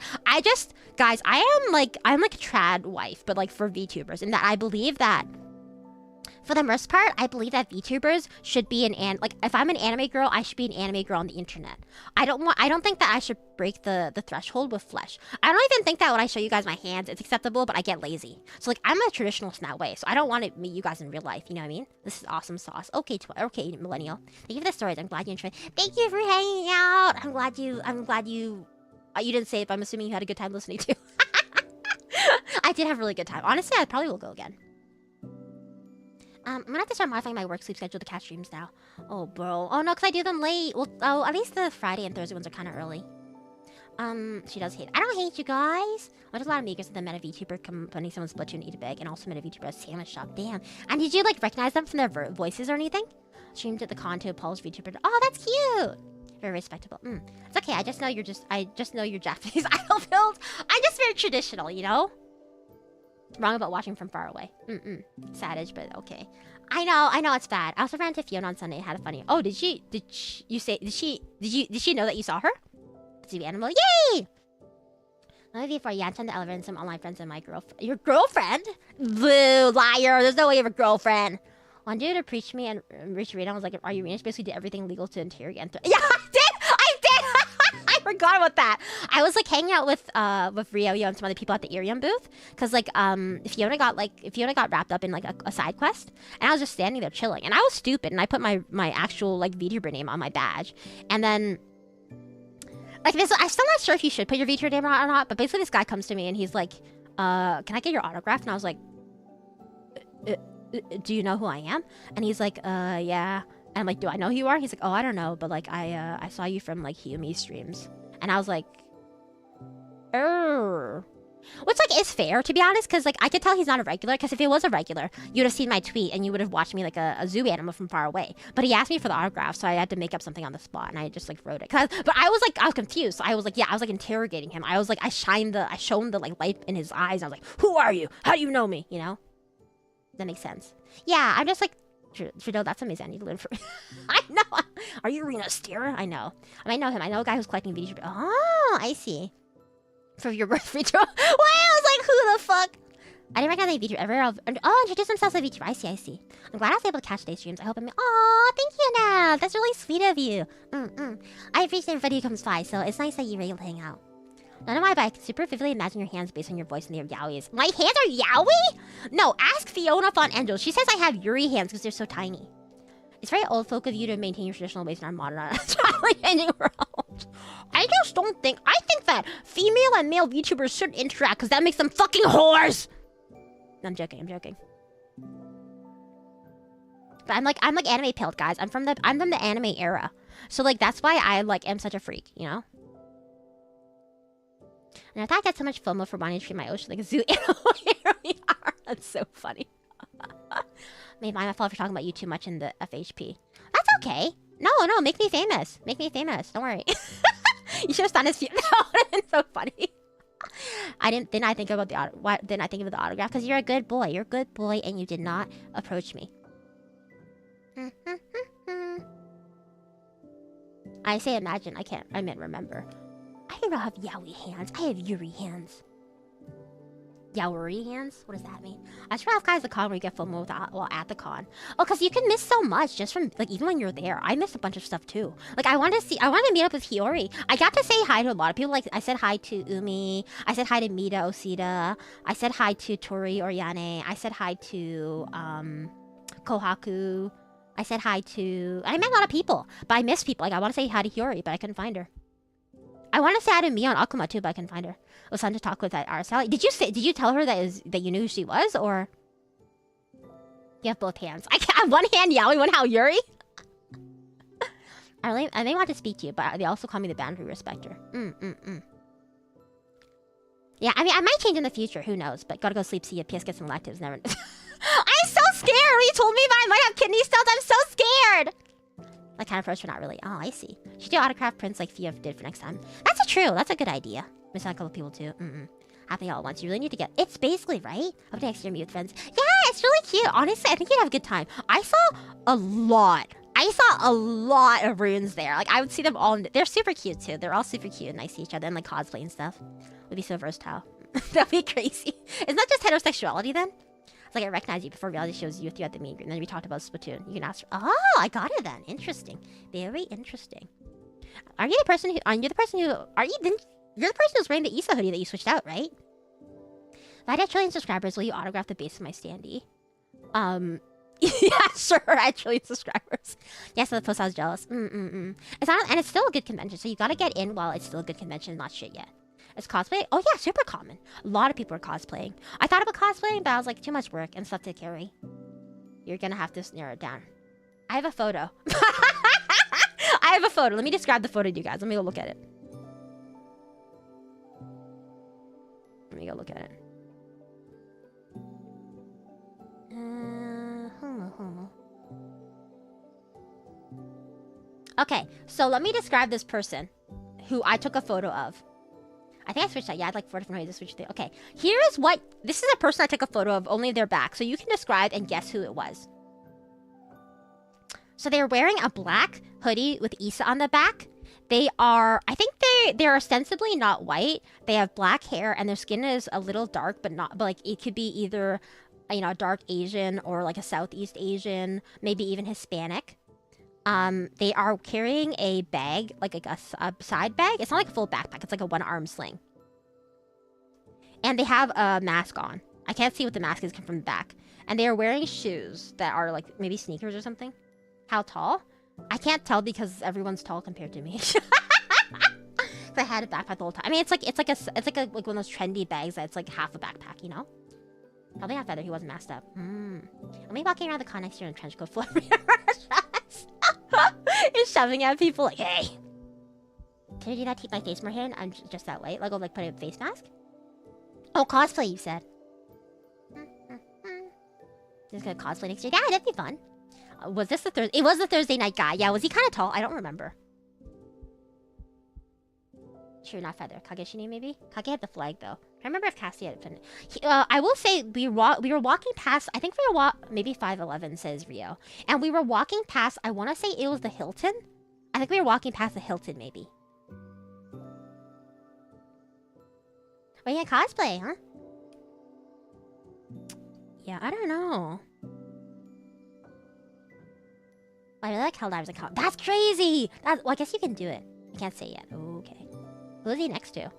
[SPEAKER 1] Guys, I'm like a trad wife, but like for VTubers, in that I believe that, for the most part, I believe that VTubers should be like if I'm an anime girl, I should be an anime girl on the internet. I don't think that I should break the threshold with flesh. I don't even think that when I show you guys my hands, it's acceptable, but I get lazy. So like I'm a traditionalist in that way. So I don't want to meet you guys in real life. You know what I mean? This is awesome sauce. Okay, millennial. Thank you for the stories. I'm glad you enjoyed. Thank you for hanging out. I'm glad you. You didn't say it, but I'm assuming you had a good time listening too. I did have a really good time. Honestly, I probably will go again. I'm gonna have to start modifying my work sleep schedule to catch streams now. Oh, bro. Oh, no, because I do them late. Well, at least the Friday and Thursday ones are kind of early. She does hate. I don't hate you guys. There's a lot of makers that met a VTuber company, someone Splatoon eat a bag, and also met a VTuber at Sandwich Shop. Damn. And did you, like, recognize them from their voices or anything? Streamed at the con to a Polish VTuber. Oh, that's cute. Very respectable. It's okay. I just know you're Japanese idol build. I'm just very traditional, you know? Wrong about watching from far away. Savage, but okay. I know it's bad. I also ran into Fiona on Sunday and had a funny. Oh, did she know that you saw her? Zoo animal. Yay! Let me before Yanta in the elevator and some online friends and my girlfriend. Your girlfriend? Boo, liar. There's no way you have a girlfriend. One dude approached me and reached Rina. I was like, are you Rina? She basically did everything legal to interrogate. Yeah, I did! I forgot about that. I was like hanging out with Ryoyo and some other people at the Irium booth. Cause like Fiona got wrapped up in like a side quest. And I was just standing there chilling. And I was stupid and I put my actual like VTuber name on my badge. And then like this, I'm still not sure if you should put your VTuber name on or not, but basically this guy comes to me and he's like, can I get your autograph? And I was like, do you know who I am? And he's like, yeah. And I'm like, do I know who you are? He's like, oh, I don't know, but like I saw you from like Umami streams. And I was like, which like is fair, to be honest, because like I could tell he's not a regular, because if he was a regular, you'd have seen my tweet and you would have watched me like a zoo animal from far away. But he asked me for the autograph, so I had to make up something on the spot, and I just like wrote it. But I was confused. So I was like interrogating him. I was like, I shone the like light in his eyes. I was like, who are you? How do you know me? You know? That makes sense. Yeah, I'm just like, Trudeau, that's amazing. I need to learn from. I know. Are you Rina Astera? I know. I know him. I know a guy who's collecting VTubers. Oh, I see. For your birth VTuber. Well, I was like, who the fuck? I didn't recognize a VTuber ever. Oh, introduce themselves as a VTuber. I see. I'm glad I was able to catch today's streams. I hope oh, thank you, Now. That's really sweet of you. I appreciate everybody who comes by, so it's nice that you're able to hang out. None of my, but I can super vividly imagine your hands based on your voice and they are yaois. My hands are yaoi? No, ask Fiona Font Angel. She says I have Yuri hands because they're so tiny. It's very old folk of you to maintain your traditional ways in our modern world. I think that female and male VTubers should interact because that makes them fucking whores. I'm joking. But I'm like anime pilled, guys. I'm from the anime era. So like that's why I like am such a freak, you know? And I thought I got so much FOMO for wanting to treat my ocean like a zoo animal. Here we are. That's so funny. Maybe my fault for talking about you too much in the FHP. That's okay. No, make me famous. Don't worry. You should have done his feet. No, it's so funny. Didn't I think about the autograph? Because you're a good boy. You're a good boy, and you did not approach me. I say imagine. I meant remember. I don't have yaoi hands. I have Yuri hands. Yaoi hands? What does that mean? I swear OffKai is the con where you get FOMO while at the con. Oh, because you can miss so much just from, like, even when you're there. I missed a bunch of stuff, too. Like, I wanted to meet up with Hiyori. I got to say hi to a lot of people. Like, I said hi to Umi. I said hi to Mita Osita. I said hi to Tori Oriane. I said hi to, Kohaku. I said hi to... I met a lot of people, but I missed people. Like, I want to say hi to Hiyori, but I couldn't find her. I want to say hi to Mia on Akuma, too, but I couldn't find her. It was fun to talk with at RSL. Did you tell her that you knew who she was, or... You have both hands. I have one hand Yaoi, one hand Yuri. I may want to speak to you, but they also call me the boundary respecter. Yeah, I mean, I might change in the future. Who knows? But gotta go sleep, see ya. PS, get some lactives. Never... I'm so scared! When you told me that I might have kidney stones, I'm so scared! Like, kind of first, but not really. Oh, I see. Should do autograph prints like Fia did for next time. That's true. That's a good idea. Missing a couple people, too. Happening all at once. You really need to get... It's basically, right? Up next year, meet with friends. Yeah, it's really cute. Honestly, I think you'd have a good time. I saw a lot of runes there. Like, I would see them all. They're super cute, too. They're all super cute and nice to each other and, like, cosplay and stuff. Would be so versatile. That'd be crazy. It's not just heterosexuality, then? It's like I recognize you before reality shows you with you at the meet. And then we talked about Splatoon. You can ask her. Oh, I got it then. Interesting. Very interesting. Are you the person who... You're the person who's wearing the Issa hoodie that you switched out, right? If I had trillion subscribers, will you autograph the base of my standee? Yeah, sure. I had trillion subscribers. Yes, the post I was jealous. It's not, and it's still a good convention, so you gotta get in while it's still a good convention. Not shit yet. It's cosplay? Oh yeah, super common. A lot of people are cosplaying. I thought about cosplaying, but I was like, too much work and stuff to carry. You're gonna have to narrow it down. I have a photo. I have a photo. Let me describe the photo to you guys. Let me go look at it. Let me go look at it. Okay, so let me describe this person who I took a photo of. I think I switched out. Yeah, I had like 4 different ways to switch things. Okay, here's what... This is a person I took a photo of, only their back. So you can describe and guess who it was. So they're wearing a black hoodie with Issa on the back. They are... I think they're ostensibly not white. They have black hair and their skin is a little dark, but not... But like, it could be either, you know, a dark Asian or like a Southeast Asian, maybe even Hispanic. They are carrying a bag, like a side bag. It's not like a full backpack. It's like a one-arm sling. And they have a mask on. I can't see what the mask is from the back. And they are wearing shoes that are like maybe sneakers or something. How tall? I can't tell because everyone's tall compared to me. I had a backpack the whole time. I mean, it's like one of those trendy bags that's like half a backpack, you know? Probably not feather. He wasn't masked up. Let me walking around the con next year in trench coat, floating He's shoving at people like, hey. Can I do that to keep my face more hidden? I'm just that white. Like, like put a face mask? Oh, cosplay, you said. Just gonna cosplay next year. Yeah, that'd be fun. Was this the Thursday? It was the Thursday night guy. Yeah, was he kind of tall? I don't remember. Sure, not feather. Kageshini, maybe? Kage had the flag, though. I remember if Cassie had it. I will say, we were walking past... I think we were maybe 511, says Rio. And we were walking past... I want to say it was the Hilton. I think we were walking past the Hilton, maybe. Oh, yeah, cosplay, huh? Yeah, I don't know. I really like Helldivers and That's crazy! Well, I guess you can do it. I can't say yet. Okay. Who was he next to?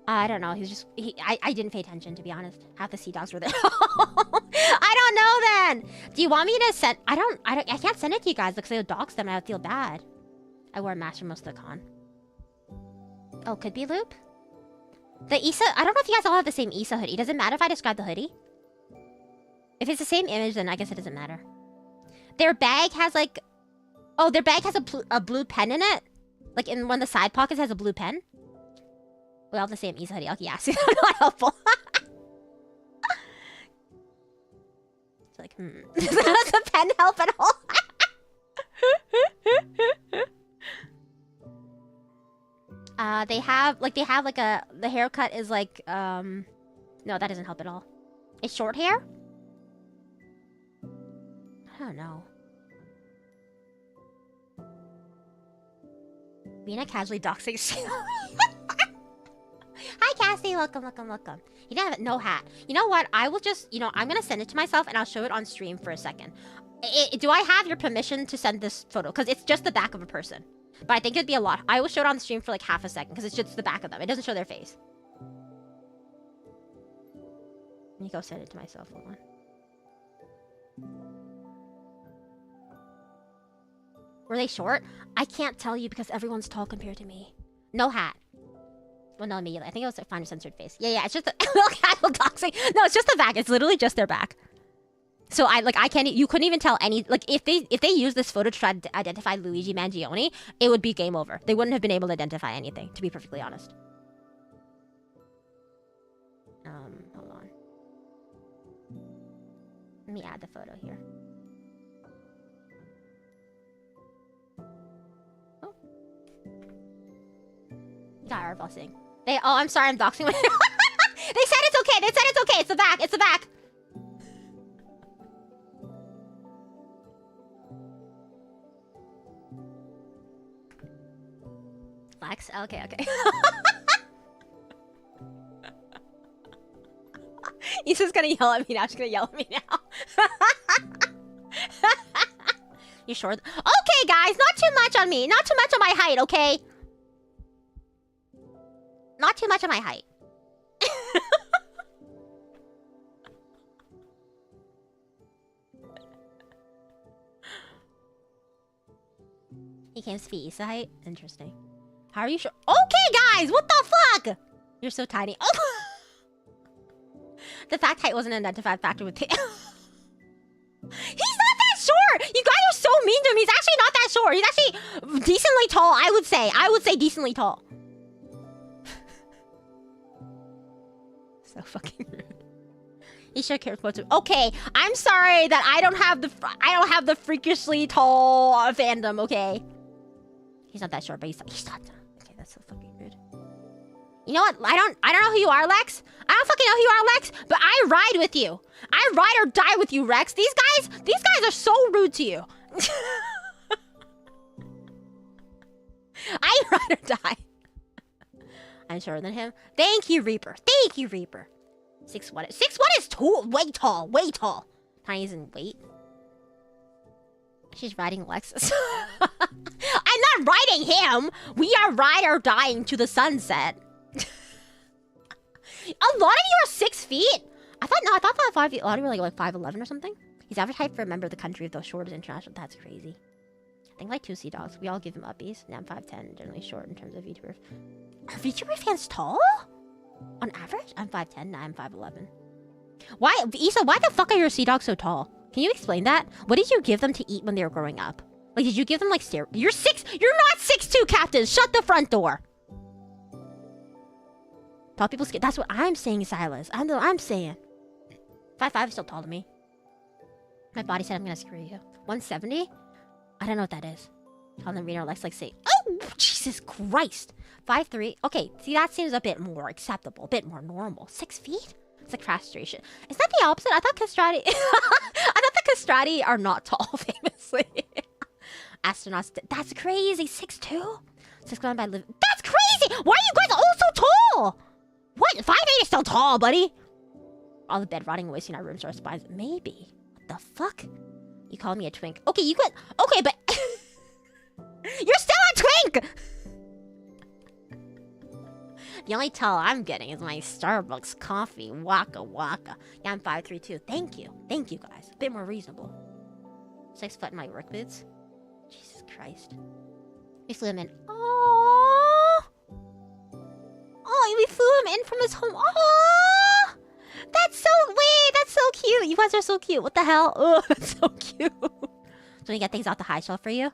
[SPEAKER 1] I don't know. He was just... I didn't pay attention, to be honest. Half the sea dogs were there. I don't know, then! Do you want me to send... I can't send it to you guys because they'll dox them and I would feel bad. I wore a mask for most of the con. Oh, could be Loop? The Issa... I don't know if you guys all have the same Issa hoodie. Does it matter if I describe the hoodie? If it's the same image, then I guess it doesn't matter. Their bag has, like... Oh, their bag has a blue pen in it? Like, in one of the side pockets has a blue pen? We all have the same Issa hoodie. Okay, yeah, so not helpful. It's like, Does the pen help at all? They have like the haircut is like, no, that doesn't help at all. It's short hair? I don't know. Rina casually doxing. Hi, Cassie. Welcome. You didn't have no hat. You know what? I will just, I'm going to send it to myself and I'll show it on stream for a second. Do I have your permission to send this photo? Because it's just the back of a person. But I think it'd be a lot. I will show it on the stream for like half a second because it's just the back of them. It doesn't show their face. Let me go send it to myself. Hold on. Were they short? I can't tell you because everyone's tall compared to me. No hat. Well, no, immediately. I think it was a fine censored face. Yeah, it's just a little casual doxing. No, it's just the back. It's literally just their back. So I can't. You couldn't even tell any. Like if they use this photo to try to identify Luigi Mangione, it would be game over. They wouldn't have been able to identify anything. To be perfectly honest. Hold on. Let me add the photo here. Oh. Got our blessing. Oh, I'm sorry, I'm doxing. They said it's okay. They said it's okay. It's the back. It's the back. Lex? Okay. He's just gonna yell at me now. She's gonna yell at me now. You sure? Okay, guys, not too much on me. Not too much on my height, okay? Not too much on my height. He came to feet height? Interesting. How are you sure? Okay, guys, what the fuck? You're so tiny. Oh. The fact height wasn't an identified factor with... He's not that short! You guys are so mean to him. He's actually not that short. He's actually decently tall, I would say. I would say decently tall. So fucking rude. He sure cares about to... Okay, I'm sorry that I don't have the freakishly tall fandom, okay? He's not that short, but he's not... Okay, that's so fucking rude. You know what? I don't know who you are, Lex. I don't fucking know who you are, Lex, but I ride with you. I ride or die with you, Rex. These guys are so rude to you. I ride or die. I'm shorter than him. Thank you, Reaper. Thank you, Reaper. 6'1". 6'1" is tall. Way tall. Way tall. Tiny is in weight. She's riding Lexus. I'm not riding him. We are ride or dying to the sunset. A lot of you are 6 feet. I thought 5 feet. A lot of you are like 5'11" or something. He's average height for a member of the country of the shortest international. That's crazy. I think like 2 sea dogs. We all give him uppies. Now I'm 5'10", generally short in terms of VTuber. Are VTuber fans tall? On average? I'm 5'10", now I'm 5'11". Why, Issa, why the fuck are your sea dogs so tall? Can you explain that? What did you give them to eat when they were growing up? Like, did you give them like You're not 6'2", Captain! Shut the front door! Tall people scared. That's what I'm saying, Silas. I'm saying. 5'5" is still tall to me. My body said I'm gonna screw you. 170? I don't know what that is. Tell them Rina or Lex like say, oh, Jesus Christ. 5'3". Okay, see, that seems a bit more acceptable, a bit more normal. 6 feet? It's like castration. Is that the opposite? I thought castrati... I thought the castrati are not tall, famously. Asternauts... That's crazy. 6'2"? 6'1" by live... That's crazy! Why are you guys all so tall? What? 5'8" is still tall, buddy. All the bed rotting away in our rooms are spines. Maybe. What the fuck? You call me a twink. Okay, you could... Okay, but... You're still a twink! The only tell I'm getting is my Starbucks coffee. Waka waka. Yeah, I'm 5'3" too. Thank you. Thank you, guys. A bit more reasonable. 6 foot in my work boots. Jesus Christ. We flew him in. Oh, we flew him in from his home. Oh, that's so... Wait, that's so cute. You guys are so cute. What the hell? Oh, that's so cute. So we get things off the high shelf for you?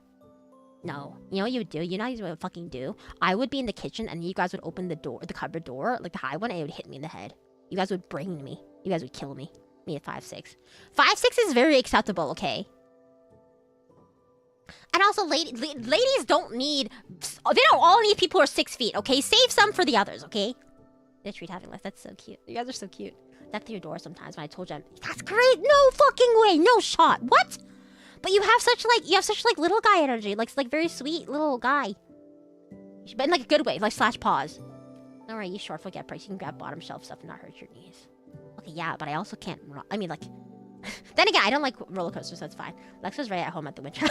[SPEAKER 1] No. You know what you would do? You know what you would fucking do? I would be in the kitchen and you guys would open the door, the cupboard door, like the high one, and it would hit me in the head. You guys would brain me. You guys would kill me. Me at 5'6". 5'6" is very acceptable, okay? And also, ladies don't need... They don't all need people who are 6 feet, okay? Save some for the others, okay? The treat having life. That's so cute. You guys are so cute. That through your door sometimes when I told you that's great! No fucking way! No shot! What? But you have such like little guy energy, like very sweet little guy, but in like a good way, like slash pause. Don't worry, you short foot get price. You can grab bottom shelf stuff and not hurt your knees. Okay, yeah, but I also can't. I mean, like, then again, I don't like roller coasters, so it's fine. Lex was right at home at the winter.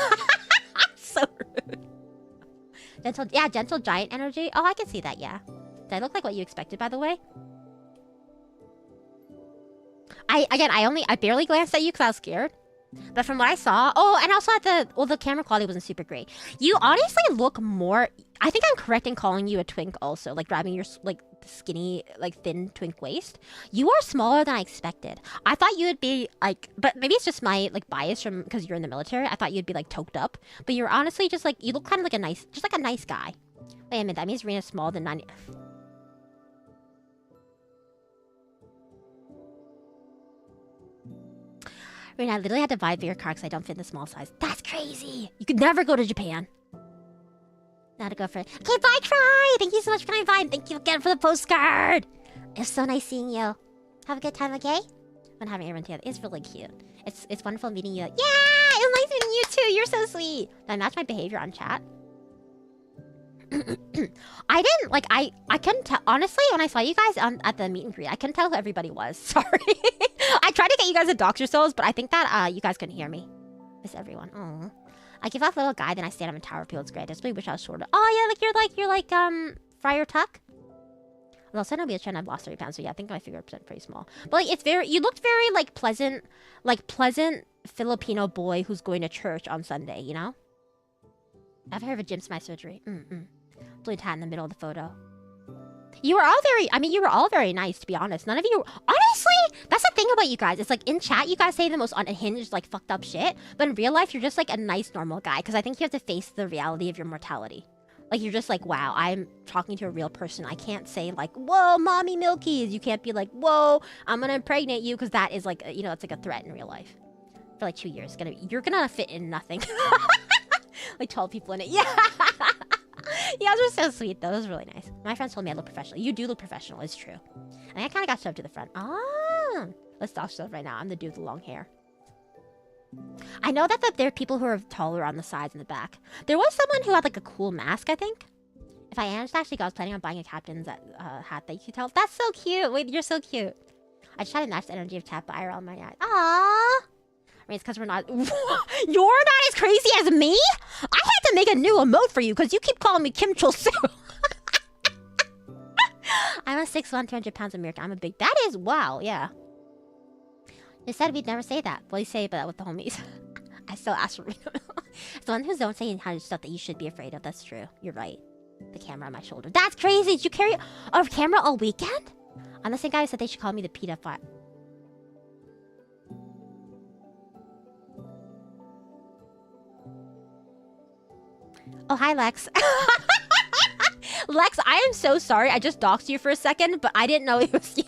[SPEAKER 1] So rude. Gentle giant energy. Oh, I can see that. Yeah, did I look like what you expected, by the way? I barely glanced at you because I was scared. But from what I saw, oh, and also the camera quality wasn't super great. You honestly look more. I think I'm correct in calling you a twink also, like grabbing your like skinny, like thin twink waist. You are smaller than I expected. I thought you would be like, but maybe it's just my like bias from because you're in the military. I thought you'd be like toked up, but you're honestly just like, you look kind of like a nice, just like a nice guy. Wait a minute, that means Rina's smaller than 90. Rina, I literally had to buy a bigger car because I don't fit in the small size. That's crazy. You could never go to Japan. Not to go for it. Okay, bye, Cry. Thank you so much for coming by. And thank you again for the postcard. It's so nice seeing you. Have a good time, okay? When having everyone together. It's really cute. It's wonderful meeting you. Yeah! It was nice meeting you too. You're so sweet. Did I match my behavior on chat? I didn't, like, I couldn't tell. Honestly, when I saw you guys at the meet and greet, I couldn't tell who everybody was. Sorry. I tried to get you guys to dox yourselves, but I think that you guys couldn't hear me. Miss everyone. Oh. I give off a little guy, then I stand up and tower of people. It's great. I just really wish I was shorter. Oh yeah, you're like Friar Tuck. Well, also no be a trend. I've lost 30 pounds, so yeah, I think my figure is pretty small. But like, it's very, you looked very like pleasant Filipino boy who's going to church on Sunday. You know. I've heard of a gym to my surgery. Blue hat in the middle of the photo. You were all very, I mean, you were all very nice, to be honest. None of you, honestly, that's the thing about you guys. It's like, in chat, you guys say the most unhinged, like, fucked up shit. But in real life, you're just, like, a nice, normal guy. Because I think you have to face the reality of your mortality. Like, you're just like, wow, I'm talking to a real person. I can't say, like, whoa, mommy milkies. You can't be like, whoa, I'm gonna impregnate you. Because that is, like, you know, it's like a threat in real life. For, like, 2 years. You're gonna fit in nothing. Like, 12 people in it. Yeah. You guys were so sweet, though. It was really nice. My friends told me I look professional. You do look professional. It's true. I think I kind of got shoved to the front. Ah. Let's talk stuff right now. I'm the dude with the long hair. I know that there are people who are taller on the sides and the back. There was someone who had, like, a cool mask, I think. If I actually I was planning on buying a captain's hat that you could tell. That's so cute. Wait, you're so cute. I just tried to match the energy of chat, but IRL my eyes. Aww. I mean, it's because we're not... You're not as crazy as me? I had to make a new emote for you because you keep calling me Kim Chul-soo. I'm a 6'1", 300 pounds American. I'm a big... That is... Wow, yeah. They said we'd never say that. Well, you say that with the homies. I still ask for Rina. It's the one who don't say how stuff that you should be afraid of. That's true. You're right. The camera on my shoulder. That's crazy. Did you carry a camera all weekend? I'm the same guy who said they should call me the pedophile. Oh, hi, Lex. Lex, I am so sorry. I just doxed you for a second, but I didn't know it was you.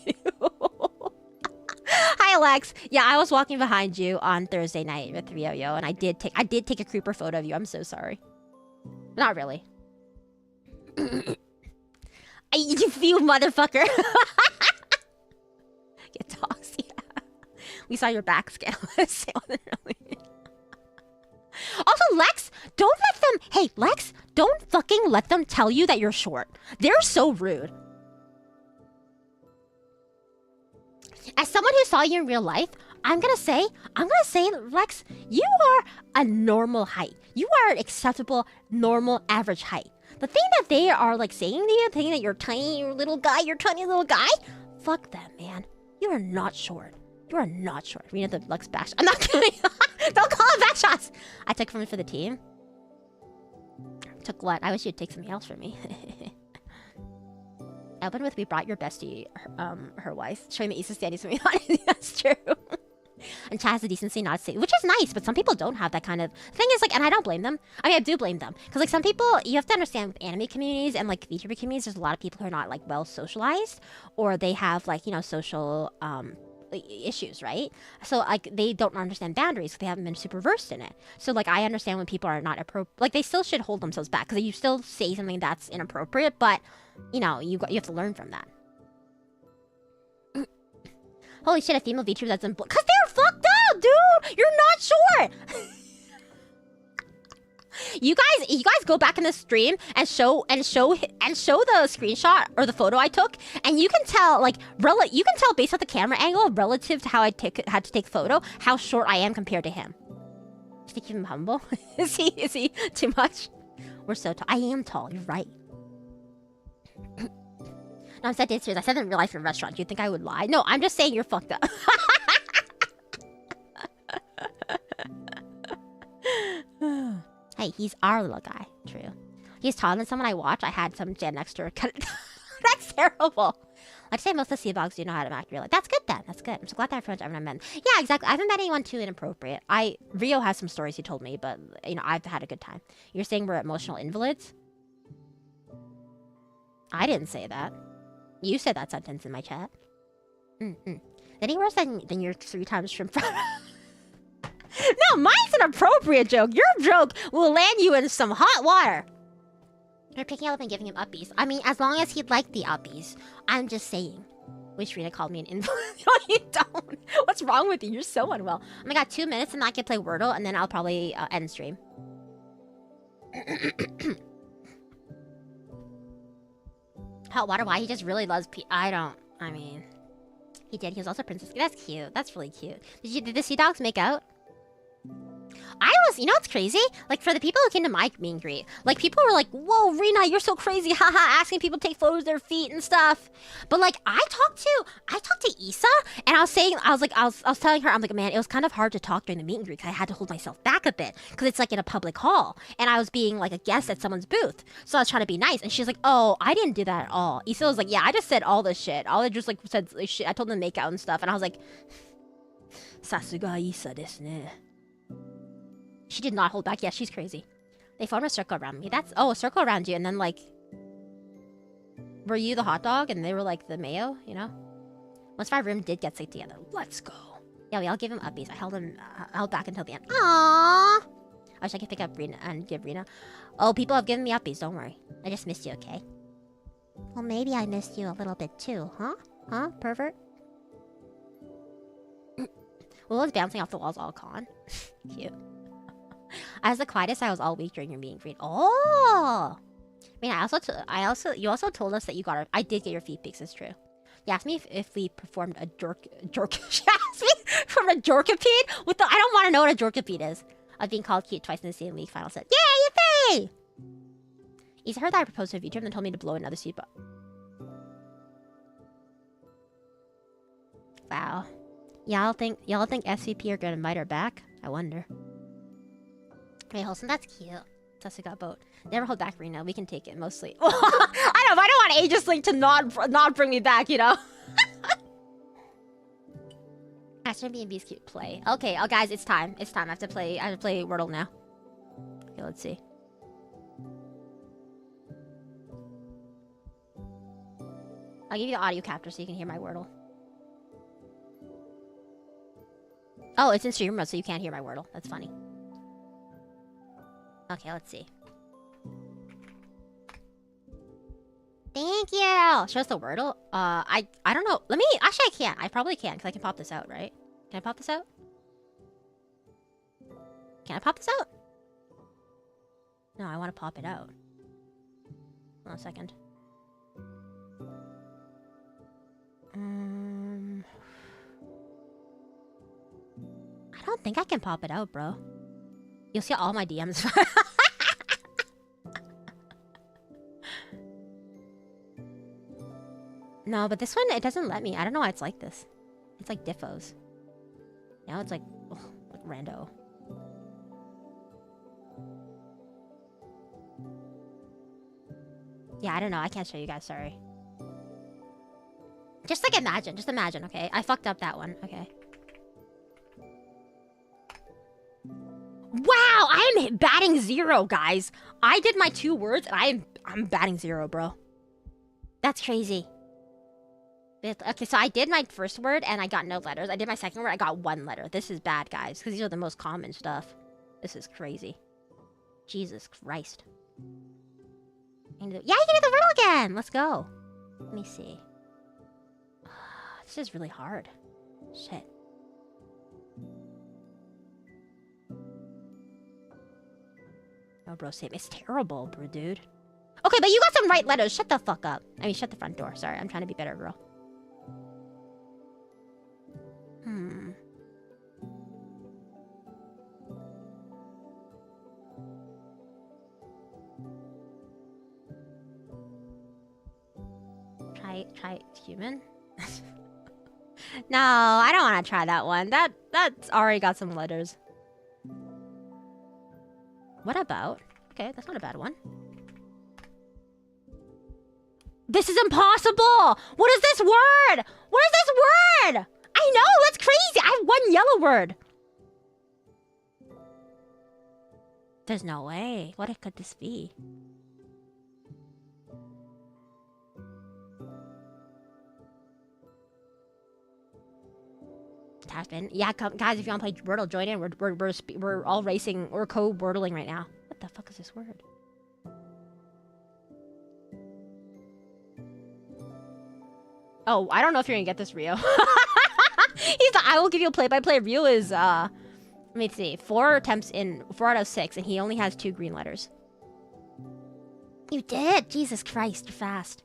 [SPEAKER 1] Hi, Lex. Yeah, I was walking behind you on Thursday night with Ryo-Yo, and I did take a creeper photo of you. I'm so sorry. Not really. You motherfucker. Get doxed, yeah. We saw your back scan. Also, Lex, don't let them... Hey, Lex, don't fucking let them tell you that you're short. They're so rude. As someone who saw you in real life, I'm gonna say, Lex, you are a normal height. You are an acceptable, normal, average height. The thing that they are, like, saying to you, thinking that you're tiny, you're tiny little guy, fuck them, man. You are not short. You are not short. Rina the Lux back. I'm not kidding. Don't call it back shots. I took from it for the team. Took what? I wish you'd take something else from me. I opened with, we brought your bestie, her wife, showing the East standing to me. That's true. And Chad has the decency not to say, which is nice, but some people don't have that kind of thing. Is like, and I don't blame them. I mean, I do blame them because like some people, you have to understand with anime communities and like VTuber communities, there's a lot of people who are not like well socialized, or they have like, you know, social issues, right? So like they don't understand boundaries because they haven't been super versed in it. So like I understand when people are not appropriate, like they still should hold themselves back because you still say something that's inappropriate, but you know, you have to learn from that. Holy shit, a female VTuber that's in because they're fucked up, dude. You're not short. You guys go back in the stream and show the screenshot or the photo I took, and you can tell like you can tell based on the camera angle relative to how I had to take photo how short I am compared to him. Just to keep him humble. Is he too much? We're so tall. I am tall. You're right. No, I'm dead serious. I said in real life in a restaurant. Do you think I would lie? No, I'm just saying you're fucked up. Hey, he's our little guy. True. He's taller than someone I watch. I had some Gen Xter cut. That's terrible. I'd say most of the sea dogs do know how to act real. That's good then. That's good. I'm so glad that everyone's ever met. Yeah, exactly. I haven't met anyone too inappropriate. Rio has some stories he told me, but you know, I've had a good time. You're saying we're emotional invalids? I didn't say that. You said that sentence in my chat. Any worse than your 3 times shrimp fry? No, mine's an appropriate joke. Your joke will land you in some hot water. You're picking up and giving him uppies. I mean, as long as he'd like the uppies. I'm just saying. Wish Rina called me an invalid. No, you don't. What's wrong with you? You're so unwell. Oh my god, 2 minutes and I can play Wordle and then I'll probably end stream. Hot water, why? He just really loves I mean... He did. He was also princess. That's cute. That's really cute. Did the sea dogs make out? You know what's crazy? Like, for the people who came to my meet and greet, like, people were like, whoa, Rina, you're so crazy, haha, asking people to take photos of their feet and stuff. But, like, I talked to Issa, and I was telling her, I'm like, man, it was kind of hard to talk during the meet and greet, because I had to hold myself back a bit, because it's, like, in a public hall, and I was being, like, a guest at someone's booth, so I was trying to be nice, and she's like, oh, I didn't do that at all. Issa was like, yeah, I just said all this shit. All I just, like, said, like, shit. I told them to make out and stuff, and I was like, Sasuga Issa desu ne. She did not hold back. Yeah, she's crazy. They formed a circle around me. A circle around you, and then, like... Were you the hot dog, and they were, like, the mayo, you know? Once my room did get sick together. Let's go. Yeah, we all gave him uppies. I held back until the end. Aww! I wish I could pick up Rina and give Rina. Oh, people have given me uppies, don't worry. I just missed you, okay? Well, maybe I missed you a little bit, too, huh? Huh, pervert? Will was bouncing off the walls all con. Cute. I was the quietest I was all week during your meet and greet. Oh! I mean, you also told us that you got I did get your feet pics, it's true. You asked me if we performed a she asked me from a jorkapede? I don't want to know what a jorkapede is. Of being called cute twice in the same week, final set. Yay, yippee! Issa heard that I proposed to a VTuber and then told me to blow another seat, but... Wow. Y'all think SVP are gonna invite her back? I wonder. Hey, Wholesome, that's cute. Sasuga boat. Never hold back, Rina. We can take it, mostly. I don't want Aegis Link to not bring me back, you know? Astro B&B's cute play. Okay, oh guys, it's time. It's time. I have to play Wordle now. Okay, let's see. I'll give you the audio capture so you can hear my Wordle. Oh, it's in stream mode, so you can't hear my Wordle. That's funny. Okay, let's see. Thank you! Show us the Wordle? I don't know. Let me... Actually, I can't. I probably can, because I can pop this out, right? Can I pop this out? Can I pop this out? No, I want to pop it out. Hold on a second. I don't think I can pop it out, bro. You'll see all my DMs. No, but this one, it doesn't let me. I don't know why it's like this. It's like diffos. Now it's like, ugh, like rando. Yeah, I don't know. I can't show you guys. Sorry. Just like imagine. Just imagine, okay? I fucked up that one. Okay. Wow, I am batting 0, guys. I did my 2 words, and I'm batting 0, bro. That's crazy. Okay, so I did my first word, and I got no letters. I did my second word, I got 1 letter. This is bad, guys, because these are the most common stuff. This is crazy. Jesus Christ. Yeah, you can do the riddle again. Let's go. Let me see. This is really hard. Shit. No, bro, same. It's terrible, bro, dude. Okay, but you got some right letters. Shut the fuck up. I mean, shut the front door. Sorry, I'm trying to be better, bro. Try human? No, I don't want to try that one. That's already got some letters. What about? Okay, that's not a bad one. This is impossible! What is this word? What is this word? I know, that's crazy! I have one yellow word. There's no way. What could this be? Taspin. Yeah, guys, if you want to play Wordle, join in. We're all racing. We're co-wordling right now. What the fuck is this word? Oh, I don't know if you're gonna get this, Rio. He's like, I will give you a play-by-play. Rio is, let me see, 4 attempts in 4 out of 6, and he only has 2 green letters. You did! Jesus Christ, you're fast.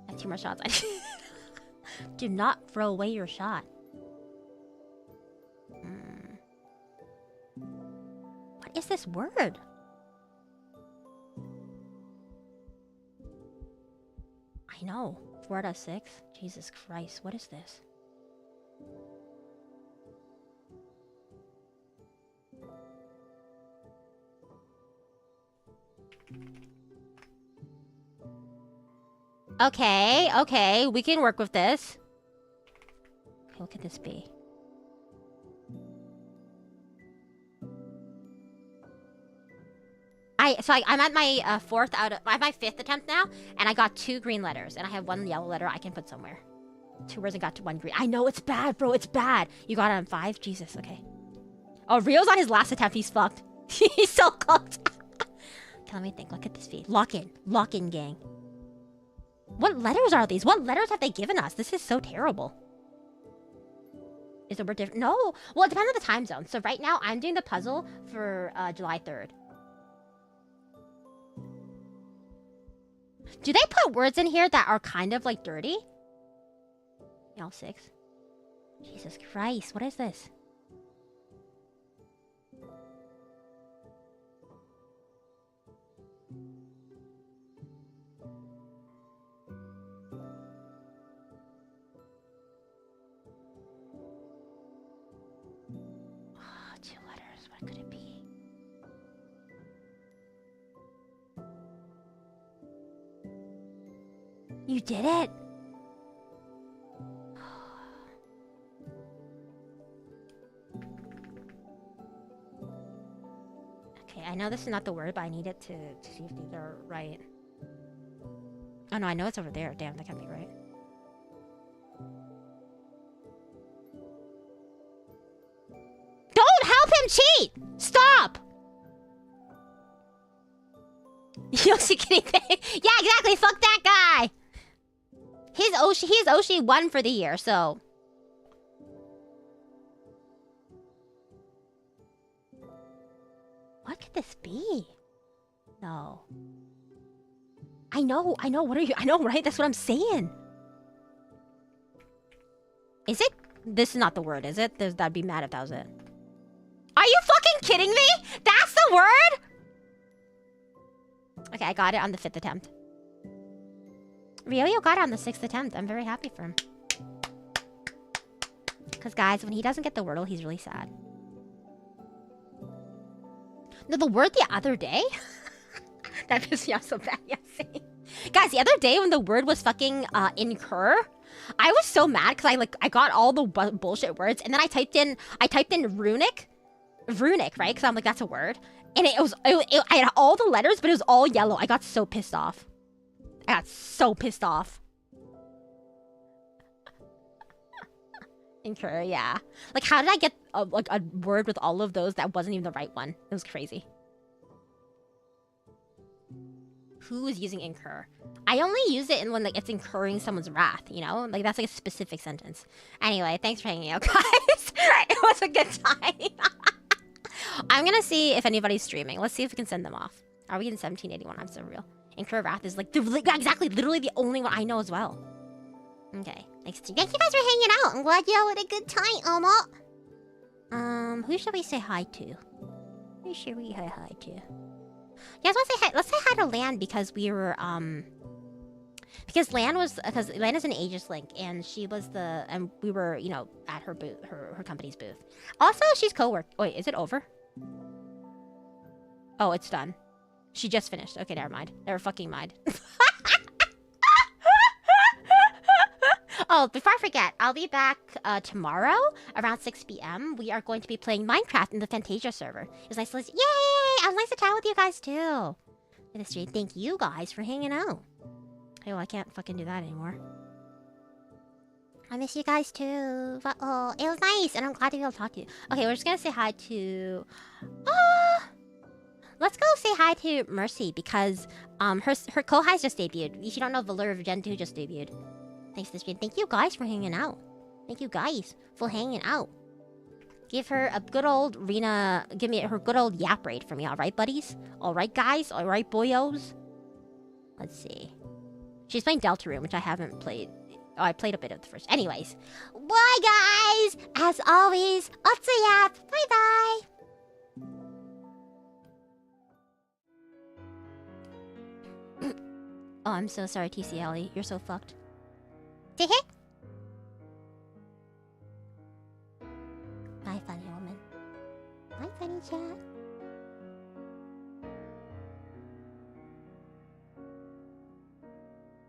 [SPEAKER 1] I have 2 more shots. Do not throw away your shot. What is this word? I know. 4 out of 6? Jesus Christ, what is this? Okay, okay, we can work with this. Okay, what could this be? I'm at my my 5th attempt now, and I got 2 green letters, and I have 1 yellow letter I can put somewhere. 2 words and got to 1 green. I know it's bad, bro. It's bad. You got it on 5. Jesus. Okay. Oh, Rio's on his last attempt. He's fucked. He's so cooked. Okay, let me think. Look at this feed. Lock in, gang. What letters are these? What letters have they given us? This is so terrible. Is the word different? No. Well, it depends on the time zone. So right now, I'm doing the puzzle for July 3rd. Do they put words in here that are kind of like dirty? All 6. Jesus Christ, what is this? Oh, 2 letters, what could it be? You did it! Okay, I know this is not the word, but I need it to see if these are right. Oh no, I know it's over there. Damn, that can't be right. Don't help him cheat! Stop! Yoshi kitty thing. Yeah, exactly. Fuck that guy. His Oshi 1 for the year, so. What could this be? No. I know. What are you? I know, right? That's what I'm saying. Is it? This is not the word, is it? That'd be mad if that was it. Are you fucking kidding me? That's the word? Okay, I got it on the 5th attempt. Ryo got it on the 6th attempt. I'm very happy for him. Because, guys, when he doesn't get the Wordle, he's really sad. No, the word the other day? That pissed me off so bad, yeah, same. Guys, the other day when the word was fucking incur, I was so mad because I got all the bullshit words, and then I typed in runic, right? Because I'm like, that's a word. And I had all the letters, but it was all yellow. I got so pissed off. Incur, yeah. Like, how did I get a word with all of those that wasn't even the right one? It was crazy. Who is using incur? I only use it when like it's incurring someone's wrath, you know? Like, that's like a specific sentence. Anyway, thanks for hanging out, guys. It was a good time. I'm gonna see if anybody's streaming. Let's see if we can send them off. Are we in 1781? I'm so real. Incur wrath is like exactly, literally the only one I know as well. Okay, thanks. Thank you guys for hanging out. I'm glad you all had a good time, who should we say hi to? Who should we say hi to? Yeah, let's say hi to Lan because we were because Lan is an Aegis Link and and we were, you know, at her booth, her company's booth. Also, she's co-work. Wait, is it over? Oh, it's done. She just finished. Okay, never mind. Never fucking mind. Oh, before I forget, I'll be back tomorrow around 6 p.m. We are going to be playing Minecraft in the Fantasia server. It was nice to listen. Yay! I was nice to chat with you guys too. In the stream. Thank you guys for hanging out. Hey, well, I can't fucking do that anymore. I miss you guys too. But, oh, it was nice, and I'm glad to be able to talk to you. Okay, we're just gonna say hi to... let's go say hi to Mercy, because her co-highs just debuted. If you don't know, Valor of Gen 2 just debuted. Thanks for the stream. Thank you guys for hanging out. Thank you guys for hanging out. Give her a good old Rina... Give me her good old yap raid for me, alright, buddies? Alright, guys? Alright, boyos? Let's see. She's playing Deltarune, which I haven't played. Oh, I played a bit of the first. Anyways. Bye, guys! As always, Otsuyap! Bye-bye! Oh, I'm so sorry, TCLE. You're so fucked. Bye, funny woman. Bye, funny chat.